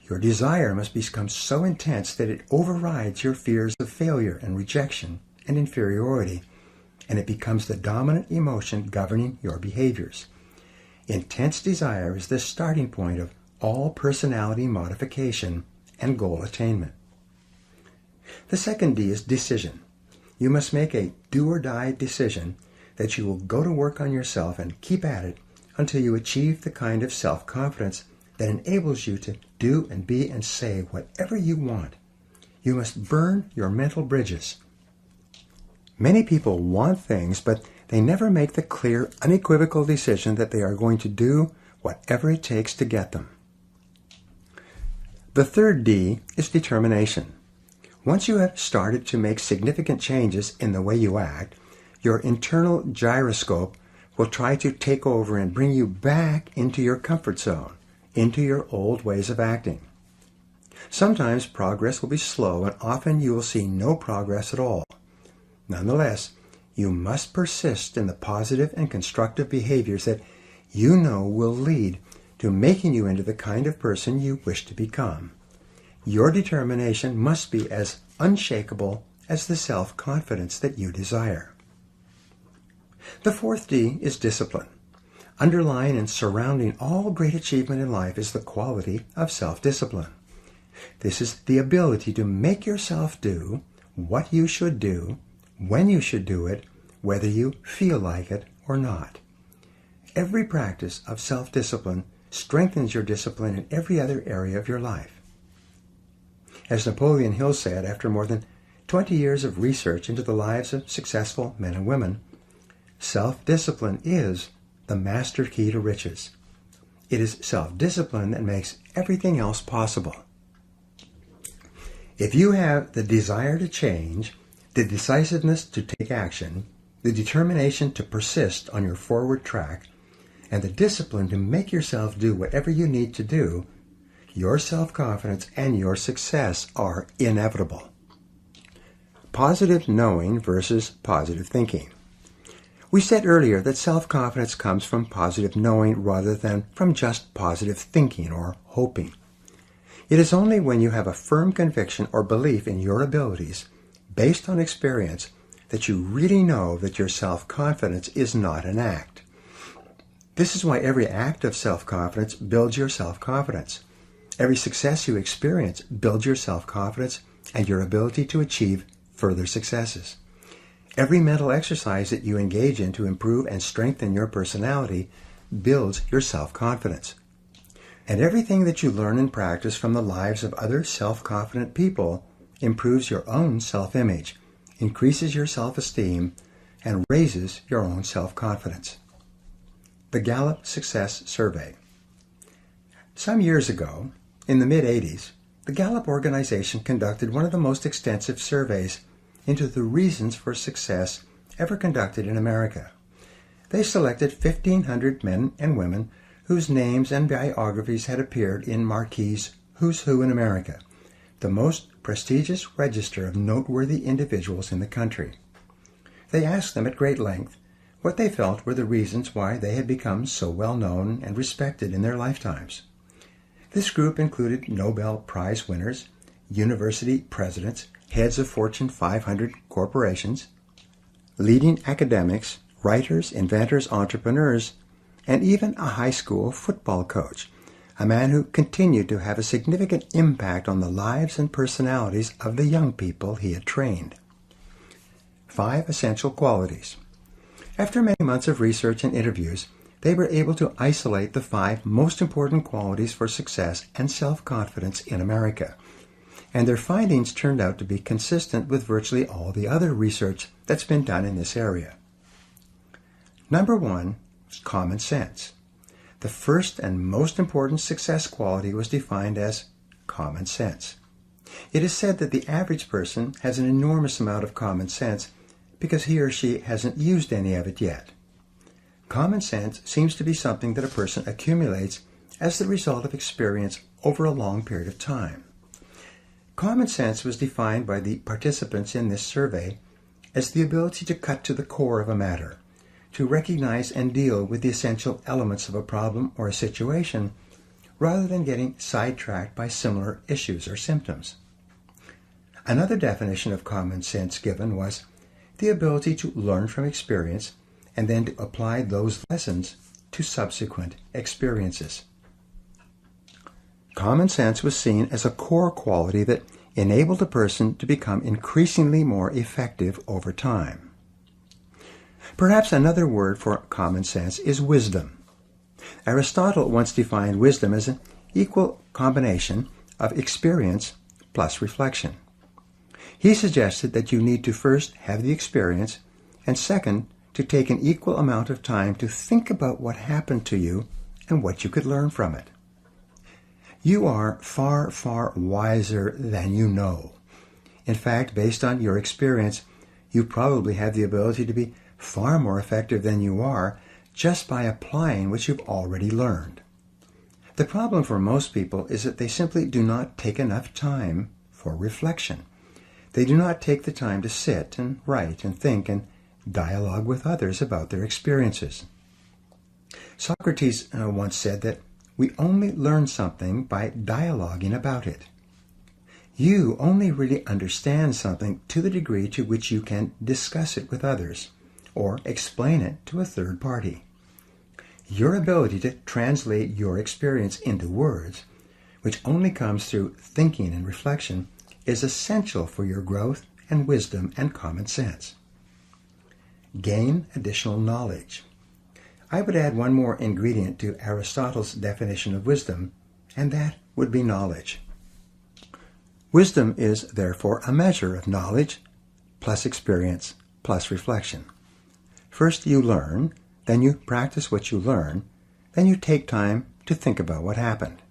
Your desire must become so intense that it overrides your fears of failure and rejection and inferiority, and it becomes the dominant emotion governing your behaviors. Intense desire is the starting point of all personality modification and goal attainment. The second D is decision. You must make a do-or-die decision that you will go to work on yourself and keep at it until you achieve the kind of self-confidence that enables you to do and be and say whatever you want. You must burn your mental bridges. Many people want things, but they never make the clear, unequivocal decision that they are going to do whatever it takes to get them. The third D is determination. Once you have started to make significant changes in the way you act, your internal gyroscope will try to take over and bring you back into your comfort zone, into your old ways of acting. Sometimes progress will be slow, and often you will see no progress at all. Nonetheless, you must persist in the positive and constructive behaviors that you know will lead to making you into the kind of person you wish to become. Your determination must be as unshakable as the self-confidence that you desire. The fourth D is discipline. Underlying and surrounding all great achievement in life is the quality of self-discipline. This is the ability to make yourself do what you should do, when you should do it, whether you feel like it or not. Every practice of self-discipline strengthens your discipline in every other area of your life. As Napoleon Hill said, after more than 20 years of research into the lives of successful men and women, self-discipline is the master key to riches. It is self-discipline that makes everything else possible. If you have the desire to change, the decisiveness to take action, the determination to persist on your forward track, and the discipline to make yourself do whatever you need to do, your self-confidence and your success are inevitable. Positive knowing versus positive thinking. We said earlier that self-confidence comes from positive knowing rather than from just positive thinking or hoping. It is only when you have a firm conviction or belief in your abilities, based on experience, that you really know that your self-confidence is not an act. This is why every act of self-confidence builds your self-confidence. Every success you experience builds your self-confidence and your ability to achieve further successes. Every mental exercise that you engage in to improve and strengthen your personality builds your self-confidence. And everything that you learn and practice from the lives of other self-confident people improves your own self-image, increases your self-esteem, and raises your own self-confidence. The Gallup Success Survey. Some years ago, in the mid-'80s, the Gallup organization conducted one of the most extensive surveys into the reasons for success ever conducted in America. They selected 1,500 men and women whose names and biographies had appeared in Marquis' Who's Who in America, the most prestigious register of noteworthy individuals in the country. They asked them at great length what they felt were the reasons why they had become so well known and respected in their lifetimes. This group included Nobel Prize winners, university presidents, heads of Fortune 500 corporations, leading academics, writers, inventors, entrepreneurs, and even a high school football coach, a man who continued to have a significant impact on the lives and personalities of the young people he had trained. 5 essential qualities. After many months of research and interviews, they were able to isolate the 5 most important qualities for success and self-confidence in America. And their findings turned out to be consistent with virtually all the other research that's been done in this area. Number 1 is common sense. The first and most important success quality was defined as common sense. It is said that the average person has an enormous amount of common sense because he or she hasn't used any of it yet. Common sense seems to be something that a person accumulates as the result of experience over a long period of time. Common sense was defined by the participants in this survey as the ability to cut to the core of a matter, to recognize and deal with the essential elements of a problem or a situation, rather than getting sidetracked by similar issues or symptoms. Another definition of common sense given was the ability to learn from experience and then to apply those lessons to subsequent experiences. Common sense was seen as a core quality that enabled a person to become increasingly more effective over time. Perhaps another word for common sense is wisdom. Aristotle once defined wisdom as an equal combination of experience plus reflection. He suggested that you need to first have the experience, and second, to take an equal amount of time to think about what happened to you and what you could learn from it. You are far, far wiser than you know. In fact, based on your experience, you probably have the ability to be far more effective than you are just by applying what you've already learned. The problem for most people is that they simply do not take enough time for reflection. They do not take the time to sit and write and think and dialogue with others about their experiences. Socrates once said that we only learn something by dialoguing about it. You only really understand something to the degree to which you can discuss it with others or explain it to a third party. Your ability to translate your experience into words, which only comes through thinking and reflection, is essential for your growth and wisdom and common sense. Gain additional knowledge. I would add one more ingredient to Aristotle's definition of wisdom, and that would be knowledge. Wisdom is, therefore, a measure of knowledge plus experience plus reflection. First you learn, then you practice what you learn, then you take time to think about what happened.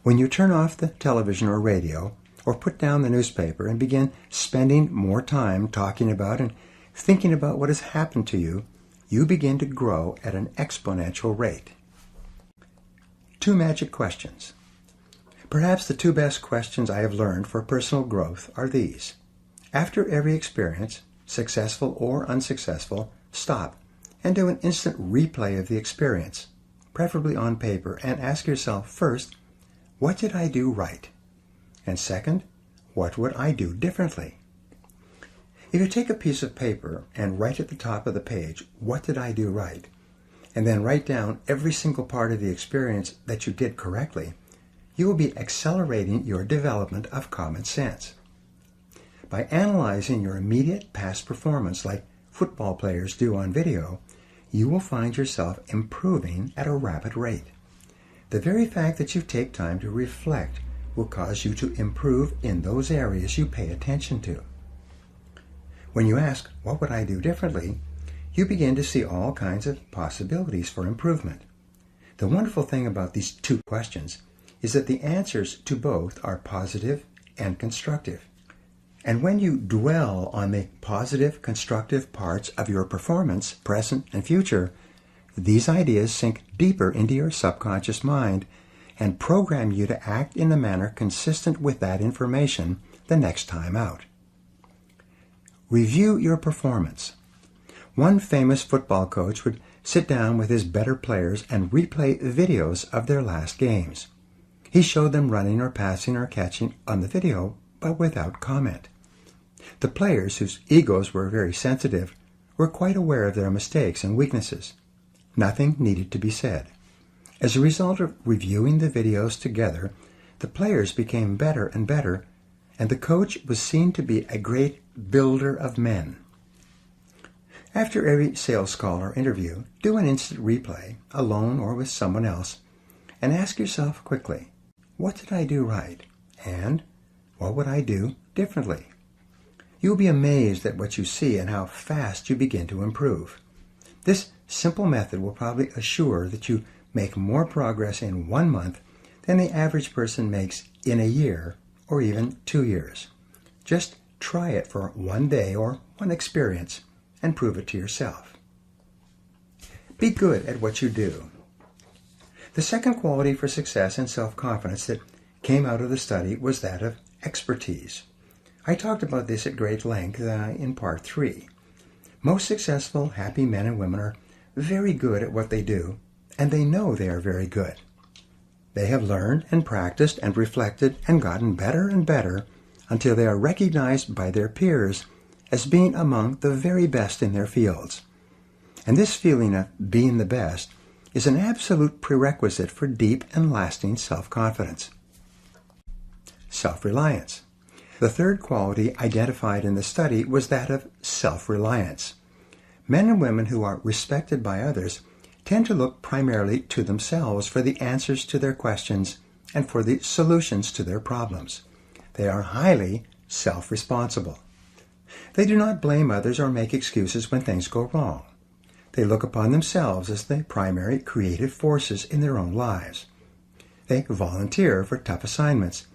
When you turn off the television or radio, or put down the newspaper and begin spending more time talking about and thinking about what has happened to you, you begin to grow at an exponential rate. 2 magic questions. Perhaps the 2 best questions I have learned for personal growth are these. After every experience, successful or unsuccessful, stop and do an instant replay of the experience, preferably on paper, and ask yourself first, what did I do right? And second, what would I do differently? If you take a piece of paper and write at the top of the page, what did I do right? And then write down every single part of the experience that you did correctly, you will be accelerating your development of common sense. By analyzing your immediate past performance like football players do on video, you will find yourself improving at a rapid rate. The very fact that you take time to reflect will cause you to improve in those areas you pay attention to. When you ask, what would I do differently, you begin to see all kinds of possibilities for improvement. The wonderful thing about these 2 questions is that the answers to both are positive and constructive. And when you dwell on the positive, constructive parts of your performance, present and future, these ideas sink deeper into your subconscious mind and program you to act in a manner consistent with that information the next time out. Review your performance. One famous football coach would sit down with his better players and replay videos of their last games. He showed them running or passing or catching on the video, but without comment. The players, whose egos were very sensitive, were quite aware of their mistakes and weaknesses. Nothing needed to be said. As a result of reviewing the videos together, the players became better and better, and the coach was seen to be a great builder of men. After every sales call or interview, do an instant replay, alone or with someone else, and ask yourself quickly, what did I do right? And what would I do differently? You'll be amazed at what you see and how fast you begin to improve. This simple method will probably assure that you make more progress in 1 month than the average person makes in a year or even 2 years. Just try it for 1 day or 1 experience and prove it to yourself. Be good at what you do. The second quality for success and self-confidence that came out of the study was that of expertise. I talked about this at great length in part 3. Most successful, happy men and women are very good at what they do, and they know they are very good. They have learned and practiced and reflected and gotten better and better until they are recognized by their peers as being among the very best in their fields. And this feeling of being the best is an absolute prerequisite for deep and lasting self-confidence. Self-reliance. The third quality identified in the study was that of self-reliance. Men and women who are respected by others tend to look primarily to themselves for the answers to their questions and for the solutions to their problems. They are highly self-responsible. They do not blame others or make excuses when things go wrong. They look upon themselves as the primary creative forces in their own lives. They volunteer for tough assignments,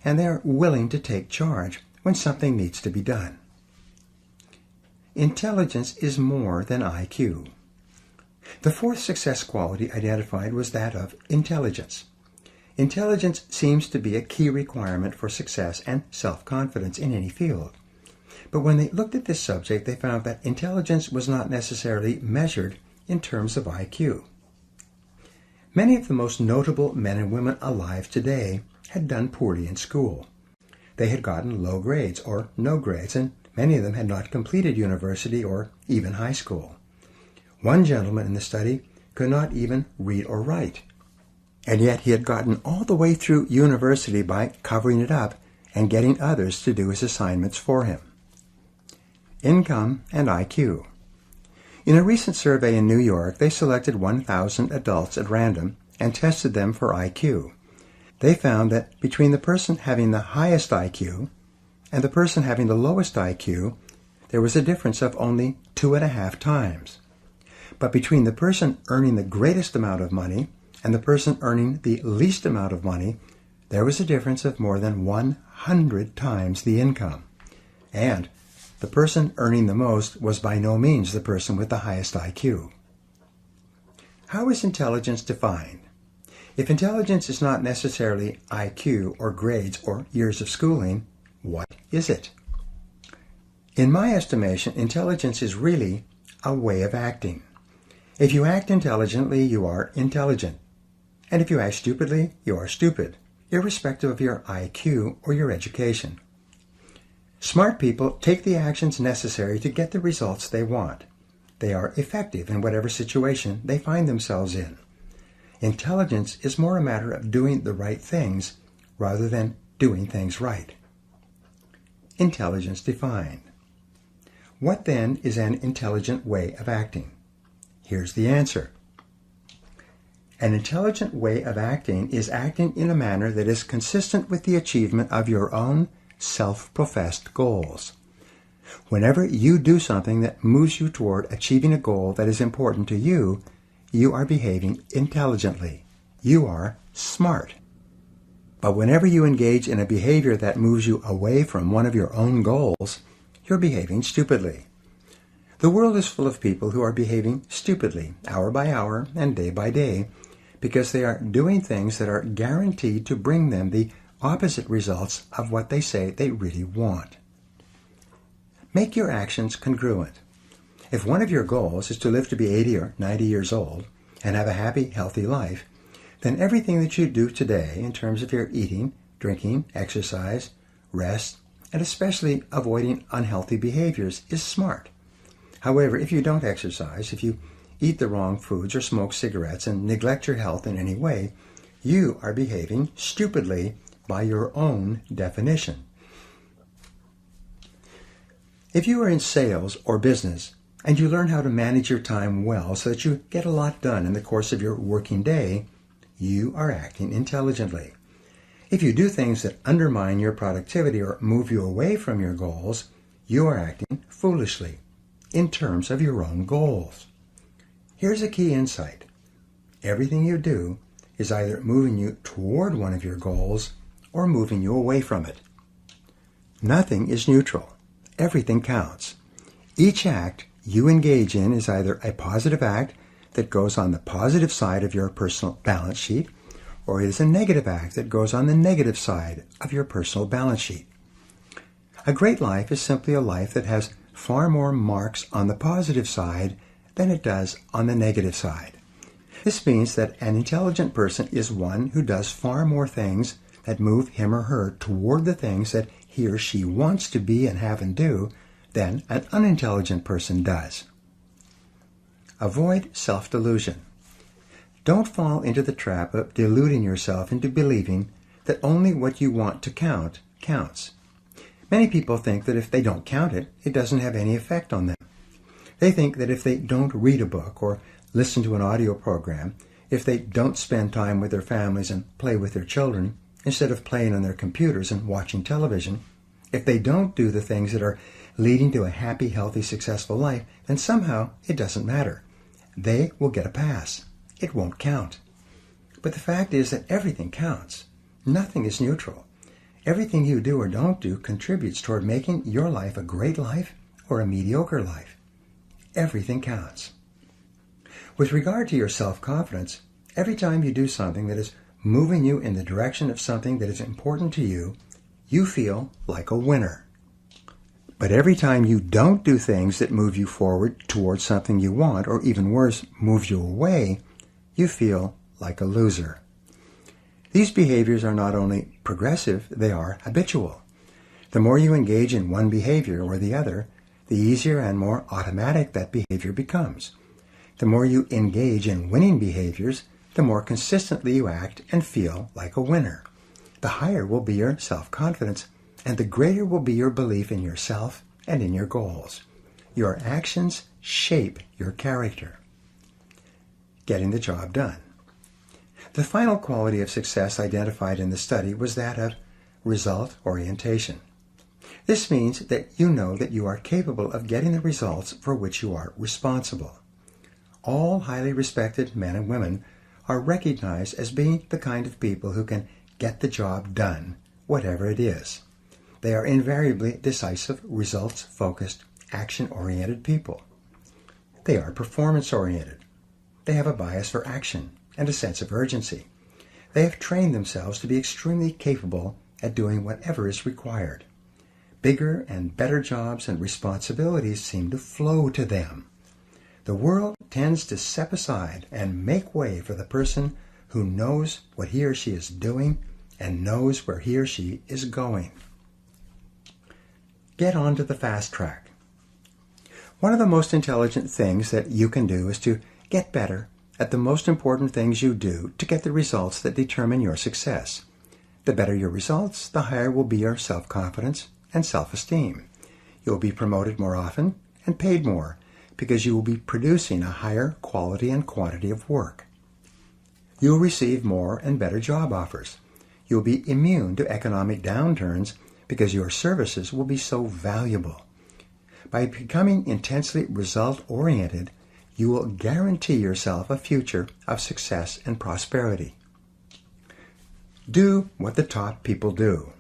and they are willing to take charge when something needs to be done. Intelligence is more than IQ. The fourth success quality identified was that of intelligence. Intelligence seems to be a key requirement for success and self-confidence in any field. But when they looked at this subject, they found that intelligence was not necessarily measured in terms of IQ. Many of the most notable men and women alive today had done poorly in school. They had gotten low grades or no grades, and many of them had not completed university or even high school. One gentleman in the study could not even read or write, and yet he had gotten all the way through university by covering it up and getting others to do his assignments for him. Income and IQ. In a recent survey in New York, they selected 1,000 adults at random and tested them for IQ. They found that between the person having the highest IQ and the person having the lowest IQ, there was a difference of only 2.5 times. But between the person earning the greatest amount of money and the person earning the least amount of money, there was a difference of more than 100 times the income. And the person earning the most was by no means the person with the highest IQ. How is intelligence defined? If intelligence is not necessarily IQ or grades or years of schooling, what is it? In my estimation, intelligence is really a way of acting. If you act intelligently, you are intelligent. And if you act stupidly, you are stupid, irrespective of your IQ or your education. Smart people take the actions necessary to get the results they want. They are effective in whatever situation they find themselves in. Intelligence is more a matter of doing the right things rather than doing things right. Intelligence defined. What then is an intelligent way of acting? Here's the answer. An intelligent way of acting is acting in a manner that is consistent with the achievement of your own self-professed goals. Whenever you do something that moves you toward achieving a goal that is important to you, you are behaving intelligently. You are smart. But whenever you engage in a behavior that moves you away from one of your own goals, you're behaving stupidly. The world is full of people who are behaving stupidly, hour by hour and day by day, because they are doing things that are guaranteed to bring them the opposite results of what they say they really want. Make your actions congruent. If one of your goals is to live to be 80 or 90 years old and have a happy, healthy life, then everything that you do today in terms of your eating, drinking, exercise, rest, and especially avoiding unhealthy behaviors is smart. However, if you don't exercise, if you eat the wrong foods or smoke cigarettes and neglect your health in any way, you are behaving stupidly by your own definition. If you are in sales or business and you learn how to manage your time well so that you get a lot done in the course of your working day, you are acting intelligently. If you do things that undermine your productivity or move you away from your goals, you are acting foolishly in terms of your own goals. Here's a key insight. Everything you do is either moving you toward one of your goals or moving you away from it. Nothing is neutral. Everything counts. Each act you engage in is either a positive act that goes on the positive side of your personal balance sheet, or it is a negative act that goes on the negative side of your personal balance sheet. A great life is simply a life that has far more marks on the positive side than it does on the negative side. This means that an intelligent person is one who does far more things that move him or her toward the things that he or she wants to be and have and do than an unintelligent person does. Avoid self-delusion. Don't fall into the trap of deluding yourself into believing that only what you want to count counts. Many people think that if they don't count it, it doesn't have any effect on them. They think that if they don't read a book or listen to an audio program, if they don't spend time with their families and play with their children, instead of playing on their computers and watching television, if they don't do the things that are leading to a happy, healthy, successful life, then somehow it doesn't matter. They will get a pass. It won't count. But the fact is that everything counts. Nothing is neutral. Everything you do or don't do contributes toward making your life a great life or a mediocre life. Everything counts. With regard to your self-confidence, every time you do something that is moving you in the direction of something that is important to you, you feel like a winner. But every time you don't do things that move you forward towards something you want, or even worse, move you away, you feel like a loser. These behaviors are not only progressive, they are habitual. The more you engage in one behavior or the other, the easier and more automatic that behavior becomes. The more you engage in winning behaviors, the more consistently you act and feel like a winner. The higher will be your self-confidence, and the greater will be your belief in yourself and in your goals. Your actions shape your character. Getting the job done. The final quality of success identified in the study was that of result orientation. This means that you know that you are capable of getting the results for which you are responsible. All highly respected men and women are recognized as being the kind of people who can get the job done, whatever it is. They are invariably decisive, results-focused, action-oriented people. They are performance-oriented. They have a bias for action and a sense of urgency. They have trained themselves to be extremely capable at doing whatever is required. Bigger and better jobs and responsibilities seem to flow to them. The world tends to step aside and make way for the person who knows what he or she is doing and knows where he or she is going. Get onto the fast track. One of the most intelligent things that you can do is to get better at the most important things you do to get the results that determine your success. The better your results, the higher will be your self-confidence and self-esteem. You'll be promoted more often and paid more because you will be producing a higher quality and quantity of work. You'll receive more and better job offers. You'll be immune to economic downturns because your services will be so valuable. By becoming intensely result-oriented, you will guarantee yourself a future of success and prosperity. Do what the top people do.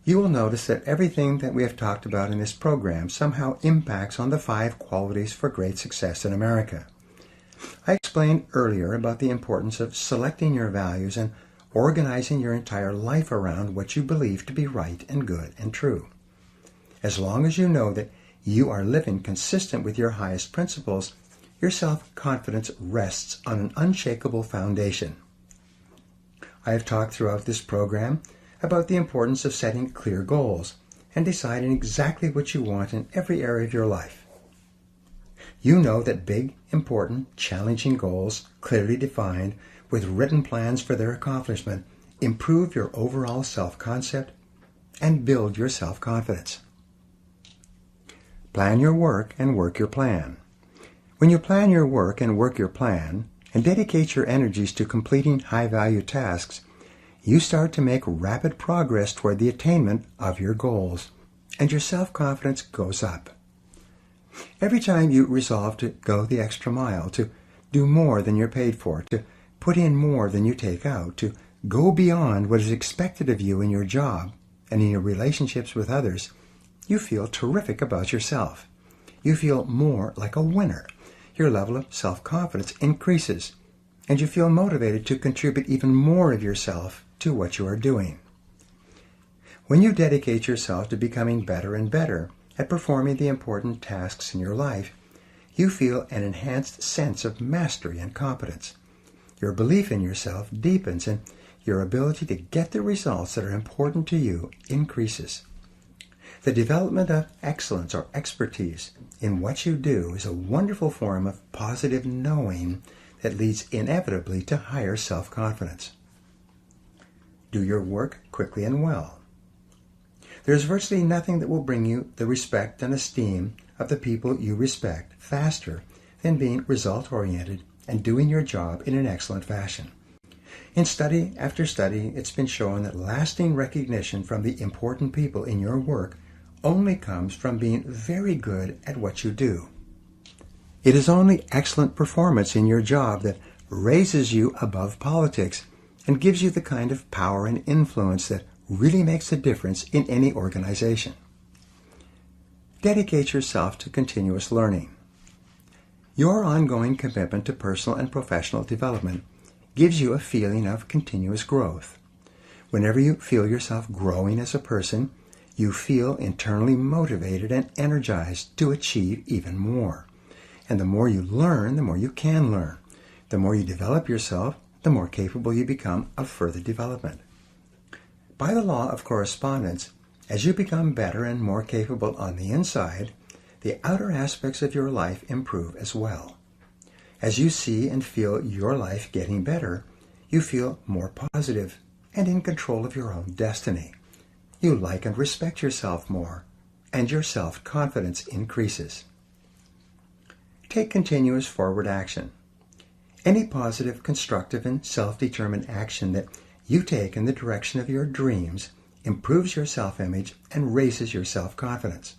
You will notice that everything that we have talked about in this program somehow impacts on the 5 qualities for great success in America. I explained earlier about the importance of selecting your values and organizing your entire life around what you believe to be right and good and true. As long as you know that you are living consistent with your highest principles, your self-confidence rests on an unshakable foundation. I have talked throughout this program about the importance of setting clear goals and deciding exactly what you want in every area of your life. You know that big, important, challenging goals, clearly defined, with written plans for their accomplishment, improve your overall self-concept and build your self-confidence. Plan your work and work your plan. When you plan your work and work your plan and dedicate your energies to completing high-value tasks, you start to make rapid progress toward the attainment of your goals, and your self-confidence goes up. Every time you resolve to go the extra mile, to do more than you're paid for, to put in more than you take out, to go beyond what is expected of you in your job and in your relationships with others, you feel terrific about yourself. You feel more like a winner. Your level of self-confidence increases, and you feel motivated to contribute even more of yourself to what you are doing. When you dedicate yourself to becoming better and better at performing the important tasks in your life, you feel an enhanced sense of mastery and competence. Your belief in yourself deepens, and your ability to get the results that are important to you increases. The development of excellence or expertise in what you do is a wonderful form of positive knowing that leads inevitably to higher self-confidence. Do your work quickly and well. There is virtually nothing that will bring you the respect and esteem of the people you respect faster than being result-oriented and doing your job in an excellent fashion. In study after study, it's been shown that lasting recognition from the important people in your work only comes from being very good at what you do. It is only excellent performance in your job that raises you above politics and gives you the kind of power and influence that really makes a difference in any organization. Dedicate yourself to continuous learning. Your ongoing commitment to personal and professional development gives you a feeling of continuous growth. Whenever you feel yourself growing as a person, you feel internally motivated and energized to achieve even more. And the more you learn, the more you can learn. The more you develop yourself, the more capable you become of further development. By the law of correspondence, as you become better and more capable on the inside, the outer aspects of your life improve as well. As you see and feel your life getting better, you feel more positive and in control of your own destiny. You like and respect yourself more, and your self-confidence increases. Take continuous forward action. Any positive, constructive, and self-determined action that you take in the direction of your dreams improves your self-image and raises your self-confidence.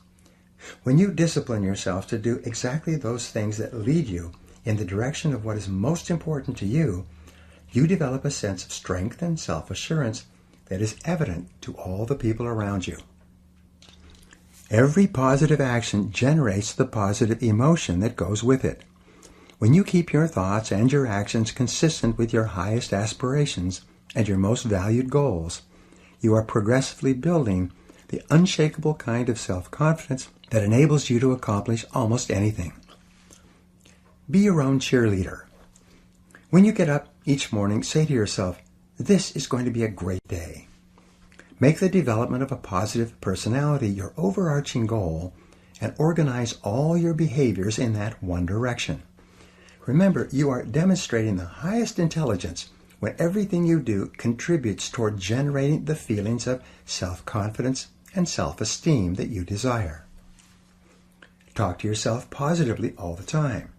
When you discipline yourself to do exactly those things that lead you in the direction of what is most important to you, you develop a sense of strength and self-assurance that is evident to all the people around you. Every positive action generates the positive emotion that goes with it. When you keep your thoughts and your actions consistent with your highest aspirations and your most valued goals, you are progressively building the unshakable kind of self-confidence that enables you to accomplish almost anything. Be your own cheerleader. When you get up each morning, say to yourself, "This is going to be a great day." Make the development of a positive personality your overarching goal and organize all your behaviors in that one direction. Remember, you are demonstrating the highest intelligence when everything you do contributes toward generating the feelings of self-confidence and self-esteem that you desire. Talk to yourself positively all the time.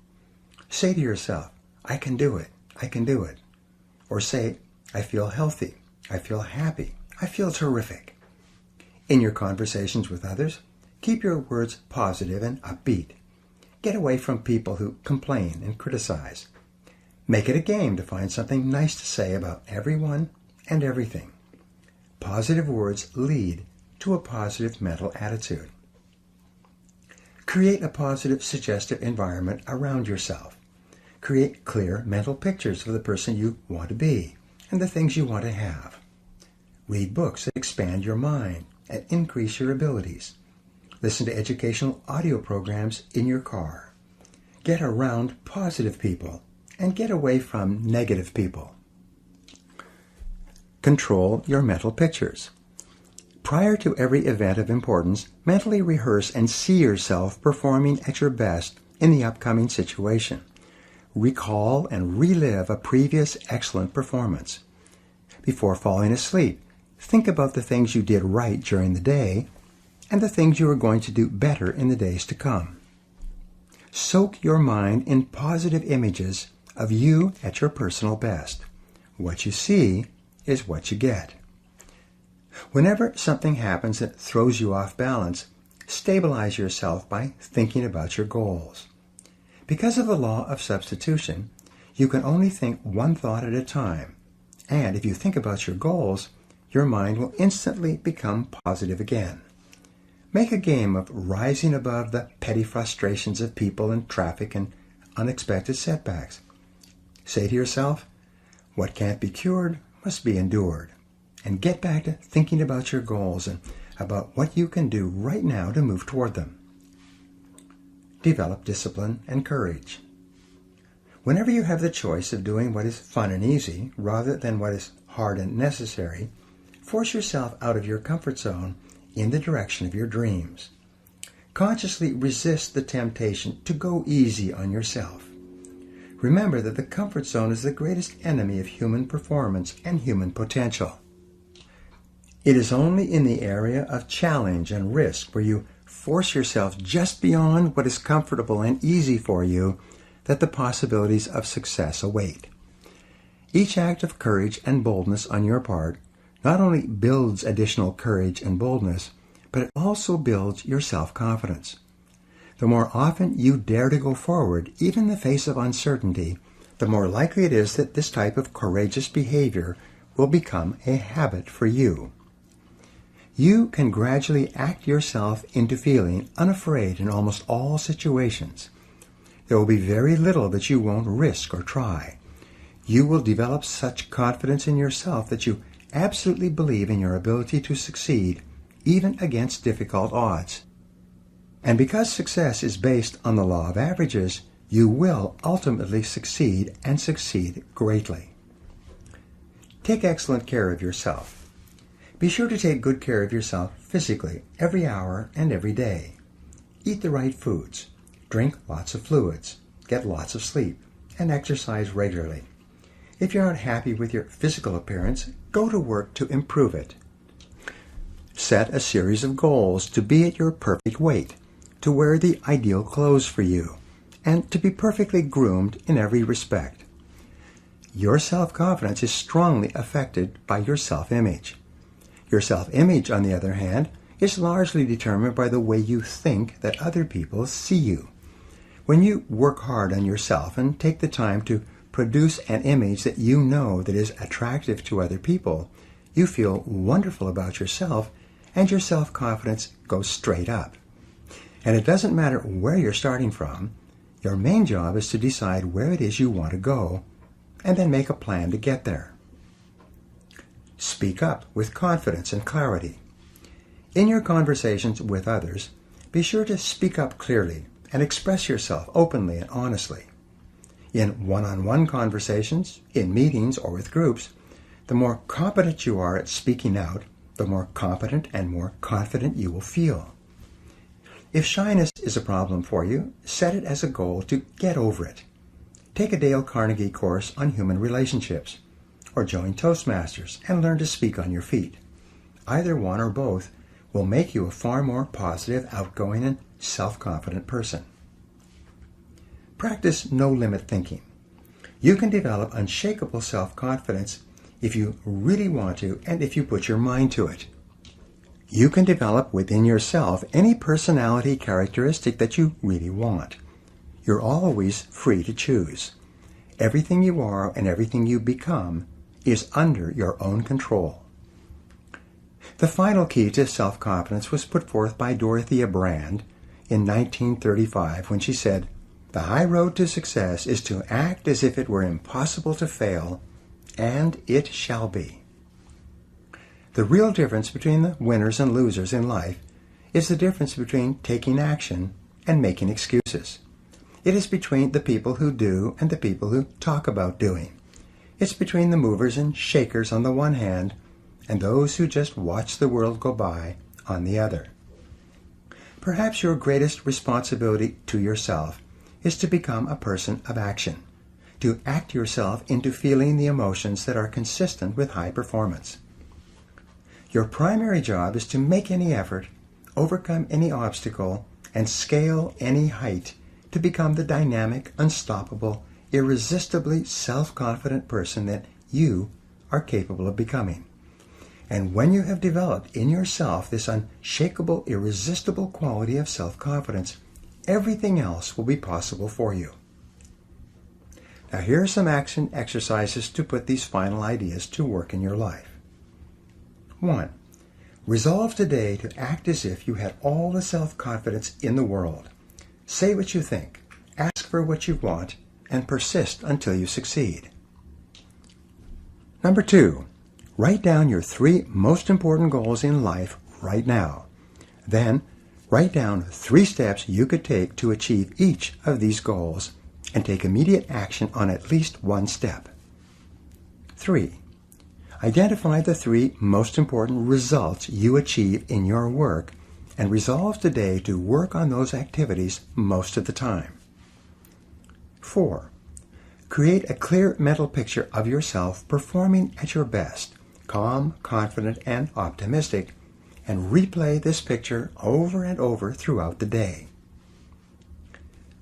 Say to yourself, "I can do it, I can do it." Or say, "I feel healthy, I feel happy, I feel terrific." In your conversations with others, keep your words positive and upbeat. Get away from people who complain and criticize. Make it a game to find something nice to say about everyone and everything. Positive words lead to a positive mental attitude. Create a positive, suggestive environment around yourself. Create clear mental pictures of the person you want to be and the things you want to have. Read books that expand your mind and increase your abilities. Listen to educational audio programs in your car. Get around positive people and get away from negative people. Control your mental pictures. Prior to every event of importance, mentally rehearse and see yourself performing at your best in the upcoming situation. Recall and relive a previous excellent performance. Before falling asleep, think about the things you did right during the day and the things you are going to do better in the days to come. Soak your mind in positive images of you at your personal best. What you see is what you get. Whenever something happens that throws you off balance, stabilize yourself by thinking about your goals. Because of the law of substitution, you can only think one thought at a time, and if you think about your goals, your mind will instantly become positive again. Make a game of rising above the petty frustrations of people and traffic and unexpected setbacks. Say to yourself, what can't be cured must be endured, and get back to thinking about your goals and about what you can do right now to move toward them. Develop discipline and courage. Whenever you have the choice of doing what is fun and easy rather than what is hard and necessary, force yourself out of your comfort zone in the direction of your dreams. Consciously resist the temptation to go easy on yourself. Remember that the comfort zone is the greatest enemy of human performance and human potential. It is only in the area of challenge and risk where you force yourself just beyond what is comfortable and easy for you that the possibilities of success await. Each act of courage and boldness on your part not only builds additional courage and boldness, but it also builds your self-confidence. The more often you dare to go forward, even in the face of uncertainty, the more likely it is that this type of courageous behavior will become a habit for you. You can gradually act yourself into feeling unafraid in almost all situations. There will be very little that you won't risk or try. You will develop such confidence in yourself that you absolutely believe in your ability to succeed, even against difficult odds. And because success is based on the law of averages, you will ultimately succeed and succeed greatly. Take excellent care of yourself. Be sure to take good care of yourself physically every hour and every day. Eat the right foods, drink lots of fluids, get lots of sleep, and exercise regularly. If you're not happy with your physical appearance, go to work to improve it. Set a series of goals to be at your perfect weight, to wear the ideal clothes for you, and to be perfectly groomed in every respect. Your self-confidence is strongly affected by your self-image. Your self-image, on the other hand, is largely determined by the way you think that other people see you. When you work hard on yourself and take the time to produce an image that you know that is attractive to other people, you feel wonderful about yourself and your self-confidence goes straight up. And it doesn't matter where you're starting from, your main job is to decide where it is you want to go and then make a plan to get there. Speak up with confidence and clarity. In your conversations with others, be sure to speak up clearly and express yourself openly and honestly. In one-on-one conversations, in meetings, or with groups, the more competent you are at speaking out, the more competent and more confident you will feel. If shyness is a problem for you, set it as a goal to get over it. Take a Dale Carnegie course on human relationships, or join Toastmasters and learn to speak on your feet. Either one or both will make you a far more positive, outgoing, and self-confident person. Practice no-limit thinking. You can develop unshakable self-confidence if you really want to and if you put your mind to it. You can develop within yourself any personality characteristic that you really want. You're always free to choose. Everything you are and everything you become is under your own control. The final key to self-confidence was put forth by Dorothea Brande in 1935 when she said, "The high road to success is to act as if it were impossible to fail, and it shall be." The real difference between the winners and losers in life is the difference between taking action and making excuses. It is between the people who do and the people who talk about doing. It's between the movers and shakers on the one hand and those who just watch the world go by on the other. Perhaps your greatest responsibility to yourself is to become a person of action, to act yourself into feeling the emotions that are consistent with high performance. Your primary job is to make any effort, overcome any obstacle, and scale any height to become the dynamic, unstoppable, irresistibly self-confident person that you are capable of becoming. And when you have developed in yourself this unshakable, irresistible quality of self-confidence, everything else will be possible for you. Now here are some action exercises to put these final ideas to work in your life. 1. Resolve today to act as if you had all the self-confidence in the world. Say what you think, ask for what you want, and persist until you succeed. Number 2. Write down your 3 most important goals in life right now. Then, write down 3 steps you could take to achieve each of these goals and take immediate action on at least one step. 3. Identify the 3 most important results you achieve in your work and resolve today to work on those activities most of the time. 4. Create a clear mental picture of yourself performing at your best, calm, confident, and optimistic, and replay this picture over and over throughout the day.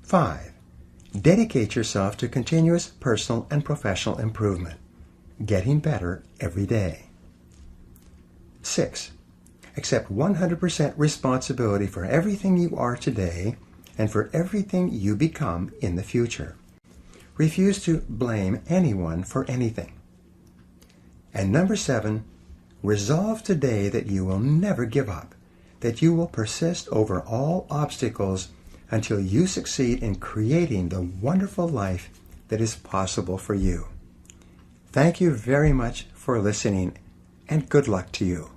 5. Dedicate yourself to continuous personal and professional improvement, getting better every day. 6. Accept 100% responsibility for everything you are today and for everything you become in the future. Refuse to blame anyone for anything. And number 7, resolve today that you will never give up, that you will persist over all obstacles until you succeed in creating the wonderful life that is possible for you. Thank you very much for listening, and good luck to you.